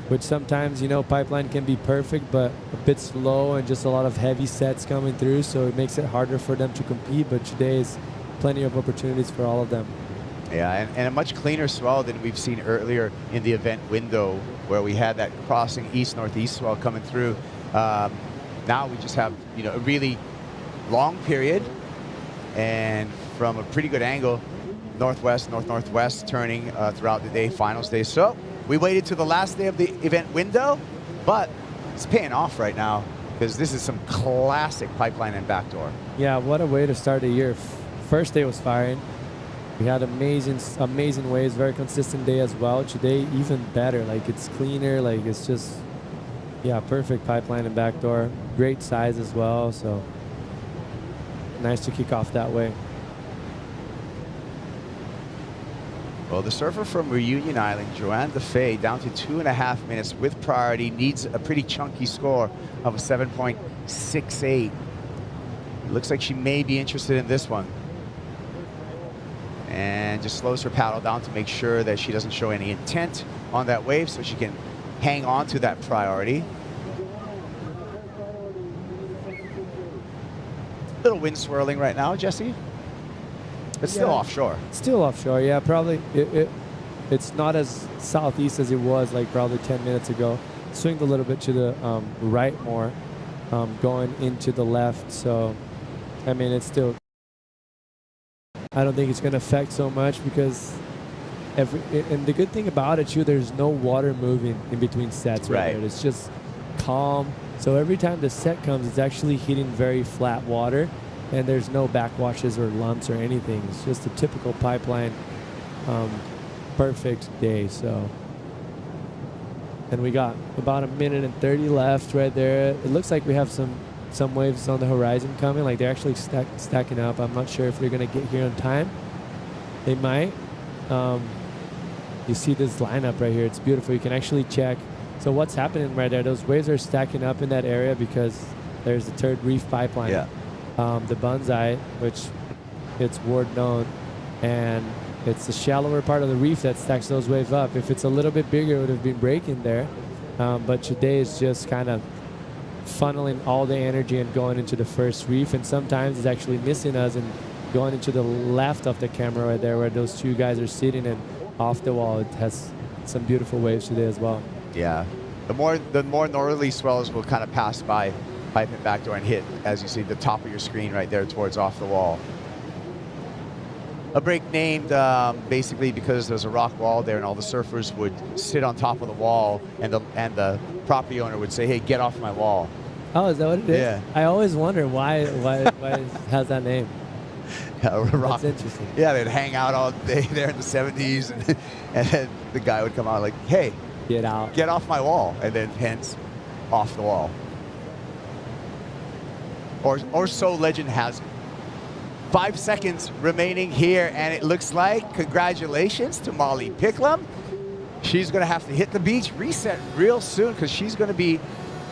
which sometimes, you know, pipeline can be perfect, but a bit slow and just a lot of heavy sets coming through, so it makes it harder for them to compete. But today is plenty of opportunities for all of them. Yeah, and a much cleaner swell than we've seen earlier in the event window, where we had that crossing east-northeast swell coming through. Now we just have, a really long period, and from a pretty good angle, northwest, northwest, turning throughout the day, finals day. So we waited to the last day of the event window, but it's paying off right now because this is some classic pipeline and backdoor. Yeah, what a way to start the year. First day was firing. We had amazing waves, very consistent day as well. Today, even better. Like, it's cleaner. Like, it's just, yeah, perfect pipeline and backdoor. Great size as well. So nice to kick off that way. Well, the surfer from Reunion Island, Joanne DeFay, down to 2.5 minutes with priority, needs a pretty chunky score of a 7.68. Looks like she may be interested in this one. And just slows her paddle down to make sure that she doesn't show any intent on that wave so she can hang on to that priority. Little wind swirling right now, Jesse. It's still offshore. Still offshore, yeah. Probably it's not as southeast as it was like probably 10 minutes ago. Swinged a little bit to the right more, going into the left. So, I mean, it's still, I don't think it's going to affect so much because and the good thing about it too, there's no water moving in between sets right there. It's just calm. So every time the set comes, it's actually hitting very flat water, and there's no backwashes or lumps or anything. It's just a typical pipeline, perfect day. So, and we got about 1 minute and 30 left right there. It looks like we have some waves on the horizon coming, like they're actually stacking up. I'm not sure if they're going to get here on time. They might. You see this lineup right here. It's beautiful. You can actually check. So what's happening right there, those waves are stacking up in that area because there's the third reef pipeline. Yeah. The Banzai, which it's word known, and it's the shallower part of the reef that stacks those waves up. If it's a little bit bigger, it would have been breaking there. But today is just kind of funneling all the energy and going into the first reef, and sometimes it's actually missing us and going into the left of the camera right there where those two guys are sitting, and off the wall it has some beautiful waves today as well. Yeah, the more northerly swells will kind of pass by pipe and backdoor and hit, as you see, the top of your screen right there towards off the wall. A break named basically because there's a rock wall there, and all the surfers would sit on top of the wall, and the property owner would say, "Hey, get off my wall." Oh, is that what it is? Yeah. I always wonder why it has that name. Rock. That's interesting. Yeah, they'd hang out all day there in the 70s, and then the guy would come out like, "Hey, get out, get off my wall," and then hence off the wall. Or so legend has it. 5 seconds remaining here, and it looks like congratulations to Molly Picklum. She's going to have to hit the beach, reset real soon, because she's going to be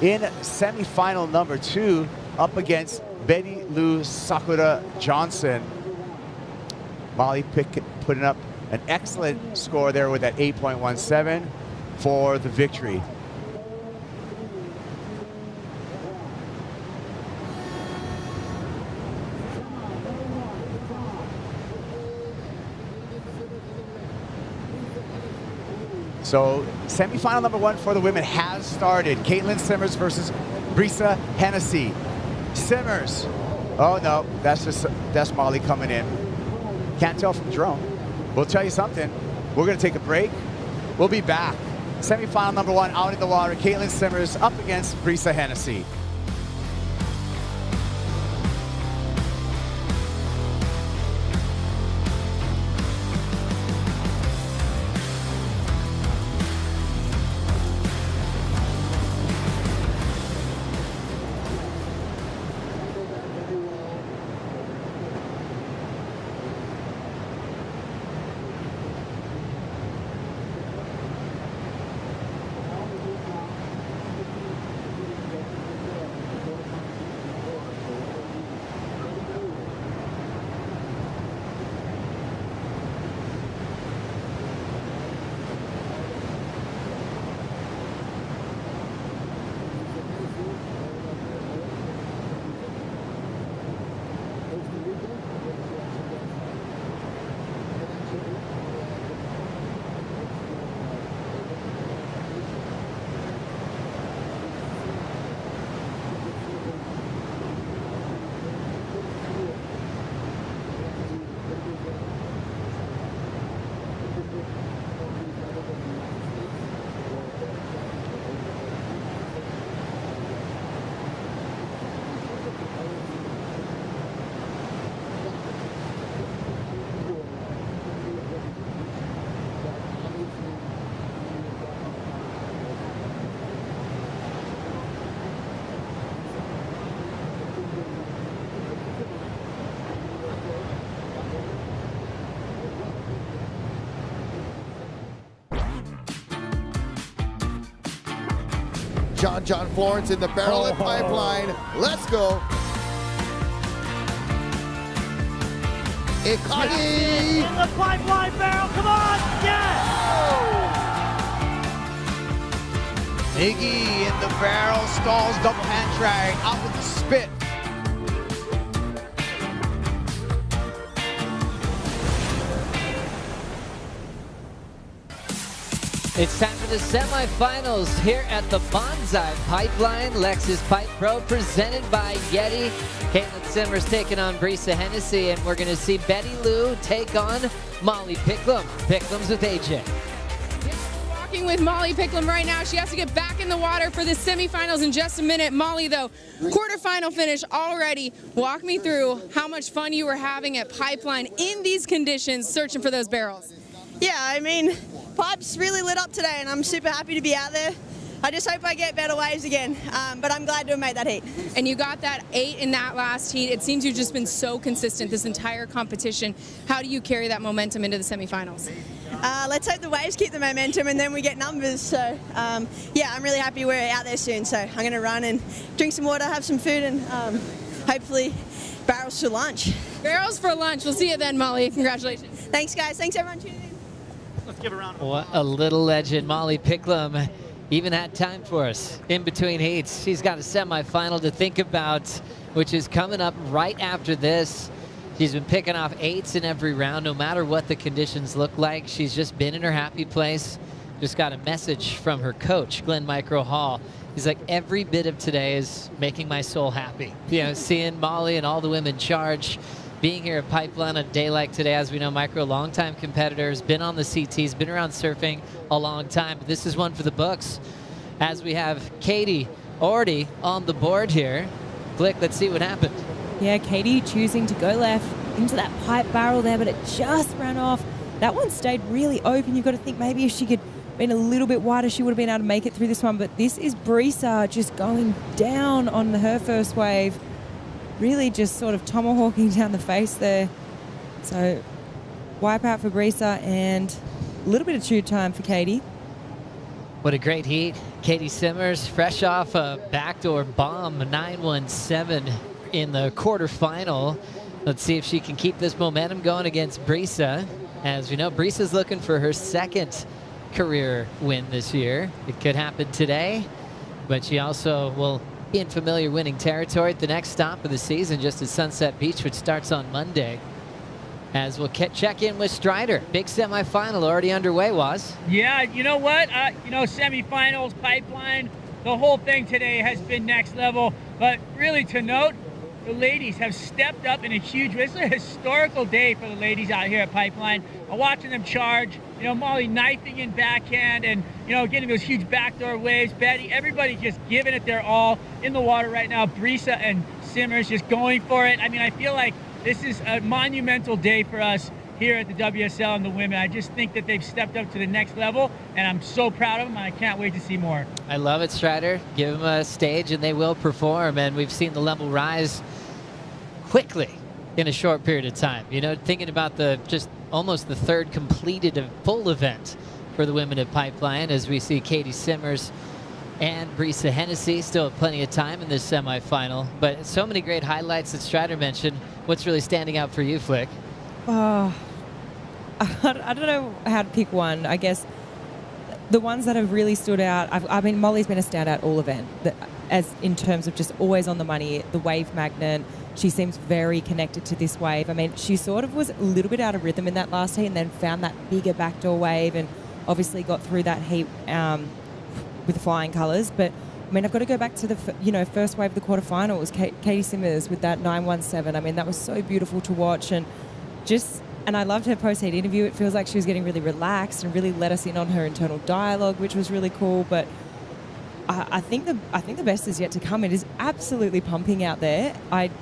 in semifinal number 2 up against Betty Lou Sakura Johnson. Molly putting up an excellent score there with that 8.17 for the victory. So semifinal number 1 for the women has started. Caitlin Simmers versus Brisa Hennessy. Simmers. Oh no, that's Molly coming in. Can't tell from drone. We'll tell you something. We're gonna take a break. We'll be back. Semifinal number 1 out in the water. Caitlin Simmers up against Brisa Hennessy. John Florence in the barrel and pipeline. Let's go. Ikagi! In the pipeline barrel, come on, yes! Iggy in the barrel, stalls, double hand drag, out with the spit. It's time for the semifinals here at the Bonsai Pipeline. Lexus Pipe Pro presented by YETI. Caitlin Simmers taking on Carissa Hennessy, and we're going to see Betty Lou take on Molly Picklum. Picklum's with AJ. Walking with Molly Picklum right now. She has to get back in the water for the semifinals in just a minute. Molly, though, quarterfinal finish already. Walk me through how much fun you were having at Pipeline in these conditions, searching for those barrels. Yeah, I mean, Pipe's really lit up today, and I'm super happy to be out there. I just hope I get better waves again, but I'm glad to have made that heat. And you got that 8 in that last heat. It seems you've just been so consistent this entire competition. How do you carry that momentum into the semifinals? Let's hope the waves keep the momentum and then we get numbers. So, yeah, I'm really happy we're out there soon. So I'm going to run and drink some water, have some food, and hopefully barrels for lunch. Barrels for lunch. We'll see you then, Molly. Congratulations. Thanks, guys. Thanks, everyone, tuning in. Let's give a round of What a little legend. Molly Picklum even had time for us in between heats. She's got a semifinal to think about, which is coming up right after this. She's been picking off 8s in every round, no matter what the conditions look like. She's just been in her happy place. Just got a message from her coach, Glenn Micro Hall. He's like, every bit of today is making my soul happy. You know, seeing Molly and all the women charge, being here at Pipeline a day like today. As we know, Micro, longtime competitors, been on the CTs, been around surfing a long time. But this is one for the books. As we have Katie already on the board here. Flick, let's see what happened. Yeah, Katie choosing to go left into that pipe barrel there, but it just ran off. That one stayed really open. You've got to think maybe if she could been a little bit wider, she would have been able to make it through this one. But this is Carissa just going down on her first wave. Really just sort of tomahawking down the face there. So wipe out for Carissa and a little bit of tube time for Katie. What a great heat. Katie Simmers, fresh off a backdoor bomb, 917 in the quarterfinal. Let's see if she can keep this momentum going against Carissa. As we know, Brissa's looking for her second career win this year. It could happen today, but she also will be in familiar winning territory at the next stop of the season, just at Sunset Beach, which starts on Monday. As we'll check in with Strider. Big semifinal already underway, Was. Yeah, you know what? Semifinals, Pipeline, the whole thing today has been next level. But really to note, the ladies have stepped up in a huge way. This is a historical day for the ladies out here at Pipeline. I'm watching them charge. You know, Molly knifing in backhand and, you know, getting those huge backdoor waves. Betty, everybody just giving it their all in the water right now. Carissa and Simmers just going for it. I mean, I feel like this is a monumental day for us here at the WSL and the women. I just think that they've stepped up to the next level, and I'm so proud of them, and I can't wait to see more. I love it, Strider. Give them a stage, and they will perform, and we've seen the level rise quickly in a short period of time. You know, thinking about just almost the third completed full event for the women at Pipeline, as we see Katie Simmers and Carissa Hennessy still have plenty of time in this semifinal. But so many great highlights that Strider mentioned. What's really standing out for you, Flick? Oh, I don't know how to pick one. I guess the ones that have really stood out, I mean, Molly's been a standout all event, as in terms of just always on the money, the wave magnet. She seems very connected to this wave. I mean, she sort of was a little bit out of rhythm in that last heat and then found that bigger backdoor wave and obviously got through that heat with the flying colours. But I mean, I've got to go back to the first wave of the quarterfinal. It was Katie Simmers with that 917. I mean, that was so beautiful to watch, and I loved her post-heat interview. It feels like she was getting really relaxed and really let us in on her internal dialogue, which was really cool. But I think the best is yet to come. It is absolutely pumping out there.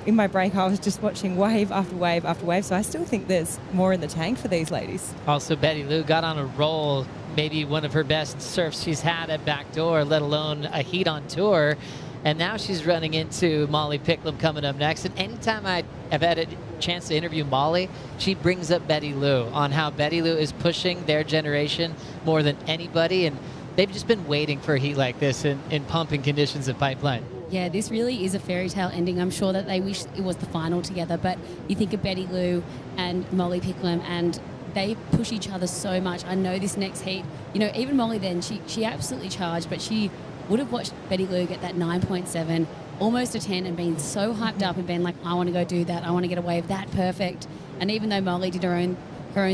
In my break, I was just watching wave after wave after wave, so I still think there's more in the tank for these ladies. Also, Betty Lou got on a roll, maybe one of her best surfs she's had at backdoor, let alone a heat on tour. And now she's running into Molly Picklum coming up next. And anytime I've had a chance to interview Molly, she brings up Betty Lou on how Betty Lou is pushing their generation more than anybody. And they've just been waiting for a heat like this in pumping conditions at Pipeline. Yeah, this really is a fairy tale ending. I'm sure that they wish it was the final together, but you think of Betty Lou and Molly Picklum, and they push each other so much. I know this next heat, even Molly then, she absolutely charged, but she would have watched Betty Lou get that 9.7, almost a 10, and been so hyped up and been like, I want to go do that. I want to get a wave that perfect. And even though Molly did her own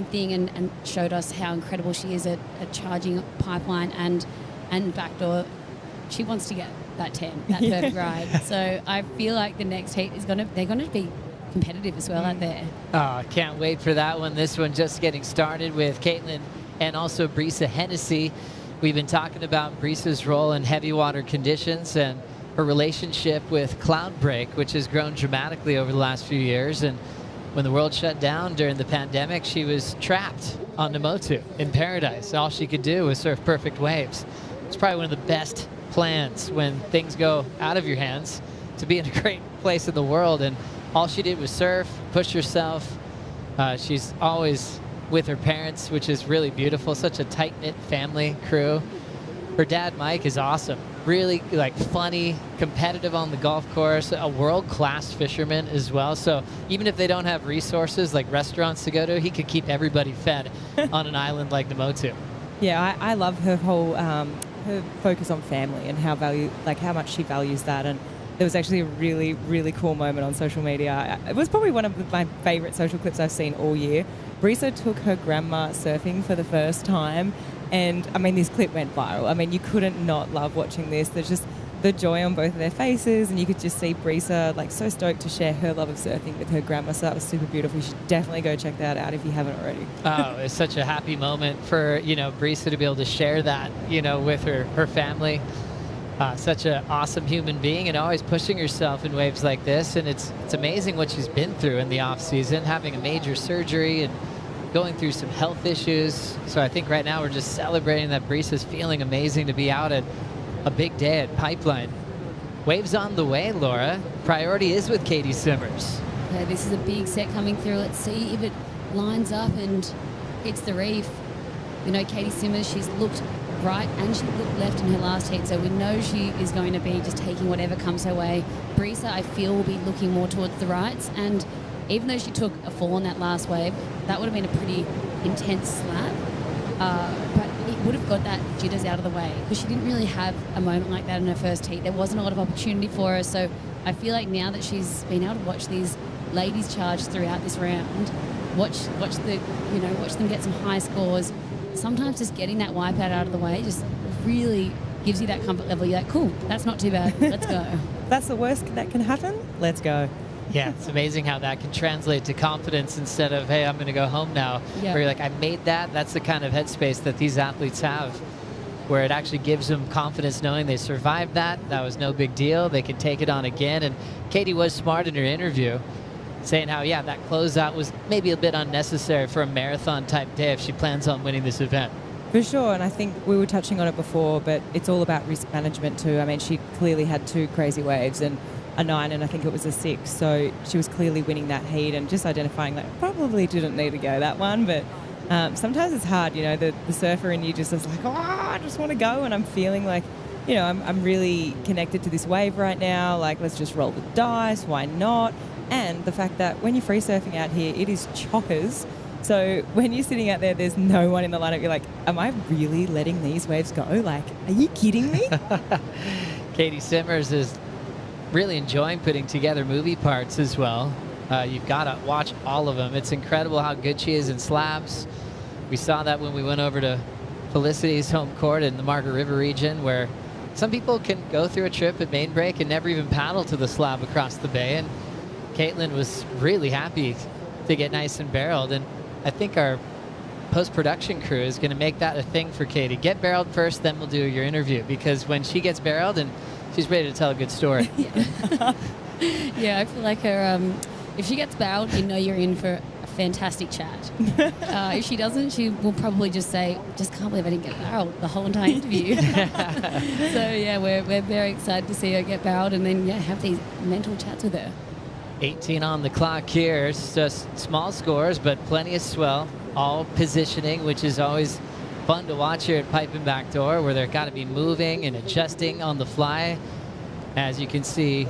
thing and showed us how incredible she is at charging Pipeline and backdoor, she wants to get that 10, that perfect ride. So I feel like the next heat they're going to be competitive as well out there. Oh, can't wait for that one. This one just getting started with Caitlin and also Brisa Hennessy. We've been talking about Brisa's role in heavy water conditions and her relationship with Cloudbreak, which has grown dramatically over the last few years. And when the world shut down during the pandemic, she was trapped on Namotu in paradise. All she could do was surf perfect waves. It's probably one of the best plans when things go out of your hands, to be in a great place in the world. And all she did was surf, push herself. She's always with her parents, which is really beautiful. Such a tight-knit family crew. Her dad, Mike, is awesome. Really funny, competitive on the golf course, a world-class fisherman as well. So even if they don't have resources like restaurants to go to, he could keep everybody fed on an island like Namotu. Yeah, I love her whole her focus on family and how much she values that. And there was actually a really, really cool moment on social media. It was probably one of my favorite social clips I've seen all year. Brisa took her grandma surfing for the first time, and this clip went viral. You couldn't not love watching this. There's just the joy on both of their faces, and you could just see Brisa so stoked to share her love of surfing with her grandma. So that was super beautiful. You should definitely go check that out if you haven't already. Oh, it's such a happy moment for Brisa to be able to share that with her family. Such an awesome human being, and always pushing herself in waves like this. And it's amazing what she's been through in the off season, having a major surgery and going through some health issues. So I think right now we're just celebrating that Brisa's feeling amazing to be out at a big day at Pipeline. Waves on the way, Laura. Priority is with Katie Simmers. Yeah, this is a big set coming through. Let's see if it lines up and hits the reef. Katie Simmers, she's looked right and she looked left in her last heat, so we know she is going to be just taking whatever comes her way. Brisa, I feel, will be looking more towards the rights, and even though she took a fall on that last wave, that would have been a pretty intense slap, but it would have got that jitters out of the way, because she didn't really have a moment like that in her first heat. There wasn't a lot of opportunity for her, so I feel like now that she's been able to watch these ladies charge throughout this round, watch them get some high scores. Sometimes just getting that wipeout out of the way just really gives you that comfort level. You're like, cool, that's not too bad. Let's go. That's the worst that can happen. Let's go. Yeah, it's amazing how that can translate to confidence instead of, hey, I'm going to go home now. Yeah. Where you're like, I made that. That's the kind of headspace that these athletes have, where it actually gives them confidence knowing they survived that. That was no big deal. They can take it on again. And Katie was smart in her interview, saying how, yeah, that closeout was maybe a bit unnecessary for a marathon-type day if she plans on winning this event. For sure, and I think we were touching on it before, but it's all about risk management too. She clearly had two crazy waves and a 9 and I think it was a 6, so she was clearly winning that heat and just identifying probably didn't need to go that one, but sometimes it's hard, the surfer in you just is like, oh, I just want to go, and I'm feeling like, I'm really connected to this wave right now, let's just roll the dice, why not? And the fact that when you're free surfing out here, it is chockers. So when you're sitting out there, there's no one in the lineup. You're like, am I really letting these waves go? Are you kidding me? Katie Simmers is really enjoying putting together movie parts as well. You've got to watch all of them. It's incredible how good she is in slabs. We saw that when we went over to Felicity's home court in the Margaret River region, where some people can go through a trip at main break and never even paddle to the slab across the bay. And Caitlin was really happy to get nice and barreled, and I think our post-production crew is going to make that a thing for Katie. Get barreled first, then we'll do your interview, because when she gets barreled, and she's ready to tell a good story. Yeah, I feel like her. If she gets barreled, you're in for a fantastic chat. If she doesn't, she will probably just say, "Just can't believe I didn't get barreled the whole entire interview." So yeah, we're very excited to see her get barreled, and then have these mental chats with her. 18 on the clock here. It's just small scores, but plenty of swell. All positioning, which is always fun to watch here at Pipe and Backdoor, where they're got to be moving and adjusting on the fly. As you can see,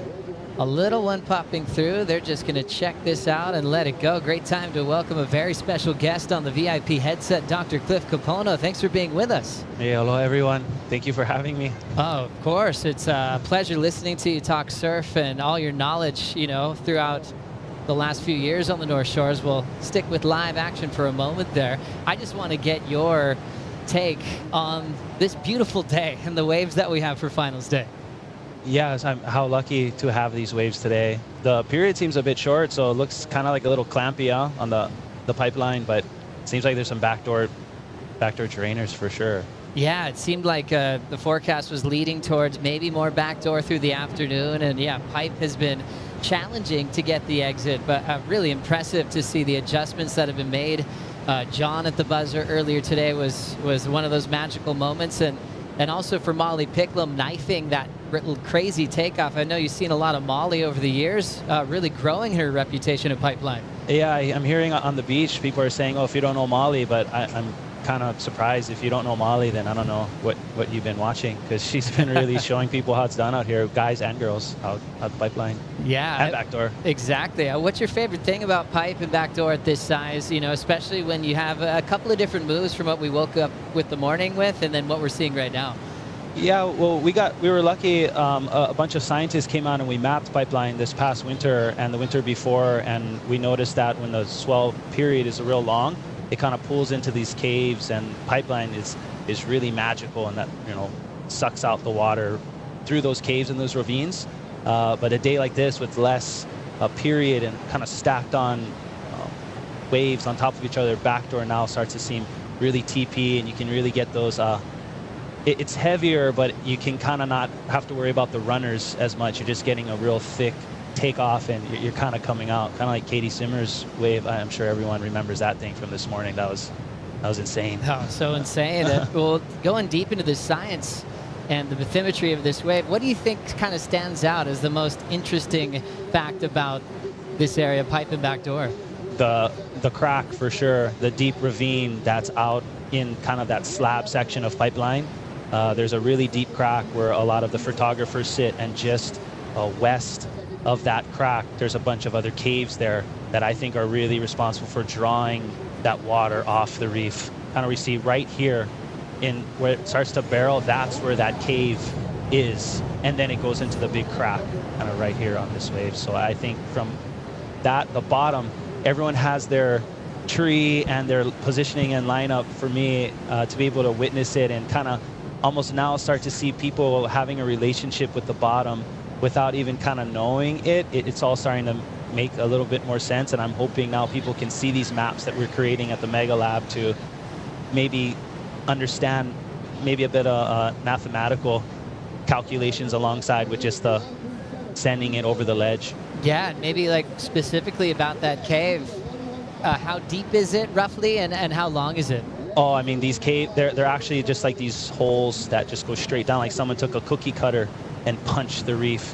a little one popping through. They're just going to check this out and let it go. Great time to welcome a very special guest on the VIP headset, Dr. Cliff Capono. Thanks for being with us. Hey, hello everyone. Thank you for having me. Oh, of course. It's a pleasure listening to you talk surf and all your knowledge, you know, throughout the last few years on the North Shores. We'll stick with live action for a moment there. I just want to get your take on this beautiful day and the waves that we have for finals day. Yes, I'm how lucky to have these waves today. The period seems a bit short, so it looks kind of like a little clampy on the pipeline, but it seems like there's some backdoor drainers for sure. Yeah, it seemed like the forecast was leading towards maybe more backdoor through the afternoon, and yeah, Pipe has been challenging to get the exit, but really impressive to see the adjustments that have been made. John at the buzzer earlier today was one of those magical moments, and also for Molly Picklum knifing that little crazy takeoff. I know you've seen a lot of Molly over the years, really growing her reputation at Pipeline. Yeah, I'm hearing on the beach people are saying, oh, if you don't know Molly, but I'm kind of surprised. If you don't know Molly, then I don't know what you've been watching, because she's been really showing people how it's done out here, guys and girls out the pipeline. Yeah, and backdoor. Exactly. What's your favorite thing about Pipe and backdoor at this size? You know, especially when you have a couple of different moves from what we woke up with the morning with, and then what we're seeing right now. Yeah, well, we were lucky. A bunch of scientists came out and we mapped Pipeline this past winter and the winter before, and we noticed that when the swell period is real long, it kind of pulls into these caves, and Pipeline is really magical, and that, you know, sucks out the water through those caves and those ravines. But a day like this with less period and kind of stacked on waves on top of each other, backdoor now starts to seem really TP, and you can really get those. It's heavier, but you can kind of not have to worry about the runners as much. You're just getting a real thick takeoff, and you're kind of coming out, kind of like Katie Simmer's wave. I'm sure everyone remembers that thing from this morning. That was insane. Oh, so insane. Well, going deep into the science and the bathymetry of this wave, what do you think kind of stands out as the most interesting fact about this area, Pipe and Backdoor? The crack, for sure. The deep ravine that's out in kind of that slab section of Pipeline. There's a really deep crack where a lot of the photographers sit, and just west of that crack, there's a bunch of other caves there that I think are really responsible for drawing that water off the reef. Kind of we see right here in where it starts to barrel, that's where that cave is. And then it goes into the big crack kind of right here on this wave. So I think from that, the bottom, everyone has their tree and their positioning and lineup. For me, to be able to witness it and kind of almost now start to see people having a relationship with the bottom without even kind of knowing it's all starting to make a little bit more sense. And I'm hoping now people can see these maps that we're creating at the Mega Lab to maybe understand maybe a bit of mathematical calculations alongside with just the sending it over the ledge. Yeah, maybe like specifically about that cave. How deep is it roughly, and how long is it? Oh, I mean, these caves, they're actually just like these holes that just go straight down, like someone took a cookie cutter and punched the reef.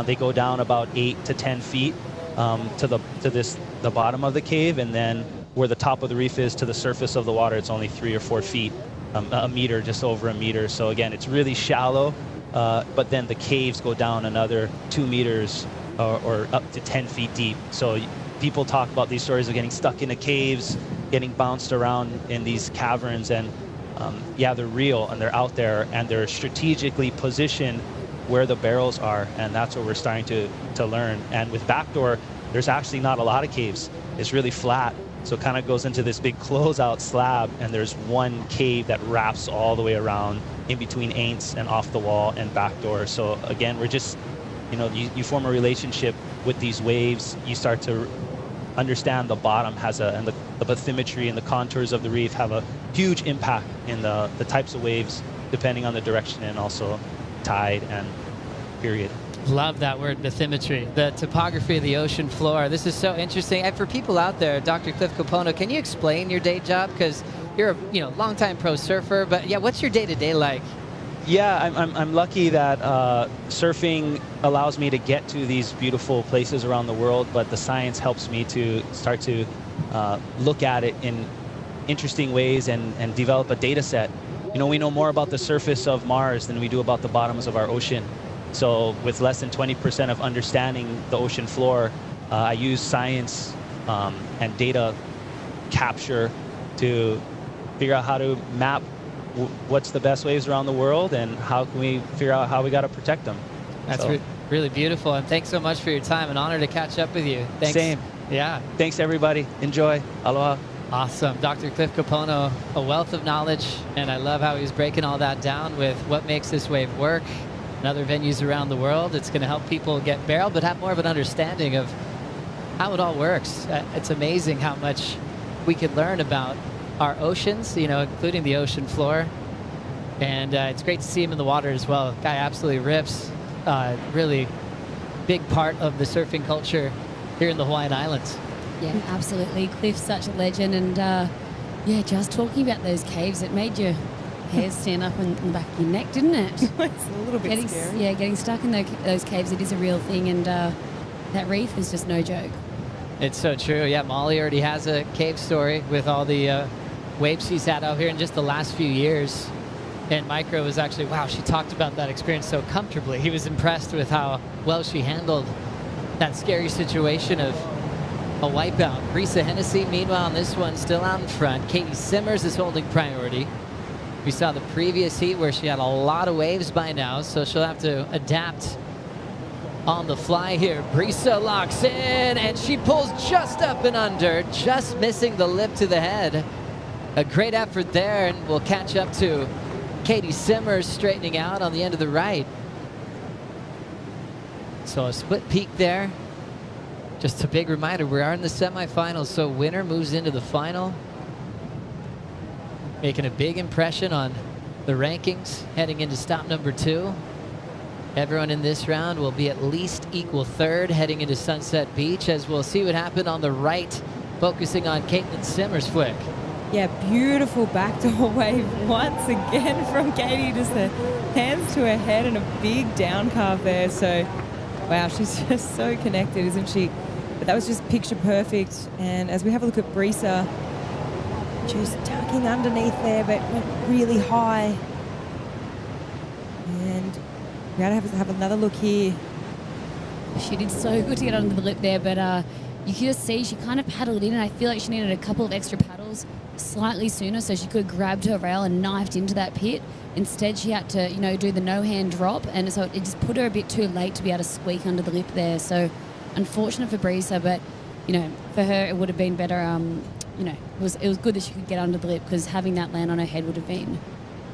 They go down about 8 to 10 feet to the bottom of the cave, and then where the top of the reef is to the surface of the water, it's only 3 or 4 feet, a meter, just over a meter. So again, it's really shallow, but then the caves go down another 2 meters or up to 10 feet deep. So people talk about these stories of getting stuck in the caves, getting bounced around in these caverns, and yeah, they're real and they're out there and they're strategically positioned where the barrels are, and that's what we're starting to learn. And with Backdoor, there's actually not a lot of caves. It's really flat, so it kind of goes into this big closeout slab, and there's one cave that wraps all the way around in between Aints and Off the Wall and Backdoor. So again, we're just, you know, you form a relationship with these waves. You start to understand the bottom has and the bathymetry and the contours of the reef have a huge impact in the types of waves depending on the direction and also tide and period. Love that word, bathymetry, the topography of the ocean floor. This is so interesting. And for people out there, Dr. Cliff Capono, can you explain your day job? Because you're a longtime pro surfer, but yeah, what's your day-to-day like? Yeah, I'm lucky that surfing allows me to get to these beautiful places around the world, but the science helps me to start to look at it in interesting ways and develop a data set. You know, we know more about the surface of Mars than we do about the bottoms of our ocean. So with less than 20% of understanding the ocean floor, I use science and data capture to figure out how to map what's the best waves around the world and how can we figure out how we got to protect them. That's So, really beautiful, and thanks so much for your time. An honor to catch up with you. Thanks. Same. Yeah. Thanks, everybody. Enjoy. Aloha. Awesome. Dr. Cliff Capono, a wealth of knowledge, and I love how he's breaking all that down with what makes this wave work and other venues around the world. It's going to help people get barreled, but have more of an understanding of how it all works. It's amazing how much we could learn about our oceans, you know, including the ocean floor. And it's great to see him in the water as well. Guy absolutely rips. Really big part of the surfing culture here in the Hawaiian Islands. Yeah, absolutely. Cliff's such a legend. And yeah, just talking about those caves, it made your hairs stand up in the back of your neck, didn't it? It's a little bit scary. Yeah, getting stuck in those caves, it is a real thing. And that reef is just no joke. It's so true. Yeah, Molly already has a cave story with all the waves she's had out here in just the last few years. And Micro was actually, wow, she talked about that experience so comfortably. He was impressed with how well she handled that scary situation of a wipeout. Carissa Hennessy, meanwhile, on this one, still out in front. Katie Simmers is holding priority. We saw the previous heat where she had a lot of waves by now, so she'll have to adapt on the fly here. Carissa locks in, and she pulls just up and under, just missing the lip to the head. A great effort there, and we'll catch up to Katie Simmers straightening out on the end of the right. So a split peak there. Just a big reminder, we are in the semifinals, so winner moves into the final. Making a big impression on the rankings heading into stop number 2. Everyone in this round will be at least equal third heading into Sunset Beach, as we'll see what happened on the right, focusing on Caitlin Simmers' flick. Yeah, beautiful backdoor wave once again from Katie. Just the hands to her head and a big down carve there. So, wow, she's just so connected, isn't she? But that was just picture perfect. And as we have a look at Carissa, just tucking underneath there, but went really high. And we gotta have another look here. She did so good to get under the lip there, but you could just see she kind of paddled in, and I feel like she needed a couple of extra paddles slightly sooner so she could have grabbed her rail and knifed into that pit. Instead, she had to, you know, do the no-hand drop, and so it just put her a bit too late to be able to squeak under the lip there. So unfortunate for Carissa, but, you know, for her it would have been better, you know, it was good that she could get under the lip, because having that land on her head would have been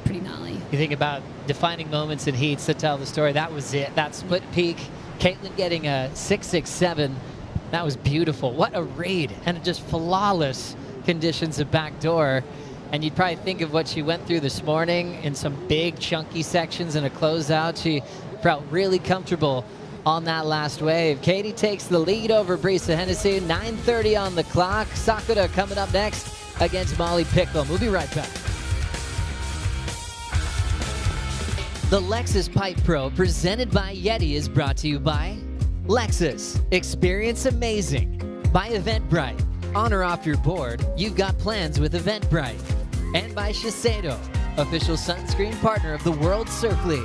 pretty gnarly. You think about defining moments in heats that tell the story. That was it. That split peak. Caitlin getting a 6.67. That was beautiful. What a raid, and just flawless conditions of backdoor. And you'd probably think of what she went through this morning in some big chunky sections and a closeout. She felt really comfortable on that last wave. Katie takes the lead over Carissa Hennessy. 9:30 on the clock. Sakura coming up next against Molly Pickle. We'll be right back. The Lexus Pipe Pro, presented by YETI, is brought to you by Lexus. Experience amazing. By Eventbrite. On or off your board, you've got plans with Eventbrite. And by Shiseido, official sunscreen partner of the World Surf League.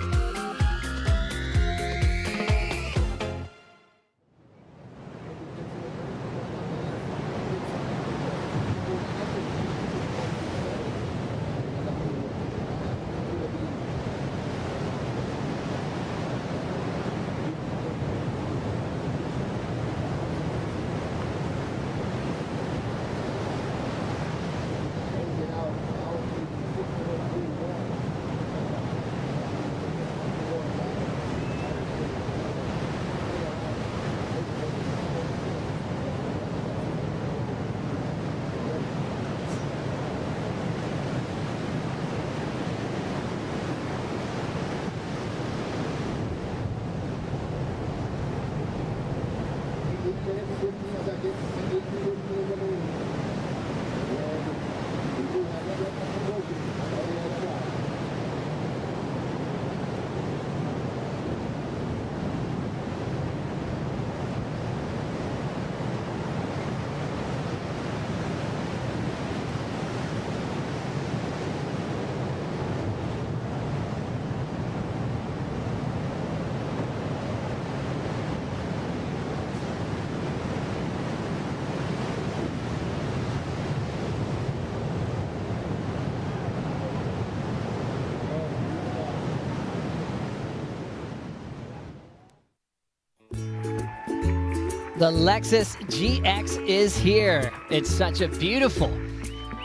The Lexus GX is here. It's such a beautiful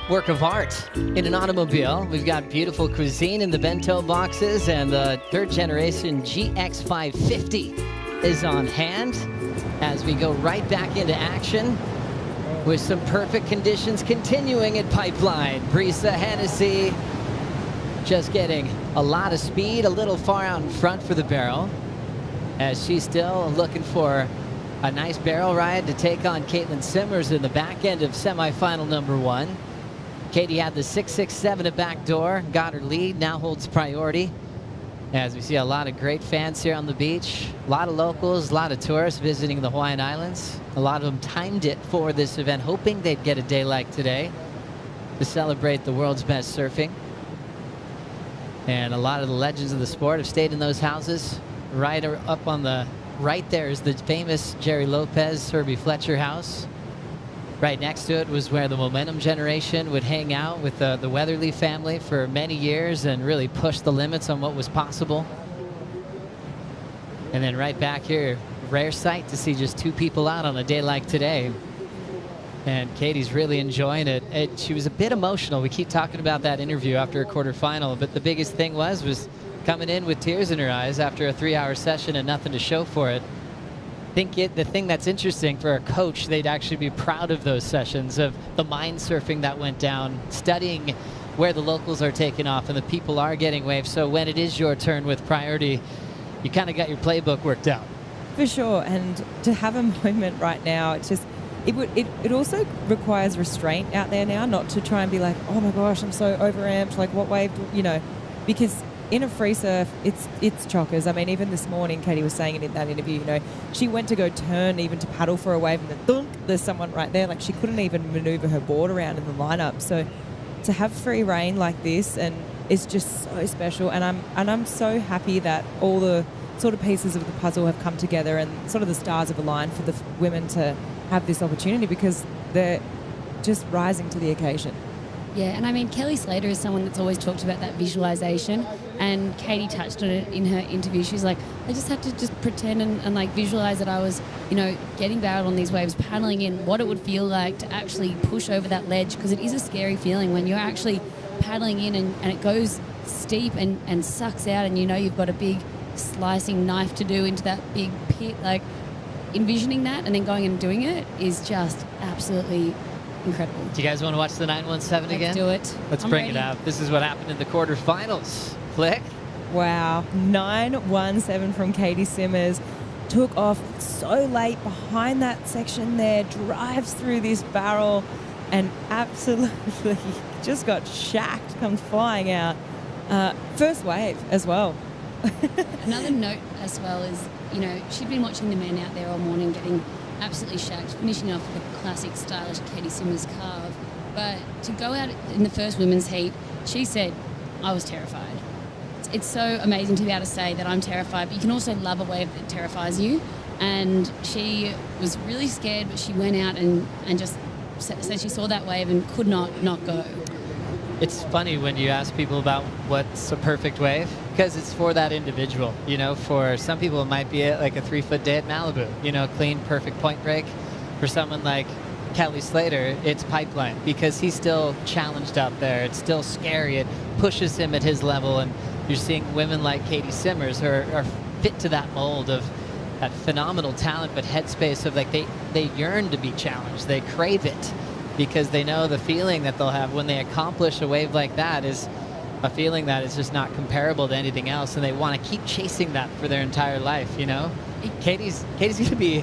work of art in an automobile. We've got beautiful cuisine in the bento boxes, and the third generation GX 550 is on hand as we go right back into action with some perfect conditions continuing at Pipeline. Carissa Hennessy just getting a lot of speed, a little far out in front for the barrel, as she's still looking for a nice barrel ride to take on Caitlin Simmers in the back end of semifinal number 1. Katie had the 6.67 at back door, got her lead, now holds priority. As we see a lot of great fans here on the beach, a lot of locals, a lot of tourists visiting the Hawaiian Islands. A lot of them timed it for this event, hoping they'd get a day like today to celebrate the world's best surfing. And a lot of the legends of the sport have stayed in those houses. Right up on the right there is the famous Jerry Lopez, Herbie Fletcher house. Right next to it was where the Momentum generation would hang out with the Weatherly family for many years and really push the limits on what was possible. And then right back here, rare sight to see just 2 people out on a day like today. And Katie's really enjoying it. She was a bit emotional. We keep talking about that interview after a quarterfinal, but the biggest thing was coming in with tears in her eyes after a 3-hour session and nothing to show for it. The thing that's interesting for a coach, they'd actually be proud of those sessions, of the mind surfing that went down, studying where the locals are taking off and the people are getting waves. So when it is your turn with priority, you kind of got your playbook worked out. For sure, and to have a moment right now, it's just, it also requires restraint out there now, not to try and be like, oh my gosh, I'm so overamped, like what wave, because in a free surf, it's chockers. I mean, even this morning, Katie was saying it in that interview, she went to go turn even to paddle for a wave, and then thunk, there's someone right there. Like, she couldn't even maneuver her board around in the lineup. So to have free reign like this, and it's just so special. And I'm so happy that all the sort of pieces of the puzzle have come together and sort of the stars have aligned for the women to have this opportunity, because they're just rising to the occasion. Yeah, and I mean, Kelly Slater is someone that's always talked about that visualization, and Katie touched on it in her interview. She's like, I just had to just pretend and like visualize that I was, getting barreled on these waves, paddling in, what it would feel like to actually push over that ledge, because it is a scary feeling when you're actually paddling in and it goes steep and sucks out, and you've got a big slicing knife to do into that big pit. Like, envisioning that and then going and doing it is just absolutely incredible. Do you guys want to watch the 917 again? Let's do it. Let's bring it up. This is what happened in the quarterfinals. Click. Wow. 917 from Katie Simmers. Took off so late behind that section there, drives through this barrel, and absolutely just got shacked, comes flying out. First wave as well. Another note as well is, she'd been watching the men out there all morning getting absolutely shacked, finishing off with a classic stylish Katie Simmers carve. But to go out in the first women's heat, she said, I was terrified. It's so amazing to be able to say that I'm terrified, but you can also love a wave that terrifies you. And she was really scared, but she went out and just said she saw that wave and could not go. It's funny when you ask people about what's a perfect wave, because it's for that individual. For some people it might be like a 3-foot day at Malibu, clean, perfect point break. For someone like Kelly Slater, it's Pipeline, because he's still challenged up there. It's still scary. It pushes him at his level, and you're seeing women like Katie Simmers who are fit to that mold of that phenomenal talent, but headspace of like they yearn to be challenged. They crave it, because they know the feeling that they'll have when they accomplish a wave like that is a feeling that is just not comparable to anything else, and they want to keep chasing that for their entire life. Katie's going to be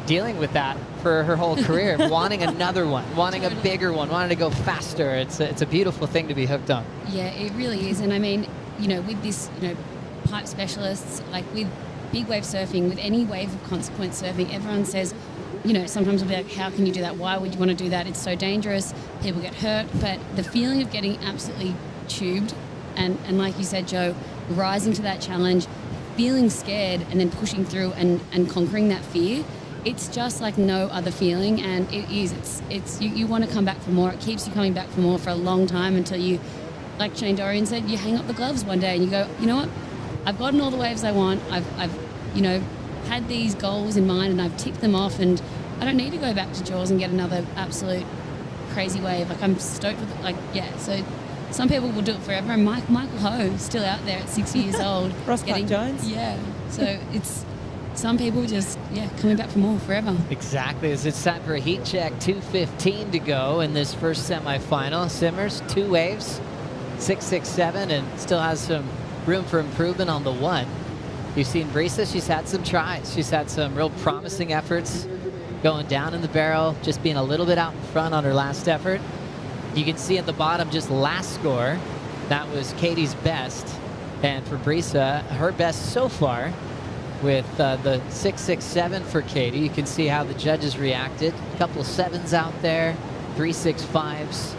dealing with that for her whole career, wanting another one, wanting a bigger one, wanting to go faster. It's a beautiful thing to be hooked on. Yeah, it really is. And I mean, with this, pipe specialists, like with big wave surfing, with any wave of consequence surfing, everyone says, sometimes we'll be like, how can you do that? Why would you want to do that? It's so dangerous. People get hurt. But the feeling of getting absolutely tubed and like you said, Joe, rising to that challenge, feeling scared and then pushing through and conquering that fear, it's just like no other feeling. And you want to come back for more. It keeps you coming back for more for a long time until you, like Shane Dorian said, you hang up the gloves one day and you go, you know what? I've gotten all the waves I want. I've had these goals in mind and I've ticked them off, and I don't need to go back to Jaws and get another absolute crazy wave. Like, I'm stoked with it. Like, yeah, so some people will do it forever, and Michael Ho still out there at 60 years old. Ross Jones. Yeah, so it's some people just, coming back for more forever. Exactly, as it's time for a heat check. 2:15 to go in this first semifinal. Simmers, 2 waves, 6.67, and still has some room for improvement on the 1. You've seen Brisa, she's had some tries. She's had some real promising efforts going down in the barrel, just being a little bit out in front on her last effort. You can see at the bottom just last score. That was Katie's best. And for Brisa, her best so far with the 6.67 for Katie. You can see how the judges reacted. A couple of 7s out there, 3 6.5s.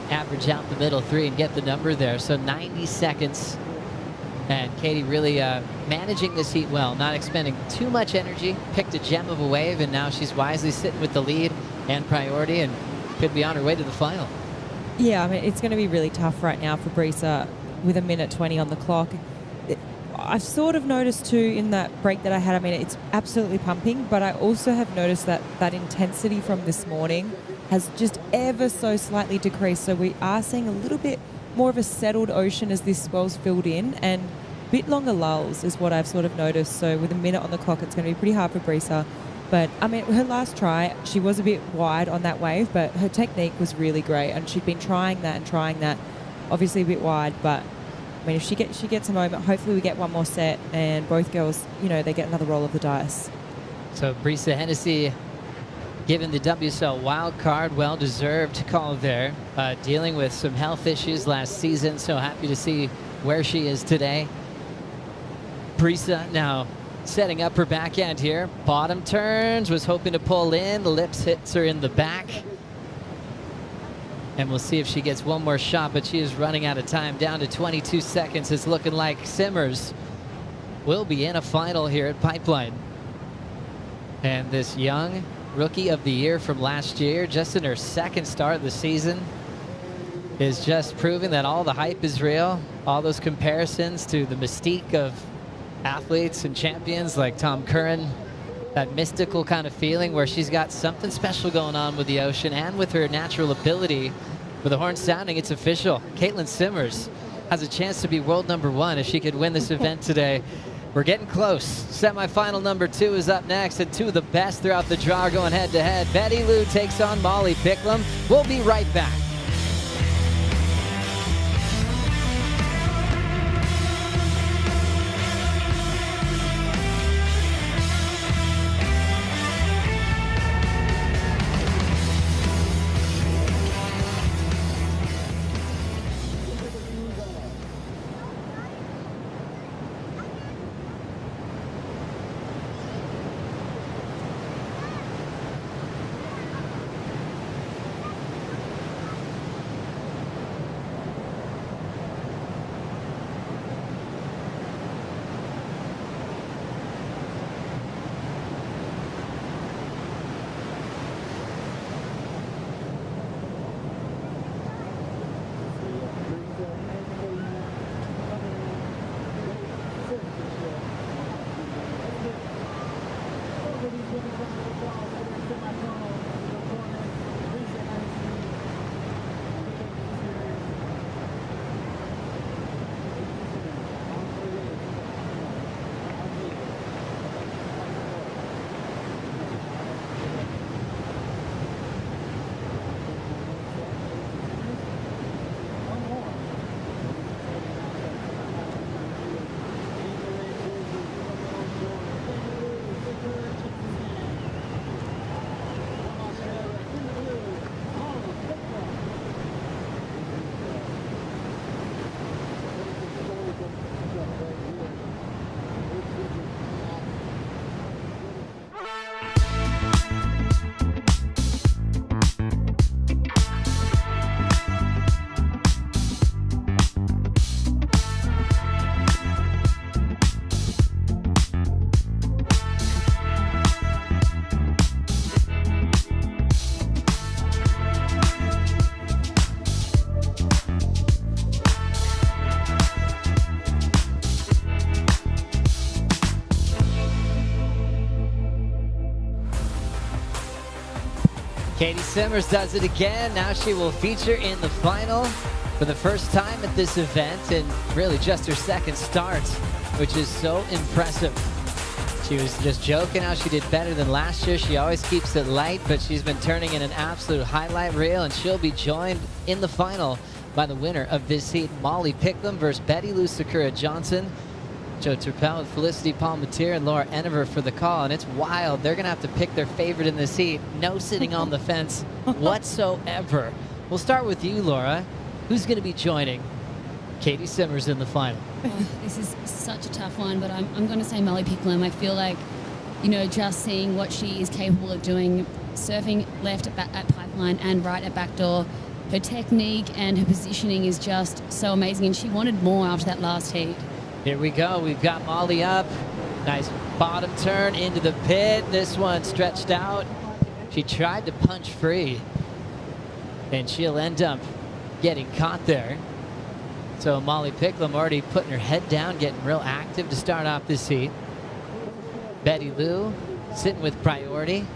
Average out the middle 3 and get the number there. So 90 seconds. And Katie really managing this heat well, not expending too much energy. Picked a gem of a wave, and now she's wisely sitting with the lead and priority and could be on her way to the final. Yeah, I mean, it's going to be really tough right now for Brisa with 1:20 on the clock. I've sort of noticed too in that break that I had, I mean, it's absolutely pumping, but I also have noticed that that intensity from this morning has just ever so slightly decreased. So we are seeing a little bit more of a settled ocean as this swell's filled in, and a bit longer lulls is what I've sort of noticed. So with 1 minute on the clock, it's going to be pretty hard for Brisa. But, I mean, her last try, she was a bit wide on that wave, but her technique was really great, and she'd been trying that. Obviously a bit wide, but, I mean, if she gets a moment, hopefully we get one more set, and both girls, you know, they get another roll of the dice. So Brisa Hennessy given the WSL wild card, well-deserved call there. Dealing with some health issues last season, so happy to see where she is today. Brisa now setting up her backhand here. Bottom turns, was hoping to pull in. The lips hits her in the back. And we'll see if she gets one more shot, but she is running out of time. Down to 22 seconds. It's looking like Simmers will be in a final here at Pipeline. And this young Rookie of the Year from last year, just in her second start of the season, is just proving that all the hype is real. All those comparisons to the mystique of athletes and champions like Tom Curran, that mystical kind of feeling where she's got something special going on with the ocean and with her natural ability. With the horn sounding, it's official. Caitlin Simmers has a chance to be world #1 if she could win this event today. We're getting close. Semifinal number 2 is up next, and 2 of the best throughout the draw are going head-to-head. Betty Lou takes on Molly Picklum. We'll be right back. Katie Simmers does it again. Now she will feature in the final for the first time at this event, and really just her second start, which is so impressive. She was just joking how she did better than last year. She always keeps it light, but she's been turning in an absolute highlight reel, and she'll be joined in the final by the winner of this heat, Molly Picklum versus Betty Lou Sakura Johnson. Joe Turpel with Felicity Palmatier and Laura Enever for the call, and it's wild. They're going to have to pick their favorite in this heat. No sitting on the fence whatsoever. We'll start with you, Laura. Who's going to be joining Katie Simmers in the final? Oh, this is such a tough one, but I'm going to say Molly Picklum. I feel like, you know, just seeing what she is capable of doing, surfing left at pipeline and right at backdoor, her technique and her positioning is just so amazing, and she wanted more after that last heat. Here we go. We've got Molly up. Nice bottom turn into the pit. This one stretched out. She tried to punch free, and she'll end up getting caught there. So Molly Picklum already putting her head down, getting real active to start off this heat. Betty Lou sitting with priority.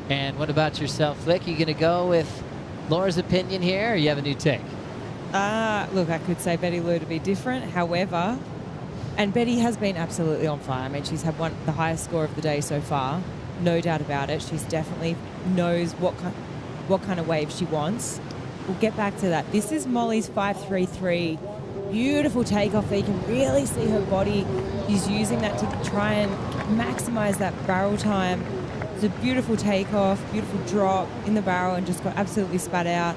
And what about yourself, Flick? You going to go with Laura's opinion here, or you have a new take? Look, I could say Betty Lou to be different. However, and Betty has been absolutely on fire. I mean, she's had the highest score of the day so far. No doubt about it. She's definitely knows what kind of wave she wants. We'll get back to that. This is Molly's 533. Beautiful takeoff there. You can really see her body. She's using that to try and maximize that barrel time. It's a beautiful takeoff, beautiful drop in the barrel, and just got absolutely spat out.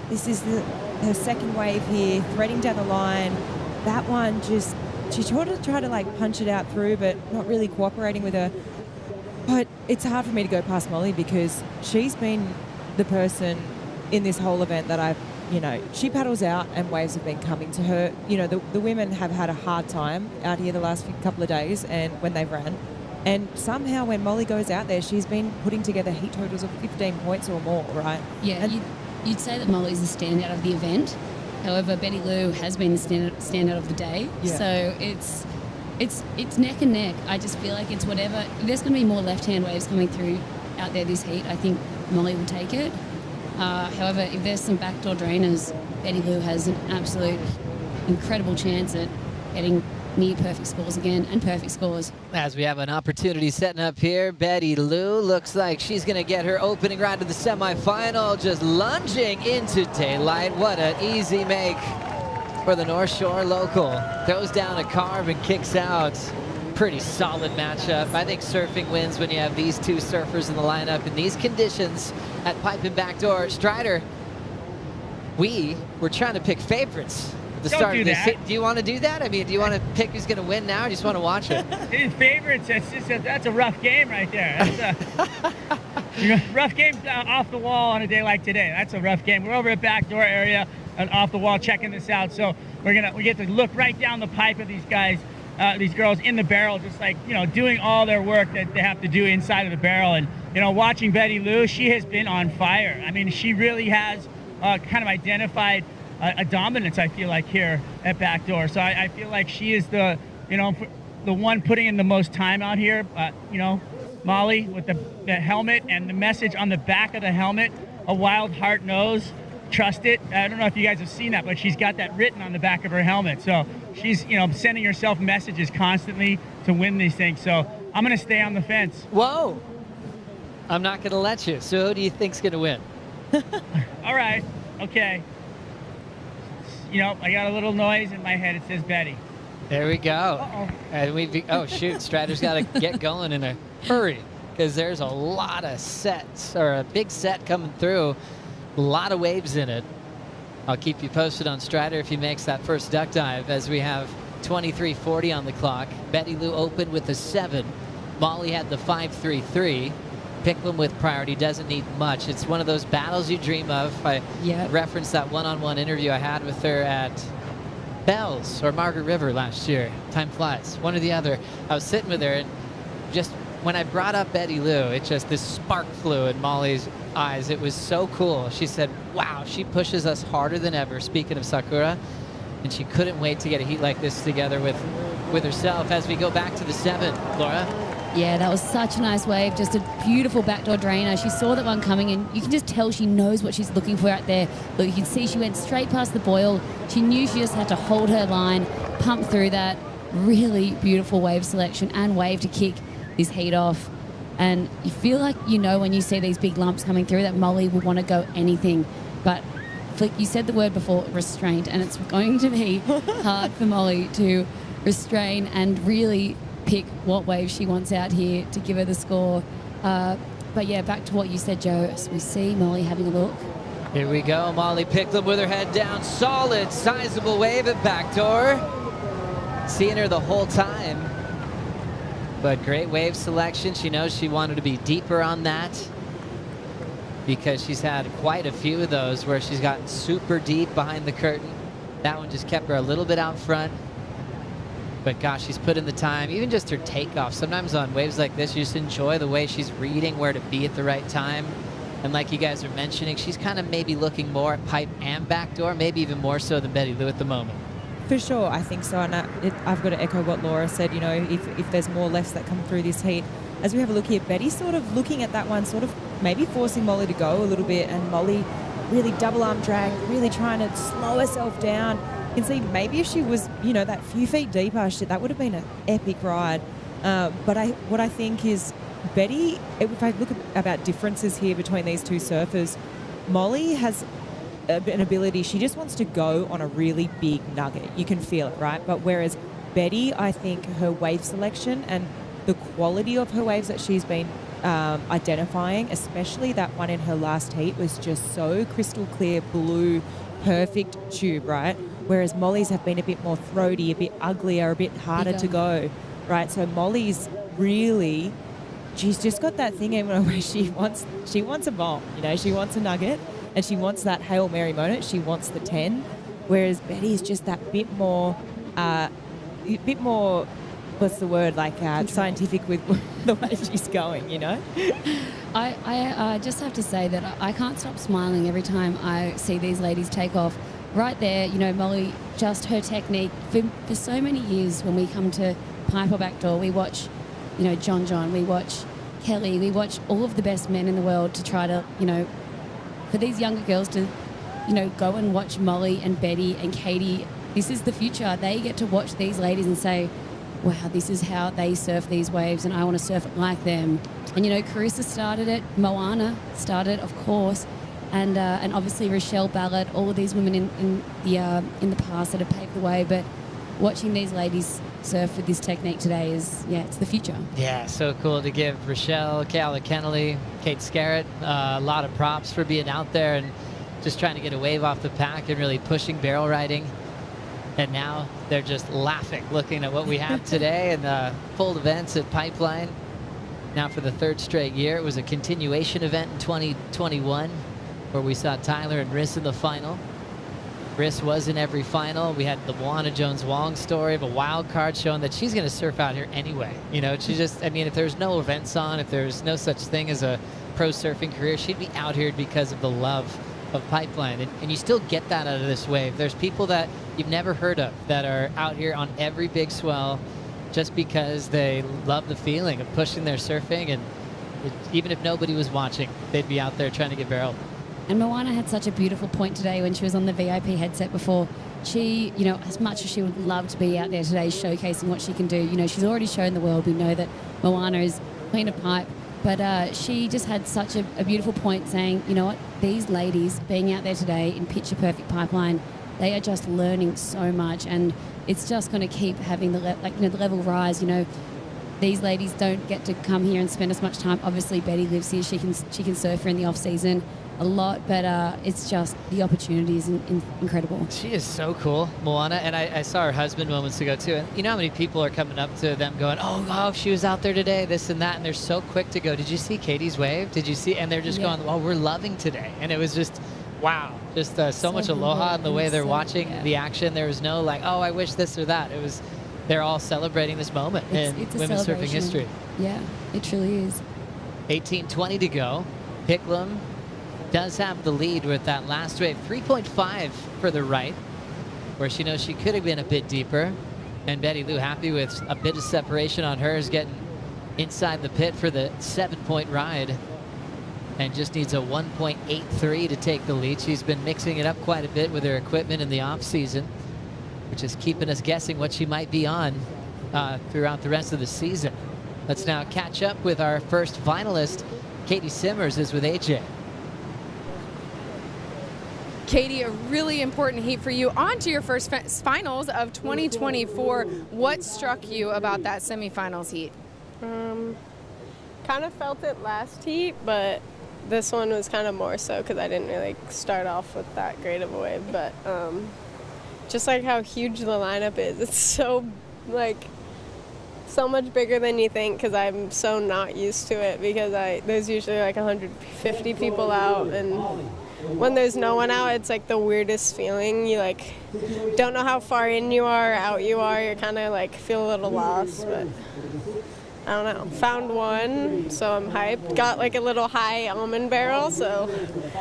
This is her second wave here, threading down the line. That one just, she tried to like punch it out through, but not really cooperating with her. But it's hard for me to go past Molly because she's been the person in this whole event that she paddles out and waves have been coming to her. You know, the women have had a hard time out here the last couple of days and when they've ran. And somehow when Molly goes out there, she's been putting together heat totals of 15 points or more, right? Yeah, you'd say that Molly's the standout of the event. However, Betty Lou has been the standout of the day. Yeah. So it's neck and neck. I just feel like it's whatever. There's going to be more left-hand waves coming through out there this heat. I think Molly will take it. However, if there's some backdoor drainers, Betty Lou has an absolute incredible chance at getting near perfect scores again and perfect scores. As we have an opportunity setting up here, Betty Lou looks like she's going to get her opening ride to the semifinal, just lunging into daylight. What an easy make for the North Shore local. Throws down a carve and kicks out. Pretty solid matchup. I think surfing wins when you have these two surfers in the lineup in these conditions at pipe and backdoor. Strider, we were trying to pick favorites. The Don't start do of this. that. Do you want to do that? I mean, do you want to pick who's going to win now, or do you just want to watch it? His favorites, that's a rough game right there. That's a rough game off the wall on a day like today. That's a rough game. We're over at backdoor area and off the wall checking this out. So we get to look right down the pipe of these guys, these girls in the barrel, just like, doing all their work that they have to do inside of the barrel. And, watching Betty Lou, she has been on fire. I mean, she really has kind of identified a dominance, I feel like, here at backdoor. So I feel like she is the one putting in the most time out here. Molly with the helmet and the message on the back of the helmet, a wild heart knows, trust it. I don't know if you guys have seen that, but she's got that written on the back of her helmet. So she's sending herself messages constantly to win these things. So I'm going to stay on the fence. Whoa! I'm not going to let you. So who do you think's going to win? All right. Okay. I got a little noise in my head. It says Betty. There we go. Uh-oh. And oh, shoot. Strider's got to get going in a hurry because there's a lot of sets, or a big set coming through. A lot of waves in it. I'll keep you posted on Strider if he makes that first duck dive, as we have 23:40 on the clock. Betty Lou opened with a 7. Molly had the 5.33. Picklum with priority, doesn't need much. It's one of those battles you dream of. I referenced that one-on-one interview I had with her at Bells or Margaret River last year. Time flies, one or the other. I was sitting with her, and just when I brought up Betty Lou, it just, this spark flew in Molly's eyes. It was so cool. She said, wow, she pushes us harder than ever, speaking of Sakura, and she couldn't wait to get a heat like this together with herself. As we go back to the 7, Laura. Yeah, that was such a nice wave. Just a beautiful backdoor drainer. She saw that one coming in. You can just tell she knows what she's looking for out there. Look, you can see she went straight past the boil. She knew she just had to hold her line, pump through that. Really beautiful wave selection and wave to kick this heat off. And you feel like you know when you see these big lumps coming through that Molly will want to go anything. But you said the word before, restraint, and it's going to be hard for Molly to restrain and really pick what wave she wants out here to give her the score. But yeah, back to what you said, Joe. As we see Molly having a look. Here we go. Molly Picklum with her head down. Solid, sizable wave at backdoor. Seeing her the whole time. But great wave selection. She knows she wanted to be deeper on that because she's had quite a few of those where she's gotten super deep behind the curtain. That one just kept her a little bit out front. But gosh, she's put in the time, even just her takeoff. Sometimes on waves like this, you just enjoy the way she's reading where to be at the right time. And like you guys are mentioning, she's kind of maybe looking more at pipe and backdoor, maybe even more so than Betty Lou at the moment. For sure, I think so. And I've got to echo what Laura said, you know, if there's more lefts that come through this heat. As we have a look here, Betty's sort of looking at that one, sort of maybe forcing Molly to go a little bit, and Molly really double arm drag, really trying to slow herself down. You can see maybe if she was, you know, that few feet deeper, that would have been an epic ride. But what I think is Betty, if I look about differences here between these two surfers, Molly has an ability, she just wants to go on a really big nugget. You can feel it, right? But whereas Betty, I think her wave selection and the quality of her waves that she's been identifying, especially that one in her last heat, was just so crystal clear, blue, perfect tube, right? Whereas Molly's have been a bit more throaty, a bit uglier, a bit harder to go, right? So Molly's really, she's just got that thing in where she wants a bomb, you know, she wants a nugget. And she wants that Hail Mary moment. She wants the 10. Whereas Betty's just that bit more, what's the word, like scientific with the way she's going, you know? I just have to say that I can't stop smiling every time I see these ladies take off. Right there, you know, Molly, just her technique. For so many years when we come to pipe or backdoor, we watch, you know, John, we watch Kelly, we watch all of the best men in the world to try to, you know, for these younger girls to, you know, go and watch Molly and Betty and Katie. This is the future. They get to watch these ladies and say, wow, this is how they surf these waves and I want to surf it like them. And, you know, Carissa started it, Moana started, of course, and obviously Rochelle Ballard, all of these women in the past that have paved the way. But watching these ladies surf with this technique today is, yeah, it's the future. Yeah, so cool to give Rochelle, Kayla Kennelly, Kate Scarrett a lot of props for being out there and just trying to get a wave off the pack and really pushing barrel riding. And now they're just laughing, looking at what we have today and the full events at Pipeline. Now for the third straight year, it was a continuation event in 2021 where we saw Tyler and Riss in the final. Riss was in every final. We had the Moana Jones-Wong story of a wild card showing that she's going to surf out here anyway. You know, she just, I mean, if there's no events on, if there's no such thing as a pro surfing career, she'd be out here because of the love of Pipeline. And you still get that out of this wave. There's people that you've never heard of that are out here on every big swell just because they love the feeling of pushing their surfing. And even if nobody was watching, they'd be out there trying to get barreled. And Moana had such a beautiful point today when she was on the VIP headset before. She, you know, as much as she would love to be out there today showcasing what she can do, you know, she's already shown the world. We know that Moana is clean of pipe. But she just had such a beautiful point saying, you know what, these ladies being out there today in picture perfect Pipeline, they are just learning so much. And it's just going to keep having the level rise, you know. These ladies don't get to come here and spend as much time. Obviously, Betty lives here. She can surf her in the off season a lot, but it's just the opportunity is incredible. She is so cool, Moana, and I saw her husband moments ago too. And you know how many people are coming up to them going, oh, if she was out there today, this and that, and they're so quick to go, did you see Katie's wave? Did you see? And they're just going, well, we're loving today. And it was just, wow, just so much aloha in the way they're watching the action. There was no like, oh, I wish this or that. It was, they're all celebrating this moment in women's surfing history. Yeah, it truly is. 18:20 to go. Picklum does have the lead with that last wave, 3.5 for the right, where she knows she could have been a bit deeper. And Betty Lou happy with a bit of separation on hers, getting inside the pit for the 7-point ride and just needs a 1.83 to take the lead. She's been mixing it up quite a bit with her equipment in the off season, which is keeping us guessing what she might be on throughout the rest of the season. Let's now catch up with our first finalist. Katie Simmers is with AJ. Katie, a really important heat for you. On to your first finals of 2024. What struck you about that semifinals heat? Kind of felt it last heat, but this one was kind of more so because I didn't really start off with that great of a wave. But just like how huge the lineup is, it's so much bigger than you think, because I'm so not used to it, because there's usually like 150 people out, and when there's no one out, it's like the weirdest feeling. You like don't know how far in you are, out you are. You're kind of like feel a little lost, but I don't know. Found one, so I'm hyped. Got like a little high almond barrel, so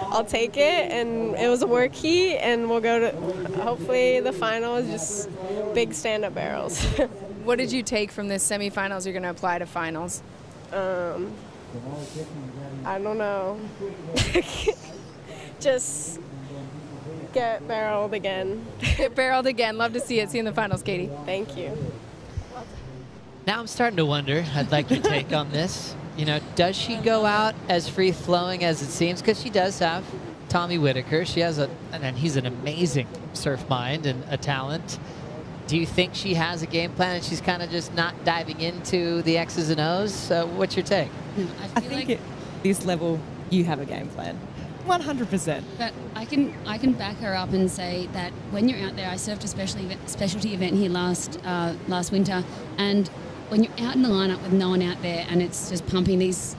I'll take it. And it was a work heat, and we'll go to hopefully the final is just big stand-up barrels. What did you take from this semifinals you're going to apply to finals? I don't know. Just get barreled again. Get barreled again. Love to see it. See you in the finals, Katie. Thank you. Now I'm starting to wonder, I'd like your take on this. You know, does she go out as free-flowing as it seems? Because she does have Tommy Whitaker. She has and he's an amazing surf mind and a talent. Do you think she has a game plan and she's kind of just not diving into the X's and O's? What's your take? I think at this level, you have a game plan. 100%. But I can back her up and say that when you're out there, I surfed a specialty event here last winter, and when you're out in the lineup with no one out there and it's just pumping, these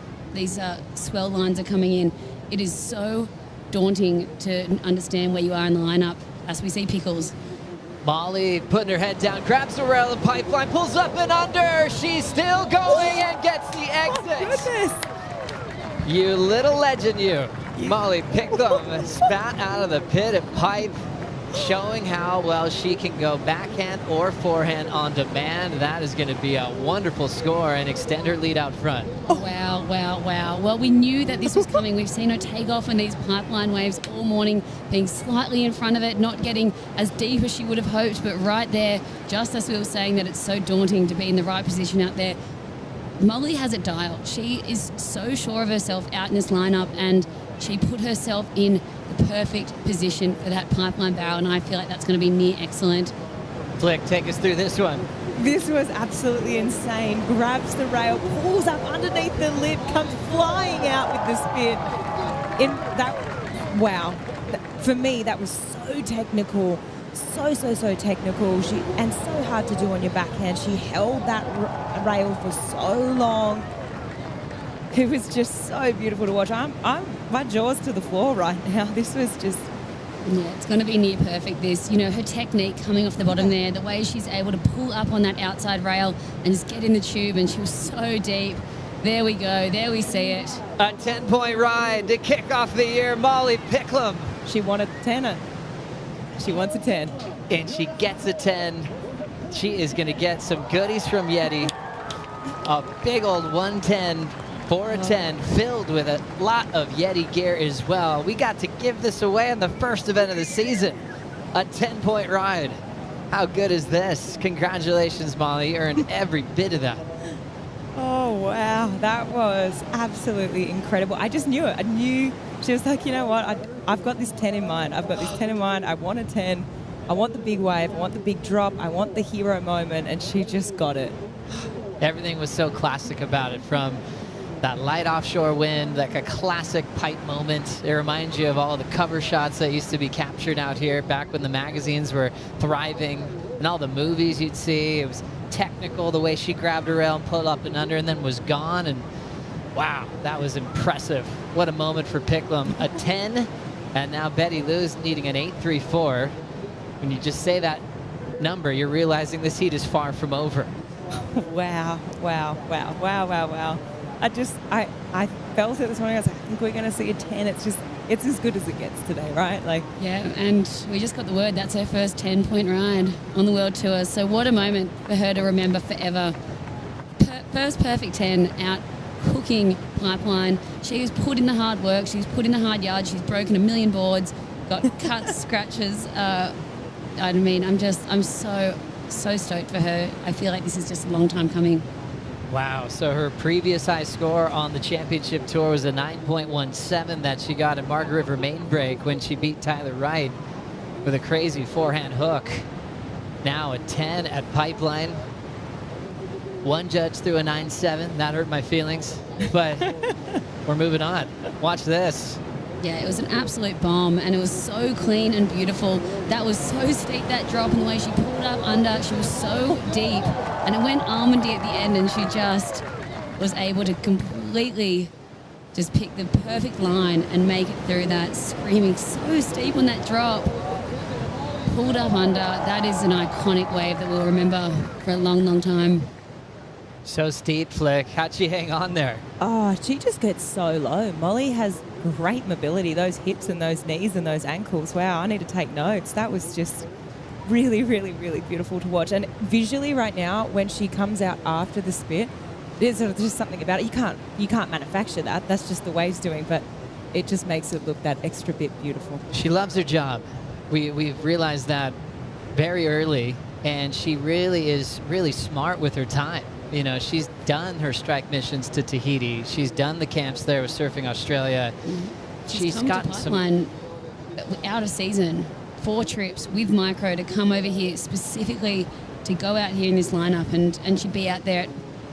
swell lines are coming in, it is so daunting to understand where you are in the lineup as we see Pickles. Molly putting her head down, grabs the rail of the pipeline, pulls up and under. She's still going and gets the exit. Goodness. You little legend, you. Molly Picklum spat out of the pit and pipe, showing how well she can go backhand or forehand on demand. That is going to be a wonderful score and extend her lead out front. Wow, wow, wow. Well, we knew that this was coming. We've seen her take off in these pipeline waves all morning, being slightly in front of it, not getting as deep as she would have hoped, but right there, just as we were saying that it's so daunting to be in the right position out there, Molly has it dialed. She is so sure of herself out in this lineup, and she put herself in the perfect position for that pipeline barrel, and I feel like that's going to be near excellent. Flick, take us through this one. This was absolutely insane. Grabs the rail, pulls up underneath the lip, comes flying out with the spin. Wow. For me, that was so technical. So technical. And so hard to do on your backhand. She held that rail for so long. It was just so beautiful to watch. My jaw's to the floor right now. This was just... Yeah, it's going to be near perfect, this. You know, her technique coming off the bottom there, the way she's able to pull up on that outside rail and just get in the tube, and she was so deep. There we go. There we see it. A 10-point ride to kick off the year. Molly Picklum. She wanted a 10. She wants a 10. And she gets a 10. She is going to get some goodies from YETI. A big old 110 for a 10, filled with a lot of YETI gear as well. We got to give this away on the first event of the season. A 10-point ride. How good is this? Congratulations, Molly. You earned every bit of that. Oh, wow. That was absolutely incredible. I just knew it. I knew. She was like, you know what? I've got this 10 in mind. I've got this 10 in mind. I want a 10. I want the big wave. I want the big drop. I want the hero moment. And she just got it. Everything was so classic about it, from that light offshore wind, like a classic pipe moment. It reminds you of all the cover shots that used to be captured out here back when the magazines were thriving, and all the movies you'd see. It was technical, the way she grabbed her rail and pulled up and under and then was gone. And wow, that was impressive. What a moment for Picklum. A 10, and now Betty Lou's needing an 8.34. When you just say that number, you're realizing this heat is far from over. Wow. I felt it this morning. I was like, I think we're going to see a 10. It's as good as it gets today, right? Like, yeah, and we just got the word that's her first 10-point ride on the World Tour. So what a moment for her to remember forever. first perfect 10 out cooking Pipeline. She was put in the hard work. She was put in the hard yard. She's broken a million boards, got cuts, scratches. I mean, I'm so stoked for her. I feel like this is just a long time coming. Wow. So her previous high score on the championship tour was a 9.17 that she got at Margaret River Main Break when she beat Tyler Wright with a crazy forehand hook. Now a 10 at Pipeline. One judge threw a 9.7. That hurt my feelings, but we're moving on. Watch this. Yeah, it was an absolute bomb, and it was so clean and beautiful. That was so steep, that drop, and the way she pulled up under. She was so deep, and it went almondy at the end, and she just was able to completely just pick the perfect line and make it through that, screaming so steep on that drop. Pulled up under. That is an iconic wave that we'll remember for a long, long time. So steep, Flick. How'd she hang on there? Oh, she just gets so low. Molly has great mobility, those hips and those knees and those ankles. Wow, I need to take notes. That was just really, really, really beautiful to watch. And visually right now, when she comes out after the spit, there's just something about it. You can't manufacture that. That's just the waves doing, but it just makes it look that extra bit beautiful. She loves her job. We've realized that very early, and she really is really smart with her time. You know, she's done her strike missions to Tahiti. She's done the camps there with Surfing Australia. She's got Pipeline out of season, 4 trips with Micro to come over here specifically to go out here in this lineup, and she'd be out there at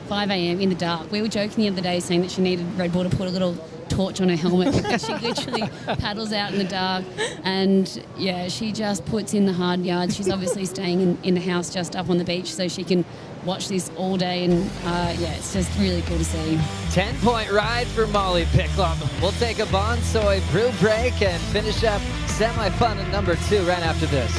5 a.m. in the dark. We were joking the other day saying that she needed Red Bull to put a little torch on her helmet because she literally paddles out in the dark, and yeah, she just puts in the hard yards. She's obviously staying in the house just up on the beach so she can watch this all day, and yeah, it's just really cool to see. 10-point ride for Molly Picklum. We'll take a Bonsoy brew break and finish up semi-fun at number 2 right after this.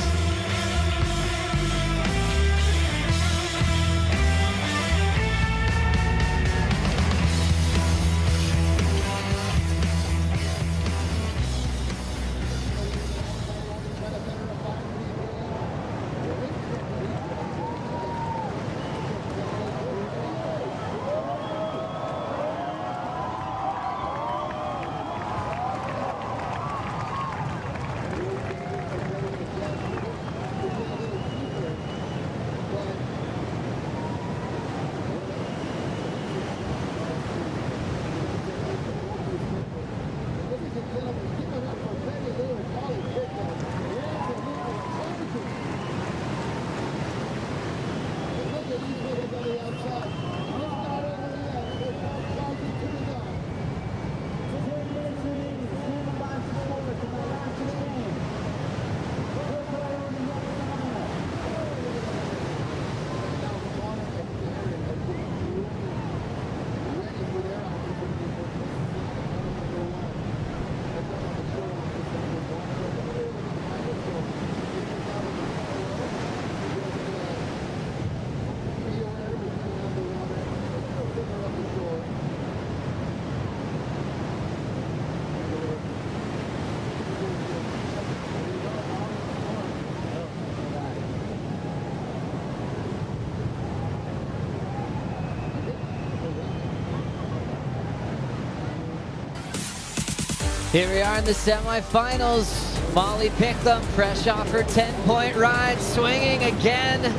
Here we are in the semifinals. Molly Picklum, fresh off her 10-point ride, swinging again.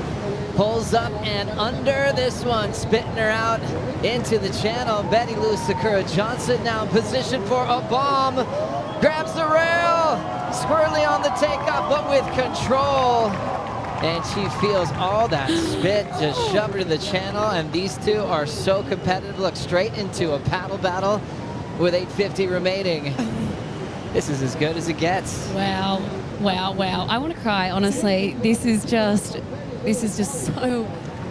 Pulls up and under this one, spitting her out into the channel. Betty Lou Sakura Johnson now in position for a bomb. Grabs the rail, squirrely on the takeoff, but with control. And she feels all that spit just shoved into the channel, and these two are so competitive. Look straight into a paddle battle with 8:50 remaining. This is as good as it gets. Wow, wow, wow. I want to cry, honestly. This is just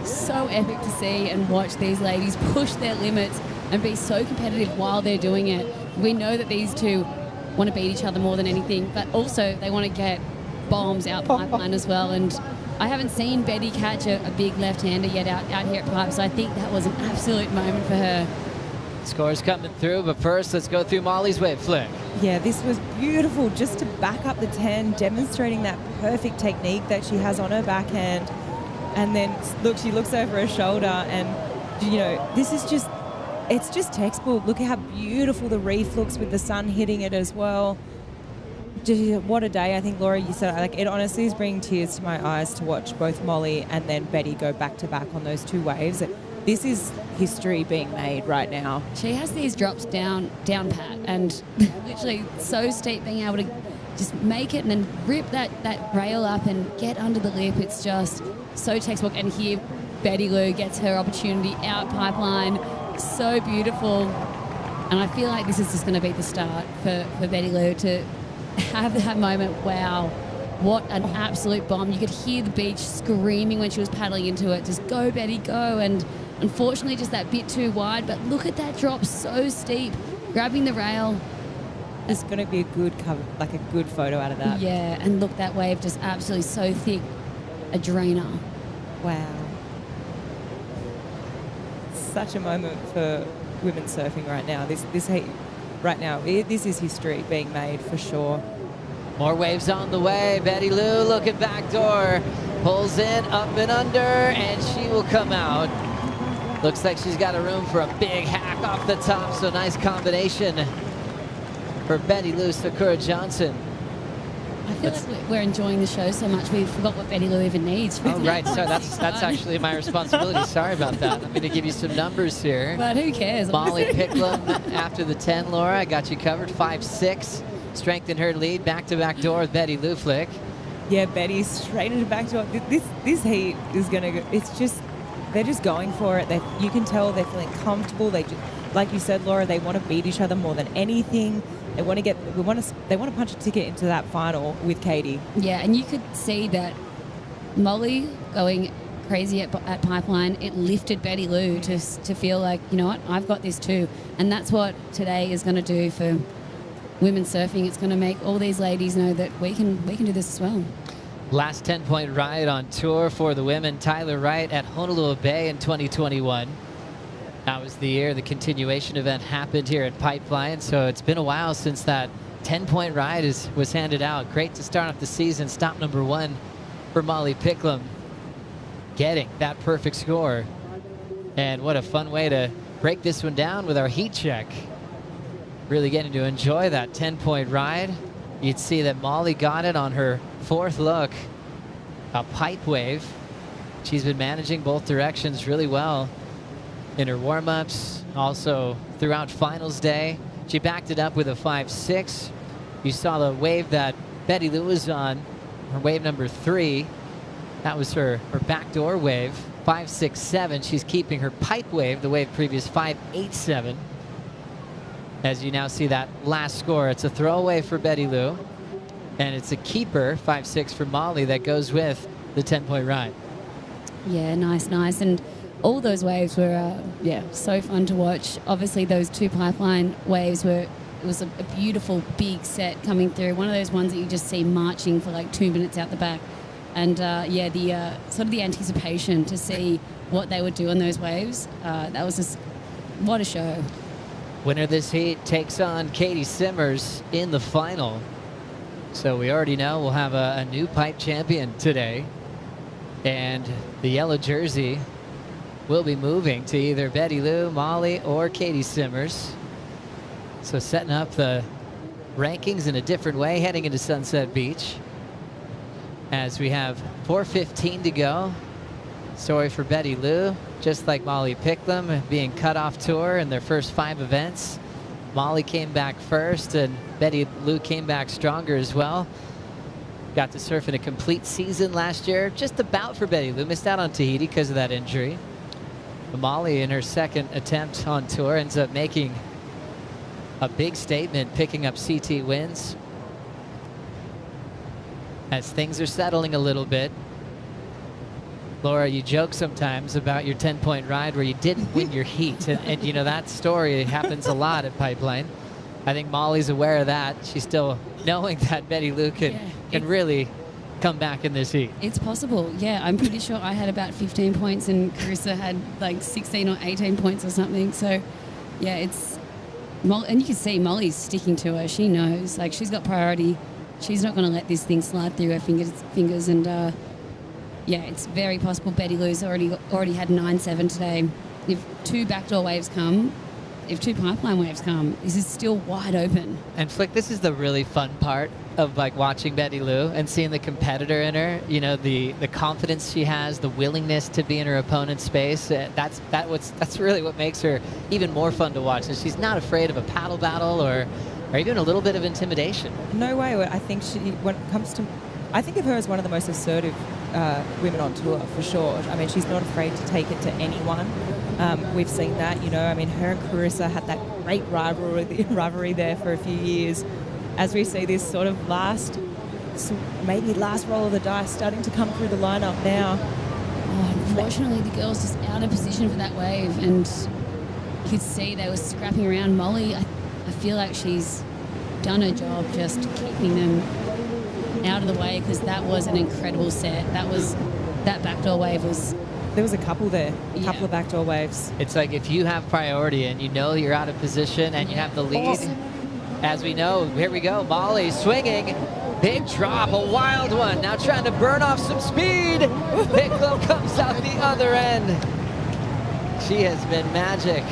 so epic to see and watch these ladies push their limits and be so competitive while they're doing it. We know that these two want to beat each other more than anything, but also they want to get bombs out Pipeline as well. And I haven't seen Betty catch a big left-hander yet out here at Pipe, so I think that was an absolute moment for her. Scores coming through, but first let's go through Molly's wave flick. Yeah, this was beautiful just to back up the 10, demonstrating that perfect technique that she has on her backhand. And then, look, she looks over her shoulder and you know, this is just, it's just textbook. Look at how beautiful the reef looks with the sun hitting it as well. What a day. I think, Laura, you said, like, it honestly is bringing tears to my eyes to watch both Molly and then Betty go back to back on those two waves. This is history being made right now. She has these drops down pat, and literally so steep, being able to just make it and then rip that rail up and get under the lip. It's just so textbook. And here Betty Lou gets her opportunity out pipeline. So beautiful. And I feel like this is just going to be the start for Betty Lou to have that moment. Wow, what an absolute bomb. You could hear the beach screaming when she was paddling into it. Just go, Betty, go. And unfortunately just that bit too wide, but look at that drop, so steep, grabbing the rail. It's going to be a good cover, like a good photo out of that. Yeah, and look, that wave just absolutely so thick, a drainer. Wow. Such a moment for women surfing right now. This is history being made for sure. More waves on the way. Betty Lou looking back door, pulls in, up and under, and she will come out. Looks like she's got a room for a big hack off the top, so nice combination for Betty Lou Sakura Johnson. I feel like we're enjoying the show so much we forgot what Betty Lou even needs. Oh, right. So that's actually my responsibility. Sorry about that. I'm going to give you some numbers here. But who cares? Molly Picklum after the 10, Laura. I got you covered. 5-6. Strengthened her lead. Back-to-back door with Betty Lou Flick. Yeah, Betty straight into back door. This heat is going to go. It's just, they're just going for it. You can tell they're feeling comfortable. They just, like you said, Laura, they want to beat each other more than anything. They want to punch a ticket into that final with Katie. Yeah, and you could see that Molly going crazy at Pipeline, it lifted Betty Lou to feel like, you know what, I've got this too. And that's what today is going to do for women's surfing. It's going to make all these ladies know that we can do this as well. Last 10-point ride on tour for the women. Tyler Wright at Honolulu Bay in 2021. That was the year the continuation event happened here at Pipeline, so it's been a while since that 10-point ride was handed out. Great to start off the season. Stop number 1 for Molly Picklum, getting that perfect score. And what a fun way to break this one down with our heat check. Really getting to enjoy that 10-point ride. You'd see that Molly got it on her 4th look, a pipe wave. She's been managing both directions really well in her warm-ups, also throughout finals day. She backed it up with a 5-6. You saw the wave that Betty Lou was on, her wave number 3. That was her backdoor wave, 5-6-7. She's keeping her pipe wave, the wave previous 5-8-7. As you now see that last score, it's a throwaway for Betty Lou, and it's a keeper, 5-6 for Molly, that goes with the 10-point ride. Yeah, nice. And all those waves were, so fun to watch. Obviously, those 2 Pipeline waves it was a beautiful big set coming through. One of those ones that you just see marching for like 2 minutes out the back. And the sort of the anticipation to see what they would do on those waves, that was just, what a show. Winner this heat takes on Katie Simmers in the final. So we already know we'll have a new pipe champion today. And the yellow jersey will be moving to either Betty Lou, Molly, or Katie Simmers. So setting up the rankings in a different way heading into Sunset Beach. As we have 4:15 to go. Sorry for Betty Lou, just like Molly Picklum, being cut off tour in their first 5 events. Molly came back first, and Betty Lou came back stronger as well. Got to surf in a complete season last year, just about for Betty Lou. Missed out on Tahiti because of that injury. But Molly, in her 2nd attempt on tour, ends up making a big statement, picking up CT wins. As things are settling a little bit. Laura, you joke sometimes about your 10-point ride where you didn't win your heat. And you know, that story happens a lot at Pipeline. I think Molly's aware of that. She's still knowing that Betty Lou can really come back in this heat. It's possible, yeah. I'm pretty sure I had about 15 points and Carissa had like 16 or 18 points or something. So, yeah, and you can see Molly's sticking to her. She knows, like, she's got priority. She's not going to let this thing slide through her fingers and it's very possible Betty Lou's already had 9-7 today. if two backdoor waves come, if two pipeline waves come, this is still wide open. And Flick, this is the really fun part of like watching Betty Lou and seeing the competitor in her. You know, the confidence she has, the willingness to be in her opponent's space. That's really what makes her even more fun to watch. And she's not afraid of a paddle battle or even a little bit of intimidation. No way. I think when it comes to, I think of her as one of the most assertive women on tour, for sure. I mean, she's not afraid to take it to anyone. We've seen that, you know. I mean, her and Carissa had that great rivalry there for a few years. As we see this sort of maybe last roll of the dice starting to come through the lineup now. Unfortunately, the girls just out of position for that wave, and you could see they were scrapping around. Molly, I feel like she's done her job just keeping them out of the way, because that was an incredible set. That backdoor wave was... There was a couple there, a couple of backdoor waves. It's like if you have priority and you know you're out of position and you have the lead, as we know, here we go, Molly swinging, big drop, a wild one, now trying to burn off some speed. Picklum comes out the other end. She has been magic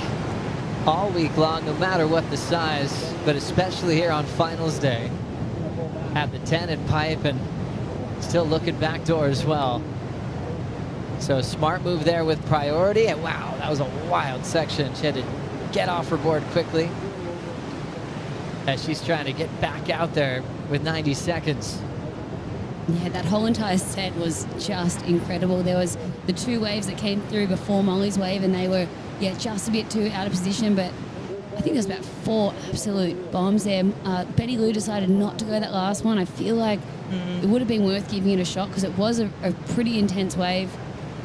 all week long, no matter what the size, but especially here on finals day. At the 10 and pipe, and still looking backdoor as well. So a smart move there with priority, and wow, that was a wild section. She had to get off her board quickly as she's trying to get back out there with 90 seconds. Yeah, that whole entire set was just incredible. There was the two waves that came through before Molly's wave, and they were, just a bit too out of position, but I think there's about 4 absolute bombs there. Betty Lou decided not to go that last one. I feel like it would have been worth giving it a shot, because it was a pretty intense wave.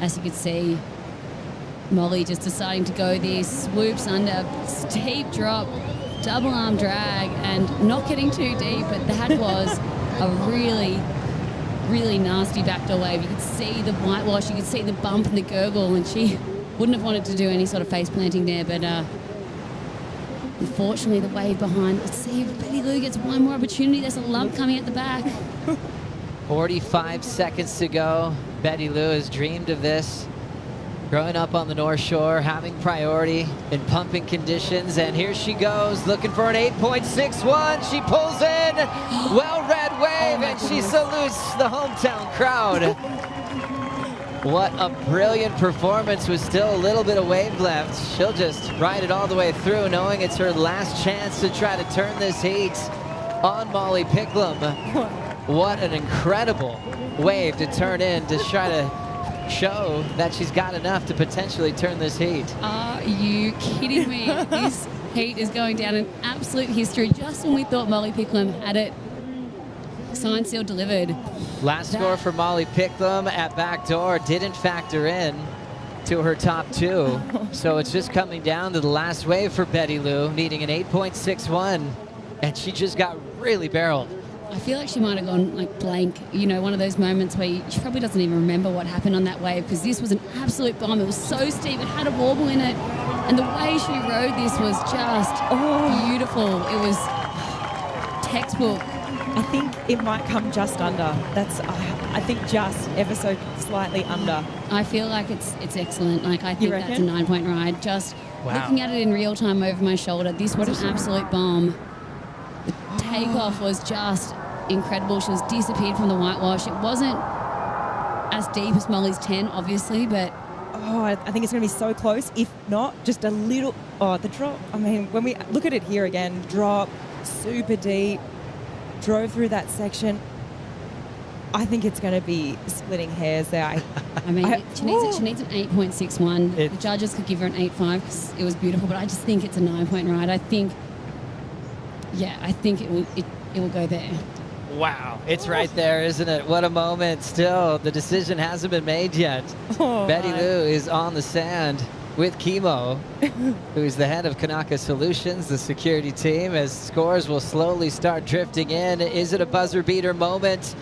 As you could see, Molly just deciding to go there, swoops under, steep drop, double arm drag, and not getting too deep, but that was a really, really nasty backdoor wave. You could see the whitewash, you could see the bump and the gurgle, and she wouldn't have wanted to do any sort of face planting there, but unfortunately the wave behind. Let's see if Betty Lou gets one more opportunity. There's a lump coming at the back. 45 seconds to go. Betty Lou has dreamed of this. Growing up on the North Shore, having priority in pumping conditions, and here she goes, looking for an 8.61. She pulls in, well-read wave, and she salutes the hometown crowd. What a brilliant performance with still a little bit of wave left. She'll just ride it all the way through, knowing it's her last chance to try to turn this heat on Molly Picklum. What an incredible wave to turn in to try to show that she's got enough to potentially turn this heat. Are you kidding me? This heat is going down in absolute history. Just when we thought Molly Picklum had it, signed, sealed, delivered. Last score for Molly Picklum at backdoor didn't factor in to her top 2. So it's just coming down to the last wave for Betty Lou, needing an 8.61, and she just got really barreled. I feel like she might have gone like blank, you know, one of those moments where she probably doesn't even remember what happened on that wave, because this was an absolute bomb. It was so steep, it had a warble in it, and the way she rode this was just beautiful. It was textbook. I think it might come just under. I think just ever so slightly under. I feel like it's excellent. Like, I think that's a 9-point ride. Just looking at it in real time over my shoulder, this was an absolute bomb. The takeoff was just incredible. She was disappeared from the whitewash. It wasn't as deep as Molly's 10, obviously, but... I think it's going to be so close. If not, just a little... the drop. I mean, when we look at it here again, drop, super deep, drove through that section. I think it's going to be splitting hairs there. I mean, she needs an 8.61. The judges could give her an 8.5 because it was beautiful, but I just think it's a 9-point ride. I think it will go there. Wow, it's right there, isn't it? What a moment. Still, the decision hasn't been made yet. Betty Lou is on the sand with Chemo, who's the head of Kanaka Solutions, the security team, as scores will slowly start drifting in. Is it a buzzer beater moment?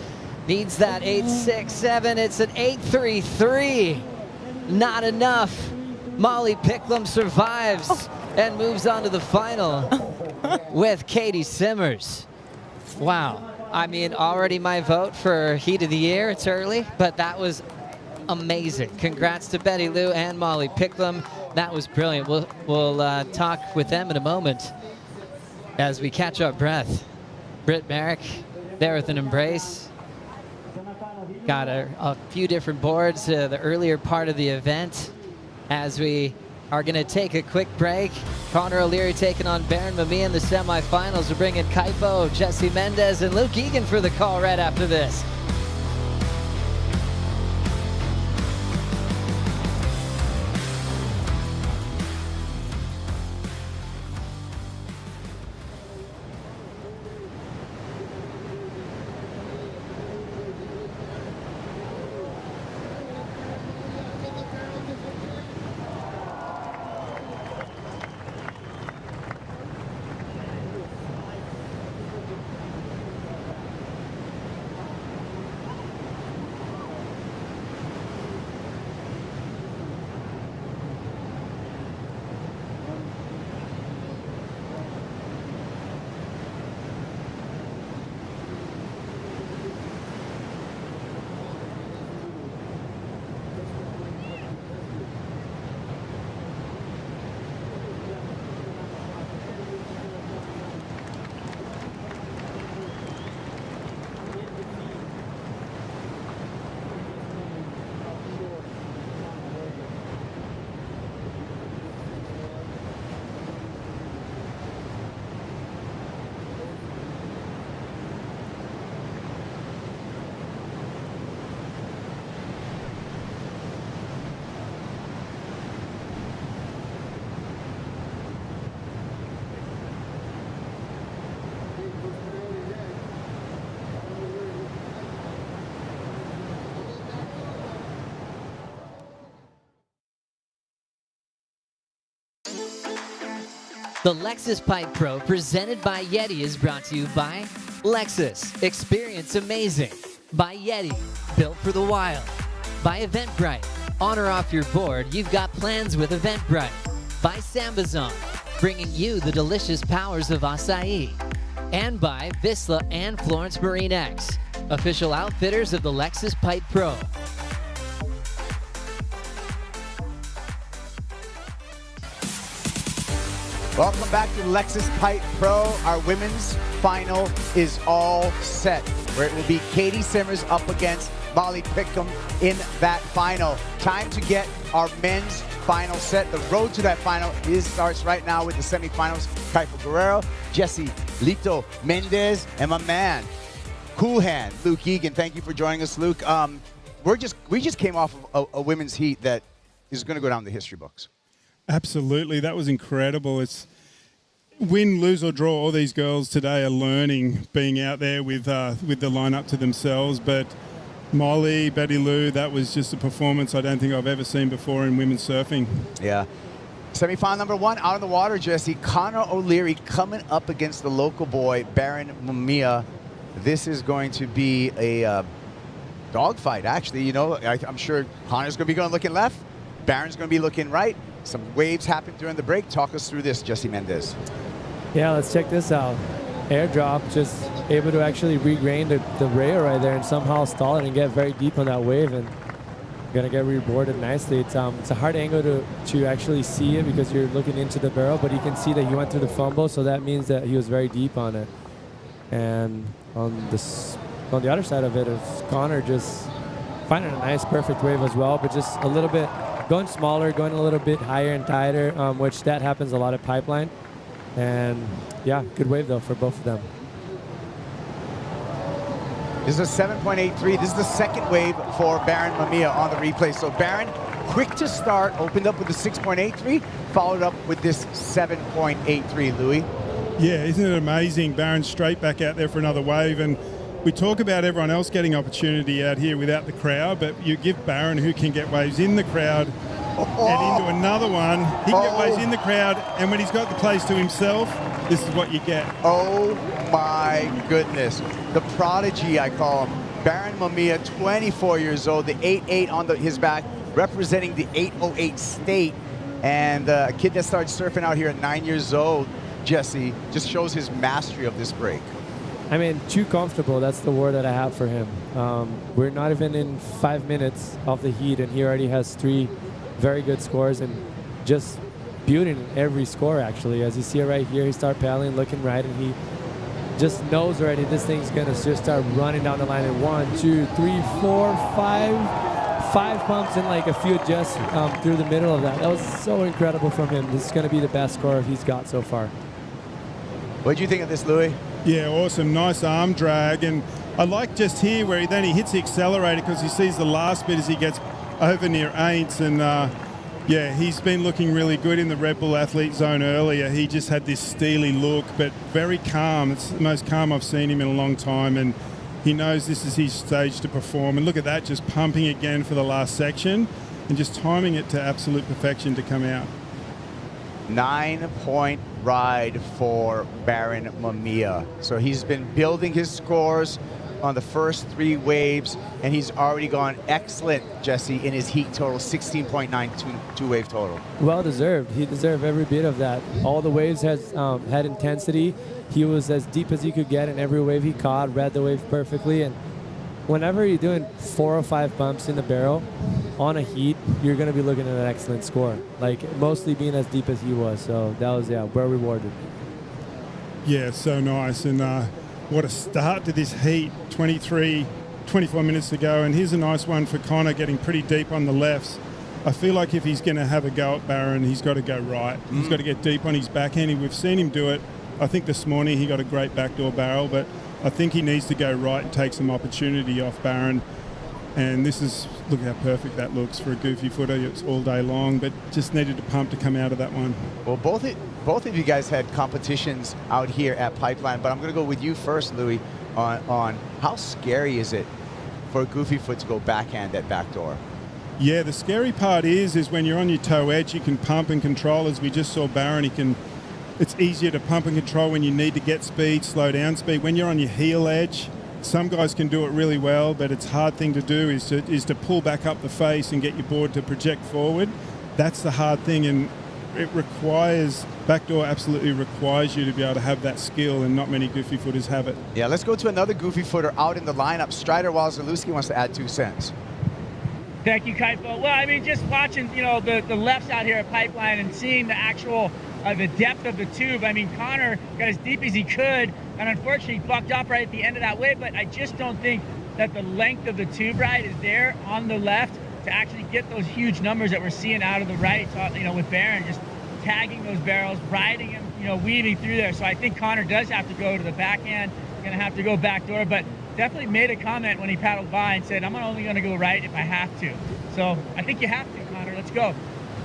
Needs that 8.67. It's an 8.33. Not enough. Molly Picklum survives and moves on to the final with Katie Simmers. Wow. I mean, already my vote for Heat of the Year. It's early, but that was amazing. Congrats to Betty Lou and Molly Picklum. That was brilliant. We'll talk with them in a moment as we catch our breath. Britt Merrick there with an embrace. Got a few different boards the earlier part of the event. As we are going to take a quick break, Connor O'Leary taking on Baron Mamiya in the semifinals. We're bringing Kaipo, Jesse Mendez, and Luke Egan for the call right after this. The Lexus Pipe Pro presented by YETI is brought to you by Lexus, experience amazing. By YETI, built for the wild. By Eventbrite, on or off your board, you've got plans with Eventbrite. By Sambazon, bringing you the delicious powers of acai. And by Vissla and Florence Marine X, official outfitters of the Lexus Pipe Pro. Welcome back to Lexus Pipe Pro. Our women's final is all set, where it will be Katie Simmers up against Molly Pickham in that final. Time to get our men's final set. The road to that final starts right now with the semifinals. Kaipo Guerrero, Jesse Lito Mendez, and my man, Cool Hand, Luke Egan. Thank you for joining us, Luke. We just came off of a women's heat that is going to go down the history books. Absolutely, that was incredible. It's win, lose or draw. All these girls today are learning, being out there with the lineup to themselves. But Molly, Betty Lou, that was just a performance I don't think I've ever seen before in women's surfing. Yeah. Semifinal number one out on the water, Jesse. Connor O'Leary coming up against the local boy, Baron Mamiya. This is going to be a dogfight, actually. You know, I'm sure Connor's going to be going looking left. Baron's going to be looking right. Some waves happened during the break. Talk us through this, Jesse Mendez. Yeah, let's check this out. Airdrop, just able to actually regrain the rail right there and somehow stall it and get very deep on that wave, and gonna get reboarded nicely. It's a hard angle to actually see it because you're looking into the barrel, but you can see that he went through the fumble, so that means that he was very deep on it. And on the other side of it is Connor just finding a nice perfect wave as well, but just a little bit going smaller, going a little bit higher and tighter, which that happens a lot at Pipeline. And yeah, good wave though for both of them. This is a 7.83. This is the second wave for Baron Mamiya on the replay. So Baron, quick to start, opened up with the 6.83, followed up with this 7.83, Louis. Yeah, isn't it amazing? Baron straight back out there for another wave. And we talk about everyone else getting opportunity out here without the crowd, but you give Baron, who can get waves in the crowd and into another one. He can get waves in the crowd, and when he's got the place to himself, this is what you get. Oh my goodness. The prodigy, I call him. Baron Mamiya, 24 years old, the 8.8 on his back, representing the 808 state. And a kid that started surfing out here at 9 years old, Jesse, just shows his mastery of this break. I mean, too comfortable. That's the word that I have for him. We're not even in 5 minutes of the heat, and he already has 3 very good scores. And just building every score, actually. As you see it right here, he started paddling, looking right, and he just knows already this thing's going to just start running down the line in 1, 2, 3, 4, 5 pumps and like a few adjusts through the middle of that. That was so incredible from him. This is going to be the best score he's got so far. What did you think of this, Louis? Yeah, awesome. Nice arm drag. And I like just here where he hits the accelerator because he sees the last bit as he gets over near 8s. And yeah, he's been looking really good in the Red Bull Athlete Zone earlier. He just had this steely look, but very calm. It's the most calm I've seen him in a long time. And he knows this is his stage to perform. And look at that, just pumping again for the last section and just timing it to absolute perfection to come out. 9-point ride for Baron Mamiya. So he's been building his scores on the first 3 waves, and he's already gone excellent, Jesse, in his heat total, 16.9 two-wave total. Well deserved. He deserved every bit of that. All the waves has had intensity. He was as deep as he could get in every wave he caught, read the wave perfectly, and whenever you're doing 4 or 5 bumps in the barrel on a heat, you're going to be looking at an excellent score, like mostly being as deep as he was. So that was, yeah, well rewarded. Yeah, so nice. And what a start to this heat, 24 minutes to go. And here's a nice one for Connor, getting pretty deep on the lefts. I feel like if he's going to have a go at Baron, he's got to go right. He's got to get deep on his backhand. We've seen him do it. I think this morning he got a great backdoor barrel, but I think he needs to go right and take some opportunity off Baron. And this is, look how perfect that looks for a goofy footer. It's all day long, but just needed to pump to come out of that one. Well, both of you guys had competitions out here at Pipeline, but I'm going to go with you first, Louis, on how scary is it for a goofy foot to go backhand at backdoor? Yeah, the scary part is when you're on your toe edge, you can pump and control. As we just saw Baron, it's easier to pump and control when you need to get speed, slow down speed. When you're on your heel edge, some guys can do it really well, but it's a hard thing to do is to pull back up the face and get your board to project forward. That's the hard thing, and it requires, backdoor absolutely requires you to be able to have that skill, and not many goofy footers have it. Yeah, let's go to another goofy footer out in the lineup. Strider Wazalewski wants to add 2 cents. Thank you, Kaipo. Well, I mean, just watching, the lefts out here at Pipeline and seeing the actual, the depth of the tube. I mean, Connor got as deep as he could, and unfortunately bucked up right at the end of that wave, but I just don't think that the length of the tube ride is there on the left to actually get those huge numbers that we're seeing out of the right, with Baron just tagging those barrels, riding him, weaving through there. So I think Connor does have to go to the backhand, going to have to go backdoor, but definitely made a comment when he paddled by and said, I'm only going to go right if I have to. So I think you have to, Connor. Let's go.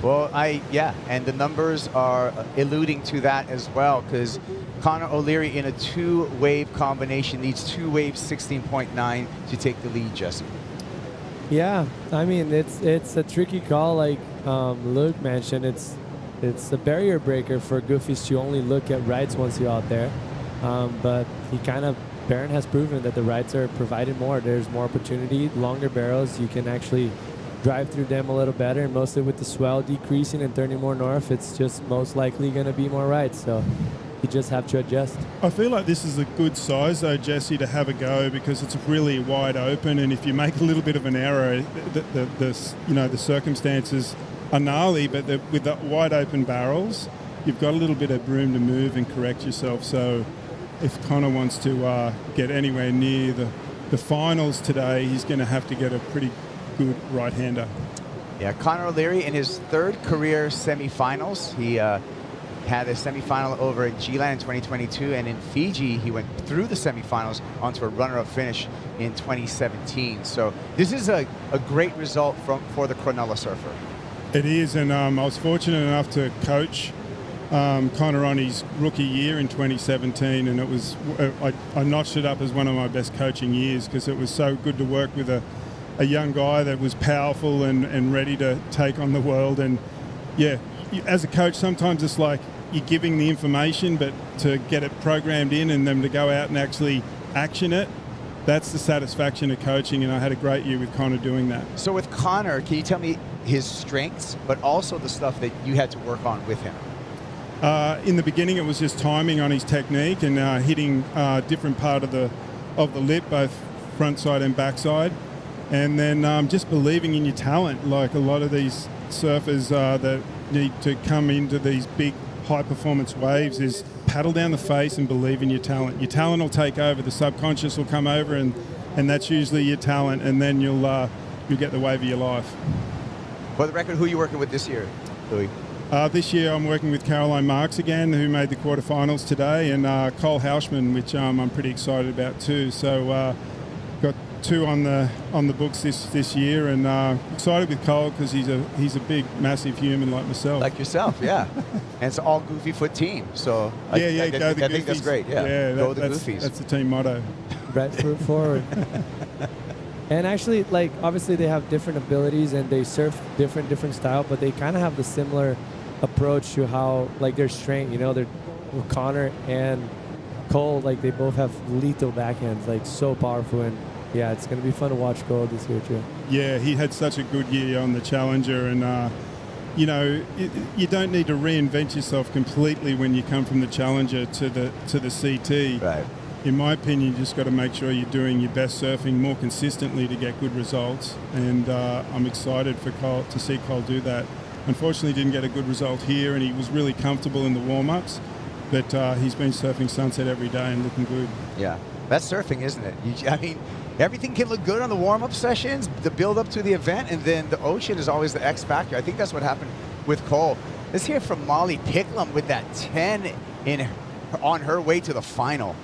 Well, and the numbers are alluding to that as well, because Connor O'Leary in a 2-wave combination needs 2 waves, 16.9 to take the lead, Jesse. Yeah, I mean, it's a tricky call, like Luke mentioned. It's a barrier breaker for goofies to only look at rights once you're out there. But Baron has proven that the rights are provided more. There's more opportunity, longer barrels. You can actually drive through them a little better, and mostly with the swell decreasing and turning more north, it's just most likely going to be more rights. So you just have to adjust. I feel like this is a good size, though, Jesse, to have a go, because it's really wide open, and if you make a little bit of an error, the circumstances are gnarly, but with the wide open barrels, you've got a little bit of room to move and correct yourself. So if Connor wants to get anywhere near the finals today, he's going to have to get a pretty good right-hander. Yeah, Connor O'Leary in his 3rd career semifinals. He had a semifinal over at G-Land in 2022, and in Fiji, he went through the semifinals onto a runner-up finish in 2017. So this is a great result for the Cronulla surfer. It is, and I was fortunate enough to coach Connor on his rookie year in 2017, and it was I notched it up as one of my best coaching years, because it was so good to work with a young guy that was powerful and ready to take on the world. And yeah, as a coach, sometimes it's like you're giving the information, but to get it programmed in and them to go out and actually action it, that's the satisfaction of coaching, and I had a great year with Connor doing that. So with Connor, can you tell me his strengths, but also the stuff that you had to work on with him? In the beginning, it was just timing on his technique and hitting different part of the lip, both front side and back side. And then just believing in your talent. Like a lot of these surfers that need to come into these big high-performance waves is paddle down the face and believe in your talent. Your talent will take over. The subconscious will come over, and that's usually your talent, and then you'll get the wave of your life. For the record, who are you working with this year, Louis? This year I'm working with Caroline Marks again, who made the quarterfinals today, and Cole Hauschman, which I'm pretty excited about too. So got two on the books this year, and excited with Cole because he's a big, massive human like myself. Like yourself, yeah. And it's all Goofy Foot team. So I think that's great. Yeah, go the Goofies. That's the team motto. Right foot forward. And actually, like, obviously they have different abilities and they surf different style, but they kind of have the similar approach to how, like, their strength, you know, they're Connor and Cole, like, they both have lethal backhands, like, so powerful. And yeah, it's going to be fun to watch Cole this year too. Yeah, he had such a good year on the Challenger, and you know, you don't need to reinvent yourself completely when you come from the Challenger to the CT. Right. In my opinion, you just got to make sure you're doing your best surfing more consistently to get good results. And I'm excited for Cole to see Cole do that. Unfortunately, didn't get a good result here, and he was really comfortable in the warm-ups. But he's been surfing Sunset every day and looking good. Yeah, that's surfing, isn't it? I mean, everything can look good on the warm-up sessions, the build-up to the event, and then the ocean is always the X factor. I think that's what happened with Cole. Let's hear from Molly Picklum with that 10 on her way to the final.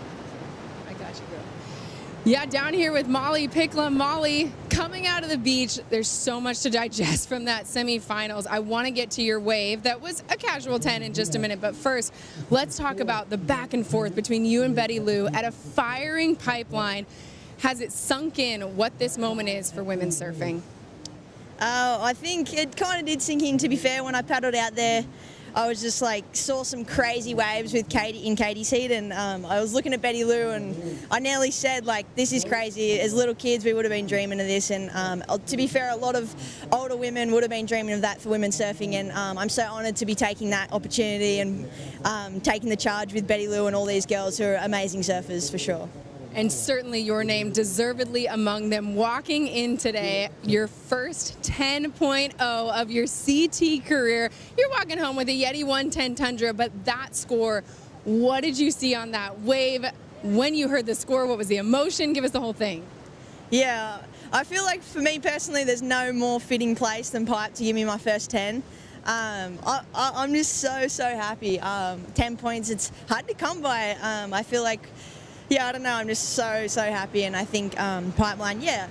Yeah, down here with Molly Picklum. Molly, coming out of the beach, there's so much to digest from that semifinals. I want to get to your wave. That was a casual 10 in just a minute, but first, let's talk about the back and forth between you and Betty Lou at a firing pipeline. Has it sunk in what this moment is for women surfing? I think it kind of did sink in, to be fair. When I paddled out there, I was just like, saw some crazy waves with Katie in Katie's heat, and I was looking at Betty Lou, and I nearly said, like, this is crazy. As little kids, we would have been dreaming of this, and to be fair, a lot of older women would have been dreaming of that for women surfing, and I'm so honoured to be taking that opportunity and taking the charge with Betty Lou and all these girls who are amazing surfers for sure. And certainly your name deservedly among them. Walking in today, your first 10.0 of your CT career. You're walking home with a YETI 110 Tundra, but that score, what did you see on that wave? When you heard the score, what was the emotion? Give us the whole thing. Yeah, I feel like for me personally, there's no more fitting place than Pipe to give me my first 10. I'm just so happy. 10 points, it's hard to come by. I feel like, yeah, I don't know, I'm just so happy, and I think Pipeline, yeah,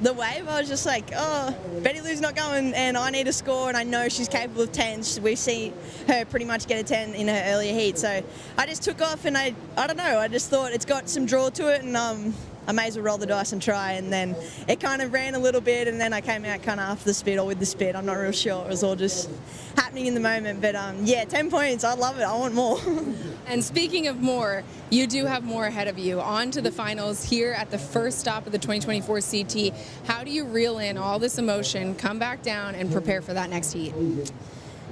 the wave, I was just like, oh, Betty Lou's not going, and I need a score, and I know she's capable of 10s. We see her pretty much get a 10 in her earlier heat, so I just took off, and I don't know, I just thought it's got some draw to it, and I may as well roll the dice and try, and then it kind of ran a little bit, and then I came out kind of after the speed or with the speed. I'm not real sure. It was all just happening in the moment, but yeah, 10 points, I love it. I want more. And speaking of more, you do have more ahead of you. On to the finals here at the first stop of the 2024 CT. How do you reel in all this emotion, come back down, and prepare for that next heat?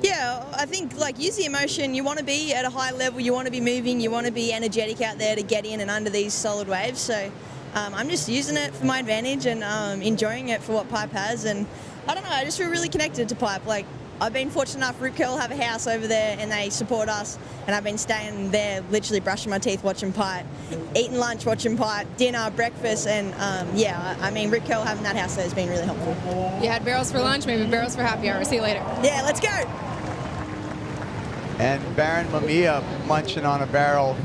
Yeah, I think, like, use the emotion. You want to be at a high level, you want to be moving, you want to be energetic out there to get in and under these solid waves. So I'm just using it for my advantage and enjoying it for what Pipe has. And I don't know, I just feel really connected to Pipe. Like, I've been fortunate enough, Rip Curl have a house over there and they support us, and I've been staying there literally brushing my teeth watching Pipe, eating lunch watching Pipe, dinner, breakfast, and yeah, I mean, Rip Curl having that house there has been really helpful. You had barrels for lunch, maybe barrels for happy hour. See you later. Yeah, let's go. And Baron Mamiya munching on a barrel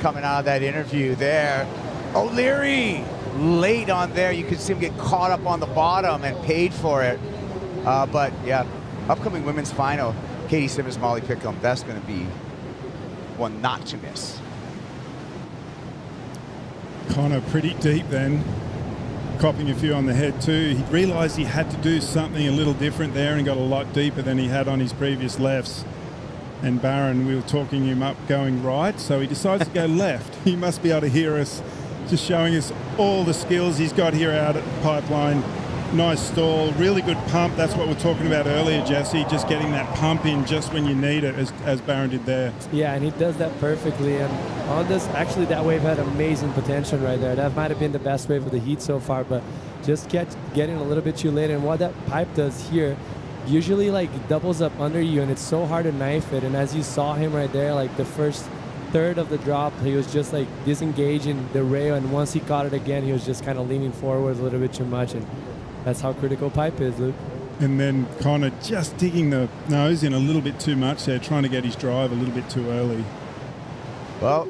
coming out of that interview there. O'Leary late on there. You could see him get caught up on the bottom and paid for it. But yeah, upcoming women's final, Katie Simmons, Molly Picklum. That's going to be one not to miss. Connor pretty deep then, copping a few on the head too. He realised he had to do something a little different there and got a lot deeper than he had on his previous lefts. And Barron, we were talking him up going right, so he decides to go left. He must be able to hear us, just showing us all the skills he's got here out at the pipeline. Nice stall, really good pump. That's what we were talking about earlier, Jesse, just getting that pump in just when you need it, as Barron did there. Yeah, and he does that perfectly. And on this, actually, that wave had amazing potential right there. That might have been the best wave of the heat so far, but just getting a little bit too late. And what that pipe does here, usually like doubles up under you, and it's so hard to knife it. And as you saw him right there, like the first third of the drop, he was just like disengaging the rail, and once he caught it again, he was just kind of leaning forward a little bit too much, and that's how critical pipe is, Luke. And then Connor just digging the nose in a little bit too much there, trying to get his drive a little bit too early. Well,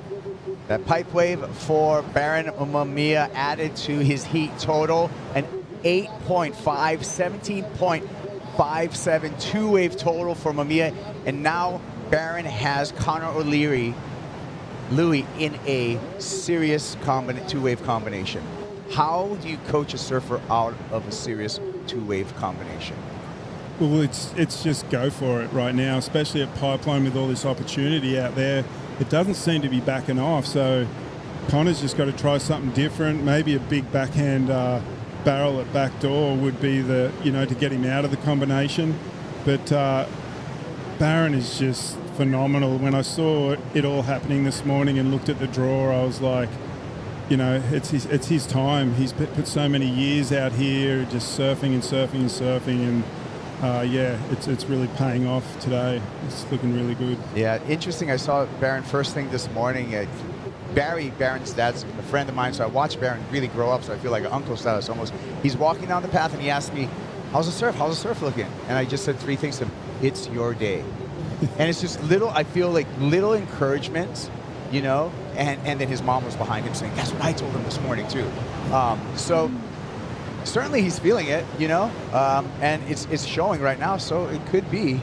that pipe wave for Baron Mamiya added to his heat total, an 8.5, 17.57 two-wave total for Mamiya, and now Baron has Connor O'Leary, Louis, in a serious two-wave combination. How do you coach a surfer out of a serious two-wave combination? Well, it's just go for it right now, especially at Pipeline with all this opportunity out there. It doesn't seem to be backing off, so Connor's just got to try something different. Maybe a big backhand barrel at backdoor would be the, to get him out of the combination. But Baron is just phenomenal. When I saw it all happening this morning and looked at the draw, I was like, it's his time. He's put so many years out here just surfing and surfing and surfing, and it's really paying off today. It's looking really good. Yeah, interesting. I saw Baron first thing this morning. Barry, Baron's dad's a friend of mine, so I watched Baron really grow up, so I feel like an uncle status almost. He's walking down the path and he asked me, how's the surf looking? And I just said three things to him. It's your day. And it's just I feel like little encouragement, and then his mom was behind him saying, that's what I told him this morning too. So certainly he's feeling it, and it's showing right now, so it could be.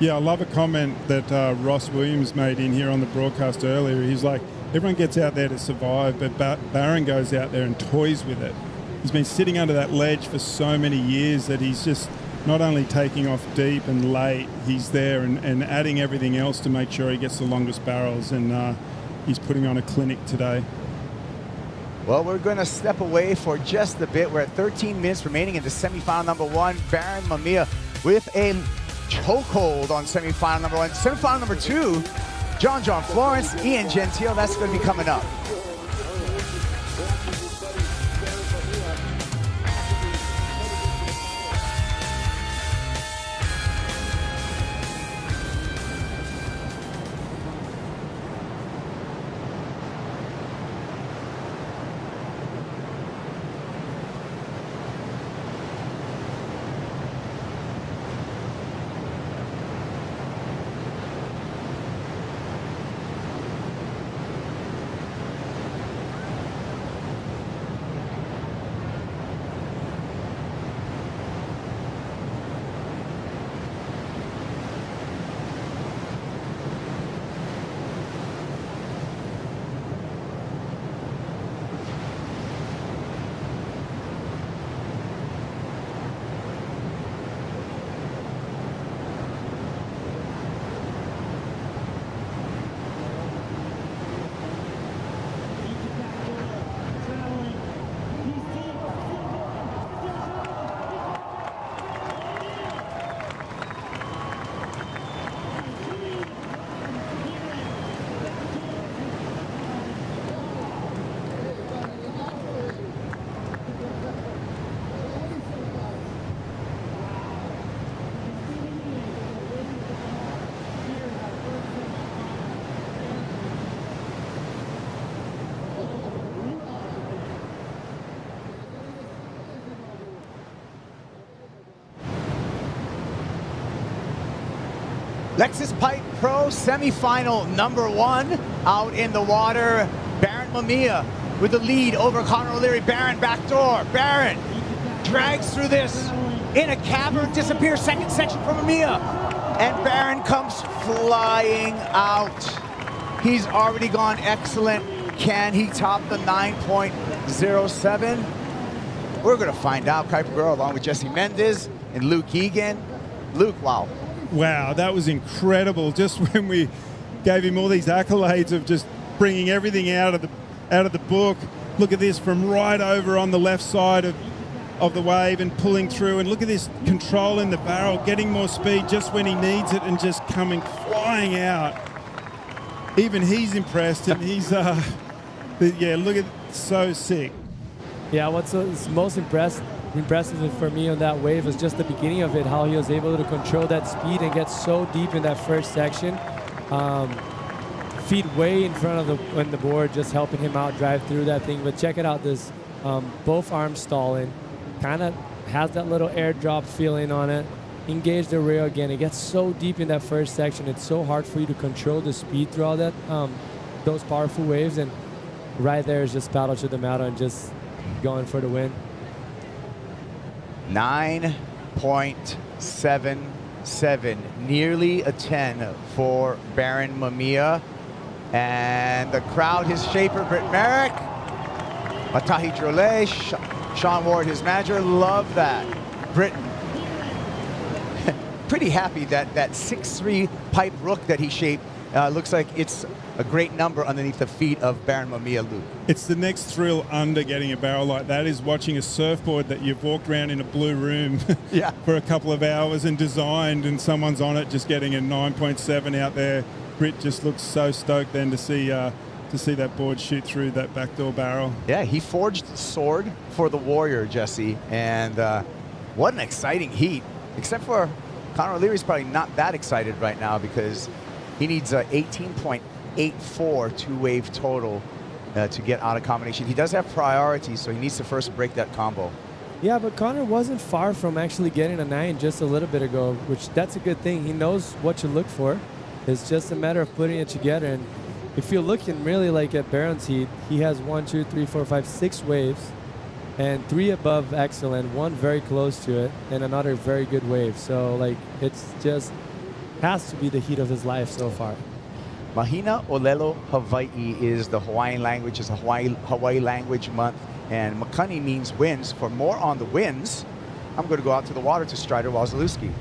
Yeah, I love a comment that Ross Williams made in here on the broadcast earlier. He's like, everyone gets out there to survive, but Baron goes out there and toys with it. He's been sitting under that ledge for so many years that he's just not only taking off deep and late, he's there and adding everything else to make sure he gets the longest barrels, and he's putting on a clinic today. Well, we're going to step away for just a bit. We're at 13 minutes remaining in the semifinal number one. Baron Mamiya with a chokehold on semifinal number one. Semifinal number two, John Florence, Ian Gentile. That's going to be coming up. Lexus Pipe Pro semifinal number one out in the water. Baron Mamiya with the lead over Connor O'Leary. Baron backdoor. Baron drags through this in a cavern, disappears second section from Mamiya. And Baron comes flying out. He's already gone excellent. Can he top the 9.07? We're going to find out. Kuiper Girl along with Jesse Mendez and Luke Egan. Luke, wow. Wow, that was incredible. Just when we gave him all these accolades of just bringing everything out of the book. Look at this from right over on the left side of the wave and pulling through. And look at this control in the barrel, getting more speed just when he needs it and just coming flying out. Even he's impressed, and he's, yeah, look at so sick. Yeah, what's most impressed impressive for me on that wave was just the beginning of it, how he was able to control that speed and get so deep in that first section. Feet way in front of the board, just helping him out drive through that thing. But check it out, this both arms stalling, kind of has that little airdrop feeling on it. Engage the rail again. It gets so deep in that first section. It's so hard for you to control the speed through all that, those powerful waves. And right there is just paddle to the metal and just going for the win. 9.77, nearly a 10 for Baron Mamiya. And the crowd, his shaper, Britt Merrick, Matahi Drolet, Sean Ward, his manager, love that. Britain, pretty happy that that 6'3" pipe rook that he shaped looks like it's a great number underneath the feet of Baron Mamiya, Luke. It's the next thrill under getting a barrel like that is watching a surfboard that you've walked around in a blue room for a couple of hours and designed, and someone's on it just getting a 9.7 out there. Britt just looks so stoked then to see that board shoot through that backdoor barrel. Yeah, he forged the sword for the Warrior, Jesse, and what an exciting heat. Except for Conor O'Leary's probably not that excited right now because he needs a 18.84 two-wave total to get out of combination. He does have priority, so he needs to first break that combo. Yeah, but Conor wasn't far from actually getting a 9 just a little bit ago, which that's a good thing. He knows what to look for. It's just a matter of putting it together. And if you're looking really like at Baron's heat, he has 1, 2, 3, 4, 5, 6 waves, and 3 above excellent, 1 very close to it, and another very good wave. So like it's just has to be the heat of his life so far. Mahina Olelo Hawaii is the Hawaiian language. It's a Hawaii language month, and Makani means winds. For more on the winds, I'm going to go out to the water to Strider Wazalewski.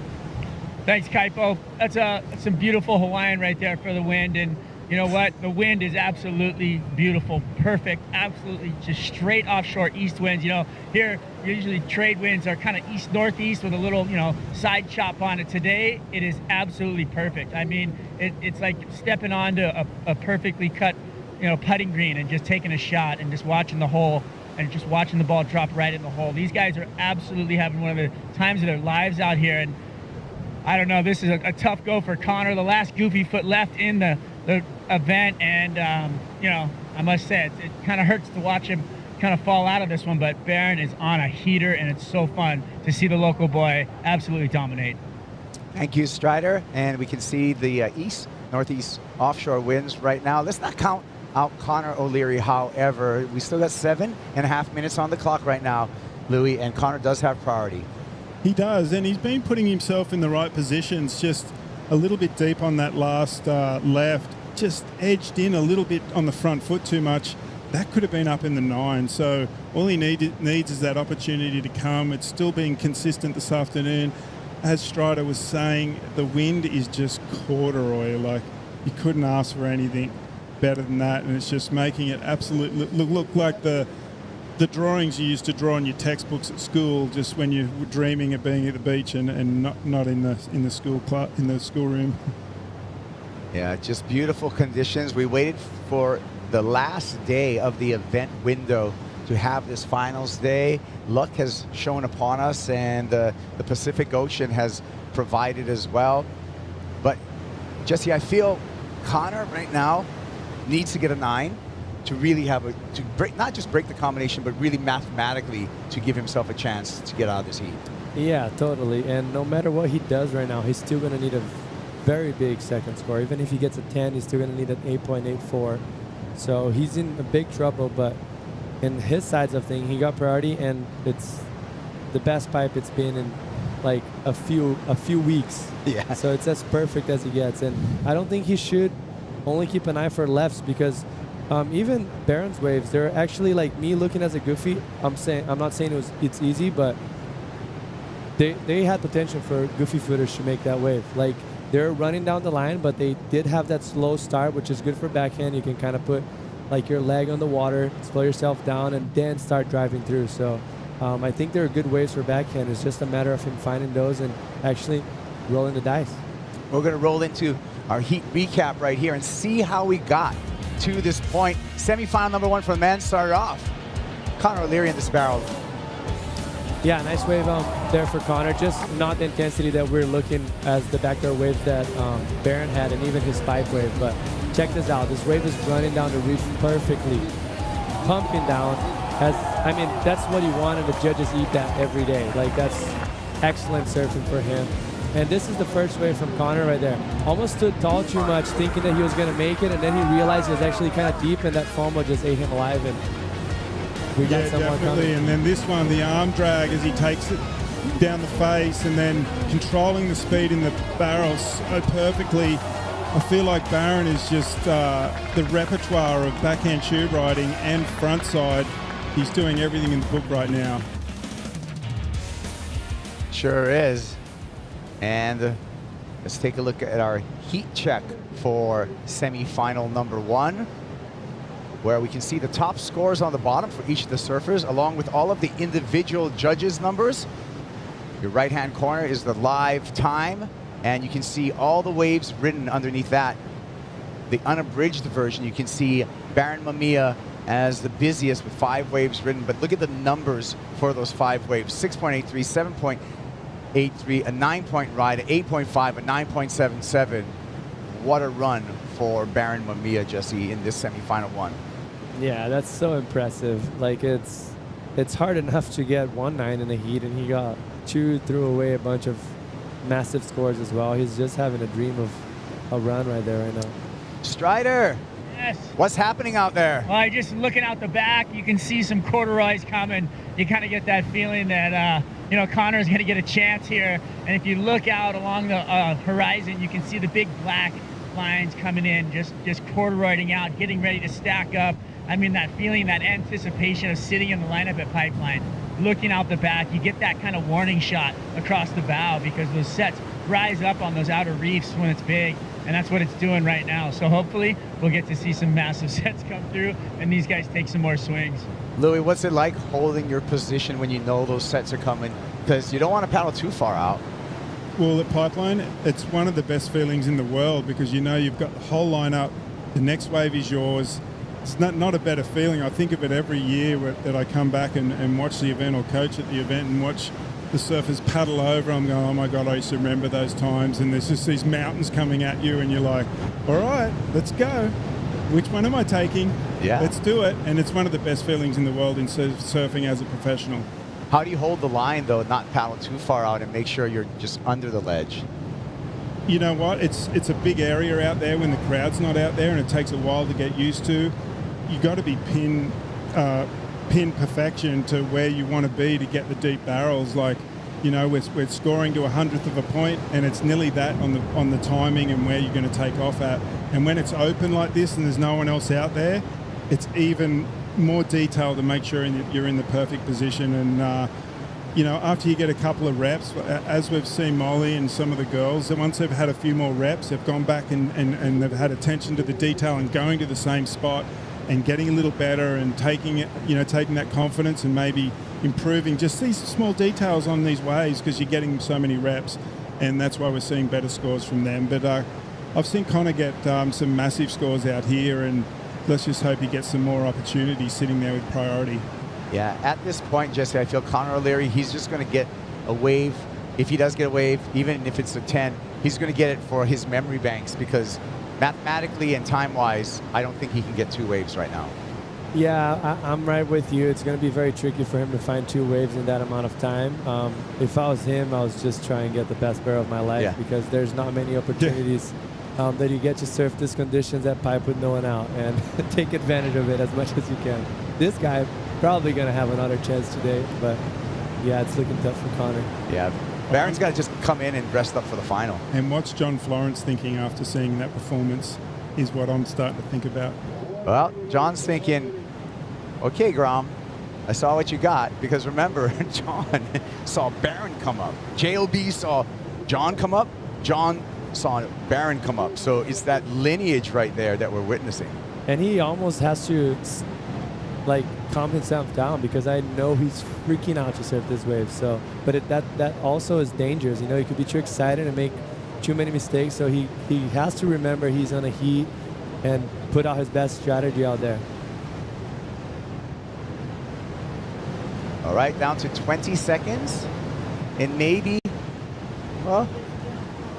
Thanks, Kaipo. That's some beautiful Hawaiian right there for the wind. And you know what? The wind is absolutely beautiful, perfect, absolutely just straight offshore east winds. You know, here usually trade winds are kind of east-northeast with a little, side chop on it. Today, it is absolutely perfect. I mean, it's like stepping onto a perfectly cut, putting green and just taking a shot and just watching the hole and just watching the ball drop right in the hole. These guys are absolutely having one of the times of their lives out here. And I don't know, this is a tough go for Conor. The last goofy foot left in the event, and I must say it kind of hurts to watch him kind of fall out of this one, but Baron is on a heater, and it's so fun to see the local boy absolutely dominate. Thank you, Strider. And we can see the northeast offshore winds right now. Let's not count out Conor O'Leary, however. We still got 7.5 minutes on the clock right now, Louis, and Conor does have priority. He does, and he's been putting himself in the right positions, just a little bit deep on that last left, just edged in a little bit on the front foot too much. That could have been up in the 9, so all he needs is that opportunity to come. It's still being consistent this afternoon. As Strider was saying, the wind is just corduroy. Like, you couldn't ask for anything better than that, and it's just making it absolutely look like the drawings you used to draw in your textbooks at school, just when you were dreaming of being at the beach and not in the schoolroom. Yeah, just beautiful conditions. We waited for the last day of the event window to have this finals day. Luck has shown upon us, and the Pacific Ocean has provided as well. But Jesse, I feel Conor right now needs to get a 9 to really not just break the combination, but really mathematically to give himself a chance to get out of this heat. Yeah, totally. And no matter what he does right now, he's still going to need a very big second score. Even if he gets a 10, he's still going to need an 8.84. So he's in a big trouble, but in his sides of things, he got priority, and it's the best pipe it's been in like a few weeks. Yeah. So it's as perfect as he gets. And I don't think he should only keep an eye for lefts, because even Baron's waves, they're actually, like, me looking as a goofy, I'm not saying it's easy, but they had potential for goofy footers to make that wave. Like, they're running down the line, but they did have that slow start, which is good for backhand. You can kind of put like your leg on the water, slow yourself down, and then start driving through. So I think there are good waves for backhand. It's just a matter of him finding those and actually rolling the dice. We're going to roll into our heat recap right here and see how we got to this point. Semifinal number 1 for the men started off. Conor O'Leary in this barrel. Yeah, nice wave there for Connor. Just not the intensity that we're looking as the backdoor wave that Barron had, and even his pipe wave. But check this out. This wave is running down the reef perfectly, pumping down. I mean, that's what he wanted. The judges eat that every day. Like, that's excellent surfing for him. And this is the first wave from Connor right there. Almost stood tall too much, thinking that he was going to make it, and then he realized it was actually kind of deep, and that FOMO just ate him alive. And we got someone definitely. coming. And then this one, the arm drag as he takes it down the face, and then controlling the speed in the barrels so perfectly. I feel like Barron is just the repertoire of backhand tube riding and frontside. He's doing everything in the book right now. Sure is. And let's take a look at our heat check for semifinal number 1, where we can see the top scores on the bottom for each of the surfers, along with all of the individual judges' numbers. Your right-hand corner is the live time, and you can see all the waves written underneath that. The unabridged version, you can see Barron Mamiya as the busiest with 5 waves written, but look at the numbers for those 5 waves: 6.83, 7.83, a 9-point ride, 8.5, a 9.77. What a run for Barron Mamiya, Jesse, in this semifinal 1. Yeah, that's so impressive. Like, it's hard enough to get 1-9 in the heat, and he threw away a bunch of massive scores as well. He's just having a dream of a run right there right now. Strider. Yes. What's happening out there? Well, just looking out the back, you can see some corduroys coming. You kind of get that feeling that, Connor's going to get a chance here. And if you look out along the horizon, you can see the big black lines coming in, just corduroying out, getting ready to stack up. I mean, that feeling, that anticipation of sitting in the lineup at Pipeline, looking out the back, you get that kind of warning shot across the bow because those sets rise up on those outer reefs when it's big. And that's what it's doing right now. So hopefully we'll get to see some massive sets come through and these guys take some more swings. Louis, what's it like holding your position when you know those sets are coming? Because you don't want to paddle too far out. Well, at Pipeline, it's one of the best feelings in the world because you know you've got the whole lineup. The next wave is yours. It's not a better feeling. I think of it every year that I come back and watch the event or coach at the event and watch the surfers paddle over. I'm going, oh my God, I used to remember those times. And there's just these mountains coming at you and you're like, all right, let's go. Which one am I taking? Yeah. Let's do it. And it's one of the best feelings in the world in surfing as a professional. How do you hold the line, though, not paddle too far out and make sure you're just under the ledge? You know what? It's a big area out there when the crowd's not out there, and it takes a while to get used to. You got to be pin perfection to where you want to be to get the deep barrels. Like, you know, we're scoring to 100th of a point, and it's nearly that on the timing and where you're going to take off at. And when it's open like this and there's no one else out there, it's even more detailed to make sure you're in the perfect position. And you know, after you get a couple of reps, as we've seen Molly and some of the girls, that once they've had a few more reps, they've gone back and they've had attention to the detail and going to the same spot and getting a little better and taking it, you know, taking that confidence and maybe improving just these small details on these waves because you're getting so many reps, and that's why we're seeing better scores from them. But I've seen Connor get some massive scores out here, and let's just hope he gets some more opportunities sitting there with priority. Yeah, at this point, Jesse, I feel Connor O'Leary, he's just going to get a wave. If he does get a wave, even if it's a 10, he's going to get it for his memory banks because mathematically and time-wise, I don't think he can get 2 waves right now. Yeah, I'm right with you. It's going to be very tricky for him to find 2 waves in that amount of time. If I was him, I was just trying to get the best barrel of my life because there's not many opportunities that you get to surf these conditions at Pipe with no one out, and take advantage of it as much as you can. This guy probably going to have another chance today, but yeah, it's looking tough for Connor. Yeah, Barron's got to just come in and rest up for the final. And what's John Florence thinking after seeing that performance is what I'm starting to think about. Well, John's thinking, okay, Grom, I saw what you got. Because remember, John saw Barron come up. JOB saw John come up. John saw Barron come up. So it's that lineage right there that we're witnessing. And he almost has to like calm himself down because I know he's freaking out to surf this wave. So, but that also is dangerous. You know, he could be too excited and make too many mistakes. So he has to remember he's on a heat and put out his best strategy out there. All right, down to 20 seconds. And maybe, well,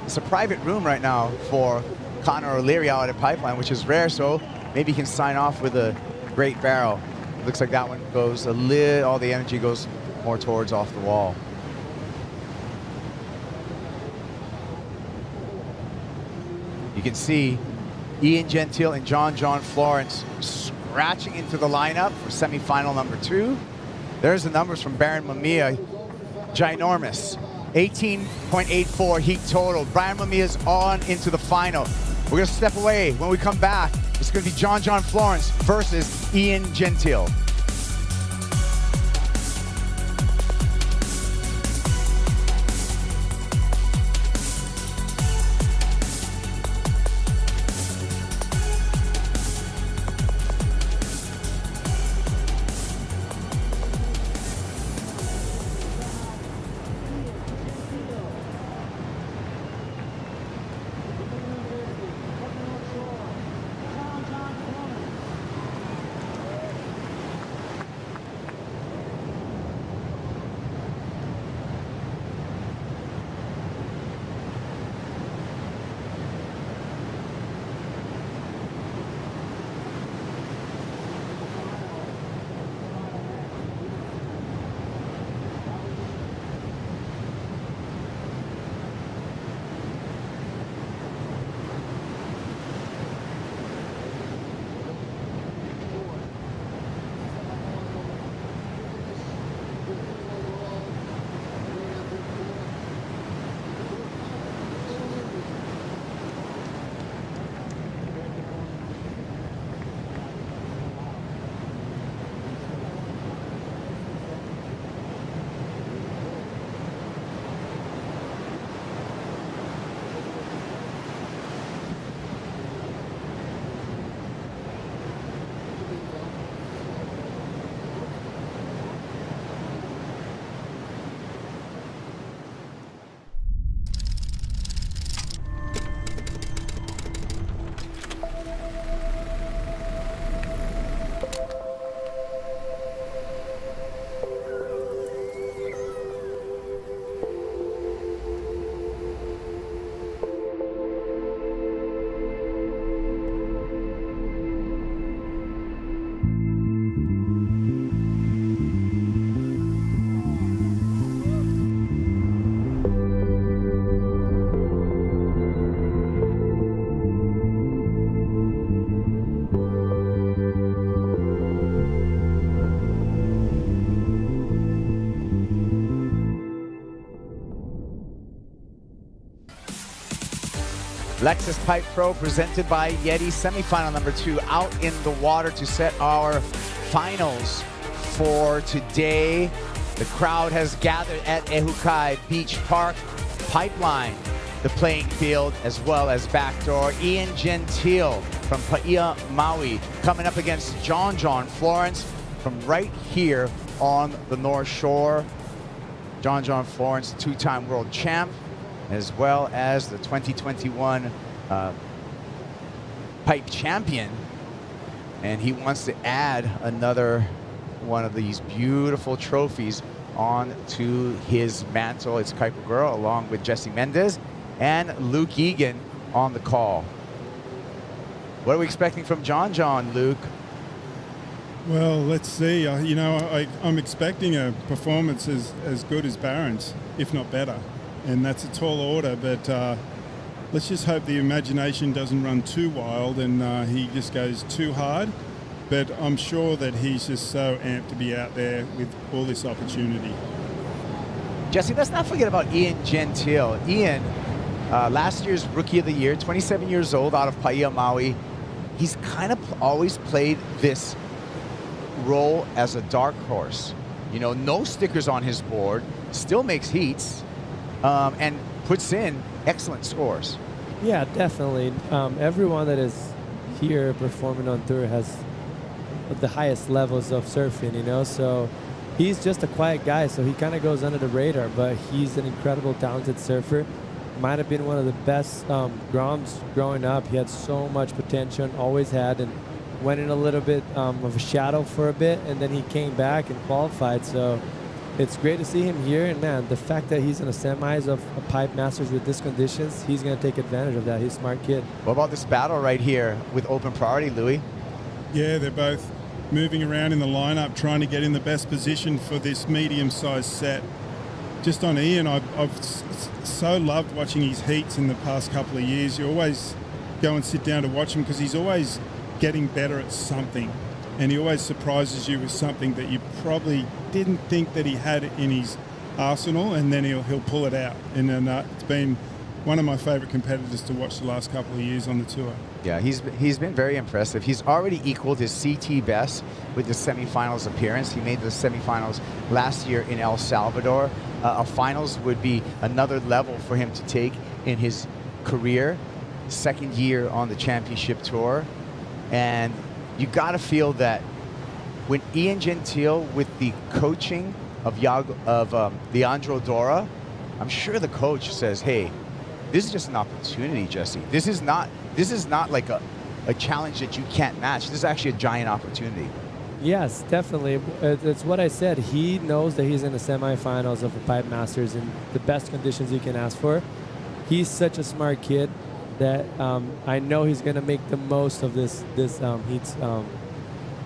it's a private room right now for Connor O'Leary out at Pipeline, which is rare, so maybe he can sign off with a great barrel. Looks like that one goes a little, all the energy goes more towards off the wall. You can see Ian Gentile and John Florence scratching into the lineup for semifinal number 2. There's the numbers from Baron Mamiya. Ginormous. 18.84 heat total. Brian Mamiya's on into the final. We're going to step away. When we come back, it's going to be John Florence versus Ian Gentile. Lexus Pipe Pro presented by YETI, semifinal number 2 out in the water to set our finals for today. The crowd has gathered at Ehukai Beach Park. Pipeline, the playing field, as well as backdoor. Ian Gentile from Paia, Maui, coming up against John Florence from right here on the North Shore. John Florence, two-time world champ, as well as the 2021 pipe champion. And he wants to add another one of these beautiful trophies on to his mantle. It's Kuiper Girl along with Jesse Mendez and Luke Egan on the call. What are we expecting from John, Luke? Well, let's see. I'm expecting a performance as good as Barron's, if not better. And that's a tall order, but let's just hope the imagination doesn't run too wild and he just goes too hard. But I'm sure that he's just so amped to be out there with all this opportunity. Jesse, let's not forget about Ian Gentile. Ian, last year's Rookie of the Year, 27 years old, out of Paia, Maui. He's kind of always played this role as a dark horse. You know, no stickers on his board, still makes heats, and puts in excellent scores. Yeah, definitely. Everyone that is here performing on tour has the highest levels of surfing, you know, so he's just a quiet guy, so he kind of goes under the radar, but he's an incredible, talented surfer. Might have been one of the best Groms growing up. He had so much potential, always had, and went in a little bit of a shadow for a bit, and then he came back and qualified. So it's great to see him here. And, man, the fact that he's in the semis of a Pipe Masters with these conditions, he's going to take advantage of that. He's a smart kid. What about this battle right here with open priority, Louis? Yeah, they're both moving around in the lineup, trying to get in the best position for this medium-sized set. Just on Ian, I've so loved watching his heats in the past couple of years. You always go and sit down to watch him because he's always getting better at something, and he always surprises you with something that you probably didn't think that he had in his arsenal, and then he'll pull it out. And then it's been one of my favourite competitors to watch the last couple of years on the tour. Yeah, he's been very impressive. He's already equaled his CT best with the semifinals appearance. He made the semifinals last year in El Salvador. A finals would be another level for him to take in his career. Second year on the championship tour. And you got to feel that when Ian Gentile, with the coaching of Leandro Dora, I'm sure the coach says, hey, this is just an opportunity, Jesse. This is not like a challenge that you can't match. This is actually a giant opportunity. Yes, definitely. It's what I said. He knows that he's in the semifinals of the Pipe Masters in the best conditions you can ask for. He's such a smart kid that I know he's going to make the most of this heats.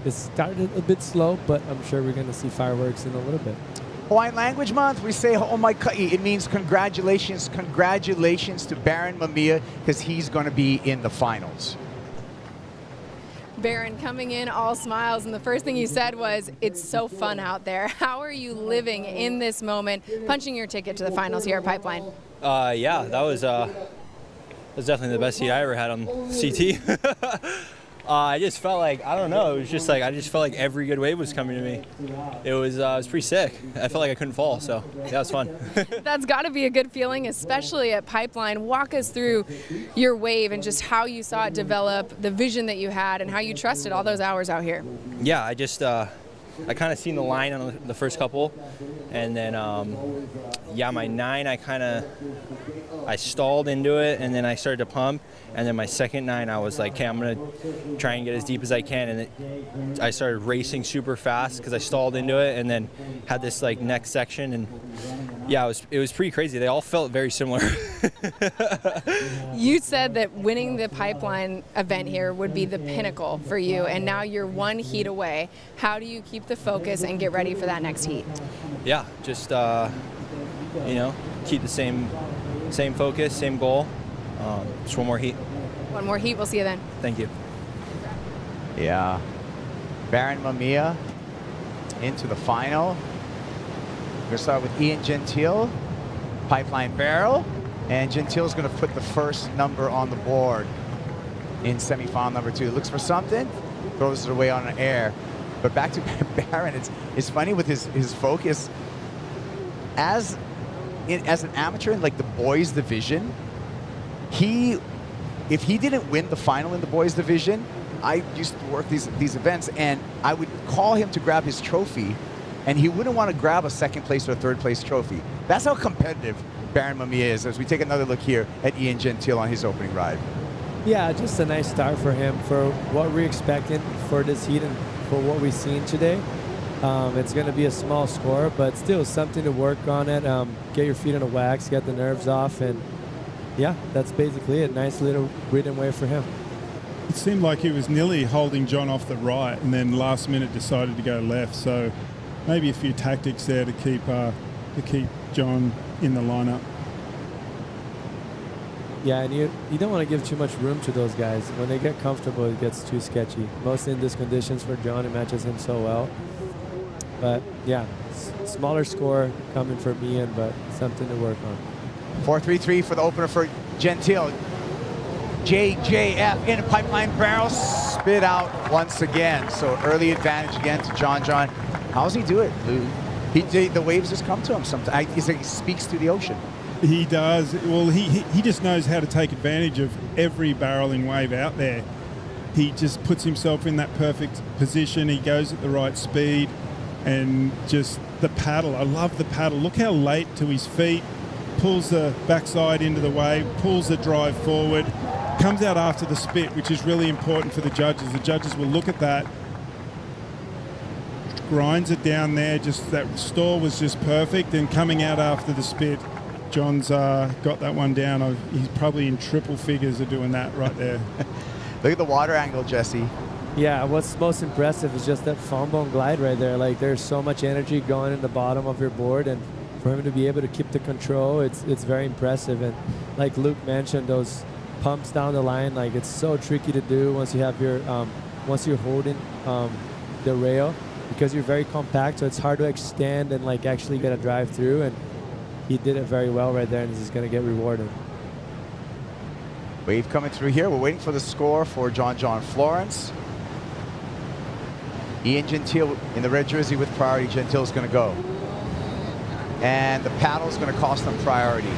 It started a bit slow, but I'm sure we're going to see fireworks in a little bit. Hawaiian Language Month, we say "Ho'omaikai." It means congratulations to Baron Mamiya, because he's going to be in the finals. Baron coming in all smiles, and the first thing he said was, it's so fun out there. How are you living in this moment, punching your ticket to the finals here at Pipeline? Yeah, that was definitely the best heat I ever had on CT. I just felt like, I don't know, it was just like, I just felt like every good wave was coming to me. It was pretty sick. I felt like I couldn't fall, so yeah, it was fun. That's got to be a good feeling, especially at Pipeline. Walk us through your wave and just how you saw it develop, the vision that you had, and how you trusted all those hours out here. Yeah, I just, I kind of seen the line on the first couple, and then, yeah, my 9, I stalled into it, and then I started to pump, and then my second 9, I was like, okay, I'm going to try and get as deep as I can, and I started racing super fast because I stalled into it, and then had this like next section, and yeah, it was pretty crazy. They all felt very similar. You said that winning the Pipeline event here would be the pinnacle for you, and now you're one heat away. How do you keep the focus and get ready for that next heat? Yeah, just you know, keep the same focus, same goal. Just one more heat. One more heat. We'll see you then. Thank you. Yeah, Baron Mamiya into the final. We're gonna start with Ian Gentile, Pipeline Barrel, and Gentile's gonna put the first number on the board in semifinal number 2. Looks for something, throws it away on an air. But back to Baron, it's funny with his focus. As an amateur in like the boys division, if he didn't win the final in the boys division, I used to work these events, and I would call him to grab his trophy, and he wouldn't want to grab a second place or a third place trophy. That's how competitive Baron Mamiya is, as we take another look here at Ian Gentile on his opening ride. Yeah, just a nice start for him for what we're expecting for this heat and for what we've seen today. It's going to be a small score, but still something to work on it. Get your feet on the wax, get the nerves off, and yeah, that's basically it. Nice little rhythm wave for him. It seemed like he was nearly holding John off the right, and then last minute decided to go left. So maybe a few tactics there to keep John in the lineup. Yeah, and you don't want to give too much room to those guys. When they get comfortable, it gets too sketchy. Mostly in these conditions for John, it matches him so well. But yeah, smaller score coming for Ian, but something to work on. 4-3-3 for the opener for Gentile. JJF in Pipeline Barrel, spit out once again. So early advantage again to John. How does he do it, Lou? The waves just come to him sometimes. He speaks to the ocean. He does. Well, he just knows how to take advantage of every barreling wave out there. He just puts himself in that perfect position. He goes at the right speed, and just the paddle. I love the paddle. Look how late to his feet. Pulls the backside into the wave, pulls the drive forward, comes out after the spit, which is really important for the judges. The judges will look at that, grinds it down there, just that stall was just perfect, and coming out after the spit, John's got that one down. He's probably in triple figures of doing that right there. Look at the water angle, Jesse. Yeah, what's most impressive is just that foam bone glide right there. Like, there's so much energy going in the bottom of your board, and for him to be able to keep the control, it's very impressive. And like Luke mentioned, those pumps down the line, like, it's so tricky to do once you have your once you're holding the rail, because you're very compact, so it's hard to extend and like actually get a drive through. And he did it very well right there, and he's going to get rewarded. Wave coming through here. We're waiting for the score for John Florence. Ian Gentile in the red jersey with priority. Gentile's going to go. And the paddle is going to cost them priority.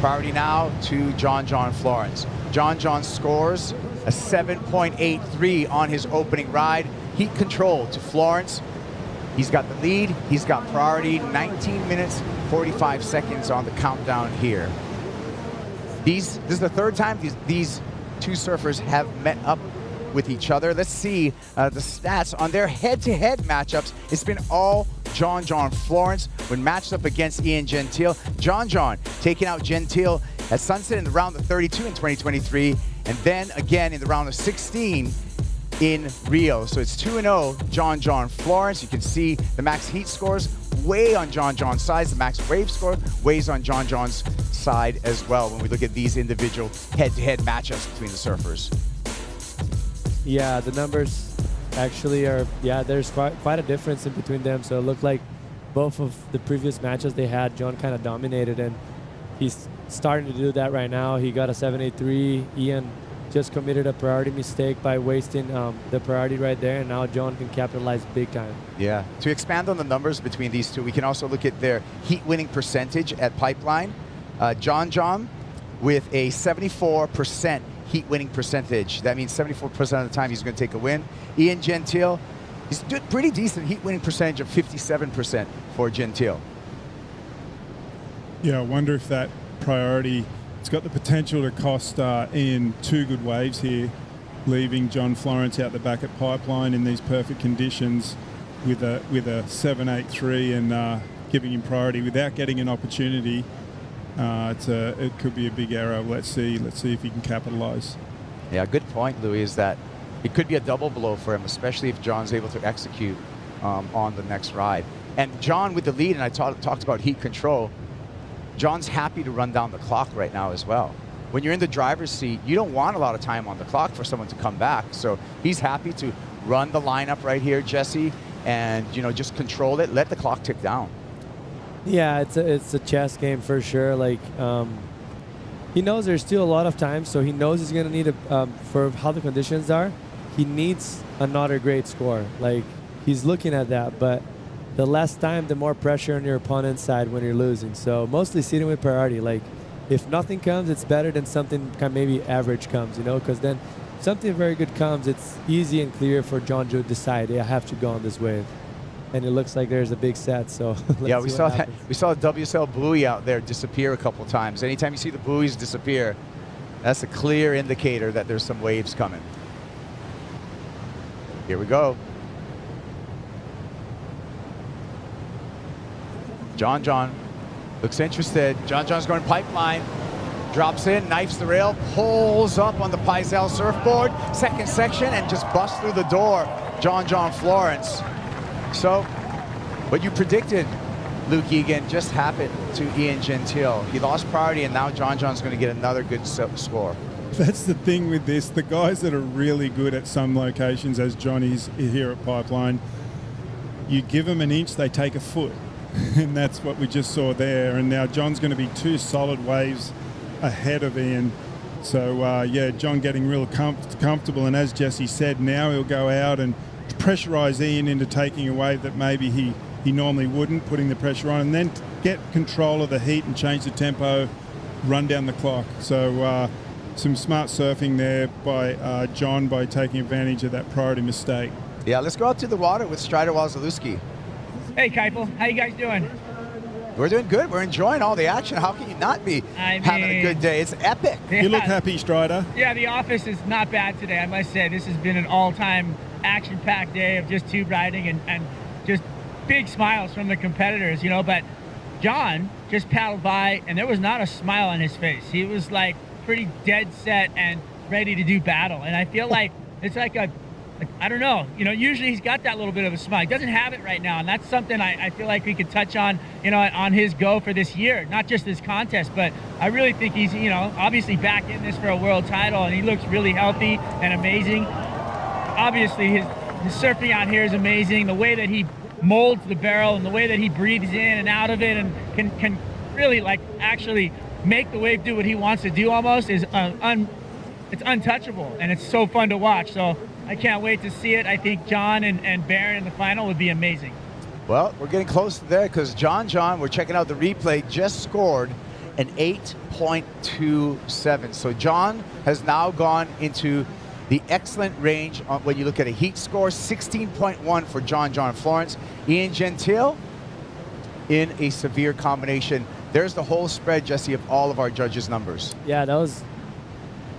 Priority now to John Florence. John scores a 7.83 on his opening ride. Heat control to Florence. He's got the lead. He's got priority. 19 minutes, 45 seconds on the countdown here. This is the third time these two surfers have met up with each other. Let's see the stats on their head-to-head matchups. It's been all John Florence when matched up against Ian Gentile. John taking out Gentile at Sunset in the round of 32 in 2023, and then again in the round of 16 in Rio. So it's 2-0 John Florence. You can see the max heat scores way on John's side. The max wave score weighs on John's side as well when we look at these individual head-to-head matchups between the surfers. Yeah, the numbers actually are, there's quite a difference in between them. So it looked like both of the previous matches they had, John kind of dominated, and he's starting to do that right now. He got a 7.83. Ian just committed a priority mistake by wasting the priority right there, and now John can capitalize big time. Yeah. To expand on the numbers between these two, we can also look at their heat winning percentage at Pipeline. John with a 74% heat winning percentage. That means 74% of the time he's going to take a win. Ian Gentile, he's doing pretty decent heat winning percentage of 57% for Gentile. Yeah, I wonder if that priority, it's got the potential to cost Ian two good waves here, leaving John Florence out the back at Pipeline in these perfect conditions with a 7.83 and giving him priority without getting an opportunity. It could be a big error. Let's see if he can capitalize. Yeah, good point, Louis, is that it could be a double blow for him, especially if John's able to execute on the next ride. And John with the lead, and I talked about heat control, John's happy to run down the clock right now as well. When you're in the driver's seat, you don't want a lot of time on the clock for someone to come back. So he's happy to run the lineup right here, Jesse, and just control it, let the clock tick down. Yeah, it's a chess game for sure. Like, he knows there's still a lot of time, so he knows he's gonna need for how the conditions are, he needs another great score. Like, he's looking at that, but the less time, the more pressure on your opponent's side when you're losing. So mostly sitting with priority. Like, if nothing comes, it's better than something maybe average comes, because then something very good comes, it's easy and clear for John to decide, I have to go on this wave. And it looks like there's a big set, so yeah, we saw that. We saw a WSL buoy out there disappear a couple times. Anytime you see the buoys disappear, that's a clear indicator that there's some waves coming. Here we go. John looks interested. John's going Pipeline. Drops in, knifes the rail, pulls up on the Pizel surfboard. Second section, and just busts through the door. John Florence. So, what you predicted, Luke Egan, just happened to Ian Gentile. He lost priority, and now John's going to get another good score. That's the thing with this. The guys that are really good at some locations, as John is here at Pipeline, you give them an inch, they take a foot. And that's what we just saw there. And now John's going to be two solid waves ahead of Ian. So, John getting real comfortable. And as Jesse said, now he'll go out and pressurize Ian into taking a wave that maybe he normally wouldn't, putting the pressure on, and then get control of the heat and change the tempo, run down the clock. So some smart surfing there by John by taking advantage of that priority mistake. Yeah, let's go out to the water with Strider Wazalewski. Hey, Keipel. How you guys doing? We're doing good. We're enjoying all the action. How can you not be having a good day? It's epic. You look happy, Strider. Yeah, the office is not bad today, I must say. This has been an all-time action-packed day of just tube riding and just big smiles from the competitors, you know. But John just paddled by, and there was not a smile on his face. He was like pretty dead set and ready to do battle. And I feel like it's like I don't know, you know, usually he's got that little bit of a smile. He doesn't have it right now, and that's something I feel like we could touch on, you know, on his go for this year, not just this contest, but I really think he's, you know, obviously back in this for a world title, and he looks really healthy and amazing. Obviously, his surfing out here is amazing. The way that he molds the barrel and the way that he breathes in and out of it and can really, like, actually make the wave do what he wants to do almost is it's untouchable, and it's so fun to watch. So I can't wait to see it. I think John and Barron in the final would be amazing. Well, we're getting close to there because John, we're checking out the replay, just scored an 8.27. So John has now gone into the excellent range when you look at a heat score, 16.1 for John Florence. Ian Gentile in a severe combination. There's the whole spread, Jesse, of all of our judges' numbers. Yeah, that was,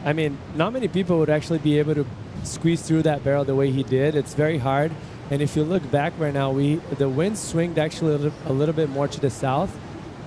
I mean, not many people would actually be able to squeeze through that barrel the way he did. It's very hard. And if you look back right now, the wind swinged actually a little bit more to the south.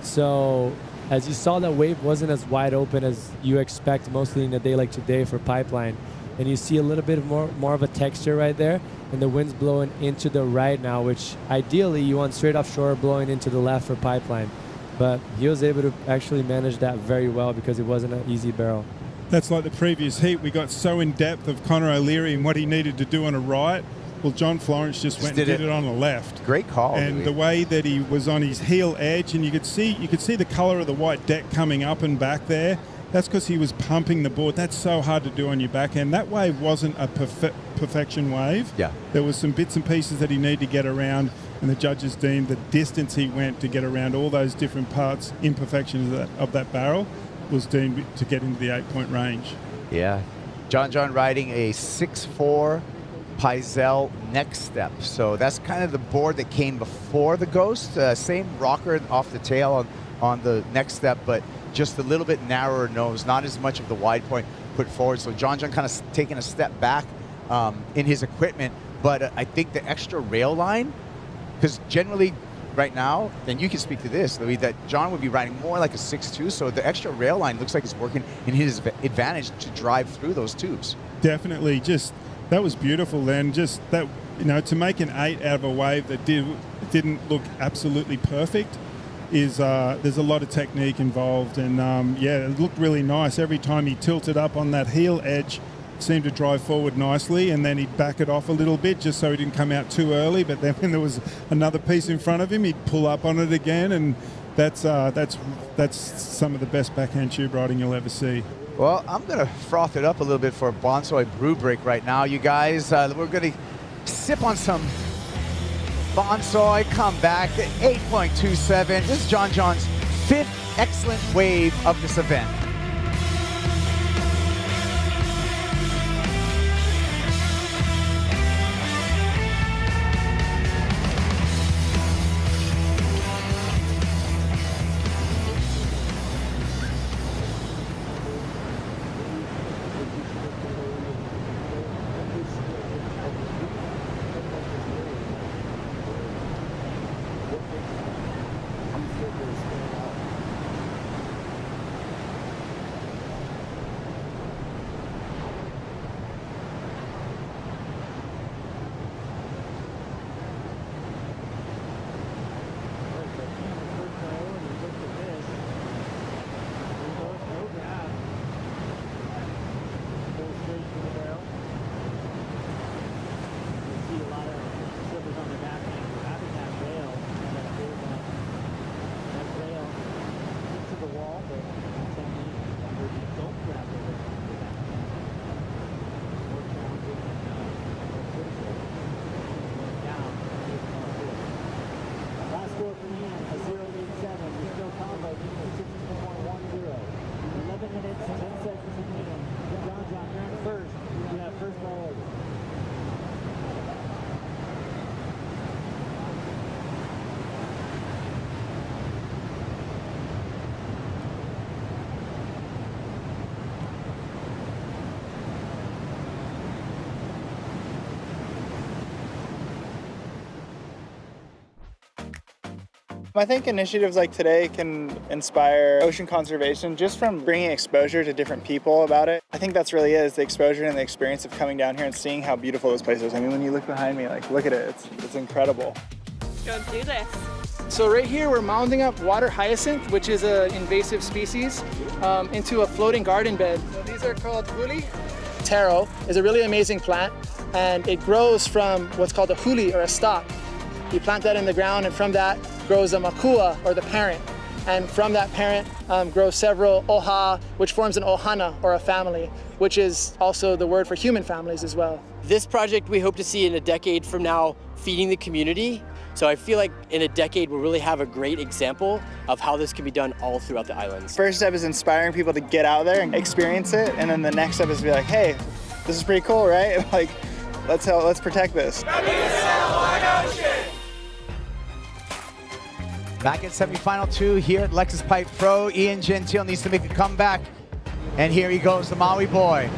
So as you saw, that wave wasn't as wide open as you expect mostly in a day like today for Pipeline. And you see a little bit of more of a texture right there. And the wind's blowing into the right now, which ideally you want straight offshore blowing into the left for Pipeline. But he was able to actually manage that very well because it wasn't an easy barrel. That's like the previous heat. We got so in depth of Conor O'Leary and what he needed to do on a right. Well, John Florence just went and did it on the left. Great call. And the way that he was on his heel edge, and you could see the color of the white deck coming up and back there. That's because he was pumping the board. That's so hard to do on your backhand. That wave wasn't a perfection wave. Yeah. There was some bits and pieces that he needed to get around, and the judges deemed the distance he went to get around all those different parts, imperfections of that barrel, was deemed to get into the 8-point range. Yeah. John riding a 6'4" Pizel next step. So that's kind of the board that came before the Ghost. Same rocker off the tail on the next step, but just a little bit narrower nose, not as much of the wide point put forward. So John kind of taking a step back in his equipment, but I think the extra rail line, because generally right now, and you can speak to this, Louis, that John would be riding more like a 6'2", so the extra rail line looks like it's working in his advantage to drive through those tubes. Definitely, just that was beautiful then. Just that, you know, to make an 8 out of a wave that didn't look absolutely perfect is there's a lot of technique involved, and yeah, it looked really nice. Every time he tilted up on that heel edge, it seemed to drive forward nicely, and then he'd back it off a little bit just so he didn't come out too early. But then when there was another piece in front of him, he'd pull up on it again, and that's some of the best backhand tube riding you'll ever see. Well, I'm going to froth it up a little bit for a Bonsoy brew break right now, you guys. We're going to sip on some Bonsoy, come back at 8.27. This is John's 5th excellent wave of this event. I think initiatives like today can inspire ocean conservation just from bringing exposure to different people about it. I think that's really is the exposure and the experience of coming down here and seeing how beautiful this place is. I mean, when you look behind me, like, look at it. It's incredible. Let's go and do this. So right here, we're mounding up water hyacinth, which is an invasive species, into a floating garden bed. So these are called huli. Taro is a really amazing plant, and it grows from what's called a huli, or a stalk. You plant that in the ground, and from that grows a makua, or the parent. And from that parent grows several oha, which forms an ohana, or a family, which is also the word for human families as well. This project we hope to see in a decade from now feeding the community. So I feel like in a decade we'll really have a great example of how this can be done all throughout the islands. First step is inspiring people to get out there and experience it, and then the next step is to be like, hey, this is pretty cool, right? Like, let's protect this. Back at semifinal 2 here at Lexus Pipe Pro. Ian Gentile needs to make a comeback. And here he goes, the Maui boy.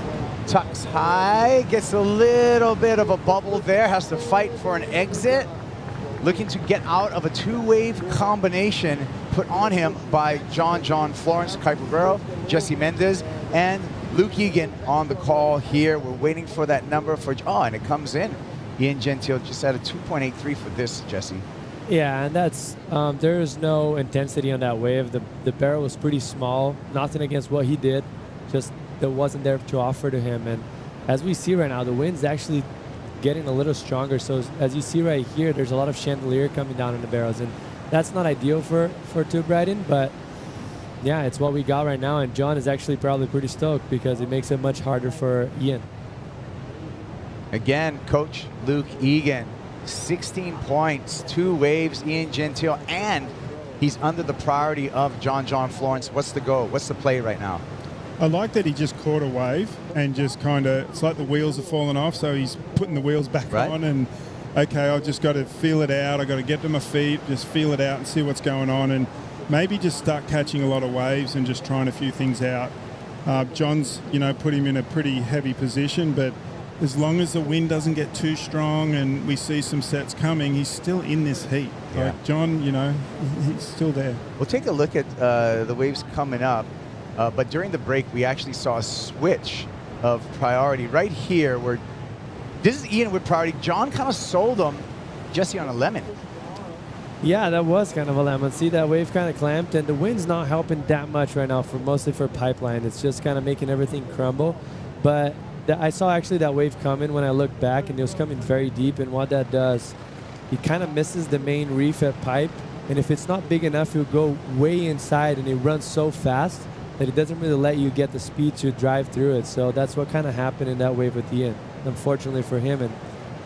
Tucks high, gets a little bit of a bubble there, has to fight for an exit. Looking to get out of a two-wave combination put on him by John Florence, Kai Guerrero, Jesse Mendez, and Luke Egan on the call here. We're waiting for that number for, and it comes in. Ian Gentile just had a 2.83 for this, Jesse. Yeah, and that's, there is no intensity on that wave. The barrel was pretty small, nothing against what he did, just that wasn't there to offer to him. And as we see right now, the wind's actually getting a little stronger. So as you see right here, there's a lot of chandelier coming down in the barrels, and that's not ideal for tube riding, but yeah, it's what we got right now. And John is actually probably pretty stoked because it makes it much harder for Ian. Again, Coach Luke Egan, 16 points, 2 waves, Ian Gentile, and he's under the priority of John Florence. What's the go? What's the play right now? I like that he just caught a wave and just kind of, it's like the wheels have fallen off, so he's putting the wheels back on, and okay, I've just got to feel it out. I've got to get to my feet, just feel it out and see what's going on, and maybe just start catching a lot of waves and just trying a few things out. John's, put him in a pretty heavy position, but as long as the wind doesn't get too strong and we see some sets coming, he's still in this heat. Yeah. Like John, he's still there. We'll take a look at the waves coming up. But during the break, we actually saw a switch of priority right here where this is Ian with priority. John kind of sold him Jesse on a lemon. Yeah, that was kind of a lemon. See, that wave kind of clamped, and the wind's not helping that much right now, mostly for pipeline. It's just kind of making everything crumble. But I saw actually that wave coming when I looked back, and it was coming very deep, and what that does, it kind of misses the main reef at pipe, and if it's not big enough, it'll go way inside, and it runs so fast that it doesn't really let you get the speed to drive through it. So that's what kind of happened in that wave with Ian, unfortunately for him. And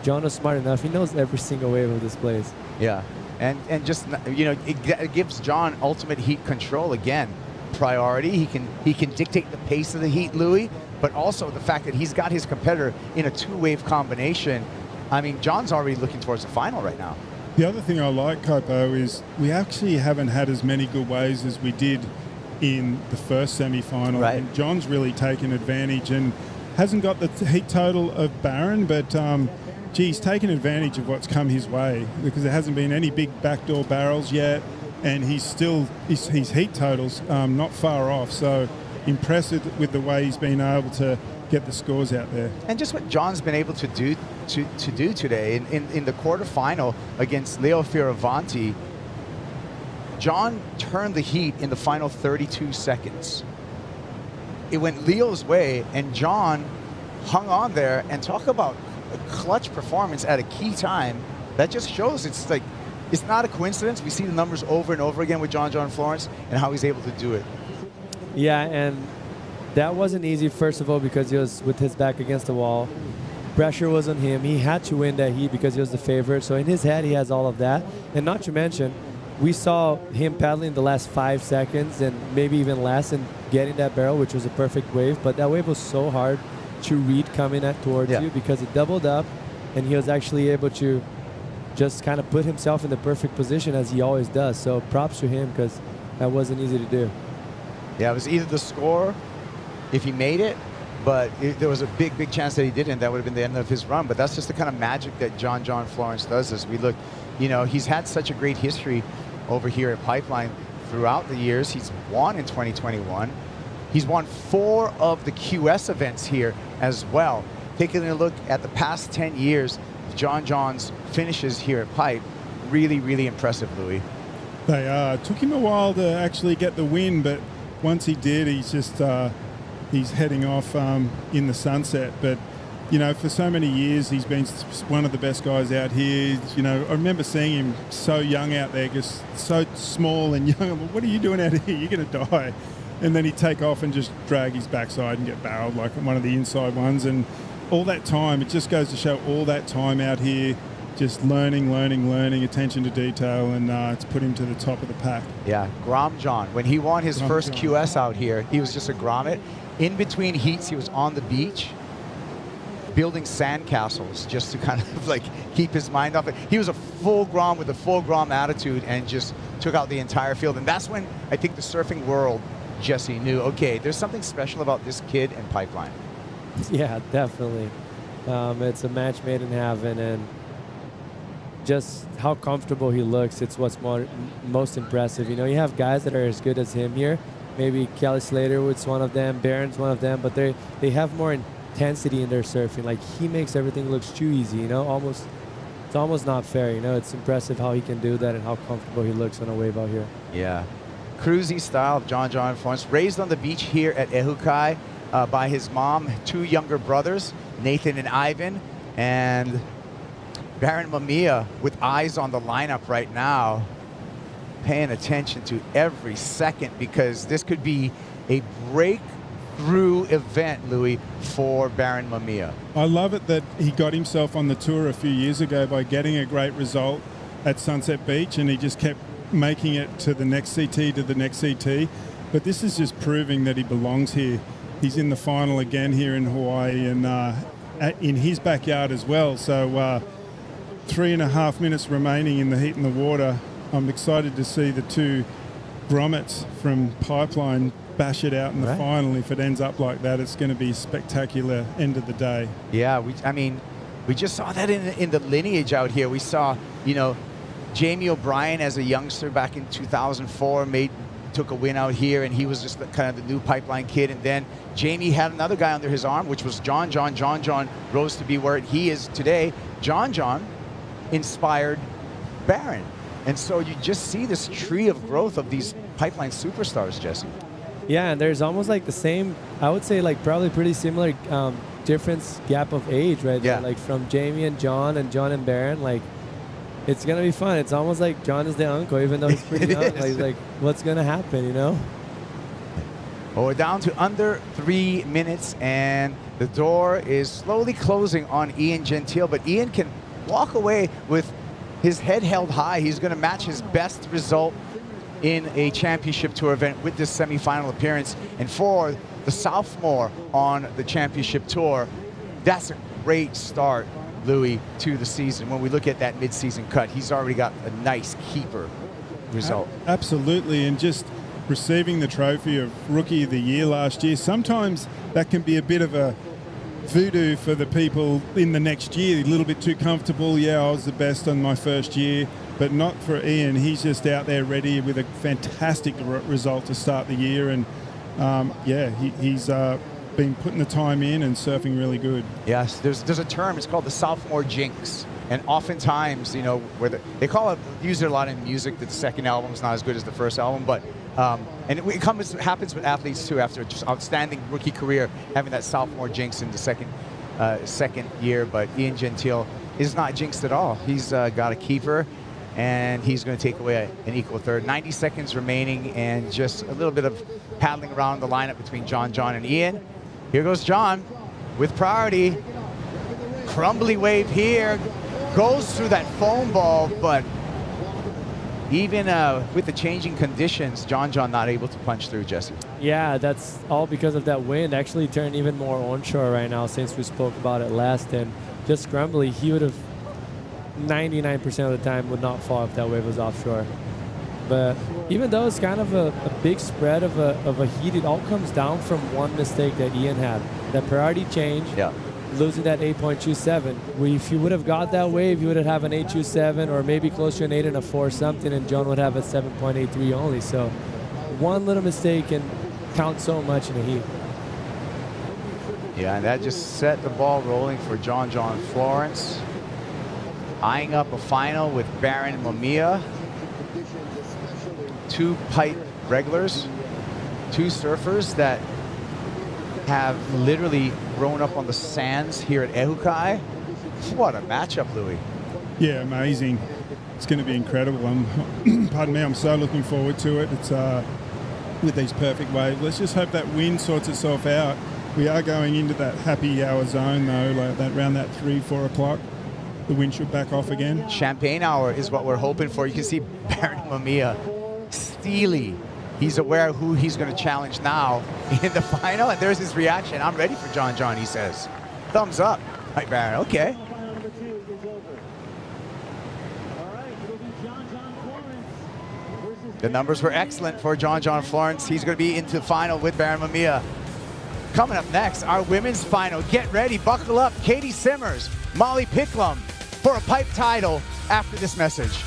John is smart enough. He knows every single wave of this place. Yeah, and just, it gives John ultimate heat control again. Priority, he can dictate the pace of the heat, Louis, but also the fact that he's got his competitor in a two-wave combination. I mean, John's already looking towards the final right now. The other thing I like, Kopo, is we actually haven't had as many good waves as we did in the first semi-final. Right. And John's really taken advantage and hasn't got the heat total of Barron, but he's taken advantage of what's come his way because there hasn't been any big backdoor barrels yet, and his heat totals not far off. So impressive with the way he's been able to get the scores out there. And just what John's been able to do today in the quarterfinal against Leo Fioravanti. John turned the heat in the final 32 seconds. It went Leo's way, and John hung on there. And talk about a clutch performance at a key time. That just shows it's not a coincidence. We see the numbers over and over again with John Florence and how he's able to do it. Yeah, and that wasn't easy, first of all, because he was with his back against the wall. Pressure was on him. He had to win that heat because he was the favorite. So in his head, he has all of that. And not to mention, we saw him paddling the last 5 seconds and maybe even less and getting that barrel, which was a perfect wave. But that wave was so hard to read coming towards you because it doubled up, and he was actually able to just kind of put himself in the perfect position as he always does. So props to him because that wasn't easy to do. Yeah, it was either the score if he made it, but there was a big chance that he didn't. That would have been the end of his run. But that's just the kind of magic that John Florence does as we look. He's had such a great history over here at Pipeline throughout the years. He's won in 2021. He's won 4 of the QS events here as well. Taking a look at the past 10 years, John John's finishes here at Pipe, really, really impressive, Louis. They are. It took him a while to actually get the win, but once he did, he's just he's heading off in the sunset. But you know, for so many years, he's been one of the best guys out here. You know, I remember seeing him so young out there, just so small and young. I'm like, what are you doing out here? You're going to die. And then he'd take off and just drag his backside and get barreled like one of the inside ones. And all that time, it just goes to show all that time out here, just learning, attention to detail, and it's put him to the top of the pack. Yeah, Grom John. When he won his first QS out here, he was just a grommet. In between heats, he was on the beach building sandcastles just to kind of like keep his mind off it. He was a full Grom with a full Grom attitude and just took out the entire field. And that's when I think the surfing world, Jesse, knew, okay, there's something special about this kid and Pipeline. Yeah, definitely. It's a match made in heaven, and just how comfortable he looks, it's what's most impressive. You know, you have guys that are as good as him here. Maybe Kelly Slaterwood's one of them, Barron's one of them, but they have more intensity in their surfing. Like, he makes everything look too easy, you know, it's almost not fair, you know. It's impressive how he can do that and how comfortable he looks on a wave out here. Yeah. Cruisy style of John Florence, raised on the beach here at Ehukai by his mom, 2 younger brothers, Nathan and Ivan, and Baron Mamiya with eyes on the lineup right now, paying attention to every second, because this could be a breakthrough event, Louis, for Baron Mamiya. I love it that he got himself on the tour a few years ago by getting a great result at Sunset Beach, and he just kept making it to the next CT, to the next CT. But this is just proving that he belongs here. He's in the final again here in Hawaii, and in his backyard as well. So 3.5 minutes remaining in the heat and the water. I'm excited to see the 2 grommets from Pipeline bash it out in the final. If it ends up like that, it's going to be a spectacular end of the day. Yeah, we just saw that in the lineage out here. We saw, you know, Jamie O'Brien as a youngster back in 2004 took a win out here, and he was just kind of the new Pipeline kid. And then Jamie had another guy under his arm, which was John. John rose to be where he is today. John inspired Baron. And so you just see this tree of growth of these Pipeline superstars, Jesse. Yeah, and there's almost like the same, I would say, like probably pretty similar difference gap of age right there. Like from Jamie and John and Baron, like it's going to be fun. It's almost like John is the uncle, even though he's pretty young. Like, what's going to happen, you know? Well, we're down to under 3 minutes, and the door is slowly closing on Ian Gentile, but Ian can walk away with his head held high. He's going to match his best result in a championship tour event with this semifinal appearance. And for the sophomore on the championship tour, that's a great start, Louis, to the season. When we look at that mid-season cut, he's already got a nice keeper result. Absolutely, and just receiving the trophy of Rookie of the Year last year, sometimes that can be a bit of a voodoo for the people in the next year. A little bit too comfortable. Yeah, I was the best on my first year, but not for Ian. He's just out there ready with a fantastic result to start the year, and he's been putting the time in and surfing really good. Yes, there's a term. It's called the sophomore jinx, and oftentimes, you know, where they call it, use it a lot in music, that the second album is not as good as the first album, but and it happens with athletes too, after just outstanding rookie career, having that sophomore jinx in the second year. But Ian Gentile is not jinxed at all. He's got a keeper, and he's going to take away an equal third. 90 seconds remaining, and just a little bit of paddling around the lineup between John and Ian. Here goes John with priority. Crumbly wave here, goes through that foam ball, but even with the changing conditions, John not able to punch through, Jesse. Yeah, that's all because of that wind. Actually turned even more onshore right now since we spoke about it last, and just Crumbly, he would have 99% of the time would not fall if that wave was offshore. But even though it's kind of a big spread of a heat, it all comes down from one mistake that Ian had. That priority change. Yeah. losing that 8.27. If you would have got that wave, you would have an 8.27 or maybe closer to an 8 and a 4 something, and John would have a 7.83 only. So one little mistake can count so much in a heat. Yeah, and that just set the ball rolling for John Florence. Eyeing up a final with Baron Mamiya. 2 pipe regulars, 2 surfers that have literally grown up on the sands here at Ehukai. What a matchup, Louis. Yeah, amazing. It's going to be incredible. Pardon me, I'm so looking forward to it. It's with these perfect waves. Let's just hope that wind sorts itself out. We are going into that happy hour zone though, like that around that 3-4 o'clock. The wind should back off again. Champagne hour is what we're hoping for. You can see Baron Mamiya steely. He's aware of who he's going to challenge now in the final, and there's his reaction. I'm ready for John, he says. Thumbs up. Right, Baron. Okay. The numbers were excellent for John Florence. He's going to be into the final with Baron Mamiya. Coming up next, our women's final. Get ready, buckle up. Katie Simmers, Molly Picklum for a pipe title after this message.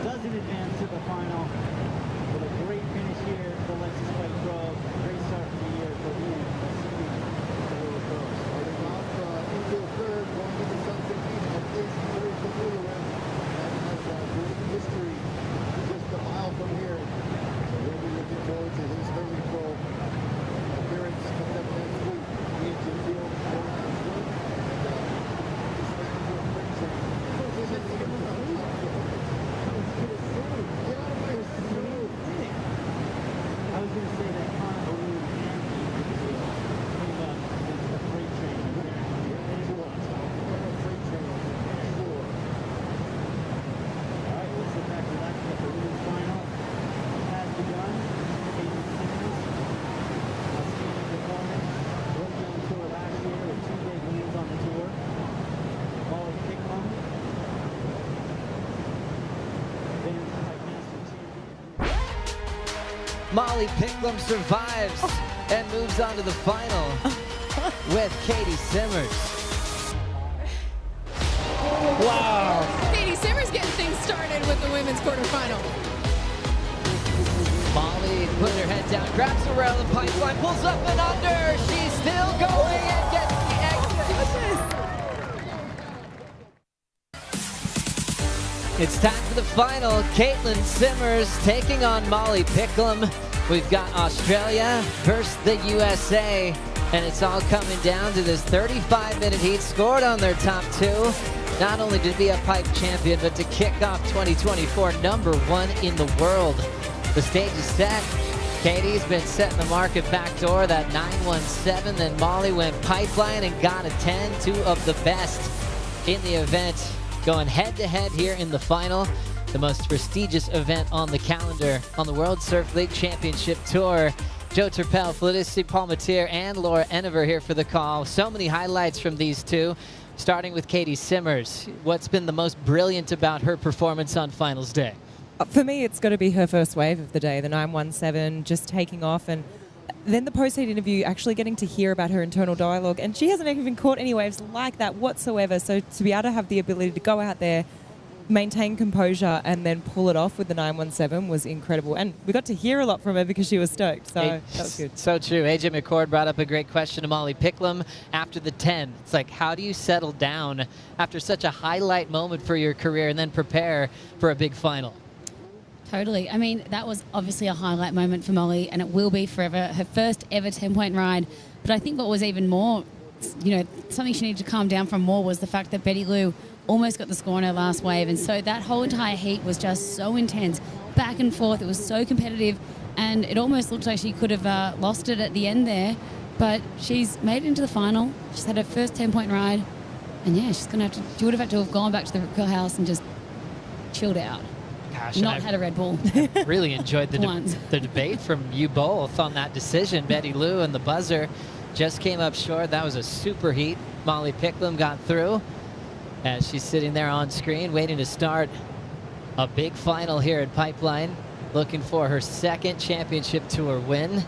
Doesn't advance to the final with a great finish here for the Lexus Bike Pro. Great start for the year for Ian. Starting off into the third, going into Sunset Beach, a place he's very familiar with, and has great history just a mile from here. So we'll be looking forward to his early pro appearance coming up next week. Ian Gentile going on foot, I was going to say that Connor Balloon and came up with a freight train. All right, we'll sit back, relax, get the women's final. Has begun. Katie Simmers, outstanding performance. Rookie on the tour last year with 2 big wins on the tour. Molly Picklum, Women's Pipe Master champion. Molly Picklum survives and moves on to the final with Katie Simmers. Wow. Katie Simmers getting things started with the women's quarterfinal. Molly putting her head down, grabs the rail of the pipeline, pulls up and under. She's still going and gets the exit. It's time for the final. Caitlin Simmers taking on Molly Picklum. We've got Australia versus the USA, and it's all coming down to this 35-minute heat scored on their top 2. Not only to be a pipe champion, but to kick off 2024 #1 in the world. The stage is set. Katie's been setting the market backdoor, that 917. Then Molly went pipeline and got a 10, 2 of the best in the event. Going head-to-head here in the final, the most prestigious event on the calendar on the World Surf League Championship Tour. Joe Turpel, Felicity Palmatier, and Laura Enever here for the call. So many highlights from these two, starting with Katie Simmers. What's been the most brilliant about her performance on finals day? For me, it's got to be her first wave of the day, the 917, just taking off, and then the post-heat interview, actually getting to hear about her internal dialogue, and she hasn't even caught any waves like that whatsoever. So to be able to have the ability to go out there, maintain composure, and then pull it off with the 917 was incredible. And we got to hear a lot from her because she was stoked, so that was good. So true. AJ McCord brought up a great question to Molly Picklum after the 10. It's like, how do you settle down after such a highlight moment for your career and then prepare for a big final? Totally. I mean, that was obviously a highlight moment for Molly, and it will be forever. Her first ever 10-point ride. But I think what was even more, something she needed to calm down from more was the fact that Betty Lou almost got the score on her last wave. And so that whole entire heat was just so intense, back and forth. It was so competitive. and it almost looked like she could have lost it at the end there. But she's made it into the final. She's had her first 10-point ride. And yeah, she would have had to have gone back to the house and just chilled out. Gosh, Not had a Red Bull. Really enjoyed the, Once. the debate from you both on that decision. Betty Lou and the buzzer just came up short. That was a super heat. Molly Picklum got through as she's sitting there on screen waiting to start a big final here at Pipeline, looking for her second championship tour win.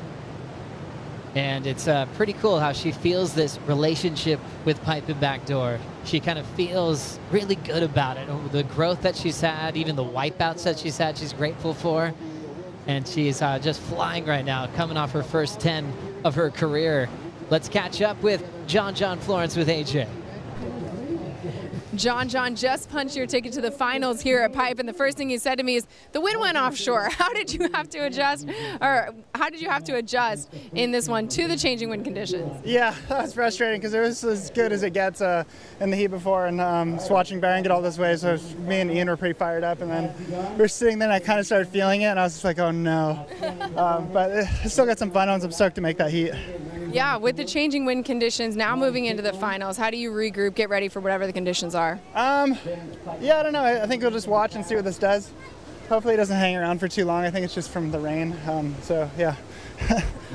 And it's pretty cool how she feels this relationship with Pipe and Backdoor. She kind of feels really good about it. The growth that she's had, even the wipeouts that she's had, she's grateful for. And she's just flying right now, coming off her first 10 of her career. Let's catch up with John Florence with AJ. John just punched your ticket to the finals here at Pipe, and the first thing he said to me is, the wind went offshore. How did you have to adjust, in this one to the changing wind conditions? Yeah, that was frustrating because it was as good as it gets in the heat before, and just watching Barron get all this way, so me and Ian were pretty fired up, and then we were sitting there and I kind of started feeling it, and I was just like, oh no. But I still got some fun ones. I'm stoked to make that heat. Yeah, with the changing wind conditions, now moving into the finals, how do you regroup, get ready for whatever the conditions are? Yeah, I don't know. I think we'll just watch and see what this does. Hopefully it doesn't hang around for too long. I think it's just from the rain. So, yeah.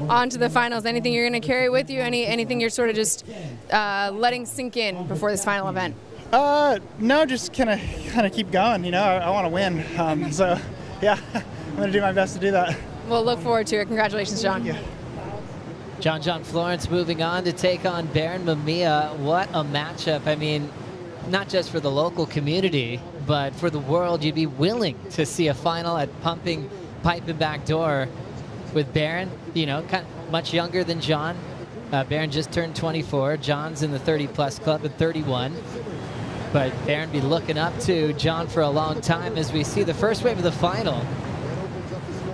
On to the finals. Anything you're going to carry with you? Anything you're sort of just letting sink in before this final event? No, just kind of keep going. You know, I want to win. So, yeah, I'm going to do my best to do that. We'll look forward to it. Congratulations, John. Yeah. John Florence moving on to take on Baron Mamiya. What a matchup. I mean, not just for the local community, but for the world. You'd be willing to see a final at Pumping Pipe and Backdoor with Baron, you know, kind of much younger than John. Baron just turned 24. John's in the 30-plus club at 31. But Baron be looking up to John for a long time as we see the first wave of the final.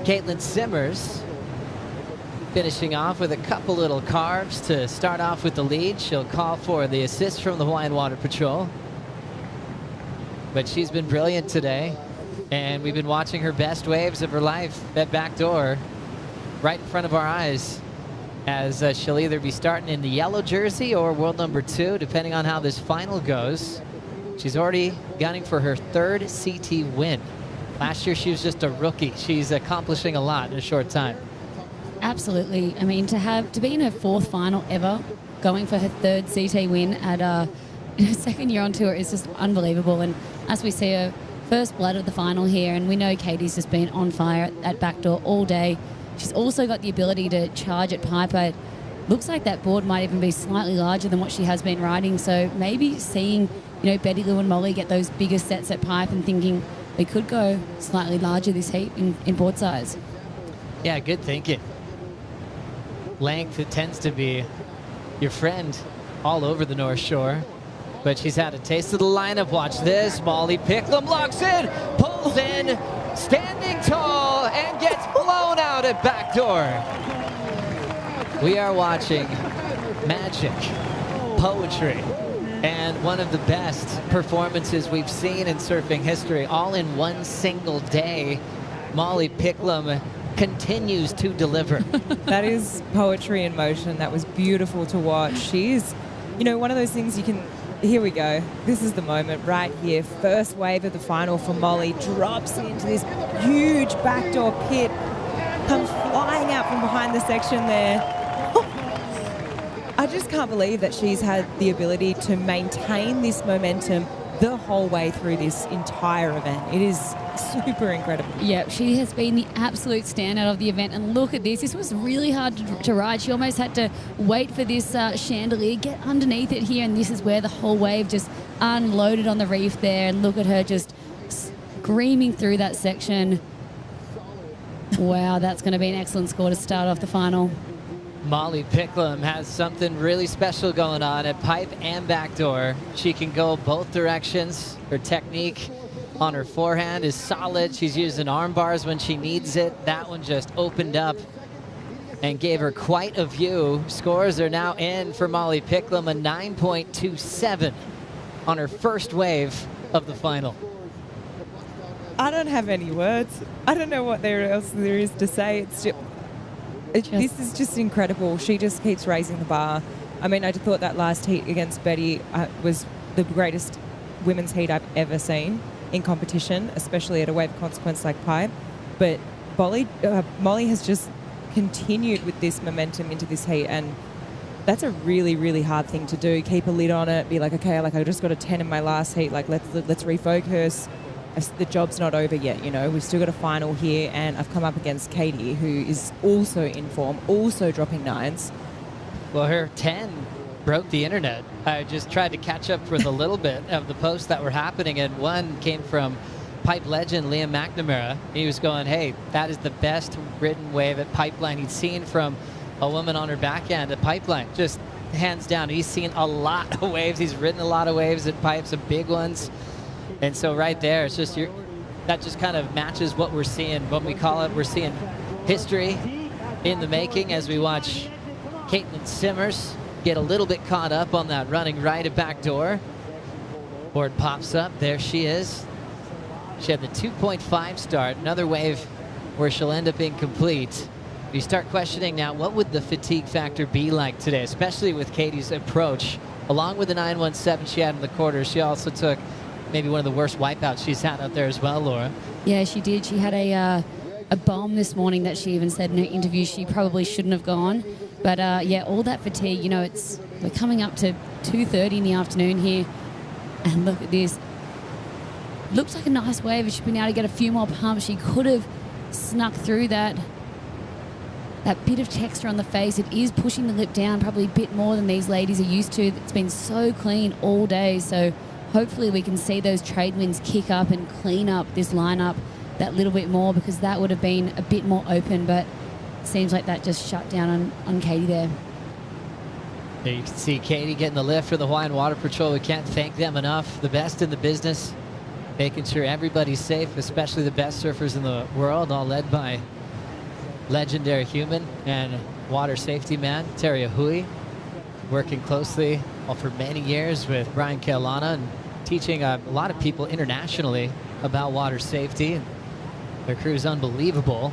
Caitlin Simmers finishing off with a couple little carves to start off with the lead. She'll call for the assist from the Hawaiian Water Patrol. But she's been brilliant today, and we've been watching her best waves of her life at Backdoor right in front of our eyes, as she'll either be starting in the yellow jersey or world number 2, depending on how this final goes. She's already gunning for her third CT win. Last year she was just a rookie. She's accomplishing a lot in a short time. Absolutely. I mean, to be in her fourth final ever, going for her third CT win at her second year on tour is just unbelievable. And as we see her first blood at the final here, and we know Katie's just been on fire at Backdoor all day. She's also got the ability to charge at Piper. Looks like that board might even be slightly larger than what she has been riding. So maybe seeing, you know, Betty Lou and Molly get those bigger sets at Pipe and thinking they could go slightly larger this heat in board size. Yeah, good thinking. Length, it tends to be your friend all over the North Shore. But she's had a taste of the lineup. Watch this. Molly Picklum locks in, pulls in, standing tall, and gets blown out at Backdoor. We are watching magic, poetry, and one of the best performances we've seen in surfing history, all in one single day. Molly Picklum continues to deliver. That is poetry in motion. That was beautiful to watch. She's, you know, one of those things you can... Here we go. This is the moment right here. First wave of the final for Molly. Drops into this huge backdoor pit. Comes flying out from behind the section there. I just can't believe that she's had the ability to maintain this momentum the whole way through this entire event. It is super incredible. Yeah, she has been the absolute standout of the event. And look at this. This was really hard to ride. She almost had to wait for this chandelier, get underneath it here, and this is where the whole wave just unloaded on the reef there. And look at her just screaming through that section. Wow, that's going to be an excellent score to start off the final. Molly Picklum has something really special going on at Pipe and Backdoor. She can go both directions. Her technique on her forehand is solid. She's using arm bars when she needs it. That one just opened up and gave her quite a view. Scores are now in for Molly Picklum, a 9.27 on her first wave of the final. I don't have any words. I don't know what else there is to say. This is just incredible. She just keeps raising the bar. I mean, I thought that last heat against Betty was the greatest women's heat I've ever seen in competition, especially at a wave of consequence like pipe. But Molly has just continued with this momentum into this heat, and that's a really, really hard thing to do. Keep a lid on it, be like, okay, like I just got a 10 in my last heat, like let's refocus. The job's not over yet, you know. We've still got a final here, and I've come up against Katie, who is also in form, also dropping 9s. Well, her 10 broke the internet. I just tried to catch up with a little bit of the posts that were happening, and one came from pipe legend Liam McNamara. He was going, hey, that is the best ridden wave at Pipeline he'd seen from a woman on her backhand at Pipeline. Just hands down. He's seen a lot of waves. He's ridden a lot of waves at Pipe, some big ones. And so right there, it's just that just kind of matches what we're seeing, what we call it. We're seeing history in the making as we watch Caitlin Simmers get a little bit caught up on that running right at back door. Board pops up. There she is. She had the 2.5 start. Another wave where she'll end up being complete. You start questioning now, what would the fatigue factor be like today, especially with Katie's approach. Along with the 917 she had in the quarter, she also took maybe one of the worst wipeouts she's had out there as well, Laura. Yeah, she did. She had a bomb this morning that she even said in her interview she probably shouldn't have gone. But yeah, all that fatigue, you know, we're coming up to 2:30 in the afternoon here, and look at this. Looks like a nice wave. If she'd been able to get a few more pumps, she could have snuck through that bit of texture on the face. It is pushing the lip down probably a bit more than these ladies are used to. It's been so clean all day, so hopefully we can see those trade winds kick up and clean up this lineup that little bit more, because that would have been a bit more open, but it seems like that just shut down on Katie there. There you can see Katie getting the lift for the Hawaiian Water Patrol. We can't thank them enough. The best in the business, making sure everybody's safe, especially the best surfers in the world, all led by legendary human and water safety man, Terry Ahui, working closely for many years with Brian Kealana and teaching a lot of people internationally about water safety. And their crew is unbelievable.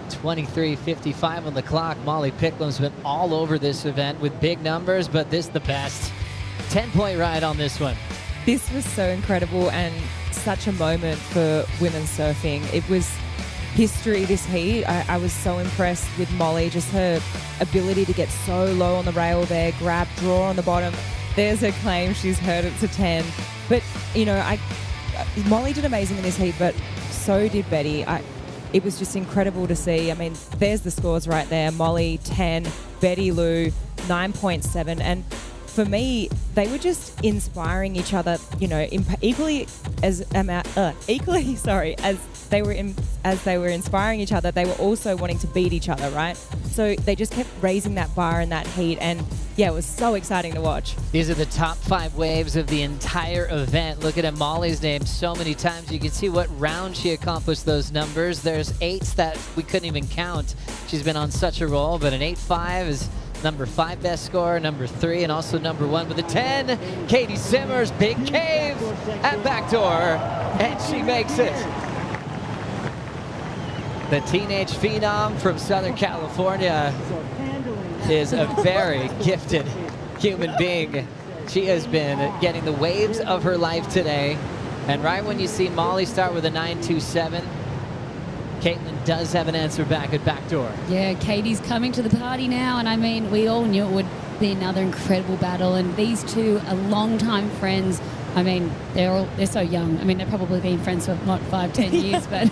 23:55 on the clock. Molly Picklam's been all over this event with big numbers, but this the best. 10-point ride on this one. This was so incredible and such a moment for women's surfing. It was history, this heat. I was so impressed with Molly, just her ability to get so low on the rail there, grab, draw on the bottom. There's her claim. She's heard it's a 10. But, you know, Molly did amazing in this heat, but so did Betty. It was just incredible to see. I mean, there's the scores right there. Molly, 10. Betty Lou, 9.7. And for me, they were just inspiring each other, you know, equally as they were inspiring each other, they were also wanting to beat each other, right? So they just kept raising that bar in that heat, and yeah, it was so exciting to watch. These are the top 5 waves of the entire event. Look at Molly's name so many times. You can see what round she accomplished those numbers. There's 8s that we couldn't even count. She's been on such a roll, but an 8.5 is number 5 best score, number 3, and also number 1 with a 10. Katie Simmers, big cave at backdoor, and she makes it. The teenage phenom from Southern California is a very gifted human being. She has been getting the waves of her life today, and right when you see Molly start with a 9.27, Caitlin does have an answer back at backdoor. Yeah, Katie's coming to the party now, and I mean, we all knew it would be another incredible battle, and these two are longtime friends. I mean, they're so young. I mean, they've probably been friends for not 5-10 years, but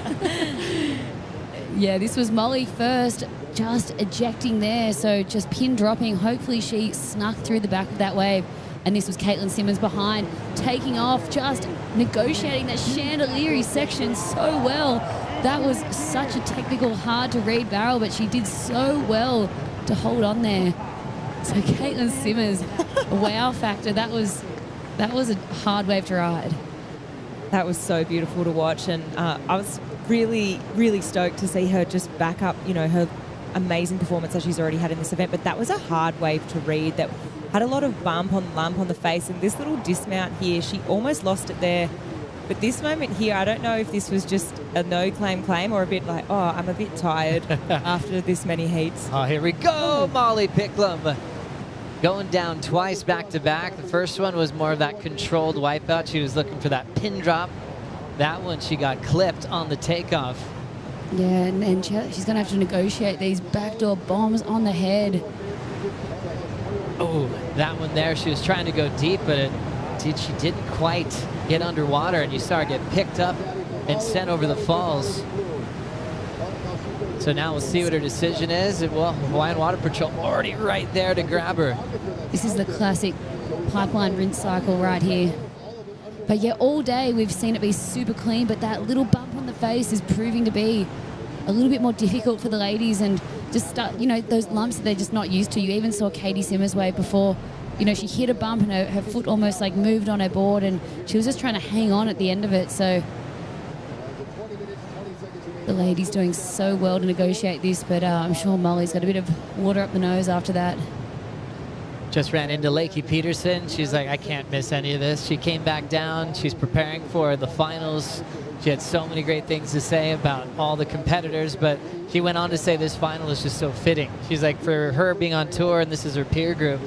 yeah, this was Molly first, just ejecting there, so just pin dropping. Hopefully she snuck through the back of that wave, and this was Caitlin Simmons behind, taking off, just negotiating that chandelier section so well. That was such a technical, hard-to-read barrel, but she did so well to hold on there. So Caitlin Simmers, a wow factor. That was a hard wave to ride. That was so beautiful to watch, and I was really, really stoked to see her just back up, you know, her amazing performance that she's already had in this event. But that was a hard wave to read that had a lot of bump on lump on the face, and this little dismount here, she almost lost it there. But this moment here, I don't know if this was just a no claim or a bit like, oh, I'm a bit tired after this many heats. Oh, here we go, Molly Picklum. Going down twice back-to-back. The first one was more of that controlled wipeout. She was looking for that pin drop. That one, she got clipped on the takeoff. Yeah, and she's going to have to negotiate these backdoor bombs on the head. Oh, that one there, she was trying to go deep, but she didn't quite get underwater, and you saw her get picked up and sent over the falls. So now we'll see what her decision is. And well, Hawaiian Water Patrol already right there to grab her. This is the classic pipeline rinse cycle right here. But yeah, all day we've seen it be super clean, but that little bump on the face is proving to be a little bit more difficult for the ladies, and just start, those lumps that they're just not used to. You even saw Katie Simmers' wave before. She hit a bump and her foot almost like moved on her board, and she was just trying to hang on at the end of it. So the ladies doing so well to negotiate this, but I'm sure Molly's got a bit of water up the nose after that. Just ran into Lakey Peterson. She's like, I can't miss any of this. She came back down. She's preparing for the finals. She had so many great things to say about all the competitors, but she went on to say this final is just so fitting. She's like, for her being on tour, and this is her peer group,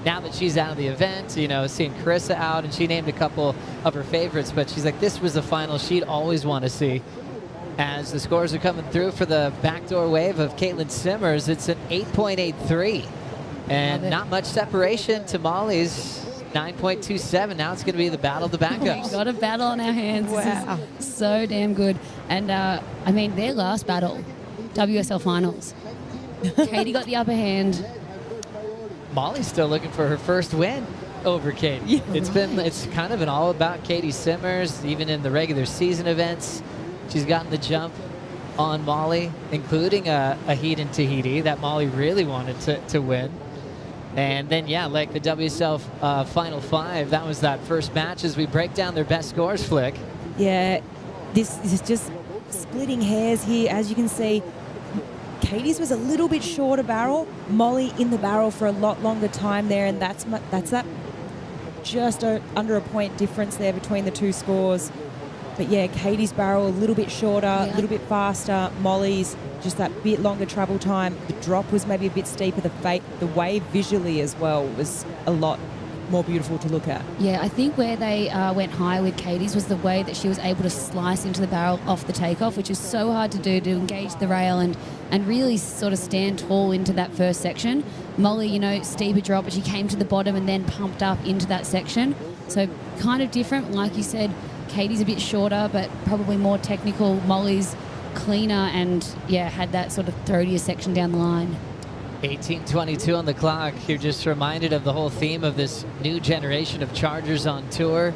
now that she's out of the event, seeing Carissa out, and she named a couple of her favorites, but she's like, this was the final she'd always want to see. As the scores are coming through for the backdoor wave of Caitlin Simmers, it's an 8.83. And not much separation to Molly's 9.27. Now it's going to be the battle of the backups. We've got a battle on our hands. Wow. This is so damn good. And, their last battle, WSL Finals. Katie got the upper hand. Molly's still looking for her first win over Katie. Yeah, it's kind of been all about Katie Simmers, even in the regular season events. She's gotten the jump on Molly, including a heat in Tahiti that Molly really wanted to win. And then, like the WSL Final 5, that was that first match as we break down their best scores, Flick. Yeah, this is just splitting hairs here. As you can see, Katie's was a little bit shorter barrel. Molly in the barrel for a lot longer time there, and that's that just under a point difference there between the two scores. But yeah, Katie's barrel a little bit shorter, a little bit faster. Molly's just that bit longer travel time. The drop was maybe a bit steeper. The wave visually as well was a lot more beautiful to look at. Yeah, I think where they went high with Katie's was the way that she was able to slice into the barrel off the takeoff, which is so hard to do, to engage the rail and really sort of stand tall into that first section. Molly, steeper drop, but she came to the bottom and then pumped up into that section. So kind of different. Like you said, Katie's a bit shorter, but probably more technical. Molly's cleaner and, had that sort of throatier section down the line. 18:22 on the clock. You're just reminded of the whole theme of this new generation of Chargers on tour.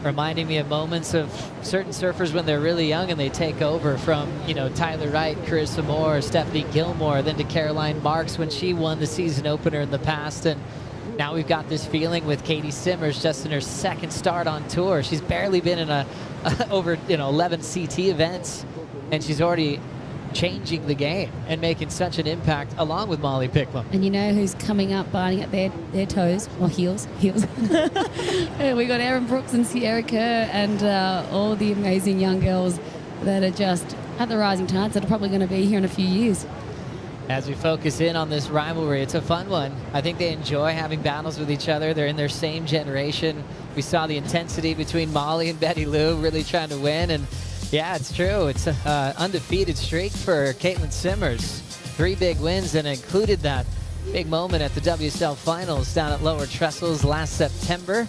Reminding me of moments of certain surfers when they're really young and they take over from, Tyler Wright, Carissa Moore, Stephanie Gilmore, then to Caroline Marks when she won the season opener in the past. And now we've got this feeling with Katie Simmers just in her second start on tour. She's barely been in over 11 CT events, and she's already changing the game and making such an impact along with Molly Picklum. And you know who's coming up, biting at their toes, or heels. We got Erin Brooks and Sierra Kerr and all the amazing young girls that are just at the rising tides that are probably going to be here in a few years. As we focus in on this rivalry, it's a fun one. I think they enjoy having battles with each other. They're in their same generation. We saw the intensity between Molly and Betty Lou really trying to win. And yeah, it's true. It's an undefeated streak for Caitlin Simmers. 3 big wins, and included that big moment at the WSL Finals down at Lower Trestles last September.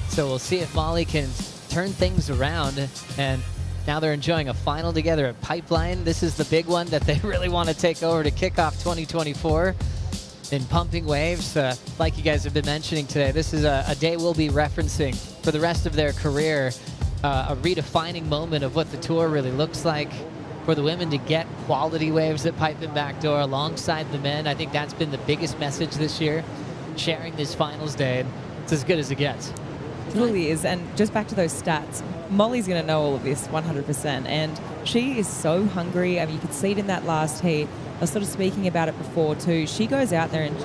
So we'll see if Molly can turn things around. And now they're enjoying a final together at Pipeline. This is the big one that they really want to take over to kick off 2024 in pumping waves. Like you guys have been mentioning today, this is a day we'll be referencing for the rest of their career. A redefining moment of what the tour really looks like for the women to get quality waves at Pipe and Backdoor alongside the men. I think that's been the biggest message this year, sharing this finals day. And it's as good as it gets. It really is. And just back to those stats, Molly's going to know all of this 100%. And she is so hungry. I mean, you could see it in that last heat. I was sort of speaking about it before too. She goes out there and,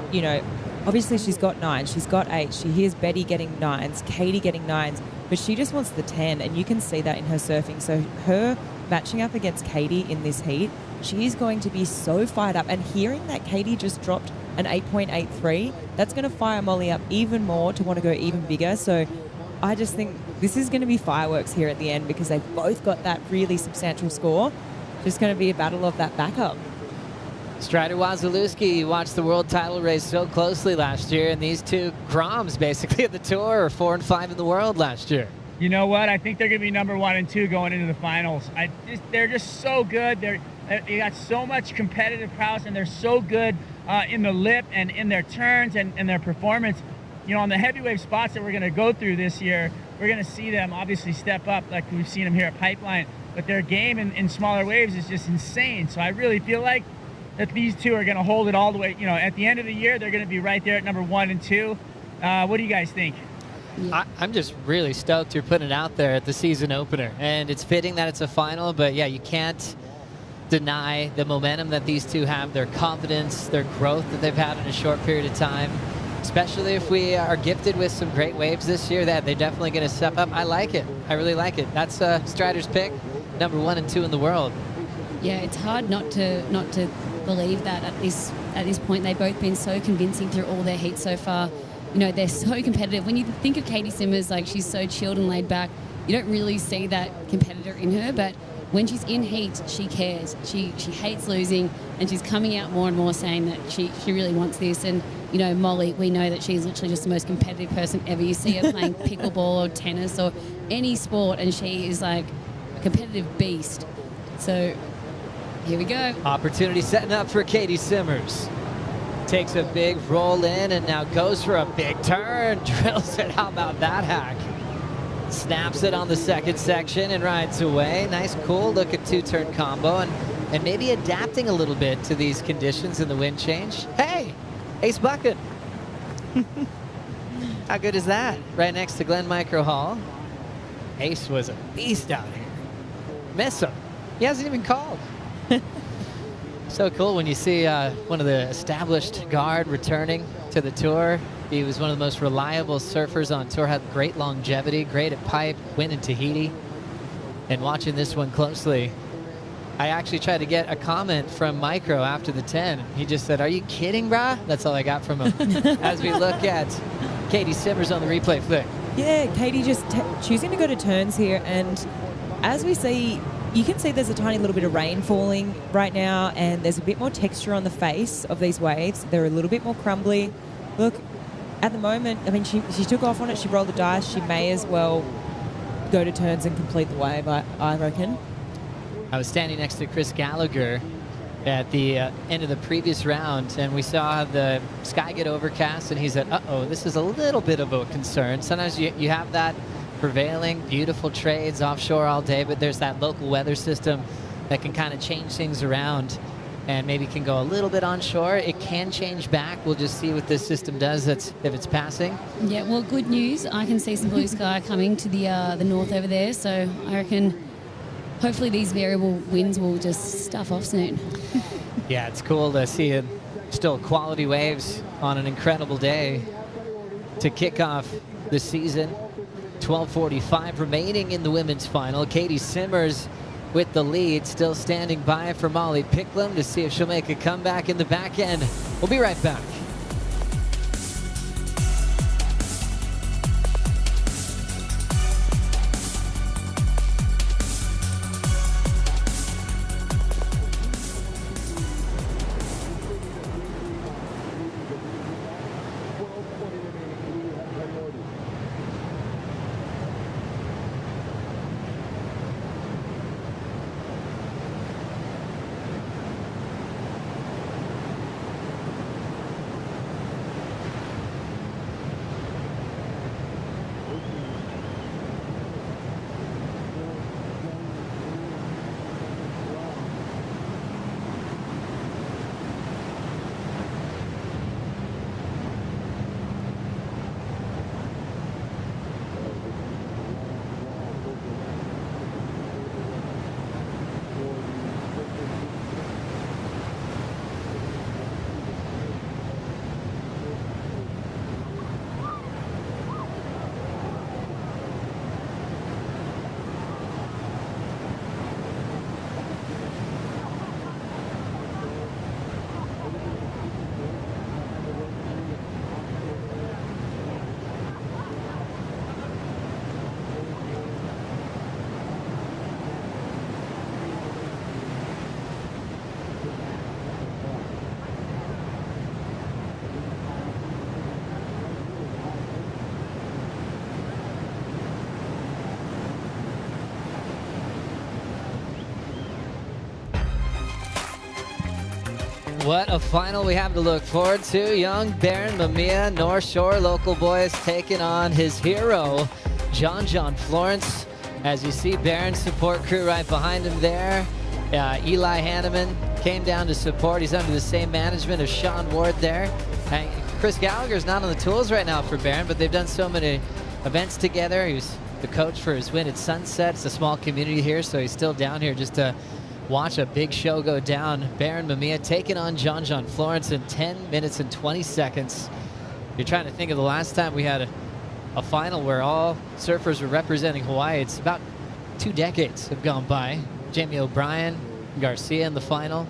obviously she's got 9, she's got 8. She hears Betty getting 9s, Katie getting 9s, but she just wants the 10, and you can see that in her surfing. So her matching up against Katie in this heat, she's going to be so fired up. And hearing that Katie just dropped an 8.83, that's going to fire Molly up even more to want to go even bigger. So I just think this is going to be fireworks here at the end because they've both got that really substantial score. Just going to be a battle of that backup. Strider Wazalewski watched the world title race so closely last year, and these two Groms basically at the tour are 4 and 5 in the world last year. You know what? I think they're going to be number 1 and 2 going into the finals. They're just so good. They got so much competitive prowess, and they're so good in the lip and in their turns and their performance. You know, on the heavyweight spots that we're going to go through this year, we're going to see them obviously step up like we've seen them here at Pipeline. But their game in smaller waves is just insane. So I really feel like that these two are going to hold it all the way. You know, at the end of the year, they're going to be right there at number 1 and 2. What do you guys think? I'm just really stoked you're putting it out there at the season opener. And it's fitting that it's a final, but yeah, you can't deny the momentum that these two have, their confidence, their growth that they've had in a short period of time. Especially if we are gifted with some great waves this year, that they're definitely going to step up. I like it. I really like it. That's Strider's pick, number 1 and 2 in the world. Yeah, it's hard not to believe that at this point. They've both been so convincing through all their heats so far. You know, they're so competitive. When you think of Katie Simmers, like, she's so chilled and laid back, you don't really see that competitor in her, but when she's in heat, she cares. She hates losing, and she's coming out more and more saying that she really wants this. And, you know, Molly, we know that she's literally just the most competitive person ever. You see her playing pickleball or tennis or any sport, and she is like a competitive beast. So here we go. Opportunity setting up for Katie Simmers. Takes a big roll in and now goes for a big turn. Drills it. How about that hack? Snaps it on the second section and rides away. Nice, cool look at 2-turn combo and maybe adapting a little bit to these conditions in the wind change. Hey, ace bucket. How good is that? Right next to Glen Micro Hall. Ace was a beast out here. Miss him. He hasn't even called. So cool when you see one of the established guard returning to the tour. He was one of the most reliable surfers on tour, had great longevity, great at pipe, win in Tahiti. And watching this one closely, I actually tried to get a comment from Micro after the 10. He just said, "Are you kidding, brah?" That's all I got from him. As we look at Katie Simmers on the replay flick. Yeah, Katie just choosing to go to turns here, and as we see, you can see there's a tiny little bit of rain falling right now, and there's a bit more texture on the face of these waves. They're a little bit more crumbly. Look, at the moment, I mean, she took off on it, she rolled the dice, she may as well go to turns and complete the wave, I reckon. I was standing next to Chris Gallagher at the end of the previous round, and we saw the sky get overcast, and he said, uh-oh, this is a little bit of a concern. Sometimes you have that prevailing, beautiful trades offshore all day, but there's that local weather system that can kind of change things around and maybe can go a little bit onshore. It can change back. We'll just see what this system does if it's passing. Yeah, well, good news. I can see some blue sky coming to the north over there, so I reckon hopefully these variable winds will just stuff off soon. Yeah, it's cool to see still quality waves on an incredible day to kick off the season. 12:45 remaining in the women's final. Katie Simmers with the lead, still standing by for Molly Picklum to see if she'll make a comeback in the back end. We'll be right back. What a final we have to look forward to. Young Baron Mamiya, North Shore local boys taking on his hero, John Florence. As you see, Baron's support crew right behind him there. Eli Hanneman came down to support. He's under the same management as Sean Ward there. Chris Gallagher's not on the tools right now for Baron, but they've done so many events together. He was the coach for his win at Sunset. It's a small community here, so he's still down here just to watch a big show go down. Baron Mamiya taking on John Florence in 10 minutes and 20 seconds. You're trying to think of the last time we had a final where all surfers were representing Hawaii. It's about 2 decades have gone by. Jamie O'Brien, Garcia in the final.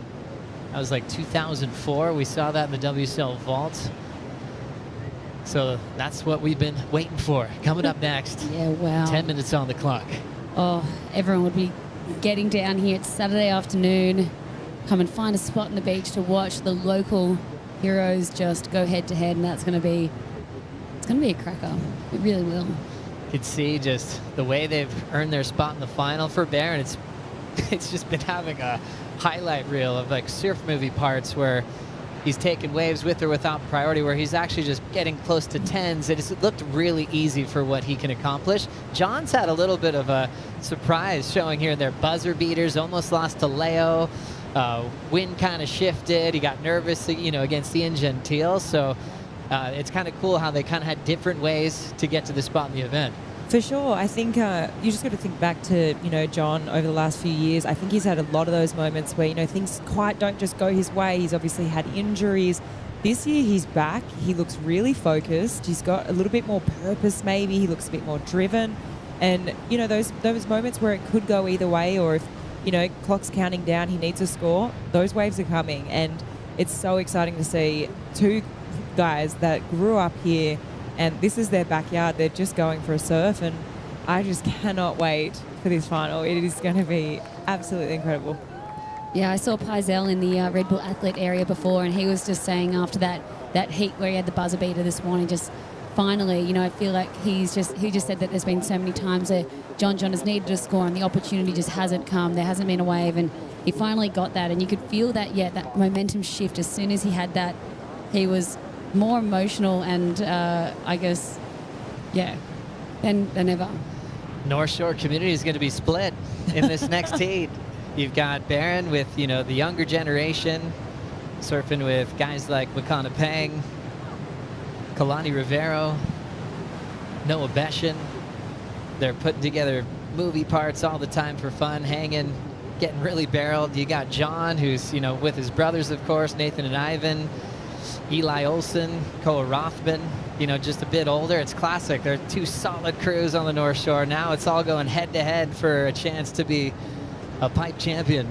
That was like 2004. We saw that in the WSL vault. So that's what we've been waiting for. Coming up next. Yeah, wow. 10 minutes on the clock. Oh, everyone would be getting down here. It's Saturday afternoon. Come and find a spot on the beach to watch the local heroes just go head to head, and it's going to be a cracker. It really will. You can see just the way they've earned their spot in the final for Baron. It's just been having a highlight reel of like surf movie parts where he's taking waves with or without priority, where he's actually just getting close to 10s. It looked really easy for what he can accomplish. John's had a little bit of a surprise showing here. Their buzzer beaters, almost lost to Leo. Wind kind of shifted. He got nervous, against the Gentile. So it's kind of cool how they kind of had different ways to get to the spot in the event. For sure. I think you just got to think back to, John over the last few years. I think he's had a lot of those moments where, things quite don't just go his way. He's obviously had injuries. This year he's back. He looks really focused. He's got a little bit more purpose maybe. He looks a bit more driven. And, those moments where it could go either way, or if, clock's counting down, he needs a score, those waves are coming. And it's so exciting to see 2 guys that grew up here, and this is their backyard. They're just going for a surf, and I just cannot wait for this final. It is going to be absolutely incredible. Yeah, I saw Pizell in the Red Bull Athlete area before, and he was just saying after that heat where he had the buzzer beater this morning, just finally, I feel like he just said that there's been so many times that John has needed a score and the opportunity just hasn't come. There hasn't been a wave, and he finally got that, and you could feel that, that momentum shift. As soon as he had that, he was more emotional and I guess, than ever. North Shore community is going to be split in this next heat. You've got Baron with, the younger generation, surfing with guys like Makana Pang, Kalani Rivero, Noah Beshin. They're putting together movie parts all the time for fun, hanging, getting really barreled. You got John, who's, with his brothers, of course, Nathan and Ivan, Eli Olsen, Koa Rothman, just a bit older. It's classic. They're 2 solid crews on the North Shore. Now it's all going head-to-head for a chance to be a pipe champion.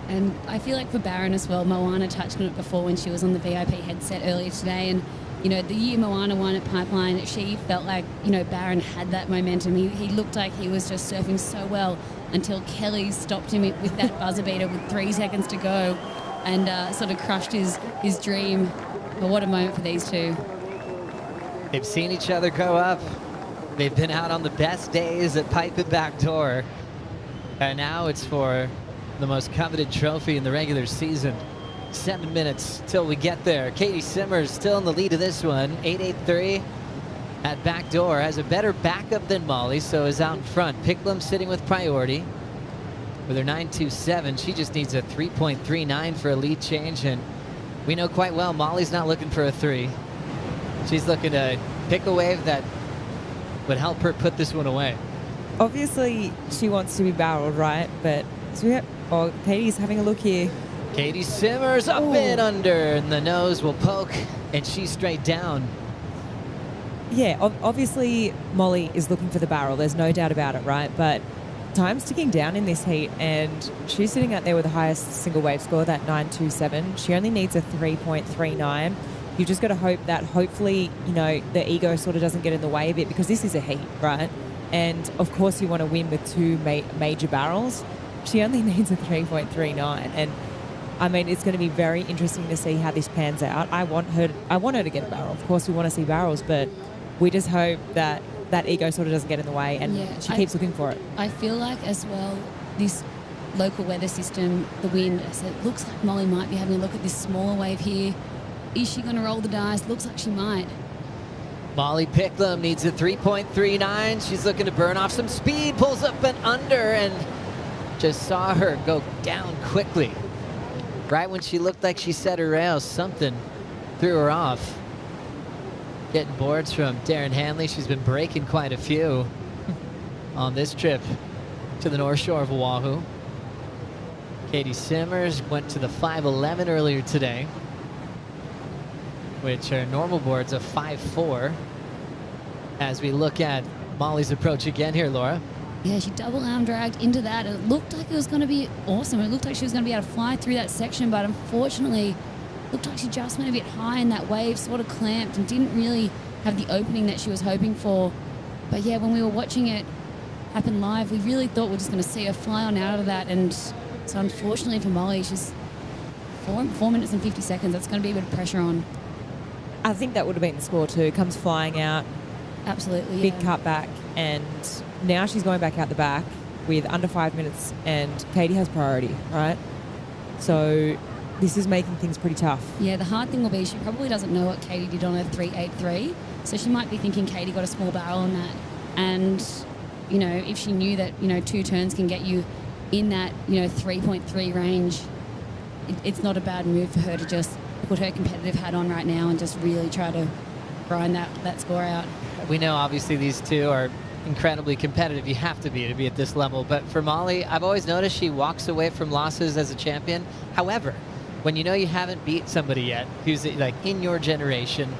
And I feel like for Baron as well, Moana touched on it before when she was on the VIP headset earlier today. And, the year Moana won at Pipeline, she felt like, Baron had that momentum. He looked like he was just surfing so well until Kelly stopped him with that buzzer beater with 3 seconds to go and sort of crushed his dream. But what a moment for these 2. They've seen each other grow up. They've been out on the best days at Pipe and Backdoor. And now it's for the most coveted trophy in the regular season. 7 minutes till we get there. Katie Simmers still in the lead of this one. 883 at Backdoor. Has a better backup than Molly, so is out in front. Picklum sitting with priority. With her 9.27, she just needs a 3.39 for a lead change, and we know quite well Molly's not looking for a 3. She's looking to pick a wave that would help her put this one away. Obviously, she wants to be barreled, right? But Katie's having a look here. Katie Simmers up and under, and the nose will poke, and she's straight down. Yeah, obviously Molly is looking for the barrel. There's no doubt about it, right? But time's ticking down in this heat, and she's sitting out there with the highest single wave score, that 9.27. She only needs a 3.39. You've just got to hope that hopefully, the ego sort of doesn't get in the way a bit, because this is a heat, right? And of course you want to win with 2 major barrels. She only needs a 3.39, and I mean, it's going to be very interesting to see how this pans out. I want her to get a barrel. Of course we want to see barrels, but we just hope that ego sort of doesn't get in the way, and she keeps looking for it. I feel like as well, this local weather system, the wind. So it looks like Molly might be having a look at this smaller wave here. Is she going to roll the dice? Looks like she might. Molly Picklum needs a 3.39. She's looking to burn off some speed, pulls up and under, and just saw her go down quickly. Right when she looked like she set her rails, something threw her off. Getting boards from Darren Hanley. She's been breaking quite a few on this trip to the North Shore of Oahu. Katie Simmers went to the 5.11 earlier today, which are normal boards of 5.4. As we look at Molly's approach again here, Laura. Yeah, she double arm dragged into that. It looked like it was going to be awesome. It looked like she was going to be able to fly through that section, but unfortunately, looked like she just went a bit high and that wave sort of clamped and didn't really have the opening that she was hoping for. But yeah, when we were watching it happen live, we really thought we were just going to see her fly on out of that. And so unfortunately for Molly, she's 4 minutes and 50 seconds. That's going to be a bit of pressure on. I think that would have been the score too. Comes flying out. Absolutely. Big yeah. cutback. And now she's going back out the back with under 5 minutes, and Katie has priority, right? So this is making things pretty tough. Yeah, the hard thing will be she probably doesn't know what Katie did on her 3.83, so she might be thinking Katie got a small barrel on that. And, you know, if she knew that, you know, 2 turns can get you in that, you know, 3.3 range, it's not a bad move for her to just put her competitive hat on right now and just really try to grind that score out. We know obviously these two are incredibly competitive. You have to be at this level. But for Molly, I've always noticed she walks away from losses as a champion. However, when you know you haven't beat somebody yet who's like in your generation,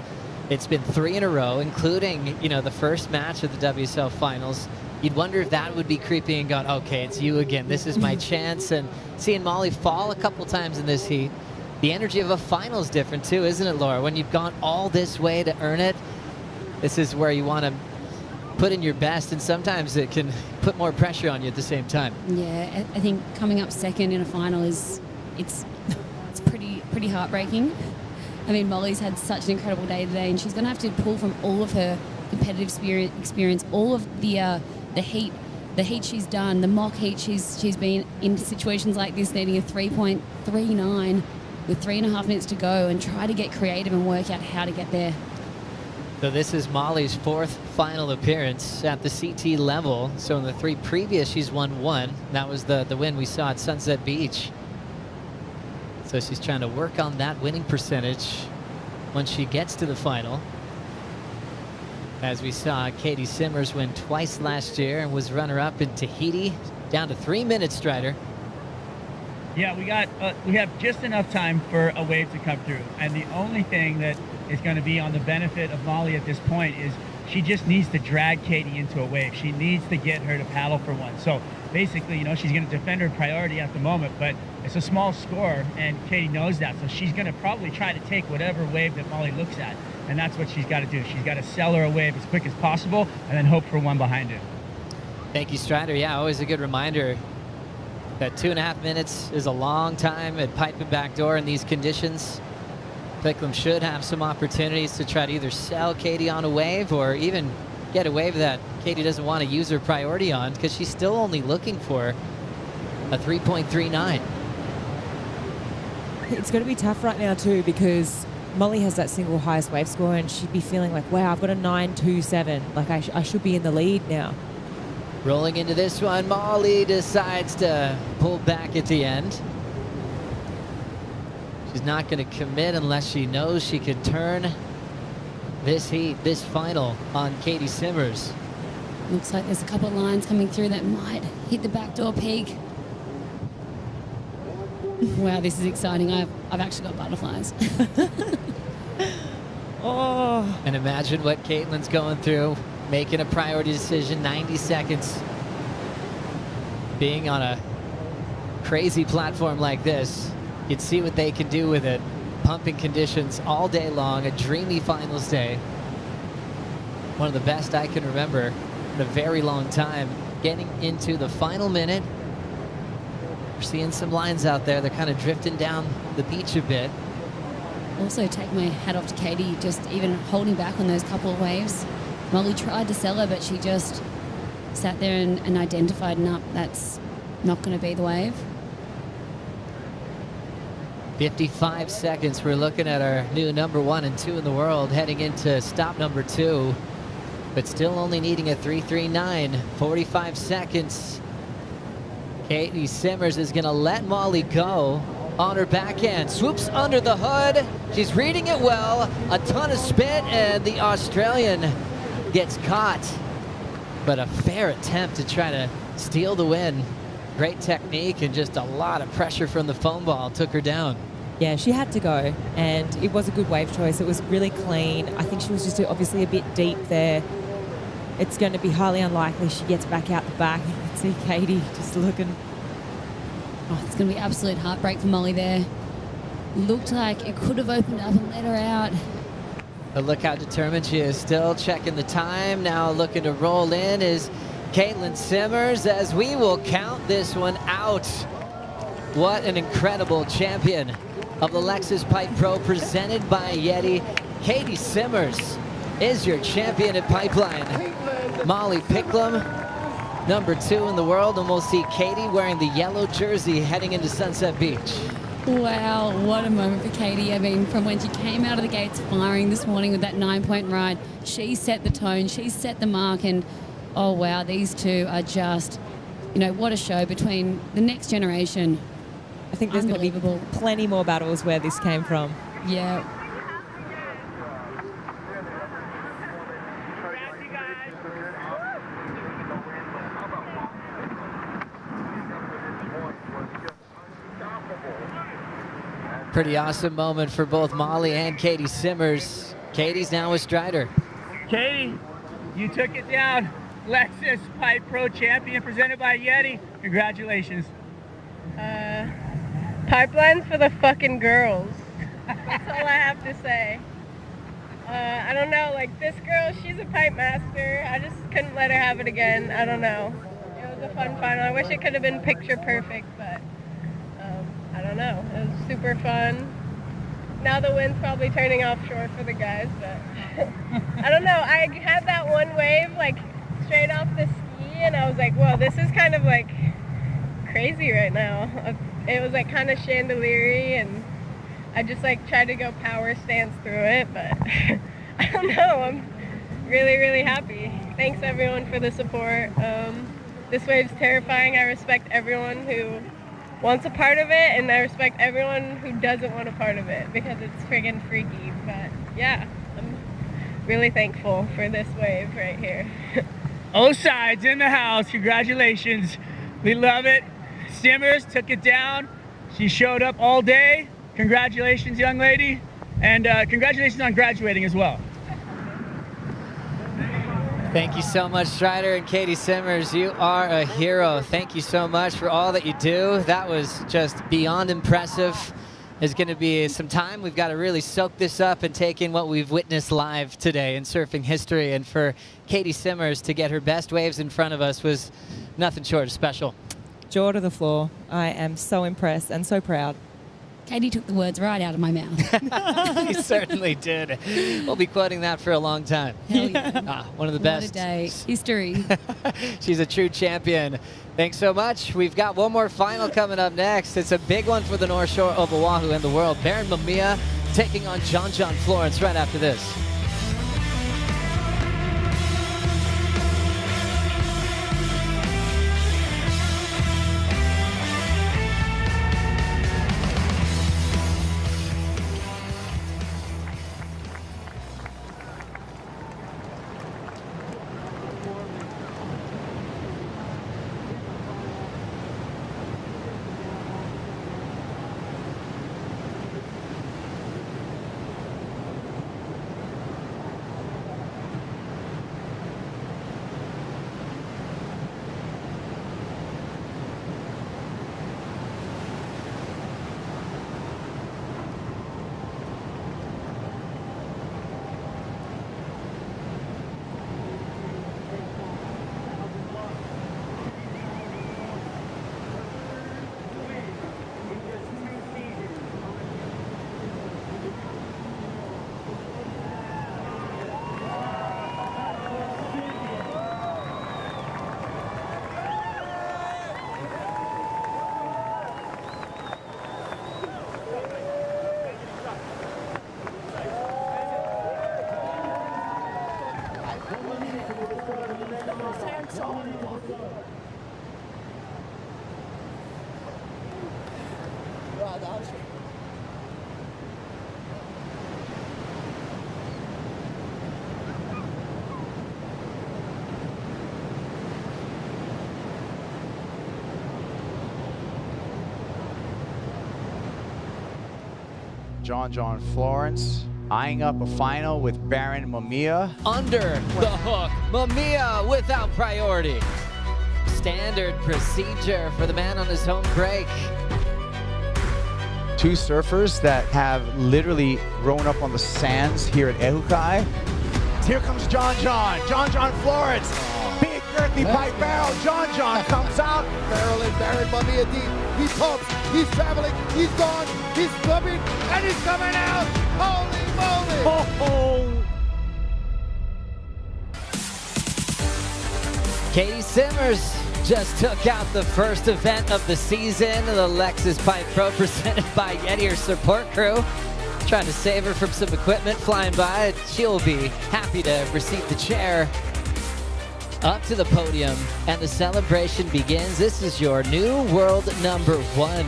it's been 3 in a row, including, you know, the first match of the WSL finals. You'd wonder if that would be creepy and going, okay, it's you again. This is my chance. And seeing Molly fall a couple times in this heat, the energy of a final is different too, isn't it, Laura? When you've gone all this way to earn it, this is where you want to put in your best, and sometimes it can put more pressure on you at the same time. Yeah, I think coming up second in a final it's pretty heartbreaking. I mean, Molly's had such an incredible day today, and she's going to have to pull from all of her competitive experience, all of the heat she's done, the mock heat she's been in situations like this, needing a 3.39 with 3.5 minutes to go, and try to get creative and work out how to get there. So this is Molly's 4th final appearance at the CT level. So in the 3 previous, she's won 1. That was the win we saw at Sunset Beach. So she's trying to work on that winning percentage when she gets to the final. As we saw Katie Simmers win twice last year and was runner-up in Tahiti, down to 3 minutes, Strider. Yeah, we have just enough time for a wave to come through, and the only thing that is going to be on the benefit of Molly at this point is she just needs to drag Katie into a wave. She needs to get her to paddle for one. So basically, you know, she's going to defend her priority at the moment, but it's a small score, and Katie knows that. So she's going to probably try to take whatever wave that Molly looks at, and that's what she's got to do. She's got to sell her a wave as quick as possible and then hope for one behind her. Thank you, Strider. Yeah, always a good reminder that 2.5 minutes is a long time at pipe and backdoor in these conditions. Picklum should have some opportunities to try to either sell Katie on a wave or even get a wave that Katie doesn't want to use her priority on, because she's still only looking for a 3.39. It's going to be tough right now too, because Molly has that single highest wave score, and she'd be feeling like, wow, I've got a 9.27. Like I should be in the lead now. Rolling into this one, Molly decides to pull back at the end. She's not going to commit unless she knows she can turn this heat, this final, on Katie Simmers. Looks like there's a couple of lines coming through that might hit the backdoor peak. Wow, this is exciting. I've actually got butterflies. Oh. And imagine what Caitlin's going through, making a priority decision, 90 seconds. Being on a crazy platform like this, you'd see what they can do with it. Pumping conditions all day long, a dreamy finals day. One of the best I can remember in a very long time. Getting into the final minute. We're seeing some lines out there. They're kind of drifting down the beach a bit. Also take my hat off to Katie, just even holding back on those couple of waves. Molly tried to sell her, but she just sat there and identified, and up. That's not going to be the wave. 55 seconds. We're looking at our new number 1 and 2 in the world heading into stop number 2, but still only needing a 3:39. 45 seconds. Katie Simmers is going to let Molly go on her backhand. Swoops under the hood. She's reading it well. A ton of spit, and the Australian gets caught. But a fair attempt to try to steal the win. Great technique and just a lot of pressure from the foam ball took her down. Yeah, she had to go, and it was a good wave choice. It was really clean. I think she was just obviously a bit deep there. It's going to be highly unlikely she gets back out the back. You can see Katie just looking. Oh, it's going to be absolute heartbreak for Molly there. Looked like it could have opened up and let her out. But look how determined she is. Still checking the time. Now looking to roll in is Caitlin Simmers, as we will count this one out. What an incredible champion of the Lexus Pipe Pro presented by YETI. Katie Simmers is your champion at Pipeline. Molly Picklum, number 2 in the world, and we'll see Katie wearing the yellow jersey heading into Sunset Beach. Wow, what a moment for Katie. I mean, from when she came out of the gates firing this morning with that 9-point ride, she set the tone, she set the mark, and oh wow, these two are just, you know, what a show between the next generation. I think there's going to be plenty more battles where this came from. Yeah. Pretty awesome moment for both Molly and Katie Simmers. Katie's now a Strider. Katie, you took it down. Lexus Pipe Pro Champion presented by YETI. Congratulations. Pipelines for the fucking girls. That's all I have to say. I don't know, like this girl, she's a pipe master. I just couldn't let her have it again. I don't know. It was a fun final. I wish it could have been picture perfect, but I don't know. It was super fun. Now the wind's probably turning offshore for the guys, but I don't know. I had that one wave like straight off the ski, and I was like, whoa, this is kind of like crazy right now. It was like kind of chandelier-y, and I just like tried to go power stance through it, but I don't know. I'm really, really happy. Thanks everyone for the support. This wave's terrifying. I respect everyone who wants a part of it, and I respect everyone who doesn't want a part of it because it's friggin' freaky. But yeah, I'm really thankful for this wave right here. Both sides in the house. Congratulations. We love it. Simmers took it down. She showed up all day. Congratulations, young lady. And congratulations on graduating as well. Thank you so much, Strider and Katie Simmers. You are a hero. Thank you so much for all that you do. That was just beyond impressive. There's going to be some time. We've got to really soak this up and take in what we've witnessed live today in surfing history. And for Katie Simmers to get her best waves in front of us was nothing short of special. Jaw to the floor. I am so impressed and so proud. Katie took the words right out of my mouth. He certainly did. We'll be quoting that for a long time. Hell yeah. One of the What best. a day. History. She's a true champion. Thanks so much. We've got one more final coming up next. It's a big one for the North Shore of Oahu and the world. Baron Mamiya taking on John Florence right after this. John Florence eyeing up a final with Baron Mamiya. Under the hook, Mamiya without priority. Standard procedure for the man on his home break. Two surfers that have literally grown up on the sands here at Ehukai. Here comes John Florence. Big girthy pipe barrel. John comes out. Barrel and Baron Mamiya deep. He pumps. He's traveling. He's gone. He's flipping. And he's coming out. Holy moly. Katie Simmers just took out the first event of the season, the Lexus Pipe Pro presented by YETI, her support crew. Trying to save her from some equipment flying by. She'll be happy to receive the chair. Up to the podium, and the celebration begins. This is your new world number one.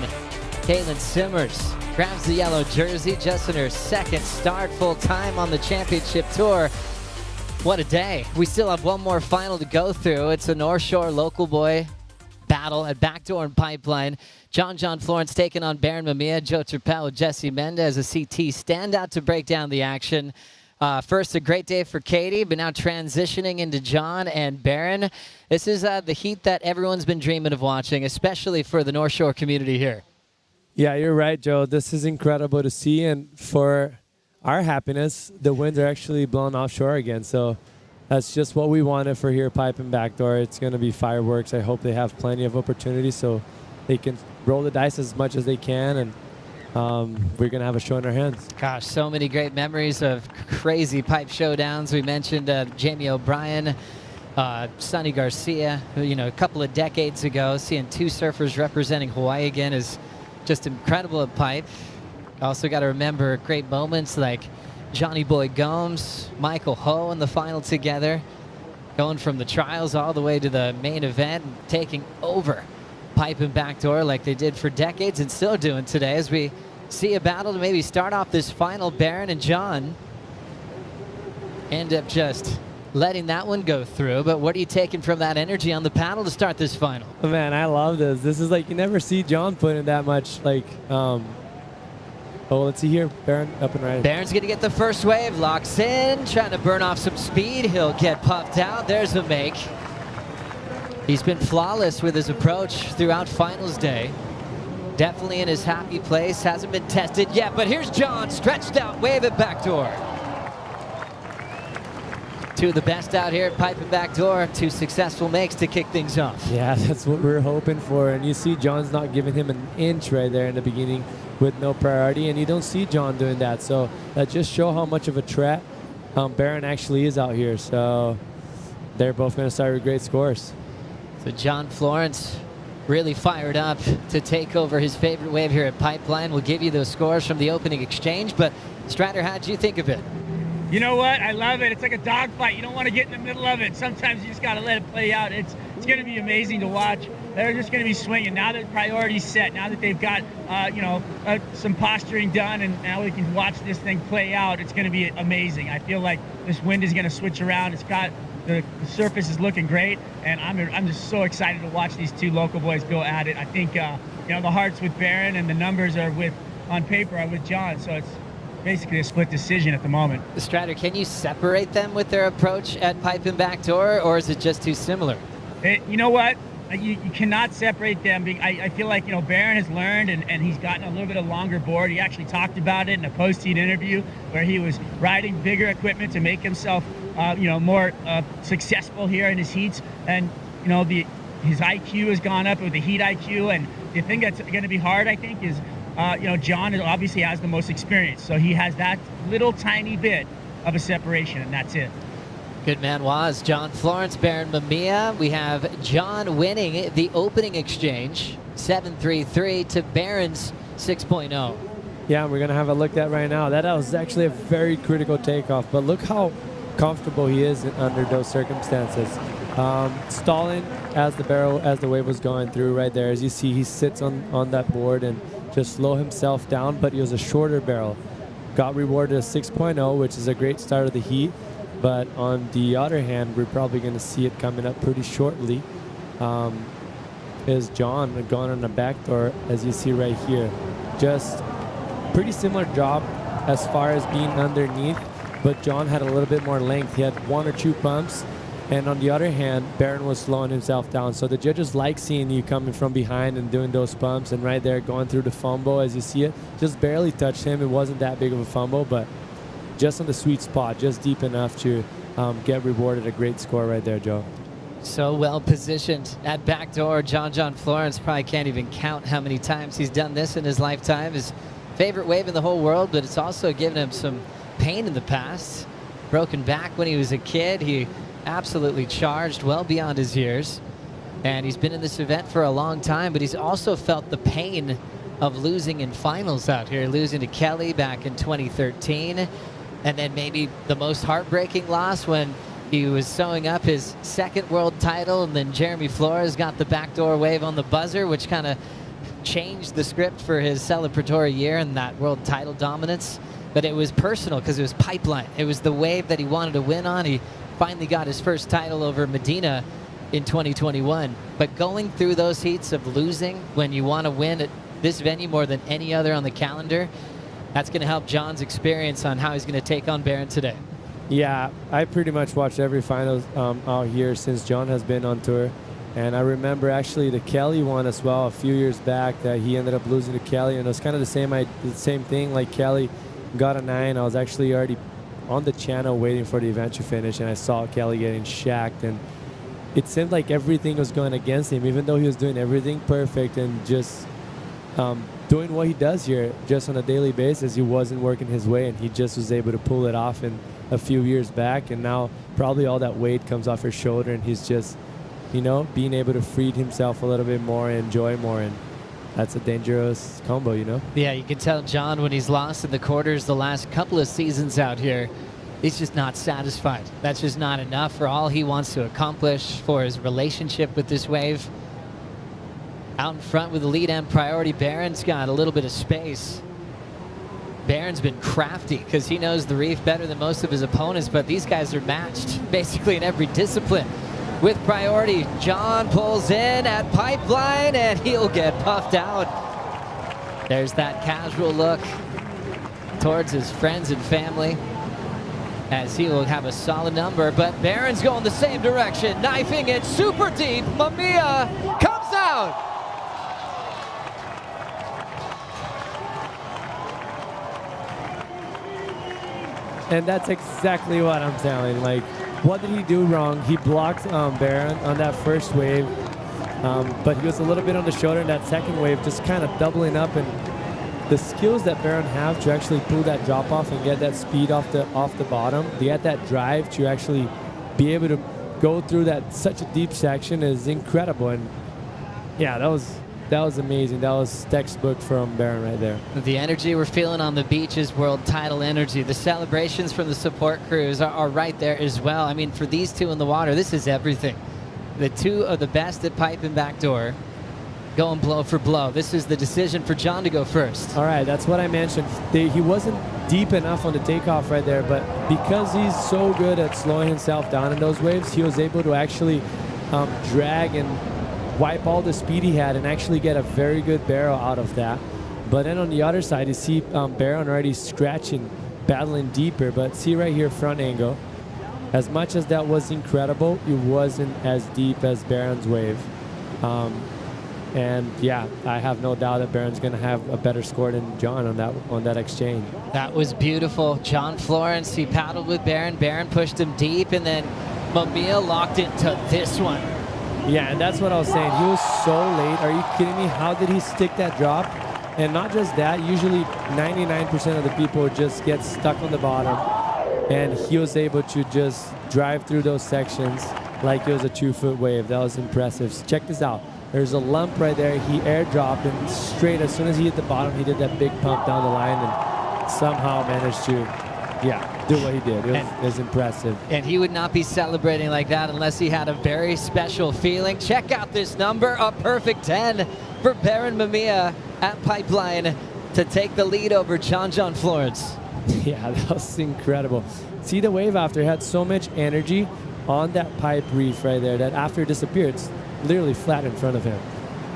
Caitlin Simmers grabs the yellow jersey just in her second start full time on the championship tour. What a day. We still have one more final to go through. It's a North Shore local boy battle at Backdoor and Pipeline. John Florence taking on Baron Mamiya. Joe Turpel with Jesse Mendez, a CT standout to break down the action. First, a great day for Katie, but now transitioning into John and Baron. This is the heat that everyone's been dreaming of watching, especially for the North Shore community here. Yeah, you're right, Joe. This is incredible to see, and for our happiness, the winds are actually blowing offshore again. So that's just what we wanted for here, Pipe and Backdoor. It's going to be fireworks. I hope they have plenty of opportunities so they can roll the dice as much as they can, and we're going to have a show in our hands. Gosh, so many great memories of crazy pipe showdowns. We mentioned Jamie O'Brien, Sonny Garcia, who, a couple of decades ago, seeing two surfers representing Hawaii again is just incredible at pipe. Also got to remember great moments like Johnny Boy Gomes, Michael Ho in the final together, going from the trials all the way to the main event and taking over Pipe and Backdoor like they did for decades and still doing today, as we see a battle to maybe start off this final. Baron and John end up just letting that one go through. But what are you taking from that energy on the paddle to start this final? Oh, man, I love this. This is like, you never see John put in that much, like, oh, let's see here. Baron up and right. Baron's going to get the first wave, locks in, trying to burn off some speed. He'll get puffed out. There's a make. He's been flawless with his approach throughout finals day. Definitely in his happy place. Hasn't been tested yet, but here's John, stretched out wave at Backdoor. Two of the best out here at Pipe and Backdoor. Two successful makes to kick things off. Yeah, that's what we're hoping for. And you see John's not giving him an inch right there in the beginning with no priority, and you don't see John doing that. So that just shows how much of a threat Baron actually is out here. So they're both going to start with great scores. So John Florence really fired up to take over his favorite wave here at Pipeline. We'll give you those scores from the opening exchange, but Strider, how'd you think of it? You know what? I love it. It's like a dogfight. You don't want to get in the middle of it. Sometimes you just got to let it play out. It's going to be amazing to watch. They're just going to be swinging. Now that priority's set, now that they've got, some posturing done, and now we can watch this thing play out, it's going to be amazing. I feel like this wind is going to switch around. It's got the surface is looking great, and I'm just so excited to watch these two local boys go at it. I think, the heart's with Baron, and the numbers are on paper are with John, so it's basically a split decision at the moment. Strider, can you separate them with their approach at Pipe and Backdoor, or is it just too similar? You know what? You cannot separate them. I feel like, Baron has learned, and he's gotten a little bit of longer board. He actually talked about it in a post-heat interview where he was riding bigger equipment to make himself, more successful here in his heats. And, his IQ has gone up with the heat IQ. And the thing that's going to be hard, I think, is, John obviously has the most experience. So he has that little tiny bit of a separation, and that's it. Good man was John Florence, Baron Mamiya. We have John winning the opening exchange, 7.33 to Baron's 6.0. Yeah, we're going to have a look at that right now. That was actually a very critical takeoff, but look how comfortable he is under those circumstances. Stalling as the wave was going through right there. As you see, he sits on that board and just slow himself down, but he was a shorter barrel. Got rewarded a 6.0, which is a great start of the heat. But on the other hand, we're probably going to see it coming up pretty shortly. Is John going on the back door, as you see right here. Just pretty similar job as far as being underneath, but John had a little bit more length. He had 1 or 2 pumps. And on the other hand, Barron was slowing himself down. So the judges like seeing you coming from behind and doing those pumps, and right there going through the fumble as you see it. Just barely touched him. It wasn't that big of a fumble, but just on the sweet spot, just deep enough to get rewarded a great score right there, Joe. So well positioned at backdoor. John Florence probably can't even count how many times he's done this in his lifetime. His favorite wave in the whole world, but it's also given him some pain in the past. Broken back when he was a kid. He absolutely charged well beyond his years, and he's been in this event for a long time, but he's also felt the pain of losing in finals out here, losing to Kelly back in 2013, and then maybe the most heartbreaking loss when he was sewing up his second world title, and then Jeremy Flores got the backdoor wave on the buzzer, which kind of changed the script for his celebratory year and that world title dominance. But it was personal because it was pipeline. It was the wave that he wanted to win on. He finally got his first title over Medina in 2021. But going through those heats of losing when you want to win at this venue more than any other on the calendar, that's going to help John's experience on how he's going to take on Barron today. Yeah, I pretty much watched every finals out here since John has been on tour. And I remember actually the Kelly one as well a few years back that he ended up losing to Kelly. And it was kind of the same thing. Like Kelly got a 9. I was actually already on the channel waiting for the event to finish, and I saw Kelly getting shacked. And it seemed like everything was going against him, even though he was doing everything perfect and just doing what he does here just on a daily basis. He wasn't working his way, and he just was able to pull it off in a few years back. And now probably all that weight comes off his shoulder, and he's just, you know, being able to free himself a little bit more and enjoy more. And that's a dangerous combo, you know? Yeah, you can tell John when he's lost in the quarters the last couple of seasons out here, he's just not satisfied. That's just not enough for all he wants to accomplish for his relationship with this wave. Out in front with the lead and priority, Barron's got a little bit of space. Barron's been crafty because he knows the reef better than most of his opponents, but these guys are matched basically in every discipline. With priority, John pulls in at pipeline, and he'll get puffed out. There's that casual look towards his friends and family as he will have a solid number, but Barron's going the same direction, knifing it super deep. Mamiya comes out. And that's exactly what I'm telling. Like, what did he do wrong? He blocked Barron on that first wave, but he was a little bit on the shoulder in that second wave, just kind of doubling up. And the skills that Barron have to actually pull that drop off and get that speed off the bottom, they had that drive to actually be able to go through that such a deep section is incredible. And yeah, that was amazing. That was textbook from Barron right there. The energy we're feeling on the beach is world title energy. The celebrations from the support crews are right there as well. I mean, for these two in the water, this is everything. The two of the best at pipe and backdoor going blow for blow. This is the decision for John to go first. All right, that's what I mentioned. He wasn't deep enough on the takeoff right there, but because he's so good at slowing himself down in those waves, he was able to actually drag and wipe all the speed he had and actually get a very good barrel out of that. But then on the other side, you see Barron already scratching, battling deeper. But see right here, front angle. As much as that was incredible, it wasn't as deep as Barron's wave. And yeah, I have no doubt that Barron's going to have a better score than John on that exchange. That was beautiful. John Florence, he paddled with Barron. Barron pushed him deep, and then Mamiya locked into this one. Yeah, and that's what I was saying. He was so late. Are you kidding me? How did he stick that drop? And not just that, usually 99% of the people just get stuck on the bottom. And he was able to just drive through those sections like it was a 2-foot wave. That was impressive. So check this out. There's a lump right there. He airdropped, and straight as soon as he hit the bottom, he did that big pump down the line and somehow managed to, yeah, do what he did. It was impressive. And he would not be celebrating like that unless he had a very special feeling. Check out this number, a perfect 10 for Baron Mamiya at Pipeline to take the lead over John Florence. Yeah, that was incredible. See the wave after, it had so much energy on that pipe reef right there that after it disappeared, it's literally flat in front of him.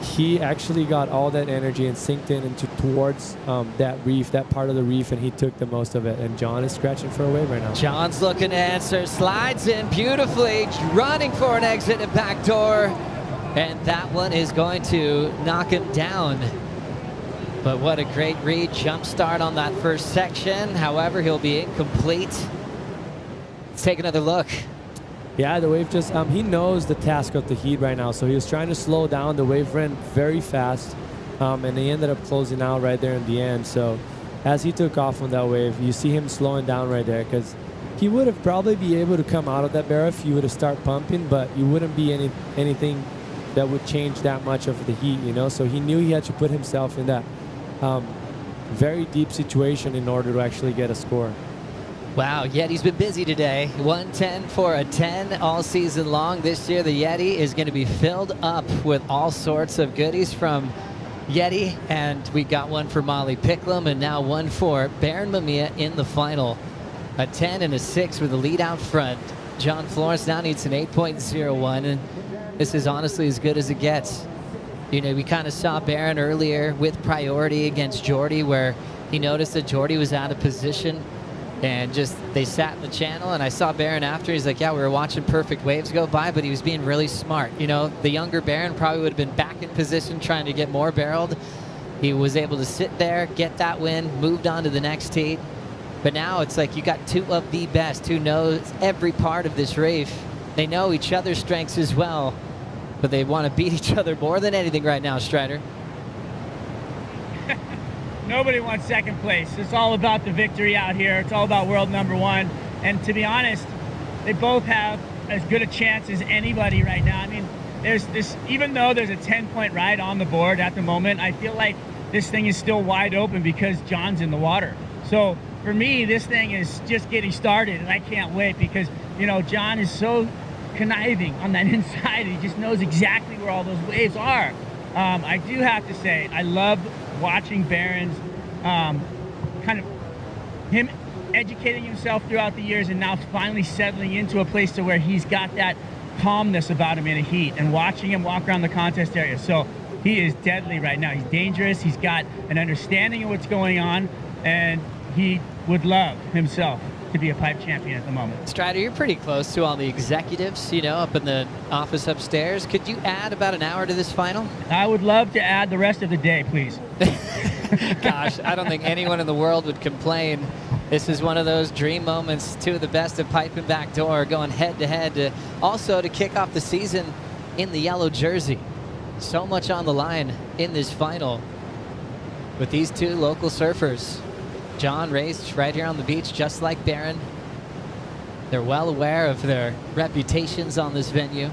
He actually got all that energy and synced in into towards that reef, that part of the reef, and he took the most of it. And John is scratching for a wave right now. John's looking to answer, slides in beautifully, running for an exit and back door. And that one is going to knock him down. But what a great read, jump start on that first section. However, he'll be incomplete. Let's take another look. Yeah, the wave just, he knows the task of the heat right now, so he was trying to slow down. The wave ran very fast, and he ended up closing out right there in the end. So as he took off on that wave, you see him slowing down right there, because he would have probably be able to come out of that barrel if he would have started pumping, but you wouldn't be anything that would change that much of the heat, you know? So he knew he had to put himself in that very deep situation in order to actually get a score. Wow, Yeti's been busy today. 110 for a 10 all season long. This year, the Yeti is going to be filled up with all sorts of goodies from Yeti. And we got one for Molly Picklum and now one for Baron Mamiya in the final. A 10 and a 6 with the lead out front. John Florence now needs an 8.01, and this is honestly as good as it gets. You know, we kind of saw Baron earlier with priority against Jordy, where he noticed that Jordy was out of position. And just, they sat in the channel, and I saw Baron after. He's like, yeah, we were watching perfect waves go by, but he was being really smart. You know, the younger Baron probably would have been back in position trying to get more barreled. He was able to sit there, get that win, moved on to the next heat. But now it's like you got two of the best who knows every part of this reef. They know each other's strengths as well, but they want to beat each other more than anything right now, Strider. Nobody wants second place. It's all about the victory out here. It's all about world number one. And to be honest, they both have as good a chance as anybody right now. I mean, there's this, even though there's a 10-point ride on the board at the moment, I feel like this thing is still wide open because John's in the water. So for me, this thing is just getting started, and I can't wait because, you know, John is so conniving on that inside. He just knows exactly where all those waves are. I do have to say, I love watching Baron's kind of him educating himself throughout the years and now finally settling into a place to where he's got that calmness about him in a heat, and watching him walk around the contest area. So he is deadly right now. He's dangerous. He's got an understanding of what's going on, and he would love himself to be a pipe champion at the moment. Strider, you're pretty close to all the executives, you know, up in the office upstairs. Could you add about an hour to this final? I would love to add the rest of the day, please. Gosh, I don't think anyone in the world would complain. This is one of those dream moments. Two of the best at pipe and backdoor going head to head, also to kick off the season in the yellow jersey. So much on the line in this final with these two local surfers. John raised right here on the beach, just like Baron. They're well aware of their reputations on this venue.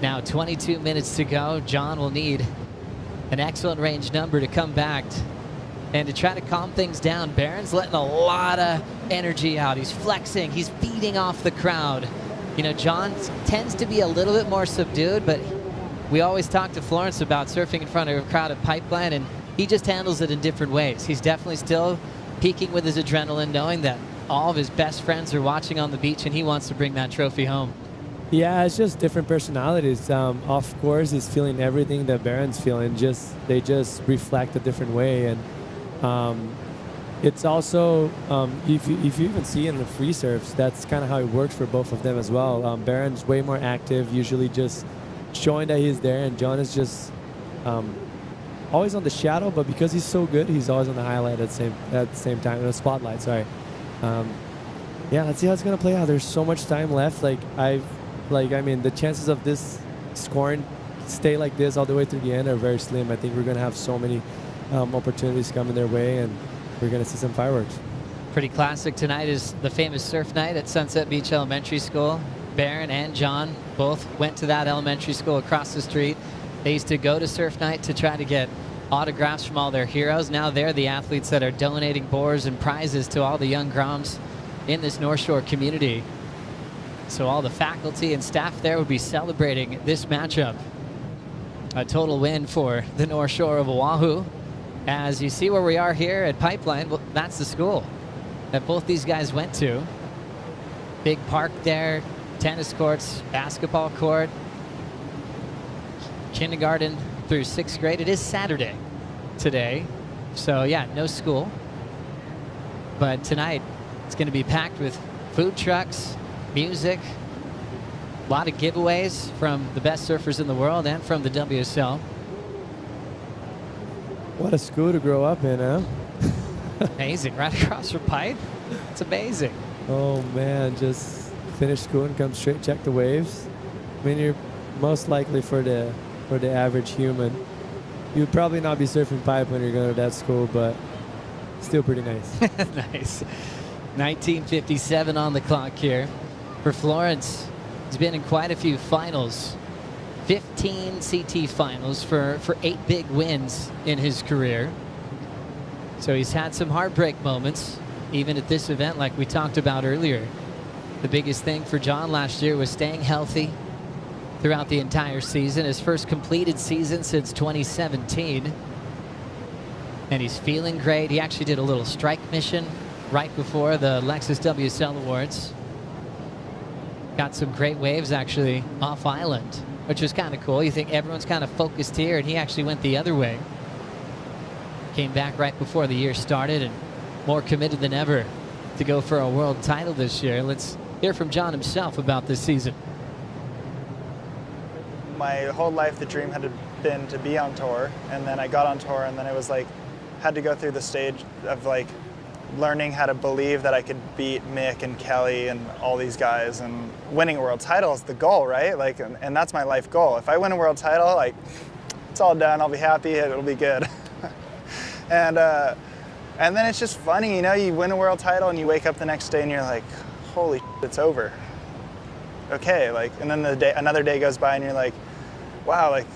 Now 22 minutes to go. John will need an excellent range number to come back and to try to calm things down. Baron's letting a lot of energy out. He's flexing, he's feeding off the crowd. You know, John tends to be a little bit more subdued, but we always talk to Florence about surfing in front of a crowd at Pipeline, and he just handles it in different ways. He's definitely still peaking with his adrenaline, knowing that all of his best friends are watching on the beach and he wants to bring that trophy home. Yeah, it's just different personalities. Of course, he's feeling everything that Baron's feeling. They just reflect a different way, and it's also if you even see it in the free surfs, that's kind of how it works for both of them as well. Baron's way more active, usually just showing that he's there, and John is just always on the shadow, but because he's so good, he's always on the highlight at the same time, in the spotlight. Sorry. Yeah, let's see how it's gonna play out. There's so much time left. I mean, the chances of this scoring stay like this all the way through the end are very slim. I think we're gonna have so many opportunities coming their way, and we're gonna see some fireworks. Pretty classic tonight is the famous surf night at Sunset Beach Elementary School. Baron and John both went to that elementary school across the street. They used to go to surf night to try to get autographs from all their heroes. Now they're the athletes that are donating boards and prizes to all the young Groms in this North Shore community. So all the faculty and staff there would be celebrating this matchup. A total win for the North Shore of Oahu. As you see where we are here at Pipeline, well, that's the school that both these guys went to. Big park there, tennis courts, basketball court, kindergarten through 6th grade. It is Saturday today, so yeah, no school. But tonight, it's going to be packed with food trucks, music, a lot of giveaways from the best surfers in the world and from the WSL. What a school to grow up in, huh? Amazing, right across from Pipe. It's amazing. Oh man, just finish school and come straight check the waves. I mean, you're most likely for the average human. You'd probably not be surfing Pipe when you're going to that school, but still pretty nice. Nice. 1957 on the clock here for Florence. He's been in quite a few finals. 15 CT finals for 8 big wins in his career. So he's had some heartbreak moments, even at this event like we talked about earlier. The biggest thing for John last year was staying healthy throughout the entire season, his first completed season since 2017. And he's feeling great. He actually did a little strike mission right before the Lexus WSL Awards. Got some great waves actually off island, which was kind of cool. You think everyone's kind of focused here, and he actually went the other way. Came back right before the year started and more committed than ever to go for a world title this year. Let's hear from John himself about this season. My whole life, the dream had been to be on tour, and then I got on tour, and then it was like, had to go through the stage of like learning how to believe that I could beat Mick and Kelly and all these guys, and winning a world title is the goal, right? Like, and that's my life goal. If I win a world title, like, it's all done. I'll be happy. It'll be good. And then it's just funny, you know, you win a world title and you wake up the next day and you're like, holy shit, it's over. Okay, like, and then another day goes by and you're like, wow, like,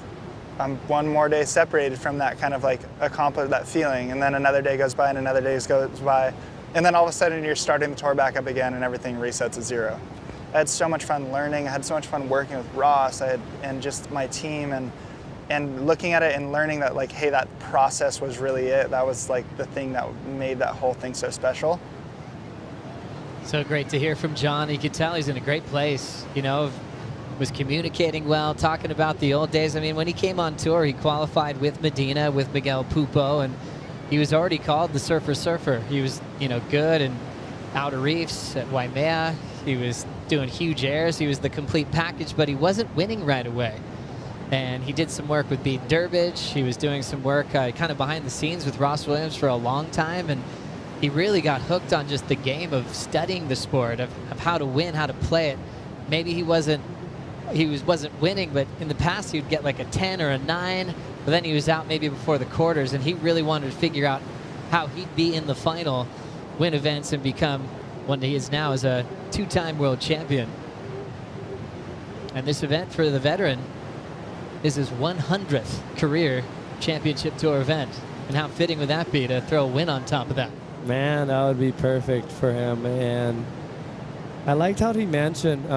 I'm one more day separated from that kind of like accomplish that feeling. And then another day goes by and another day goes by. And then all of a sudden you're starting the tour back up again and everything resets at zero. I had so much fun learning. I had so much fun working with Ross and just my team and looking at it and learning that like, hey, that process was really it. That was like the thing that made that whole thing so special. So great to hear from John. You could tell he's in a great place, you know, was communicating well, talking about the old days. I mean, when he came on tour, he qualified with Medina, with Miguel Pupo, and he was already called the surfer. He was, you know, good and outer reefs at Waimea. He was doing huge airs. He was the complete package, but he wasn't winning right away. And he did some work with Beat Durbridge. He was doing some work kind of behind the scenes with Ross Williams for a long time, and he really got hooked on just the game of studying the sport, of how to win, how to play it. Maybe he wasn't winning, but in the past he would get like a 10 or a 9, but then he was out maybe before the quarters, and he really wanted to figure out how he'd be in the final, win events, and become what he is now as a 2-time world champion. And this event for the veteran is his 100th career championship tour event. And how fitting would that be to throw a win on top of that? Man, that would be perfect for him. And I liked how he mentioned,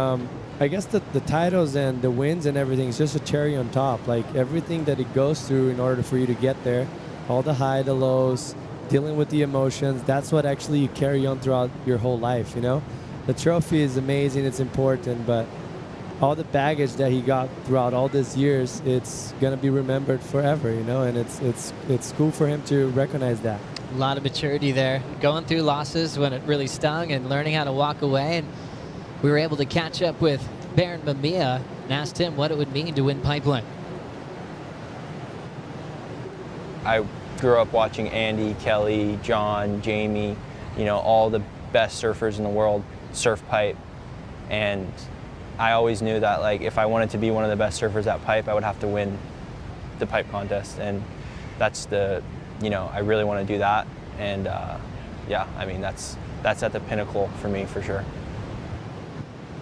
I guess the titles and the wins and everything is just a cherry on top. Like everything that it goes through in order for you to get there, all the high, the lows, dealing with the emotions, that's what actually you carry on throughout your whole life, you know? The trophy is amazing, it's important, but all the baggage that he got throughout all these years, it's gonna be remembered forever, you know, and it's cool for him to recognize that. A lot of maturity there, going through losses when it really stung and learning how to walk away. And we were able to catch up with Baron Mamiya and asked him what it would mean to win Pipeline. I grew up watching Andy, Kelly, John, Jamie, you know, all the best surfers in the world surf Pipe, and I always knew that like if I wanted to be one of the best surfers at Pipe, I would have to win the Pipe contest, and that's the, you know, I really want to do that, and yeah, I mean that's at the pinnacle for me for sure.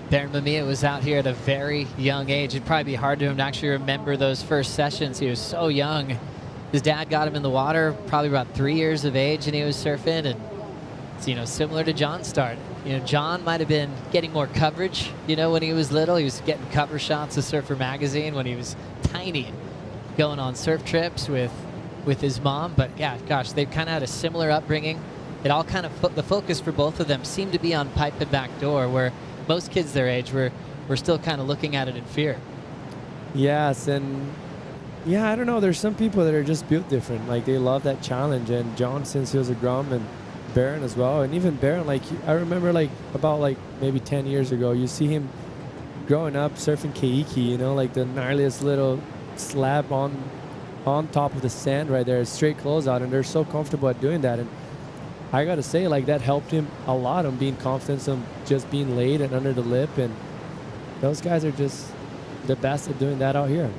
Baron Mamiya was out here at a very young age. It'd probably be hard for him to actually remember those first sessions. He was so young His dad got him in the water probably about 3 years of age, and he was surfing. And it's, similar to John's start. John might have been getting more coverage, when he was little. He was getting cover shots of Surfer Magazine when he was tiny, going on surf trips with his mom. But yeah, gosh, they've kind of had a similar upbringing. It all kind of, the focus for both of them seemed to be on pipe and backdoor, where most kids their age were still kind of looking at it in fear. Yes, and yeah, I don't know. There's some people that are just built different. Like, they love that challenge. And John, since he was a Grum, and Barron as well. And even Barron, I remember about maybe 10 years ago, you see him growing up surfing keiki, the gnarliest little slab on top of the sand right there, straight closeout, and they're so comfortable at doing that. And I gotta say, that helped him a lot on being confident, on just being laid and under the lip. And those guys are just the best at doing that out here.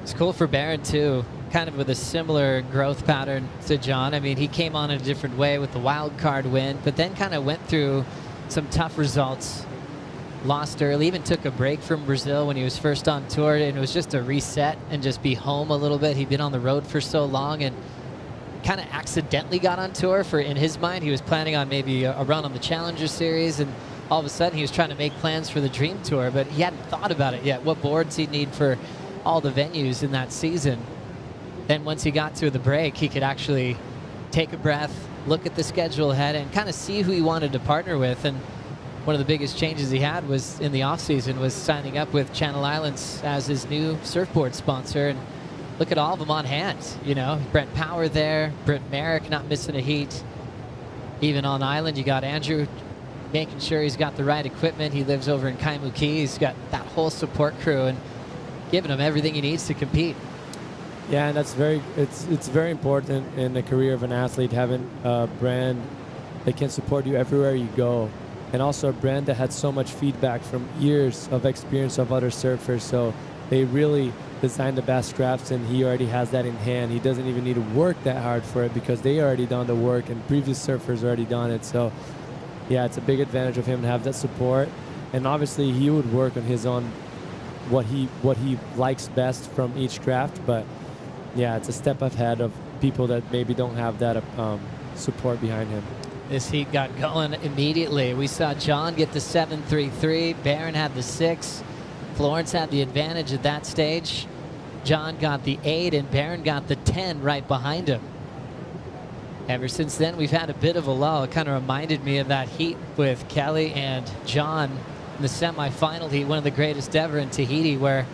It's cool for Barron too, kind of with a similar growth pattern to John. I mean, he came on in a different way with the wild card win, but then kind of went through some tough results. Lost early, even took a break from Brazil when he was first on tour, and it was just a reset and just be home a little bit. He'd been on the road for so long and kind of accidentally got on tour. In his mind, he was planning on maybe a run on the Challenger Series, and all of a sudden he was trying to make plans for the Dream Tour, but he hadn't thought about it yet, what boards he'd need for all the venues in that season. Then once he got to the break, he could actually take a breath, look at the schedule ahead, and kind of see who he wanted to partner with. And one of the biggest changes he had was in the offseason was signing up with Channel Islands as his new surfboard sponsor. And look at all of them on hand. Brent Power there, Britt Merrick not missing a heat. Even on island, you got Andrew making sure he's got the right equipment. He lives over in Kaimuki. He's got that whole support crew and giving him everything he needs to compete. Yeah, and it's very important in the career of an athlete, having a brand that can support you everywhere you go, and also a brand that had so much feedback from years of experience of other surfers. So they really designed the best crafts, and he already has that in hand. He doesn't even need to work that hard for it because they already done the work and previous surfers already done it. So yeah, it's a big advantage of him to have that support. And obviously he would work on his own, what he likes best from each craft. But yeah, it's a step ahead of people that maybe don't have that support behind him. This heat got going immediately. We saw John get the 7.33. Barron had the 6. Florence had the advantage at that stage. John got the 8, and Barron got the 10 right behind him. Ever since then, we've had a bit of a lull. It kind of reminded me of that heat with Kelly and John in the semifinal heat, one of the greatest ever in Tahiti, where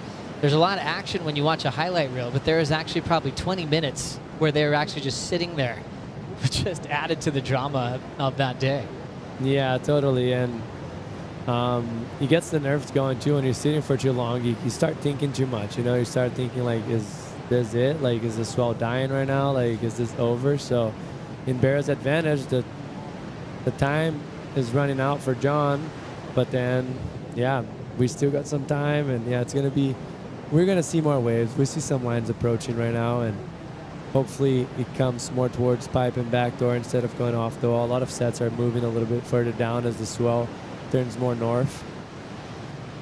there's a lot of action when you watch a highlight reel, but there was actually probably 20 minutes where they were actually just sitting there, which just added to the drama of that day. Yeah, totally. And he gets the nerves going too when you're sitting for too long. You start thinking too much. You start thinking, is this it? Is the swell dying right now? Is this over? So in Barron's advantage, the time is running out for John, but then, yeah, we still got some time, and yeah, we're going to see more waves. We see some lines approaching right now, and hopefully it comes more towards pipe and backdoor instead of going off the wall. A lot of sets are moving a little bit further down as the swell turns more north.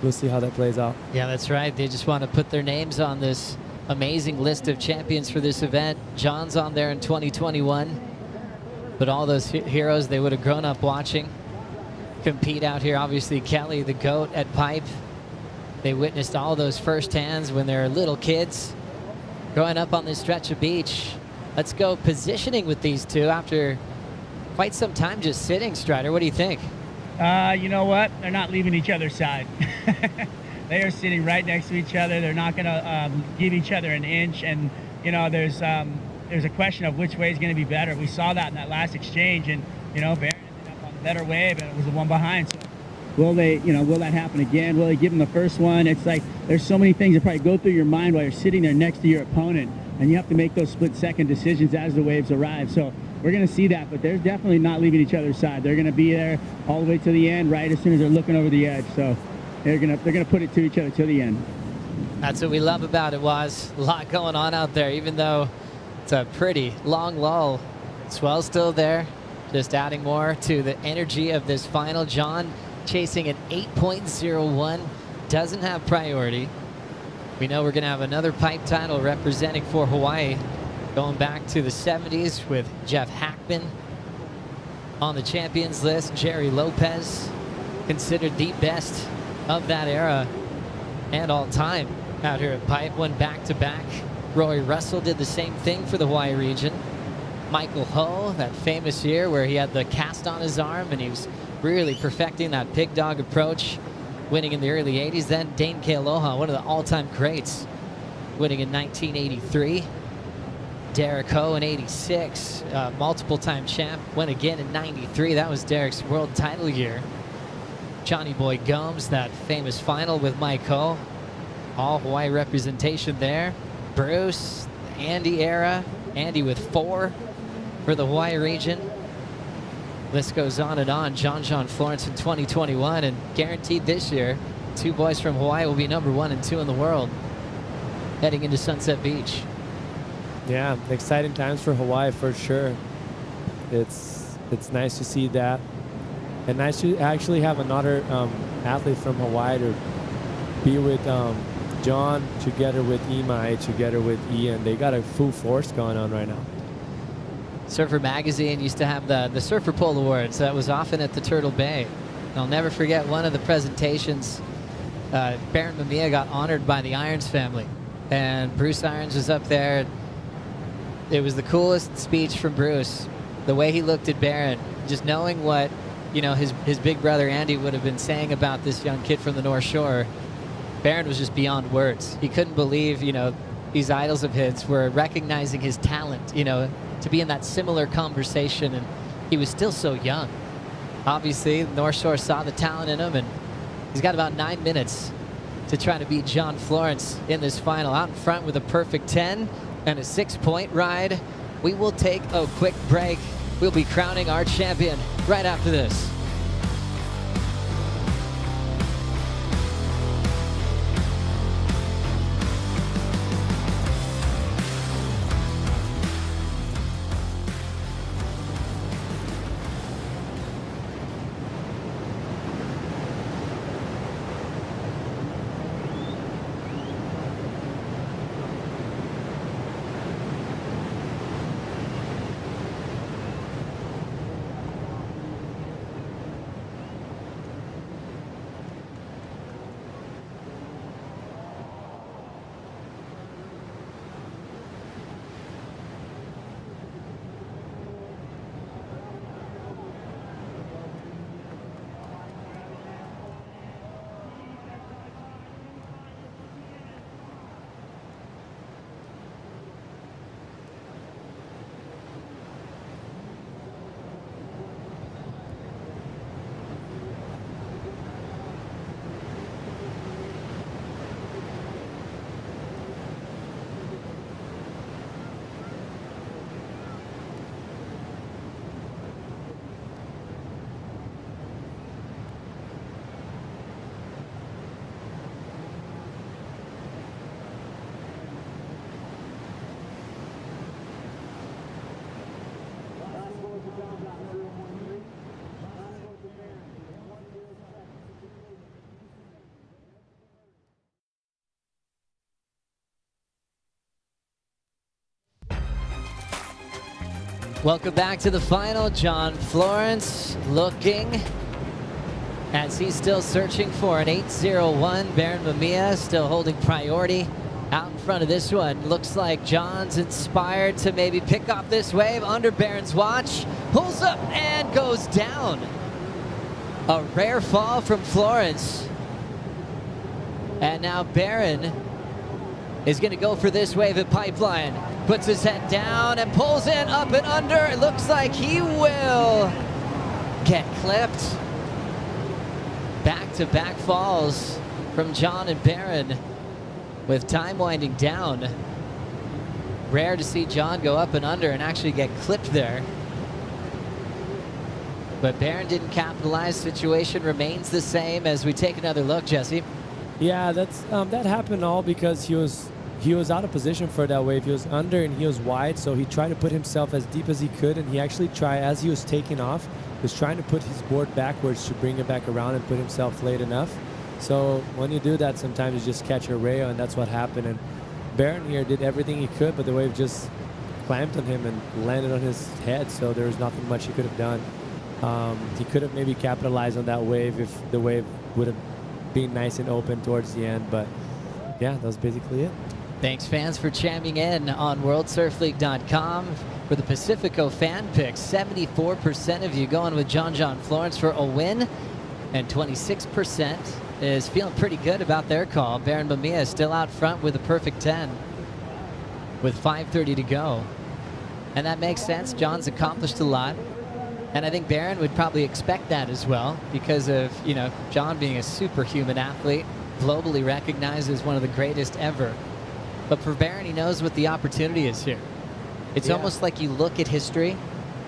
We'll see how that plays out. Yeah, that's right. They just want to put their names on this amazing list of champions for this event. John's on there in 2021, but all those heroes they would have grown up watching compete out here. Obviously, Kelly, the GOAT at pipe. They witnessed all those first hands when they're little kids growing up on this stretch of beach. Let's go positioning with these two after quite some time just sitting. Strider, what do you think? You know what? They're not leaving each other's side. They are sitting right next to each other. They're not going to give each other an inch. And, there's a question of which way is going to be better. We saw that in that last exchange. And, Barron ended up on the better wave, and it was the one behind. So will that happen again? Will they give him the first one? It's like there's so many things that probably go through your mind while you're sitting there next to your opponent, and you have to make those split-second decisions as the waves arrive. So we're going to see that, but they're definitely not leaving each other's side. They're going to be there all the way to the end, right as soon as they're looking over the edge. So they're going to put it to each other to the end. That's what we love about it. Was a lot going on out there, even though it's a pretty long lull. Swell's still there, just adding more to the energy of this final. John chasing an 8.01, doesn't have priority. We know we're going to have another pipe title representing for Hawaii, going back to the 70s with Jeff Hackman on the champions list. Jerry Lopez, considered the best of that era and all time out here at pipe, won back-to-back. Roy Russell did the same thing for the Hawaii region. Michael Ho, that famous year where he had the cast on his arm and he was really perfecting that pig dog approach, winning in the early 80s. Then Dane Kealoha, one of the all-time greats, winning in 1983. Derek Ho in 86, multiple-time champ, went again in 93. That was Derek's world title year. Johnny Boy Gomes, that famous final with Mike Ho. All Hawaii representation there. Bruce, Andy era. Andy with 4 for the Hawaii region. List goes on and on. John Florence in 2021, and guaranteed this year, 2 boys from Hawaii will be number 1 and 2 in the world heading into Sunset Beach. Yeah, exciting times for Hawaii for sure. It's nice to see that, and nice to actually have another athlete from Hawaii to be with John together with Imai, together with Ian. They got a full force going on right now. Surfer Magazine used to have the Surfer Pole Awards. That was often at the Turtle Bay. I'll never forget one of the presentations. Baron Mamiya got honored by the Irons family, and Bruce Irons was up there. It was the coolest speech from Bruce. The way he looked at Baron, just knowing what, you know, his big brother Andy would have been saying about this young kid from the North Shore. Baron was just beyond words. He couldn't believe, you know, these idols of his were recognizing his talent, you know, to be in that similar conversation, and he was still so young. Obviously, North Shore saw the talent in him, and he's got about 9 minutes to try to beat John Florence in this final. Out in front with a perfect 10 and a 6-point ride. We will take a quick break. We'll be crowning our champion right after this. Welcome back to the final. John Florence looking as he's still searching for an 801. Baron Mamiya still holding priority out in front of this one. Looks like John's inspired to maybe pick up this wave under Baron's watch. Pulls up and goes down. A rare fall from Florence. And now Baron is going to go for this wave at Pipeline. Puts his head down and pulls in, up and under. It looks like he will get clipped. Back-to-back falls from John and Baron with time winding down. Rare to see John go up and under and actually get clipped there. But Baron didn't capitalize. Situation remains the same as we take another look, Jesse. Yeah, that happened all because he was out of position for that wave. He was under and he was wide, so he tried to put himself as deep as he could, and he actually tried, as he was taking off, was trying to put his board backwards to bring it back around and put himself late enough. So when you do that, sometimes you just catch a rail, and that's what happened. And Barron here did everything he could, but the wave just clamped on him and landed on his head, so there was nothing much he could have done. He could have maybe capitalized on that wave if the wave would have been nice and open towards the end, but yeah, that was basically it. Thanks, fans, for chiming in on WorldSurfLeague.com for the Pacifico fan picks. 74% of you going with John Florence for a win, and 26% is feeling pretty good about their call. Barron Mamiya is still out front with a perfect 10 with 5:30 to go. And that makes sense. John's accomplished a lot. And I think Barron would probably expect that as well because of, you know, John being a superhuman athlete, globally recognized as one of the greatest ever. But for Barron, he knows what the opportunity is here. It's almost like you look at history,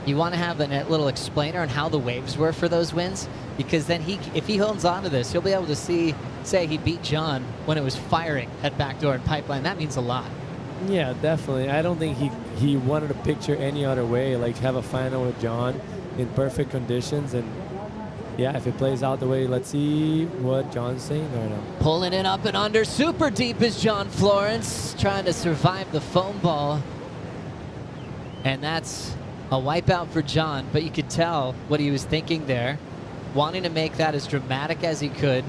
you want to have a little explainer on how the waves were for those wins, because then if he holds on to this, he'll be able to say he beat John when it was firing at backdoor and pipeline. That means a lot. Yeah, definitely. I don't think he wanted to picture any other way, like have a final with John in perfect conditions. And yeah, if it plays out the way, let's see what John's saying right now. Pulling it up and under, super deep is John Florence, trying to survive the foam ball. And that's a wipeout for John, but you could tell what he was thinking there, wanting to make that as dramatic as he could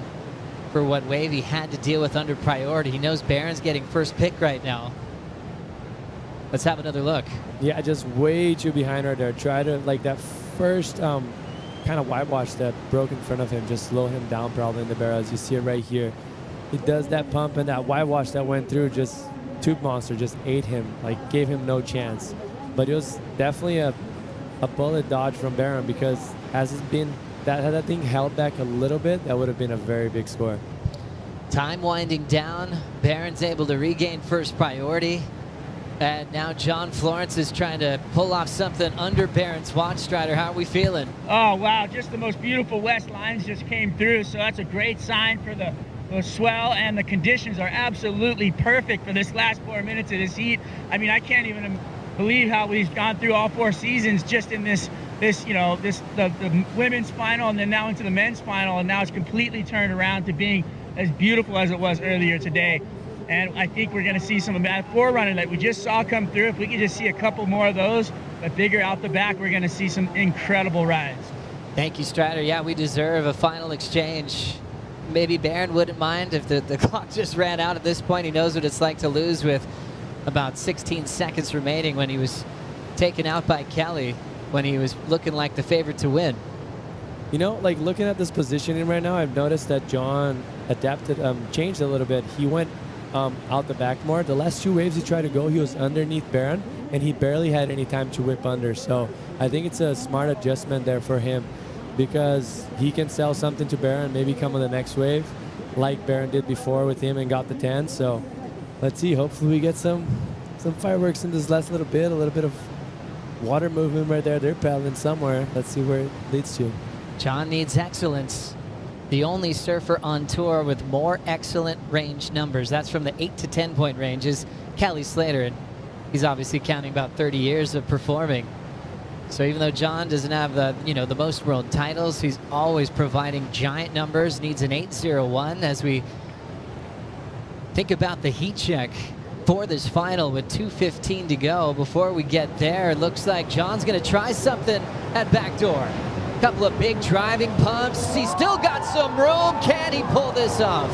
for what wave he had to deal with under priority. He knows Barron's getting first pick right now. Let's have another look. Yeah, just way too behind right there. Try to, like, that first kind of whitewash that broke in front of him, just slow him down probably in the barrel. As you see it right here, he does that pump, and that whitewash that went through, just Tube Monster just ate him, like gave him no chance. But it was definitely a bullet dodge from Barron, because had that thing held back a little bit, that would have been a very big score. Time winding down. Barron's able to regain first priority. And now John Florence is trying to pull off something under Barron's watch. Strider, how are we feeling? Oh, wow. Just the most beautiful west lines just came through. So that's a great sign for the swell, and the conditions are absolutely perfect for this last 4 minutes of this heat. I mean, I can't even believe how we've gone through all 4 seasons just in the women's final, and then now into the men's final, and now it's completely turned around to being as beautiful as it was earlier today. And I think we're going to see some of that forerunner that we just saw come through. If we could just see a couple more of those, but bigger out the back, we're going to see some incredible rides. Thank you, Strider. Yeah, we deserve a final exchange. Maybe Barron wouldn't mind if the clock just ran out at this point. He knows what it's like to lose with about 16 seconds remaining when he was taken out by Kelly, when he was looking like the favorite to win. You know, like looking at this positioning right now, I've noticed that John changed a little bit. He went out the back more. The last 2 waves he tried to go, he was underneath Barron, and he barely had any time to whip under. So I think it's a smart adjustment there for him, because he can sell something to Barron, maybe come on the next wave, like Barron did before with him and got the 10. So let's see. Hopefully we get some fireworks in this last little bit, a little bit of water movement right there. They're paddling somewhere. Let's see where it leads to. John needs excellence. The only surfer on tour with more excellent range numbers. That's from the 8 to 10 point range is Kelly Slater. And he's obviously counting about 30 years of performing. So even though John doesn't have the most world titles, he's always providing giant numbers. Needs an 8.01 as we think about the heat check for this final with 2:15 to go. Before we get there, it looks like John's going to try something at backdoor. Couple of big driving pumps. He's still got some room. Can he pull this off?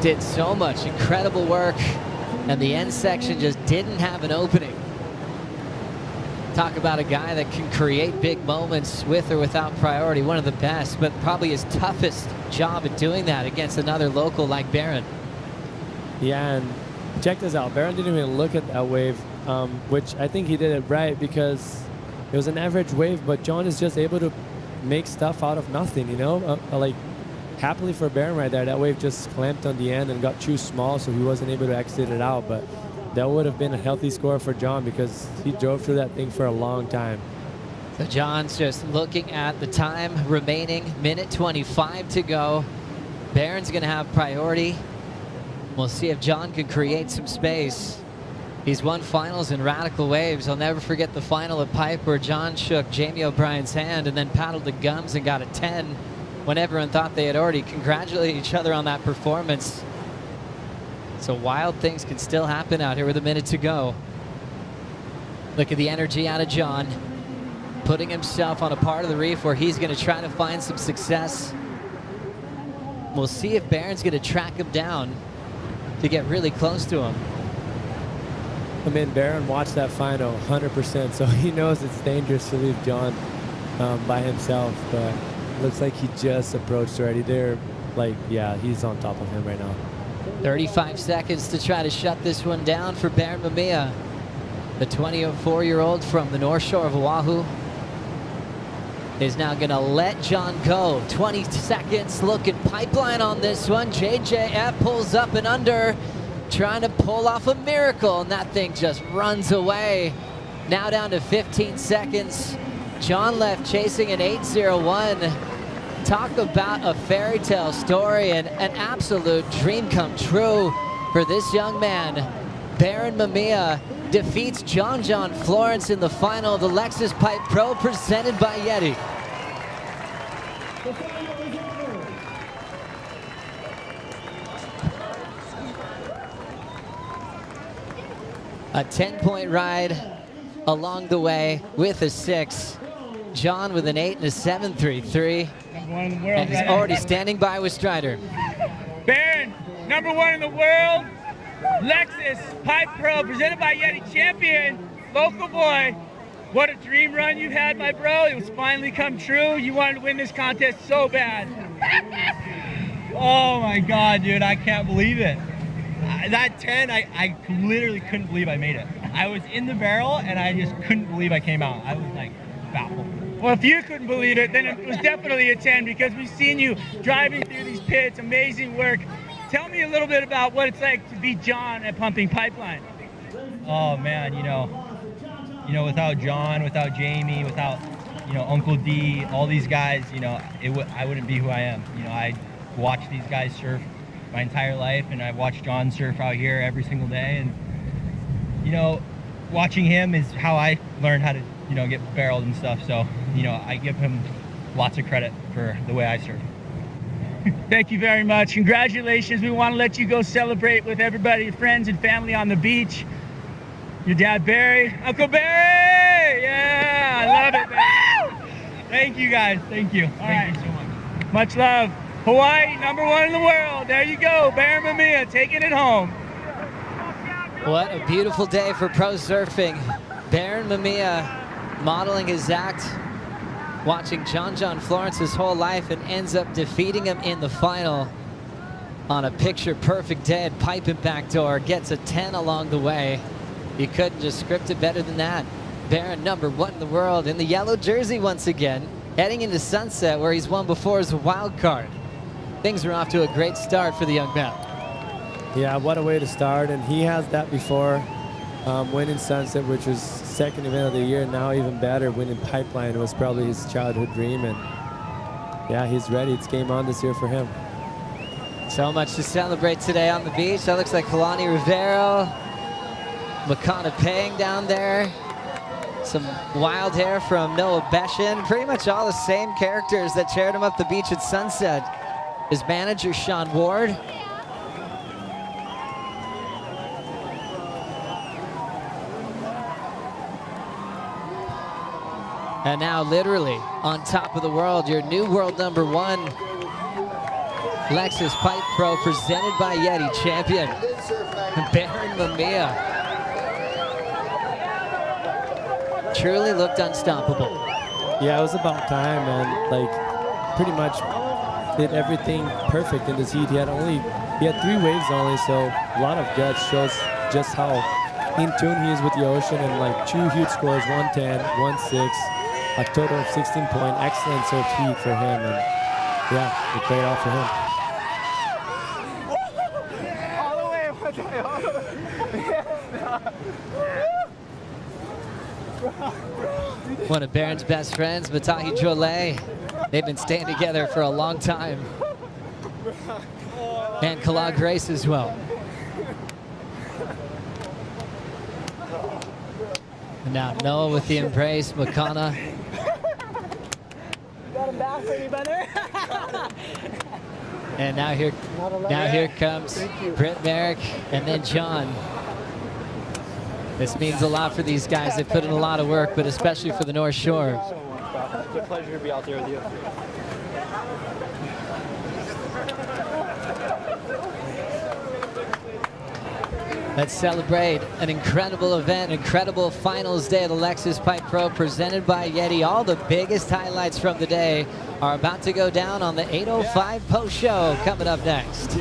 Did so much incredible work, and the end section just didn't have an opening. Talk about a guy that can create big moments with or without priority. One of the best, but probably his toughest job at doing that against another local like Barron. Yeah, and check this out. Barron didn't even look at that wave, which I think he did it right, because it was an average wave, but John is just able to make stuff out of nothing, you know? Like, happily for Barron right there, that wave just clamped on the end and got too small, so he wasn't able to exit it out. But that would have been a healthy score for John, because he drove through that thing for a long time. So John's just looking at the time remaining, minute 25 to go. Barron's going to have priority. We'll see if John can create some space. He's won finals in radical waves. I'll never forget the final at Pipe where John shook Jamie O'Brien's hand and then paddled the gums and got a 10 when everyone thought they had already congratulated each other on that performance. So wild things can still happen out here with a minute to go. Look at the energy out of John, putting himself on a part of the reef where he's going to try to find some success. We'll see if Barron's going to track him down to get really close to him. I mean, Barron watched that final 100%, so he knows it's dangerous to leave John by himself, but looks like he just approached already. They're like, yeah, he's on top of him right now. 35 seconds to try to shut this one down for Barron Mamiya, the 24-year-old from the North Shore of Oahu. Is now going to let John go. 20 seconds, looking pipeline on this one. JJF pulls up and under, trying to pull off a miracle, and that thing just runs away. Now down to 15 seconds. John left chasing an 8:01. Talk about a fairy tale story and an absolute dream come true for this young man. Barron Mamiya defeats John Florence in the final of the Lexus Pipe Pro presented by YETI. A 10-point ride along the way with a 6. John with an 8 and a 7.33. And he's already standing by with Strider. Barron, #1 in the world. Lexus Pipe Pro presented by YETI champion, local boy. What a dream run you had, my bro. It was finally come true. You wanted to win this contest so bad. Oh my God, dude, I can't believe it. That 10, I literally couldn't believe I made it. I was in the barrel and I just couldn't believe I came out. I was like baffled. Well, if you couldn't believe it, then it was definitely a 10 because we've seen you driving through these pits. Amazing work. Tell me a little bit about what it's like to beat John at Pumping Pipeline. Oh man, you know, without John, without Jamie, without, Uncle D, all these guys, I wouldn't be who I am. I watched these guys surf my entire life, and I watched John surf out here every single day, and watching him is how I learned how to get barreled and stuff. So I give him lots of credit for the way I surf. Thank you very much. Congratulations. We want to let you go celebrate with everybody, your friends and family on the beach. Your dad Barry, Uncle Barry. Yeah, I love it, man. Thank you guys. Thank you. Thank you so much. Much love. Hawaii, #1 in the world. There you go. Barron Mamiya taking it home. What a beautiful day for pro surfing. Barron Mamiya modeling his act, watching John Florence his whole life, and ends up defeating him in the final on a picture-perfect day at Pipe and Backdoor. Gets a 10 along the way. You couldn't just script it better than that. Barron, #1 in the world, in the yellow jersey once again, heading into Sunset where he's won before as a wild card. Things are off to a great start for the young man. Yeah, what a way to start, and he has that before. Winning Sunset, which was second event of the year, now even better, winning Pipeline was probably his childhood dream, and yeah, he's ready. It's game on this year for him. So much to celebrate today on the beach. That looks like Kalani Rivero, Makana Pang down there. Some wild hair from Noah Beshin. Pretty much all the same characters that cheered him up the beach at Sunset. His manager, Sean Ward. And now literally on top of the world, your new world #1, Lexus Pipe Pro presented by YETI champion, Barron Mamiya. Truly looked unstoppable. Yeah, it was about time, and like pretty much did everything perfect in this heat. He had 3 waves only, so a lot of guts. Shows just how in tune he is with the ocean, and like 2 huge scores, 110, 1-6, a total of 16 point. Excellent surf heat for him, and yeah, it played off for him. One of Barron's best friends, Matahi Jolie. They've been staying together for a long time. And Kala Grace as well. And now Noah with the embrace, Makana. Got him back for me, brother. And now here comes Britt Merrick and then John. This means a lot for these guys. They put in a lot of work, but especially for the North Shore. It's a pleasure to be out there with you. Let's celebrate an incredible event, incredible finals day of the Lexus Pipe Pro presented by YETI. All the biggest highlights from the day are about to go down on the 8:05 post show coming up next.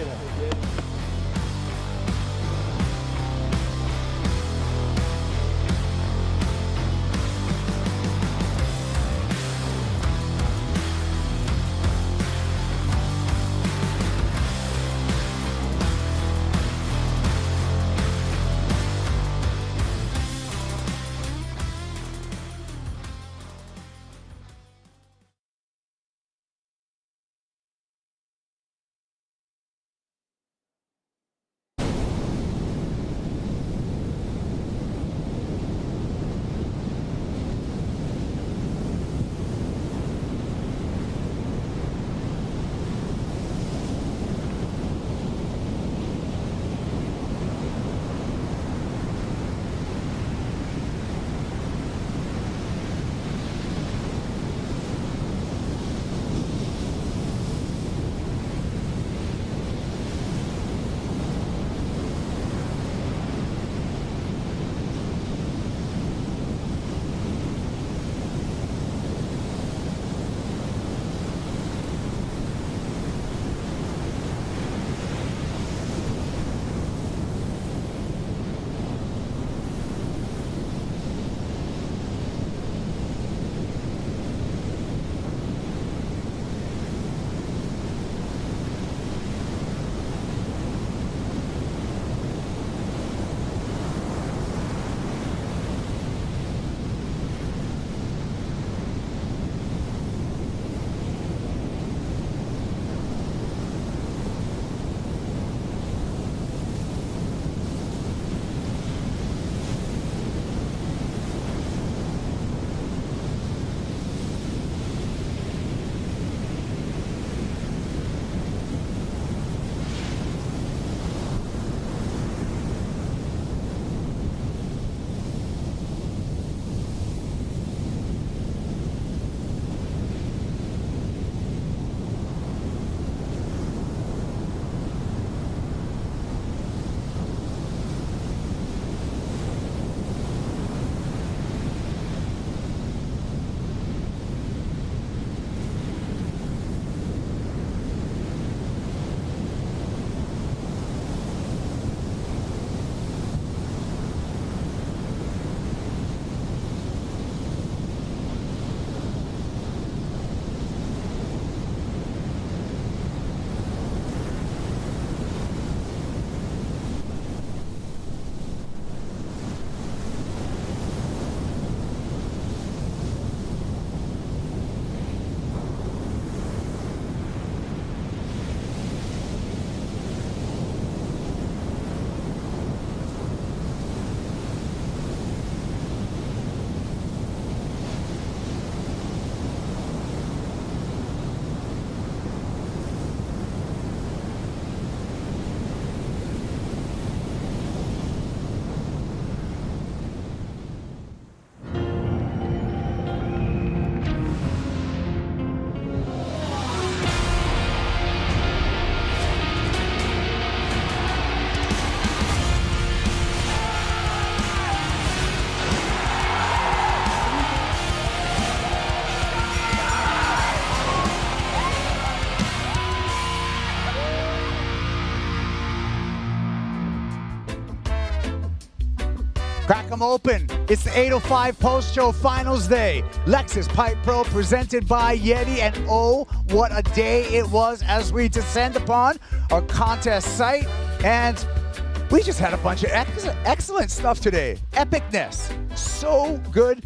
Crack 'em open. It's the 8:05 post-show finals day. Lexus Pipe Pro presented by YETI, and oh, what a day it was as we descend upon our contest site. And we just had a bunch of excellent stuff today. Epicness. So good.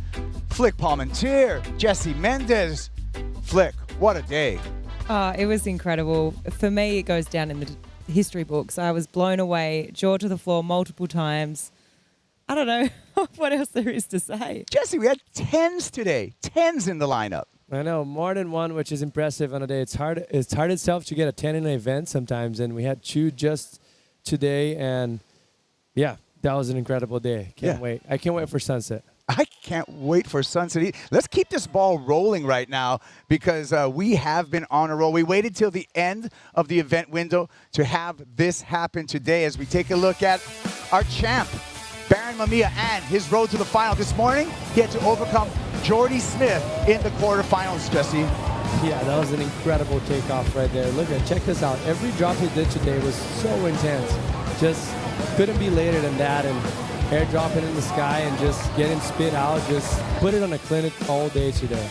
Flick Palmentier, Jesse Mendez. Flick, what a day. It was incredible. For me, it goes down in the history books. I was blown away, jaw to the floor multiple times. I don't know what else there is to say. Jesse, we had 10s today. 10s in the lineup. I know, more than one, which is impressive on a day. It's hard itself to get a 10 in an event sometimes, and we had 2 just today, and yeah, that was an incredible day. Can't wait. I can't wait for sunset. I can't wait for sunset. Let's keep this ball rolling right now because we have been on a roll. We waited till the end of the event window to have this happen today as we take a look at our champ, Baron Mamiya, and his road to the final. This morning, he had to overcome Jordy Smith in the quarterfinals, Jesse. Yeah, that was an incredible takeoff right there. Look at, check this out. Every drop he did today was so intense. Just couldn't be later than that, and airdrop it in the sky and just getting spit out. Just put it on a clinic all day today.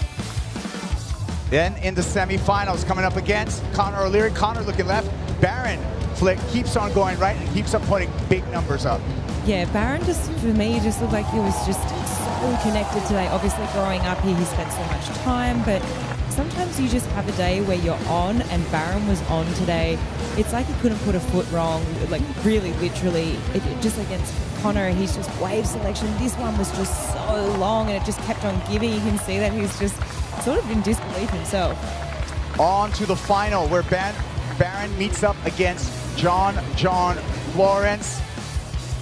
Then in the semifinals, coming up against Connor O'Leary. Connor looking left. Baron Flick keeps on going right and keeps on putting big numbers up. Yeah, Baron just, for me, just looked like he was just so connected today. Obviously, growing up here, he spent so much time, but sometimes you just have a day where you're on, and Baron was on today. It's like he couldn't put a foot wrong, like really, literally. Just against Connor, he's just wave selection. This one was just so long, and it just kept on giving. You can see that he's just sort of in disbelief himself. On to the final, where Baron meets up against John Florence.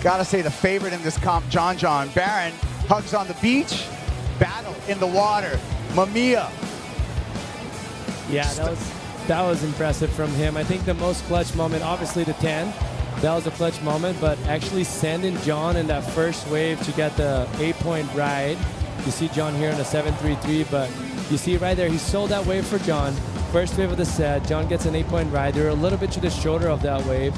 Gotta say the favorite in this comp, John. Baron hugs on the beach, battle in the water. Mamiya. Yeah, that was impressive from him. I think the most clutch moment, obviously the 10, that was a clutch moment, but actually sending John in that first wave to get the 8-point ride. You see John here in a 7.33, but you see right there, he sold that wave for John. First wave of the set, John gets an 8-point ride. They're a little bit to the shoulder of that wave.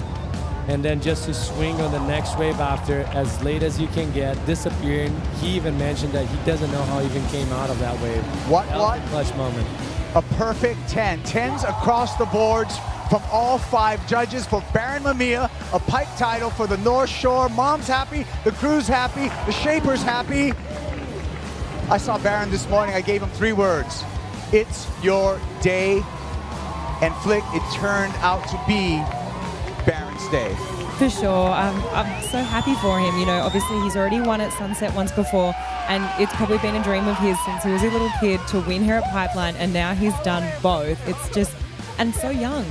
And then just to swing on the next wave after, as late as you can get, disappearing. He even mentioned that he doesn't know how he even came out of that wave. What? Clutch moment. A perfect 10. 10s across the boards from all 5 judges for Baron Mamiya. A pipe title for the North Shore. Mom's happy, the crew's happy, the Shaper's happy. I saw Baron this morning. I gave him 3 words. It's your day. And Flick, it turned out to be Baron's day. For sure. I'm so happy for him. You know, obviously he's already won at Sunset once before, and it's probably been a dream of his since he was a little kid to win here at Pipeline, and now he's done both. It's just, and so young.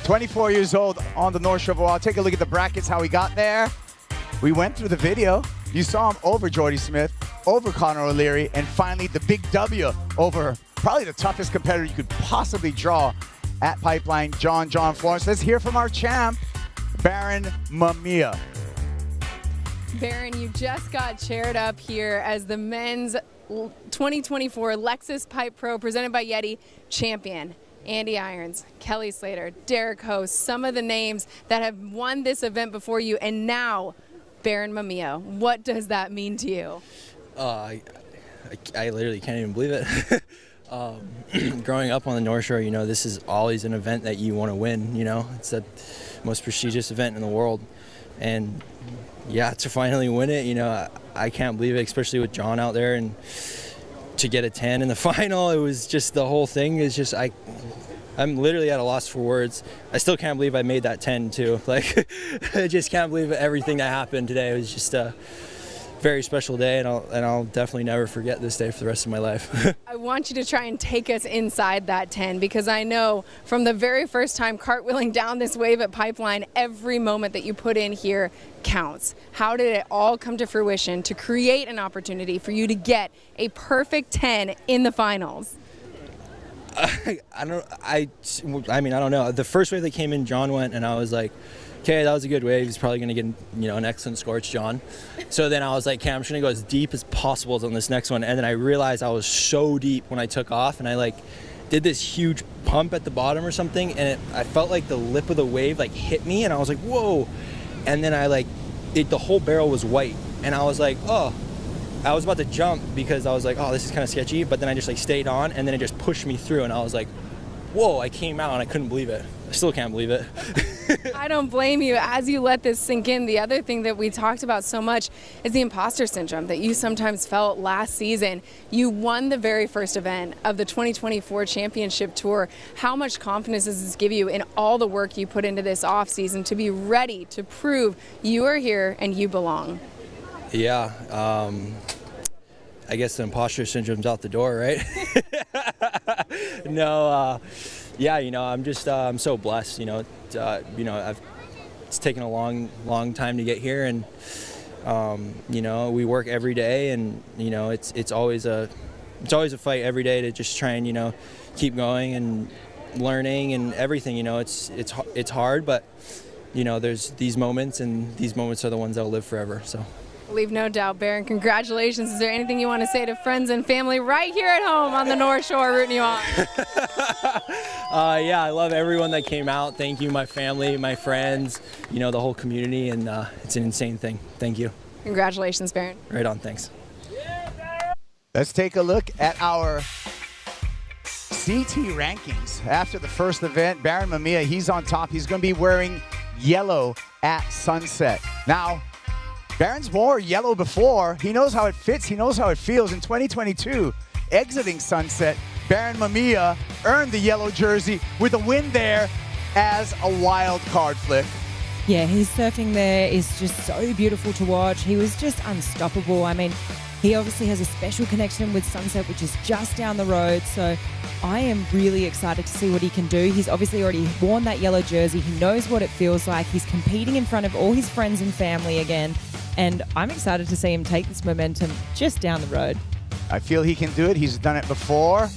24 years old on the North Shore. I'll take a look at the brackets, how he got there. We went through the video. You saw him over Jordy Smith, over Connor O'Leary, and finally the big W over probably the toughest competitor you could possibly draw at Pipeline, John Florence. Let's hear from our champ, Baron Mamiya. Baron, you just got chaired up here as the men's 2024 Lexus Pipe Pro presented by YETI champion. Andy Irons, Kelly Slater, Derek Host, some of the names that have won this event before you, and now Baron Mamiya. What does that mean to you? I literally can't even believe it. Growing up on the North Shore, you know, this is always an event that you want to win, you know. It's the most prestigious event in the world. And, yeah, to finally win it, you know, I can't believe it, especially with John out there. And to get a 10 in the final, it was just the whole thing is just I'm literally at a loss for words. I still can't believe I made that 10, too. Like, I just can't believe everything that happened today. It was just a very special day, and I'll definitely never forget this day for the rest of my life. I want you to try and take us inside that 10, because I know from the very first time cartwheeling down this wave at Pipeline, every moment that you put in here counts. How did it all come to fruition to create an opportunity for you to get a perfect 10 in the finals? I mean, I don't know. The first wave that came in, John went, and I was like, okay, that was a good wave. He's probably going to get, you know, an excellent score. It's John. So then I was like, okay, I'm just going to go as deep as possible on this next one. And then I realized I was so deep when I took off, and I did this huge pump at the bottom or something, and I felt like the lip of the wave hit me, and I was like, whoa. And then the whole barrel was white, and I was like, oh. I was about to jump because I was like, oh, this is kind of sketchy, but then I just stayed on, and then it just pushed me through, and I was like, whoa, I came out and I couldn't believe it. I still can't believe it. I don't blame you. As you let this sink in, the other thing that we talked about so much is the imposter syndrome that you sometimes felt last season. You won the very first event of the 2024 Championship Tour. How much confidence does this give you in all the work you put into this off season to be ready to prove you are here and you belong? Yeah, I guess the imposter syndrome's out the door, right? No, yeah, I'm just I'm so blessed. It's taken a long time to get here, and we work every day, and it's always a fight every day to just try and keep going and learning and everything. It's hard, but there's these moments, and these moments are the ones that will live forever. So. Leave no doubt, Baron. Congratulations. Is there anything you want to say to friends and family right here at home on the North Shore rooting you on? Yeah, I love everyone that came out. Thank you, my family, my friends, the whole community, and it's an insane thing. Thank you. Congratulations, Baron. Right on, thanks. Let's take a look at our CT rankings. After the first event, Baron Mamiya, he's on top. He's going to be wearing yellow at sunset. Now, Baron's wore yellow before. He knows how it fits. He knows how it feels. In 2022, exiting sunset, Baron Mamiya earned the yellow jersey with a win there as a wild card flick. Yeah, his surfing there is just so beautiful to watch. He was just unstoppable. I mean, he obviously has a special connection with Sunset, which is just down the road. So I am really excited to see what he can do. He's obviously already worn that yellow jersey. He knows what it feels like. He's competing in front of all his friends and family again. And I'm excited to see him take this momentum just down the road. I feel he can do it. He's done it before.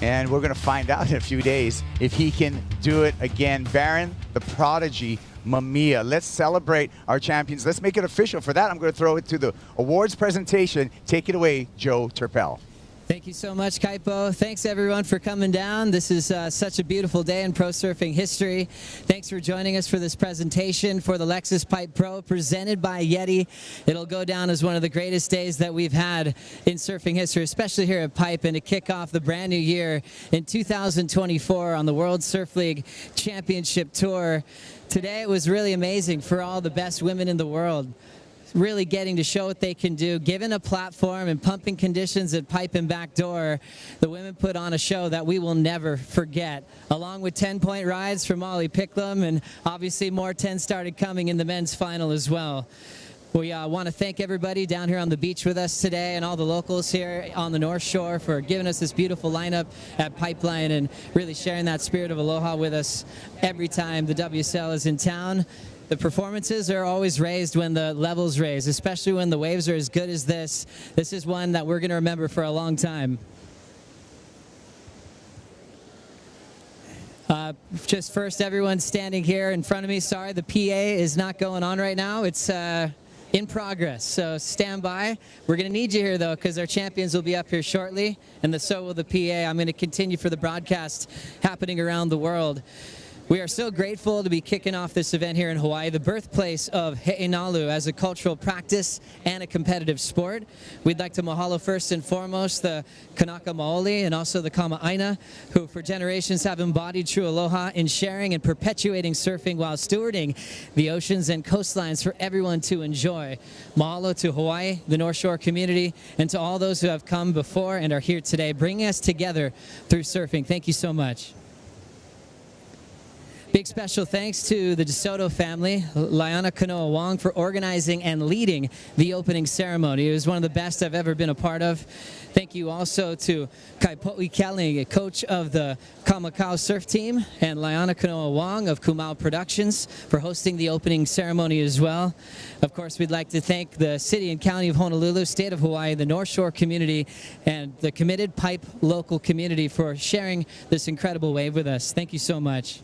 And we're going to find out in a few days if he can do it again. Baron, the prodigy, Mamiya. Let's celebrate our champions. Let's make it official. For that, I'm going to throw it to the awards presentation. Take it away, Joe Turpel. Thank you so much, Kaipo. Thanks, everyone, for coming down. This is such a beautiful day in pro surfing history. Thanks for joining us for this presentation for the Lexus Pipe Pro presented by YETI. It'll go down as one of the greatest days that we've had in surfing history, especially here at Pipe, and to kick off the brand new year in 2024 on the World Surf League Championship Tour. Today it was really amazing for all the best women in the world. Really getting to show what they can do. Given a platform and pumping conditions at Pipe and Backdoor, the women put on a show that we will never forget. Along with 10-point rides from Molly Picklum, and obviously more 10 started coming in the men's final as well. We want to thank everybody down here on the beach with us today and all the locals here on the North Shore for giving us this beautiful lineup at Pipeline and really sharing that spirit of aloha with us every time the WSL is in town. The performances are always raised when the level's raised, especially when the waves are as good as this. This is one that we're going to remember for a long time. Just first, everyone standing here in front of me, sorry, the PA is not going on right now. It's in progress, so stand by. We're going to need you here, though, because our champions will be up here shortly, and so will the PA. I'm going to continue for the broadcast happening around the world. We are so grateful to be kicking off this event here in Hawaii, the birthplace of He'enalu as a cultural practice and a competitive sport. We'd like to mahalo first and foremost the Kanaka Maoli and also the Kama'aina, who for generations have embodied true aloha in sharing and perpetuating surfing while stewarding the oceans and coastlines for everyone to enjoy. Mahalo to Hawaii, the North Shore community, and to all those who have come before and are here today, bringing us together through surfing. Thank you so much. Big special thanks to the DeSoto family, Liana Kanoa Wong, for organizing and leading the opening ceremony. It was one of the best I've ever been a part of. Thank you also to Kaipo'i Kelly, coach of the Kamakau surf team, and Liana Kanoa Wong of Kumau Productions for hosting the opening ceremony as well. Of course, we'd like to thank the city and county of Honolulu, state of Hawaii, the North Shore community, and the committed Pipe local community for sharing this incredible wave with us. Thank you so much.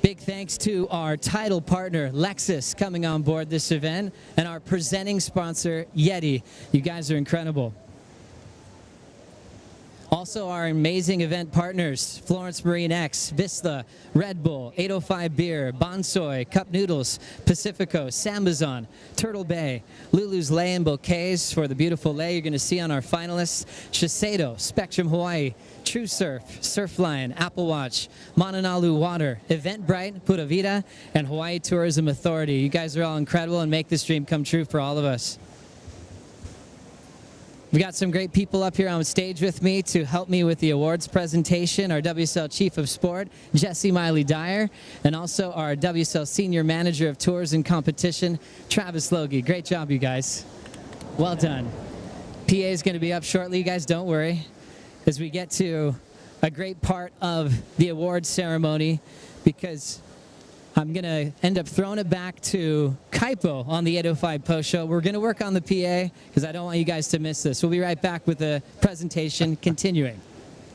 Big thanks to our title partner, Lexus, coming on board this event, and our presenting sponsor, YETI. You guys are incredible. Also our amazing event partners, Florence Marine X, Vista, Red Bull, 805 Beer, Bonsoy, Cup Noodles, Pacifico, Sambazon, Turtle Bay, Lulu's Lei and Bouquets for the beautiful lei you're going to see on our finalists, Shiseido, Spectrum Hawaii, True Surf, Surfline, Apple Watch, Mananalu Water, Eventbrite, Pura Vida, and Hawaii Tourism Authority. You guys are all incredible and make this dream come true for all of us. We got some great people up here on stage with me to help me with the awards presentation. Our WSL Chief of Sport, Jesse Miley-Dyer, and also our WSL Senior Manager of Tours and Competition, Travis Logie. Great job, you guys. Well done. PA is going to be up shortly, you guys, don't worry. as we get to a great part of the awards ceremony, because I'm going to end up throwing it back to Kaipo on the 805 Post Show. We're going to work on the PA because I don't want you guys to miss this. We'll be right back with the presentation continuing.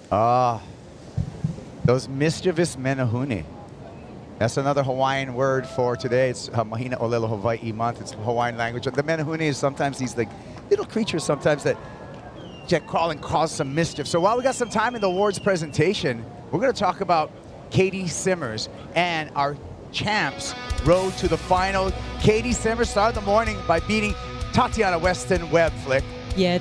Those mischievous menahune. That's another Hawaiian word for today. It's Mahina Olelo Hawaii month. It's Hawaiian language. The menahune is sometimes these like little creatures sometimes that crawl and cause some mischief. So while we got some time in the awards presentation, we're going to talk about Katie Simmers and our champs road to the final. Katie Simmers started the morning by beating Tatiana Weston Webb, Flick. Yeah,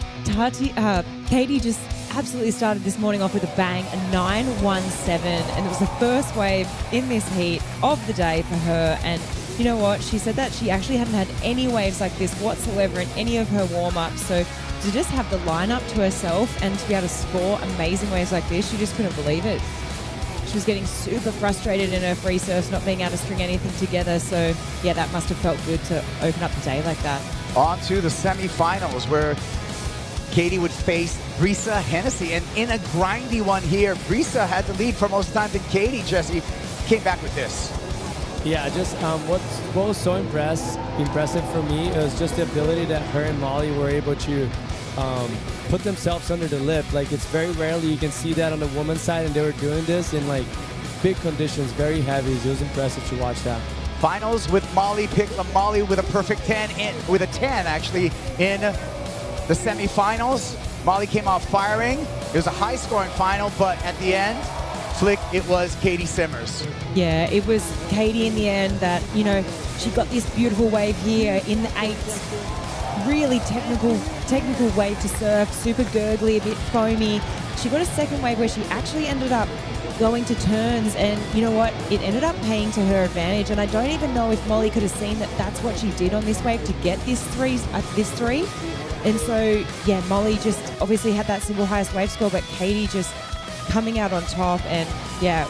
Katie just absolutely started this morning off with a bang, a 9.17, and it was the first wave in this heat of the day for her. And you know what? She said that she actually hadn't had any waves like this whatsoever in any of her warm-ups. So to just have the lineup to herself and to be able to score amazing waves like this, she just couldn't believe it. She was getting super frustrated in her free surfs, not being able to string anything together. So yeah, that must have felt good to open up the day like that. On to the semifinals, where Katie would face Brisa Hennessy, and in a grindy one here, Brisa had the lead for most of the time, and Katie, Jesse, came back with this. Yeah, just what was so impressive for me was just the ability that her and Molly were able to put themselves under the lip. Like, it's very rarely you can see that on the woman's side, and they were doing this in like big conditions, very heavy. It was impressive to watch that. Finals with Molly Picklum. Molly with a perfect 10, with a 10 actually in the semifinals. Molly came out firing. It was a high-scoring final, but at the end, Flick, it was Katie Simmers. Yeah, it was Katie in the end that, you know, she got this beautiful wave here in the eights. Really technical wave to surf, super gurgly, a bit foamy. She got a second wave where she actually ended up going to turns, and you know what? It ended up paying to her advantage, and I don't even know if Molly could have seen that that's what she did on this wave to get this three. And so, yeah, Molly just obviously had that single highest wave score, but Katie just coming out on top, and yeah.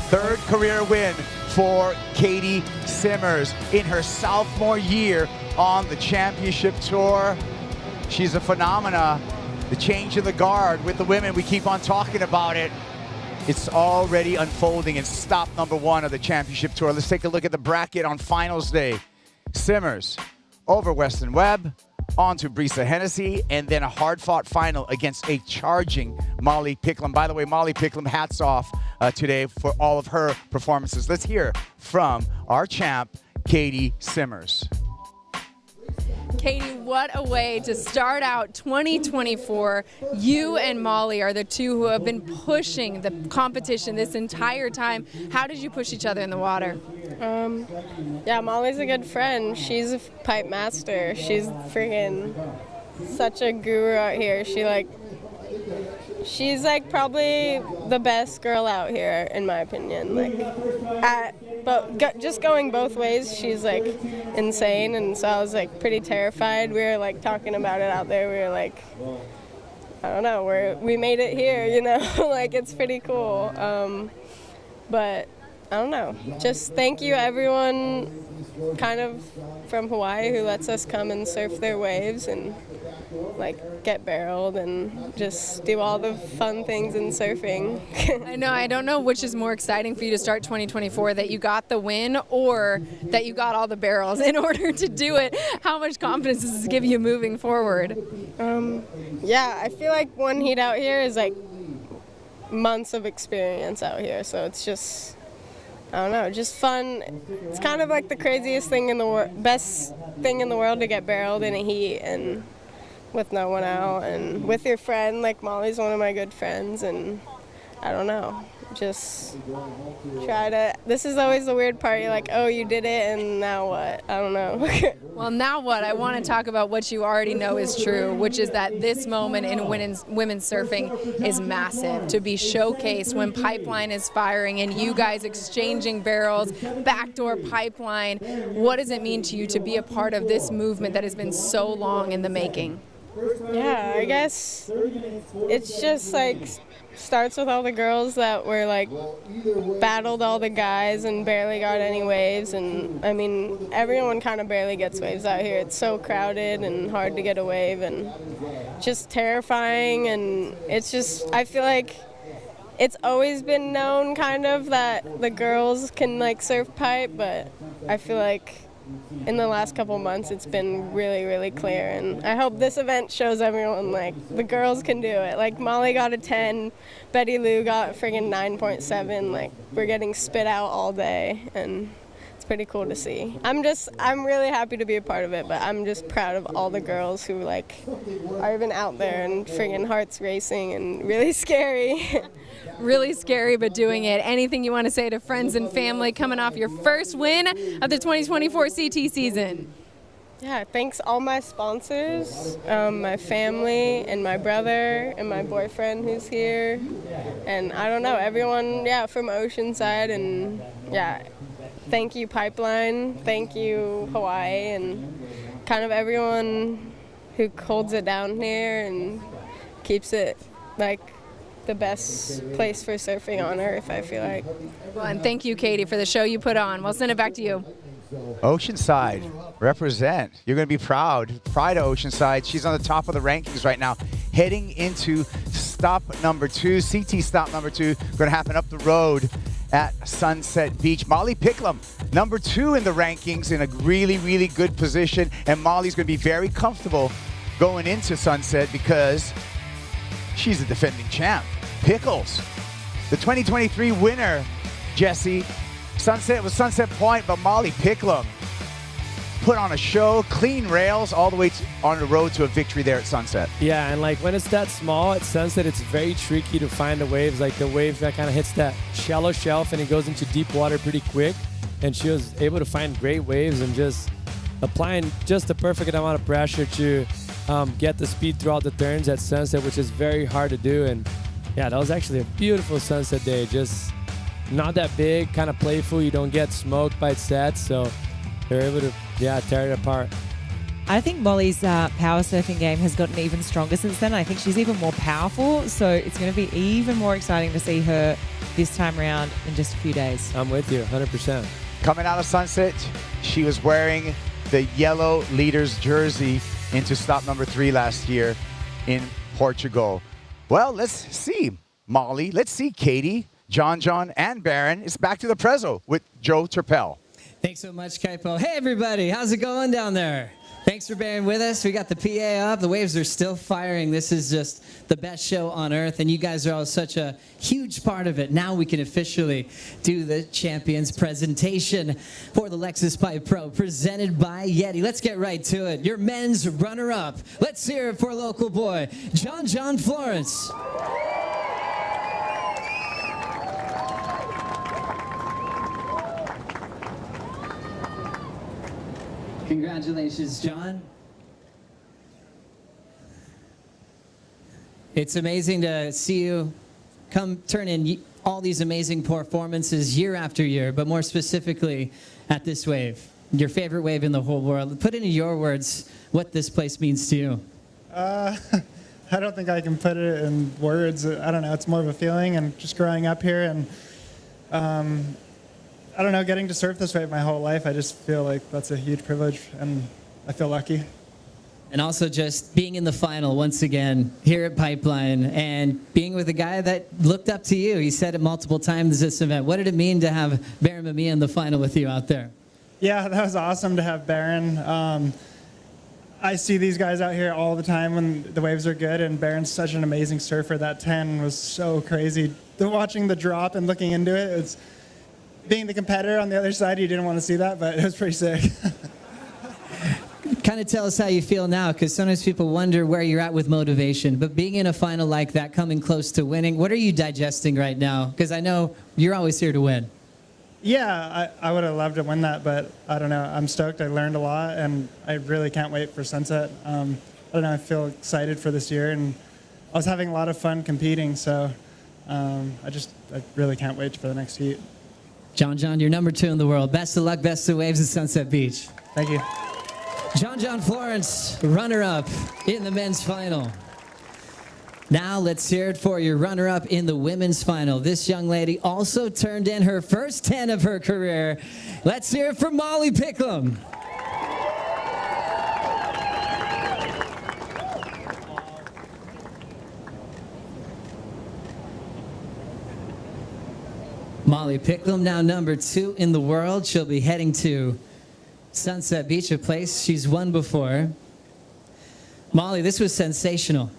Third career win for Katie Simmers in her sophomore year on the championship tour. She's a phenomena. The change in the guard with the women, we keep on talking about it. It's already unfolding in stop number 1 of the championship tour. Let's take a look at the bracket on finals day. Simmers over Weston Webb, on to Brisa Hennessy, and then a hard-fought final against a charging Molly Picklum. By the way, Molly Picklum, hats off today for all of her performances. Let's hear from our champ, Katie Simmers. Katie, what a way to start out 2024. You and Molly are the two who have been pushing the competition this entire time. How did you push each other in the water? Yeah, Molly's a good friend. She's a pipe master. She's freaking such a guru out here. She's like probably the best girl out here, in my opinion. But just going both ways, she's like insane, and so I was like pretty terrified. We were like talking about it out there. We were like, I don't know, we made it here, you know, like it's pretty cool. But I don't know. Just thank you everyone kind of from Hawaii who lets us come and surf their waves and like get barreled and just do all the fun things in surfing. I don't know which is more exciting for you to start 2024, that you got the win or that you got all the barrels in order to do it. How much confidence does this give you moving forward? Yeah, I feel like one heat out here is like months of experience out here, so it's just, I don't know, just fun. It's kind of like the craziest thing in the world, best thing in the world to get barreled in a heat and with no one out and with your friend. Like Molly's one of my good friends, and I don't know, just try to, this is always the weird part. You're like, oh, you did it, and now what? I don't know. Well, now what? I want to talk about what you already know is true, which is that this moment in women's surfing is massive. To be showcased when Pipeline is firing and you guys exchanging barrels, backdoor Pipeline. What does it mean to you to be a part of this movement that has been so long in the making? Yeah, I guess it's just like starts with all the girls that were like battled all the guys and barely got any waves, and I mean everyone kind of barely gets waves out here. It's so crowded and hard to get a wave, and just terrifying, and it's just, I feel like it's always been known kind of that the girls can like surf pipe, but I feel like in the last couple months it's been really, really clear, and I hope this event shows everyone like the girls can do it. Like Molly got a 10, Betty Lou got friggin' 9.7, like we're getting spit out all day, and it's pretty cool to see. I'm really happy to be a part of it, but I'm just proud of all the girls who like are even out there and friggin' hearts racing and really scary. Really scary, but doing it. Anything you want to say to friends and family coming off your first win of the 2024 CT season? Yeah, thanks all my sponsors, my family, and my brother, and my boyfriend who's here, and I don't know, everyone, from Oceanside, and thank you Pipeline, thank you Hawaii, and kind of everyone who holds it down here and keeps it like the best place for surfing on earth, I feel like. Well, and thank you, Katie, for the show you put on. We'll send it back to you. Oceanside, represent. You're going to be proud. Pride of Oceanside. She's on the top of the rankings right now, heading into stop number 2, CT stop number 2, going to happen up the road at Sunset Beach. Molly Picklum, number 2 in the rankings, in a really, really good position, and Molly's going to be very comfortable going into Sunset because she's the defending champ. Pickles, the 2023 winner, Jesse. Sunset was Sunset Point, but Molly Picklum put on a show, clean rails all the way on the road to a victory there at Sunset. Yeah, and like when it's that small at Sunset, it's very tricky to find the waves, like the wave that kind of hits that shallow shelf and it goes into deep water pretty quick. And she was able to find great waves and just applying just the perfect amount of pressure to get the speed throughout the turns at Sunset, which is very hard to do. And yeah, that was actually a beautiful sunset day. Just not that big, kind of playful. You don't get smoked by sets, so they're able to tear it apart. I think Molly's power surfing game has gotten even stronger since then. I think she's even more powerful, so it's going to be even more exciting to see her this time around in just a few days. I'm with you, 100%. Coming out of Sunset, she was wearing the yellow leader's jersey into stop number 3 last year in Portugal. Well, let's see, Molly. Let's see, Katie, John, and Baron. It's back to the Prezzo with Joe Turpel. Thanks so much, Kaipo. Hey, everybody. How's it going down there? Thanks for bearing with us. We got the PA up. The waves are still firing. This is just the best show on earth, and you guys are all such a huge part of it. Now we can officially do the champions presentation for the Lexus Pipe Pro, presented by YETI. Let's get right to it. Your men's runner-up. Let's hear it for local boy, John Florence. Congratulations, John. It's amazing to see you turn in all these amazing performances year after year, but more specifically at this wave, your favorite wave in the whole world. Put into your words what this place means to you. I don't think I can put it in words. I don't know. It's more of a feeling, and just growing up here and I don't know, getting to surf this wave my whole life, I just feel like that's a huge privilege, and I feel lucky. And also just being in the final once again here at Pipeline and being with a guy that looked up to you. He said it multiple times this event. What did it mean to have Baron Mamiya in the final with you out there? Yeah, that was awesome to have Baron. I see these guys out here all the time when the waves are good, and Baron's such an amazing surfer. That 10 was so crazy. Watching the drop and looking into it, it's being the competitor on the other side, you didn't want to see that, but it was pretty sick. Kind of tell us how you feel now, because sometimes people wonder where you're at with motivation. But being in a final like that, coming close to winning, what are you digesting right now? Because I know you're always here to win. Yeah, I would have loved to win that, but I don't know. I'm stoked. I learned a lot, and I really can't wait for Sunset. I don't know. I feel excited for this year, and I was having a lot of fun competing, so I really can't wait for the next heat. John, you're number 2 in the world. Best of luck, best of waves at Sunset Beach. Thank you. John Florence, runner-up in the men's final. Now let's hear it for your runner-up in the women's final. This young lady also turned in her first 10 of her career. Let's hear it for Molly Picklum. Molly Picklum, now number 2 in the world. She'll be heading to Sunset Beach, a place she's won before. Molly, this was sensational.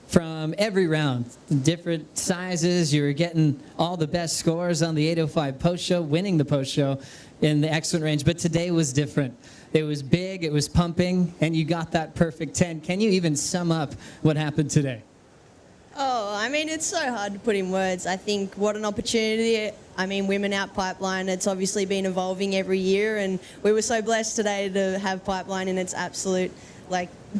From every round, different sizes, you were getting all the best scores on the 805 post show, winning the post show in the excellent range. But today was different. It was big, it was pumping, and you got that perfect 10. Can you even sum up what happened today? Oh, I mean, it's so hard to put in words. I think what an opportunity. I mean, Women Out Pipeline, it's obviously been evolving every year, and we were so blessed today to have Pipeline in its absolute,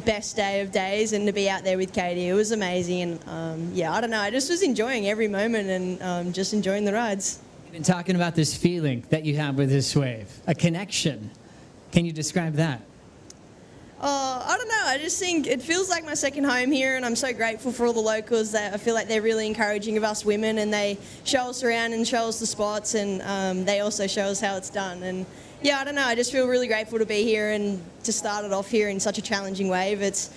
best day of days, and to be out there with Katie. It was amazing, and yeah, I don't know. I just was enjoying every moment and just enjoying the rides. You've been talking about this feeling that you have with this wave, a connection. Can you describe that? Oh, I don't know. I just think it feels like my second home here, and I'm so grateful for all the locals that I feel like they're really encouraging of us women, and they show us around and show us the spots, and they also show us how it's done. And yeah, I don't know. I just feel really grateful to be here and to start it off here in such a challenging wave. It's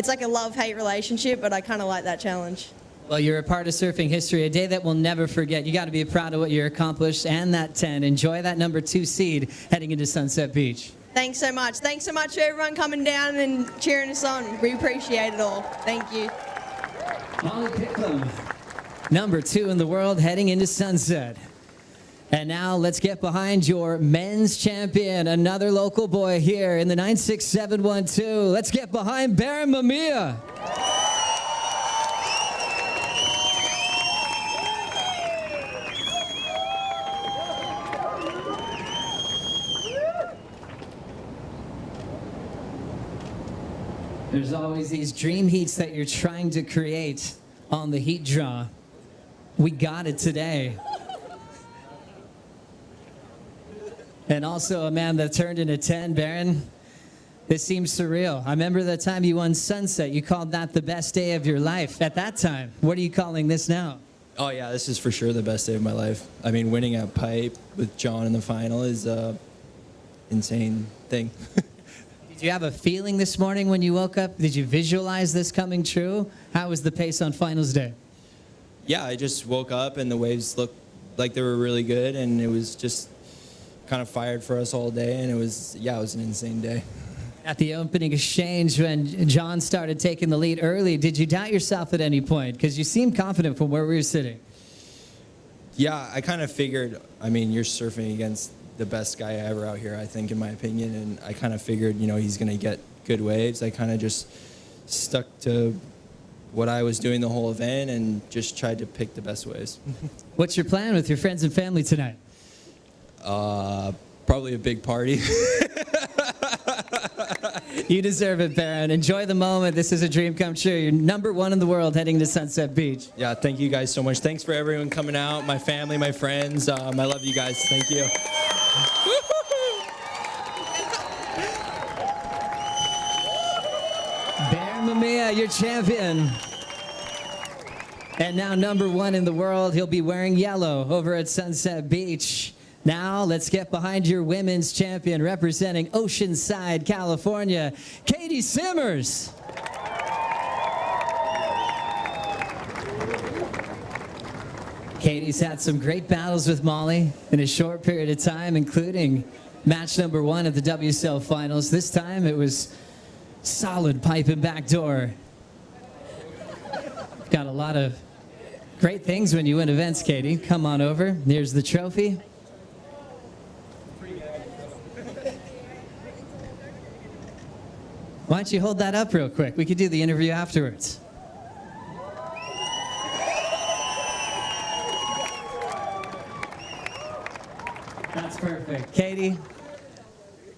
like a love-hate relationship, but I kind of like that challenge. Well, you're a part of surfing history, a day that we'll never forget. You got to be proud of what you accomplished and that 10. Enjoy that number 2 seed heading into Sunset Beach. Thanks so much. Thanks so much for everyone coming down and cheering us on. We appreciate it all. Thank you. Molly Picklum, number 2 in the world heading into Sunset. And now let's get behind your men's champion, another local boy here in the 96712. Let's get behind Baron Mamiya. There's always these dream heats that you're trying to create on the heat draw. We got it today. And also a man that turned into 10, Baron. This seems surreal. I remember the time you won Sunset. You called that the best day of your life at that time. What are you calling this now? Oh yeah, this is for sure the best day of my life. I mean, winning at Pipe with John in the final is a insane thing. Did you have a feeling this morning when you woke up? Did you visualize this coming true? How was the pace on finals day? Yeah, I just woke up and the waves looked like they were really good, and it was just kind of fired for us all day, and it was an insane day. At the opening exchange, when John started taking the lead early, did you doubt yourself at any point? Because you seemed confident from where we were sitting. Yeah, I kind of figured, I mean, you're surfing against the best guy ever out here, I think, in my opinion, and I kind of figured, he's going to get good waves. I kind of just stuck to what I was doing the whole event and just tried to pick the best waves. What's your plan with your friends and family tonight? Probably a big party. You deserve it, Baron. Enjoy the moment. This is a dream come true. You're number 1 in the world heading to Sunset Beach. Yeah, thank you guys so much. Thanks for everyone coming out, my family, my friends. I love you guys. Thank you. Baron Mamiya, your champion. And now number 1 in the world. He'll be wearing yellow over at Sunset Beach. Now let's get behind your women's champion representing Oceanside, California, Katie Simmers. Katie's had some great battles with Molly in a short period of time, including match number 1 at the WSL Finals. This time it was solid pipe and backdoor. Got a lot of great things when you win events, Katie. Come on over. Here's the trophy. Why don't you hold that up real quick? We could do the interview afterwards. That's perfect. Katie,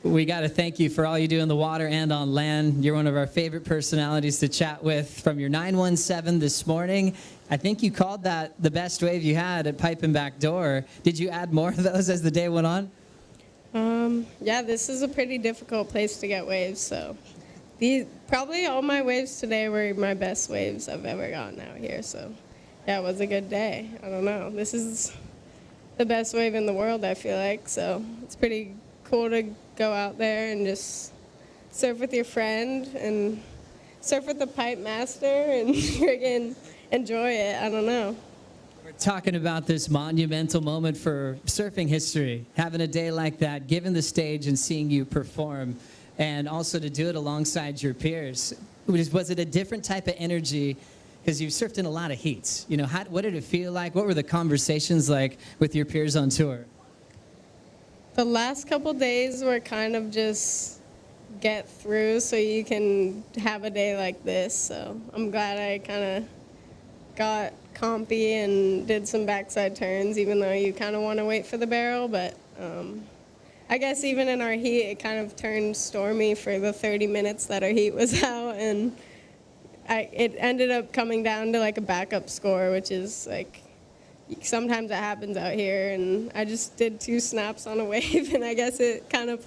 we got to thank you for all you do in the water and on land. You're one of our favorite personalities to chat with. From your 917 this morning, I think you called that the best wave you had at Pipe and Backdoor. Did you add more of those as the day went on? Yeah, this is a pretty difficult place to get waves, so probably all my waves today were my best waves I've ever gotten out here, so yeah, it was a good day. I don't know. This is the best wave in the world, I feel like, so it's pretty cool to go out there and just surf with your friend and surf with the pipe master and friggin' enjoy it. I don't know. We're talking about this monumental moment for surfing history, having a day like that, given the stage and seeing you perform, and also to do it alongside your peers. Was it a different type of energy? Because you've surfed in a lot of heats. You know, what did it feel like? What were the conversations like with your peers on tour? The last couple days were kind of just get through so you can have a day like this. So I'm glad I kind of got compy and did some backside turns, even though you kind of want to wait for the barrel. But I guess even in our heat, it kind of turned stormy for the 30 minutes that our heat was out. And it ended up coming down to like a backup score, which is like, sometimes that happens out here. And I just did 2 snaps on a wave, and I guess it kind of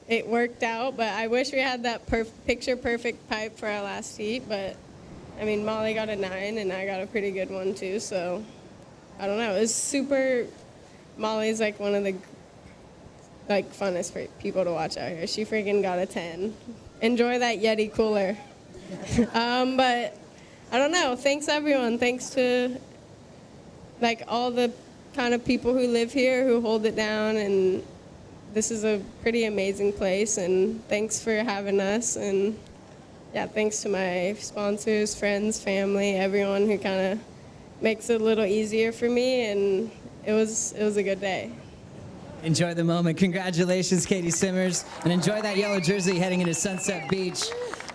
it worked out. But I wish we had that picture perfect pipe for our last heat. But I mean, Molly got a 9, and I got a pretty good one too. So I don't know. It was super. Molly's like one of the funnest for people to watch out here. She freaking got a 10. Enjoy that YETI cooler. But I don't know. Thanks everyone. Thanks to like all the kind of people who live here who hold it down, and this is a pretty amazing place, and thanks for having us. And yeah, thanks to my sponsors, friends, family, everyone who kind of makes it a little easier for me, and it was a good day. Enjoy the moment. Congratulations, Katie Simmers, and enjoy that yellow jersey heading into Sunset Beach.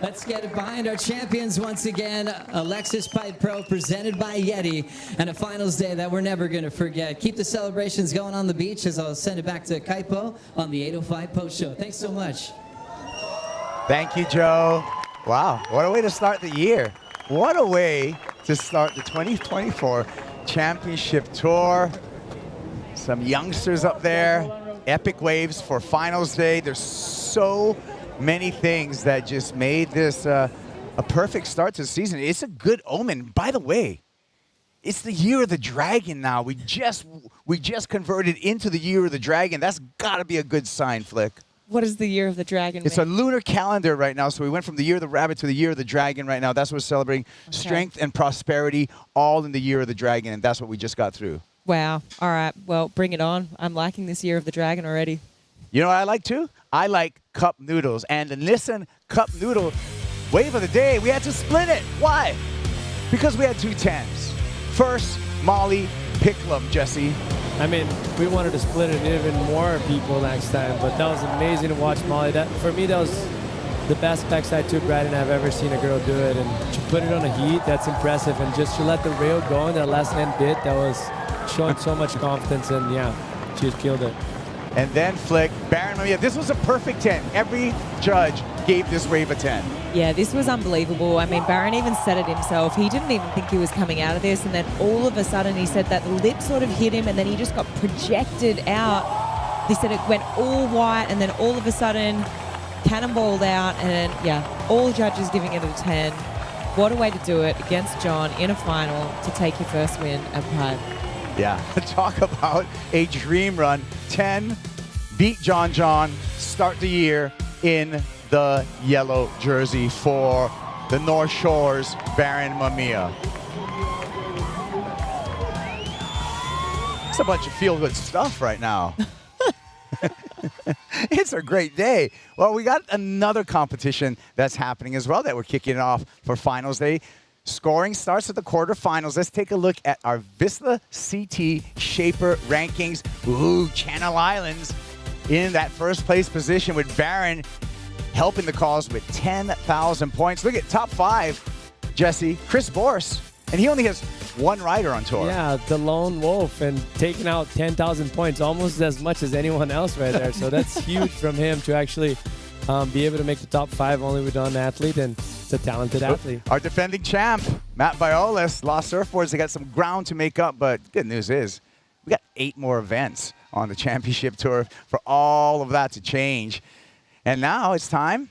Let's get behind our champions once again. A Lexus Pipe Pro presented by YETI, and a finals day that we're never going to forget. Keep the celebrations going on the beach as I'll send it back to Kaipo on the 805 Post Show. Thanks so much. Thank you, Joe. Wow, what a way to start the year. What a way to start the 2024 Championship Tour. Some youngsters up there, epic waves for finals day. There's so many things that just made this a perfect start to the season. It's a good omen. By the way, it's the year of the dragon now. We just converted into the year of the dragon. That's got to be a good sign, Flick. What is the year of the dragon? It's a lunar calendar right now, so we went from the year of the rabbit to the year of the dragon right now. That's what we're celebrating. Okay. Strength and prosperity, all in the year of the dragon, and that's what we just got through. Wow. All right. Well, bring it on. I'm liking this year of the dragon already. You know what I like too? I like cup noodles. And the Nissan cup noodle wave of the day, we had to split it. Why? Because we had 2 10s. First, Molly, pick them, Jesse. I mean, we wanted to split it even more people next time, but that was amazing to watch Molly. For me, that was the best backside tube riding I've ever seen a girl do it. And she put it on a heat, that's impressive. And just to let the rail go in that last end bit, that was showing so much confidence, and yeah, she just killed it. And then Flick, Baron Mamiya, this was a perfect 10. Every judge gave this wave a 10. Yeah, this was unbelievable. I mean, Baron even said it himself. He didn't even think he was coming out of this, and then all of a sudden he said that the lip sort of hit him, and then he just got projected out. They said it went all white, and then all of a sudden cannonballed out, and then, yeah, all judges giving it a 10. What a way to do it against John in a final to take your first win at Pipe. Yeah, talk about a dream run. 10, beat John, start the year in the yellow jersey for the North Shore's Baron Mamiya. It's a bunch of feel-good stuff right now. It's a great day. Well, we got another competition that's happening as well that we're kicking off for finals day. Scoring starts at the quarterfinals. Let's take a look at our Vista CT Shaper rankings. Ooh, Channel Islands in that first place position with Baron helping the cause with 10,000 points. Look at top 5, Jesse, Chris Borse, and he only has 1 rider on tour. Yeah, the lone wolf, and taking out 10,000 points, almost as much as anyone else right there. So that's huge from him to actually be able to make the top 5 only with one athlete, and it's a talented athlete. Our defending champ, Matt Violas, lost surfboards. They got some ground to make up, but good news is we got 8 more events on the championship tour for all of that to change. And now it's time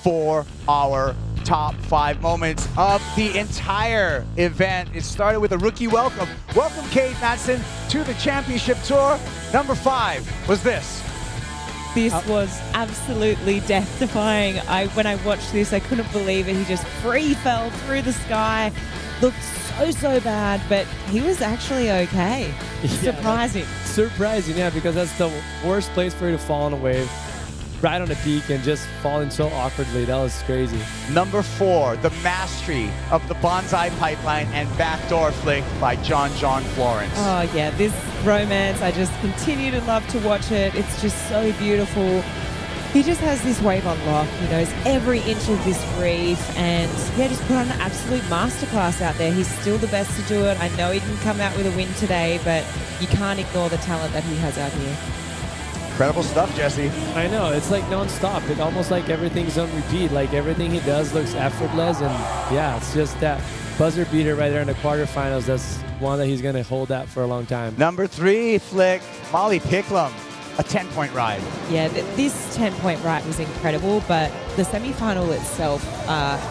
for our top 5 moments of the entire event. It started with a rookie welcome. Welcome, Kate Madsen, to the championship tour. Number 5 was this. This was absolutely death-defying. When I watched this, I couldn't believe it. He just free fell through the sky. Looked so bad, but he was actually okay. Surprising. Surprising, yeah, because that's the worst place for you to fall on a wave. Right on the peak and just falling so awkwardly. That was crazy. Number 4, the mastery of the bonsai pipeline and backdoor flick by John Florence. Oh yeah, this romance, I just continue to love to watch it. It's just so beautiful. He just has this wave on lock. He knows every inch of this reef, and yeah, just put on an absolute masterclass out there. He's still the best to do it. I know he didn't come out with a win today, but you can't ignore the talent that he has out here. Incredible stuff, Jesse. I know, it's like non-stop. It's almost like everything's on repeat. Like everything he does looks effortless, and yeah, it's just that buzzer beater right there in the quarterfinals. That's one that he's going to hold that for a long time. Number 3, flick, Molly Picklum, a 10-point ride. Yeah, this 10-point ride was incredible, but the semi-final itself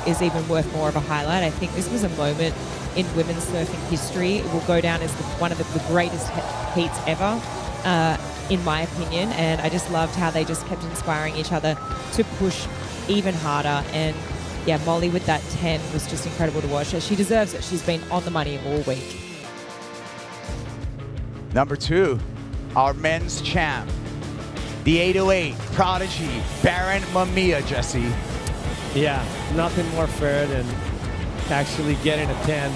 is even worth more of a highlight. I think this was a moment in women's surfing history. It will go down as one of the greatest heats ever. In my opinion, and I just loved how they just kept inspiring each other to push even harder. And yeah, Molly with that 10 was just incredible to watch. She deserves it. She's been on the money all week. Number 2, our men's champ, the 808 prodigy, Baron Mamiya, Jesse. Yeah, nothing more fair than actually getting a 10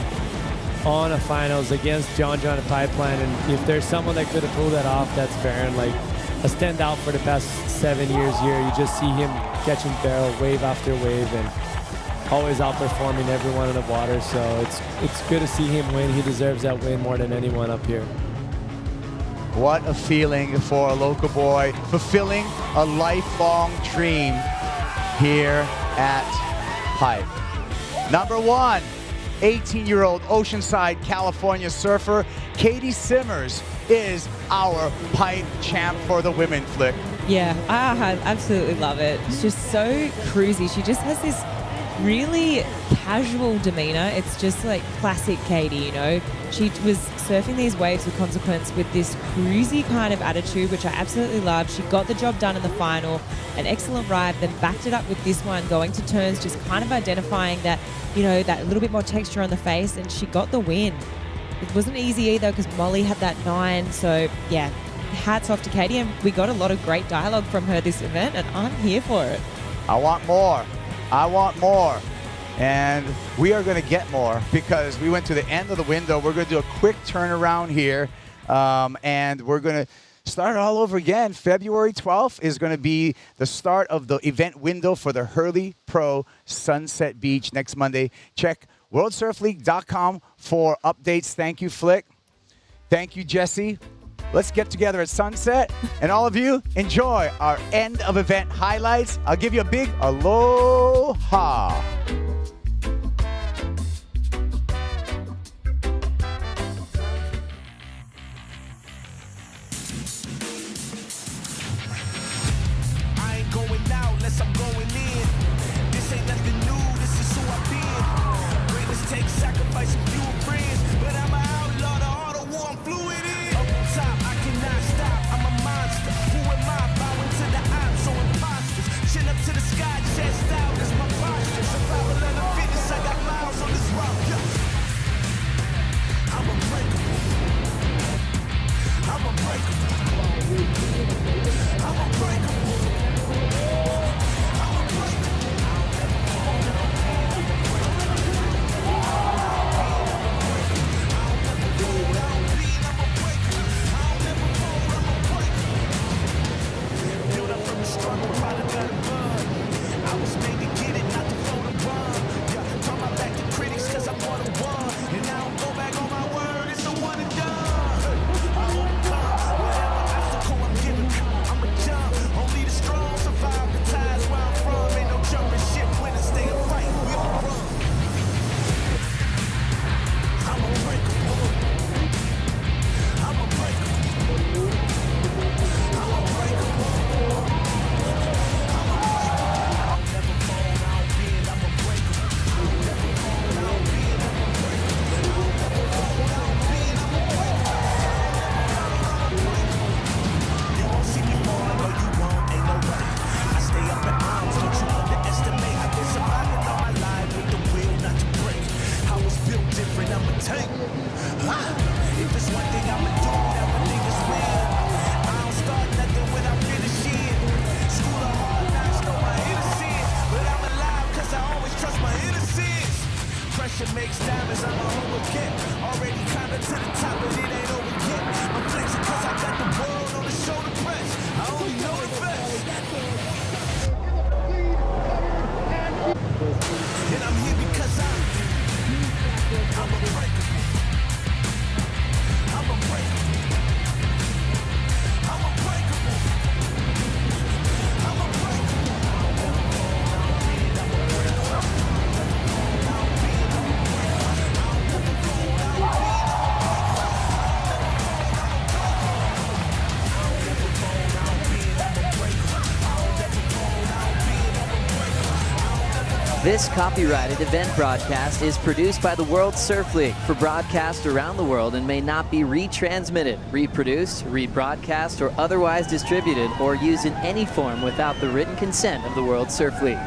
on a finals against John Pipeline, and if there's someone that could have pulled that off, that's Baron. Like a standout for the past 7 years here. You just see him catching barrel wave after wave and always outperforming everyone in the water. So it's good to see him win. He deserves that win more than anyone up here. What a feeling for a local boy, fulfilling a lifelong dream here at Pipe. Number 1, 18-year-old Oceanside, California surfer, Katie Simmers is our Pipe champ for the women, flick. Yeah, I absolutely love it. It's just so cruisy. She just has this really casual demeanor. It's just like classic Katie, you know. She was surfing these waves with consequence with this cruisy kind of attitude, which I absolutely loved. She got the job done in the final, an excellent ride, then backed it up with this one, going to turns, just kind of identifying that, you know, that little bit more texture on the face, and she got the win. It wasn't easy either because Molly had that 9, so yeah, hats off to Katie, and we got a lot of great dialogue from her this event, and I'm here for it. I want more. I want more. And we are going to get more because we went to the end of the window. We're going to do a quick turnaround here, and we're going to start all over again. February 12th is going to be the start of the event window for the Hurley Pro Sunset Beach next Monday. Check worldsurfleague.com for updates. Thank you, Flick. Thank you, Jesse. Let's get together at sunset, and all of you enjoy our end of event highlights. I'll give you a big aloha. I'm going in. This ain't nothing new, this is who I've been. Greatness takes sacrifice of few friends, but I'm an outlaw, the art of war I'm fluid in. Up on top, I cannot stop, I'm a monster. Who am I? Bowing to the odds, so imposters. Chin up to the sky, chest out, that's my posture. This copyrighted event broadcast is produced by the World Surf League for broadcast around the world and may not be retransmitted, reproduced, rebroadcast, or otherwise distributed or used in any form without the written consent of the World Surf League.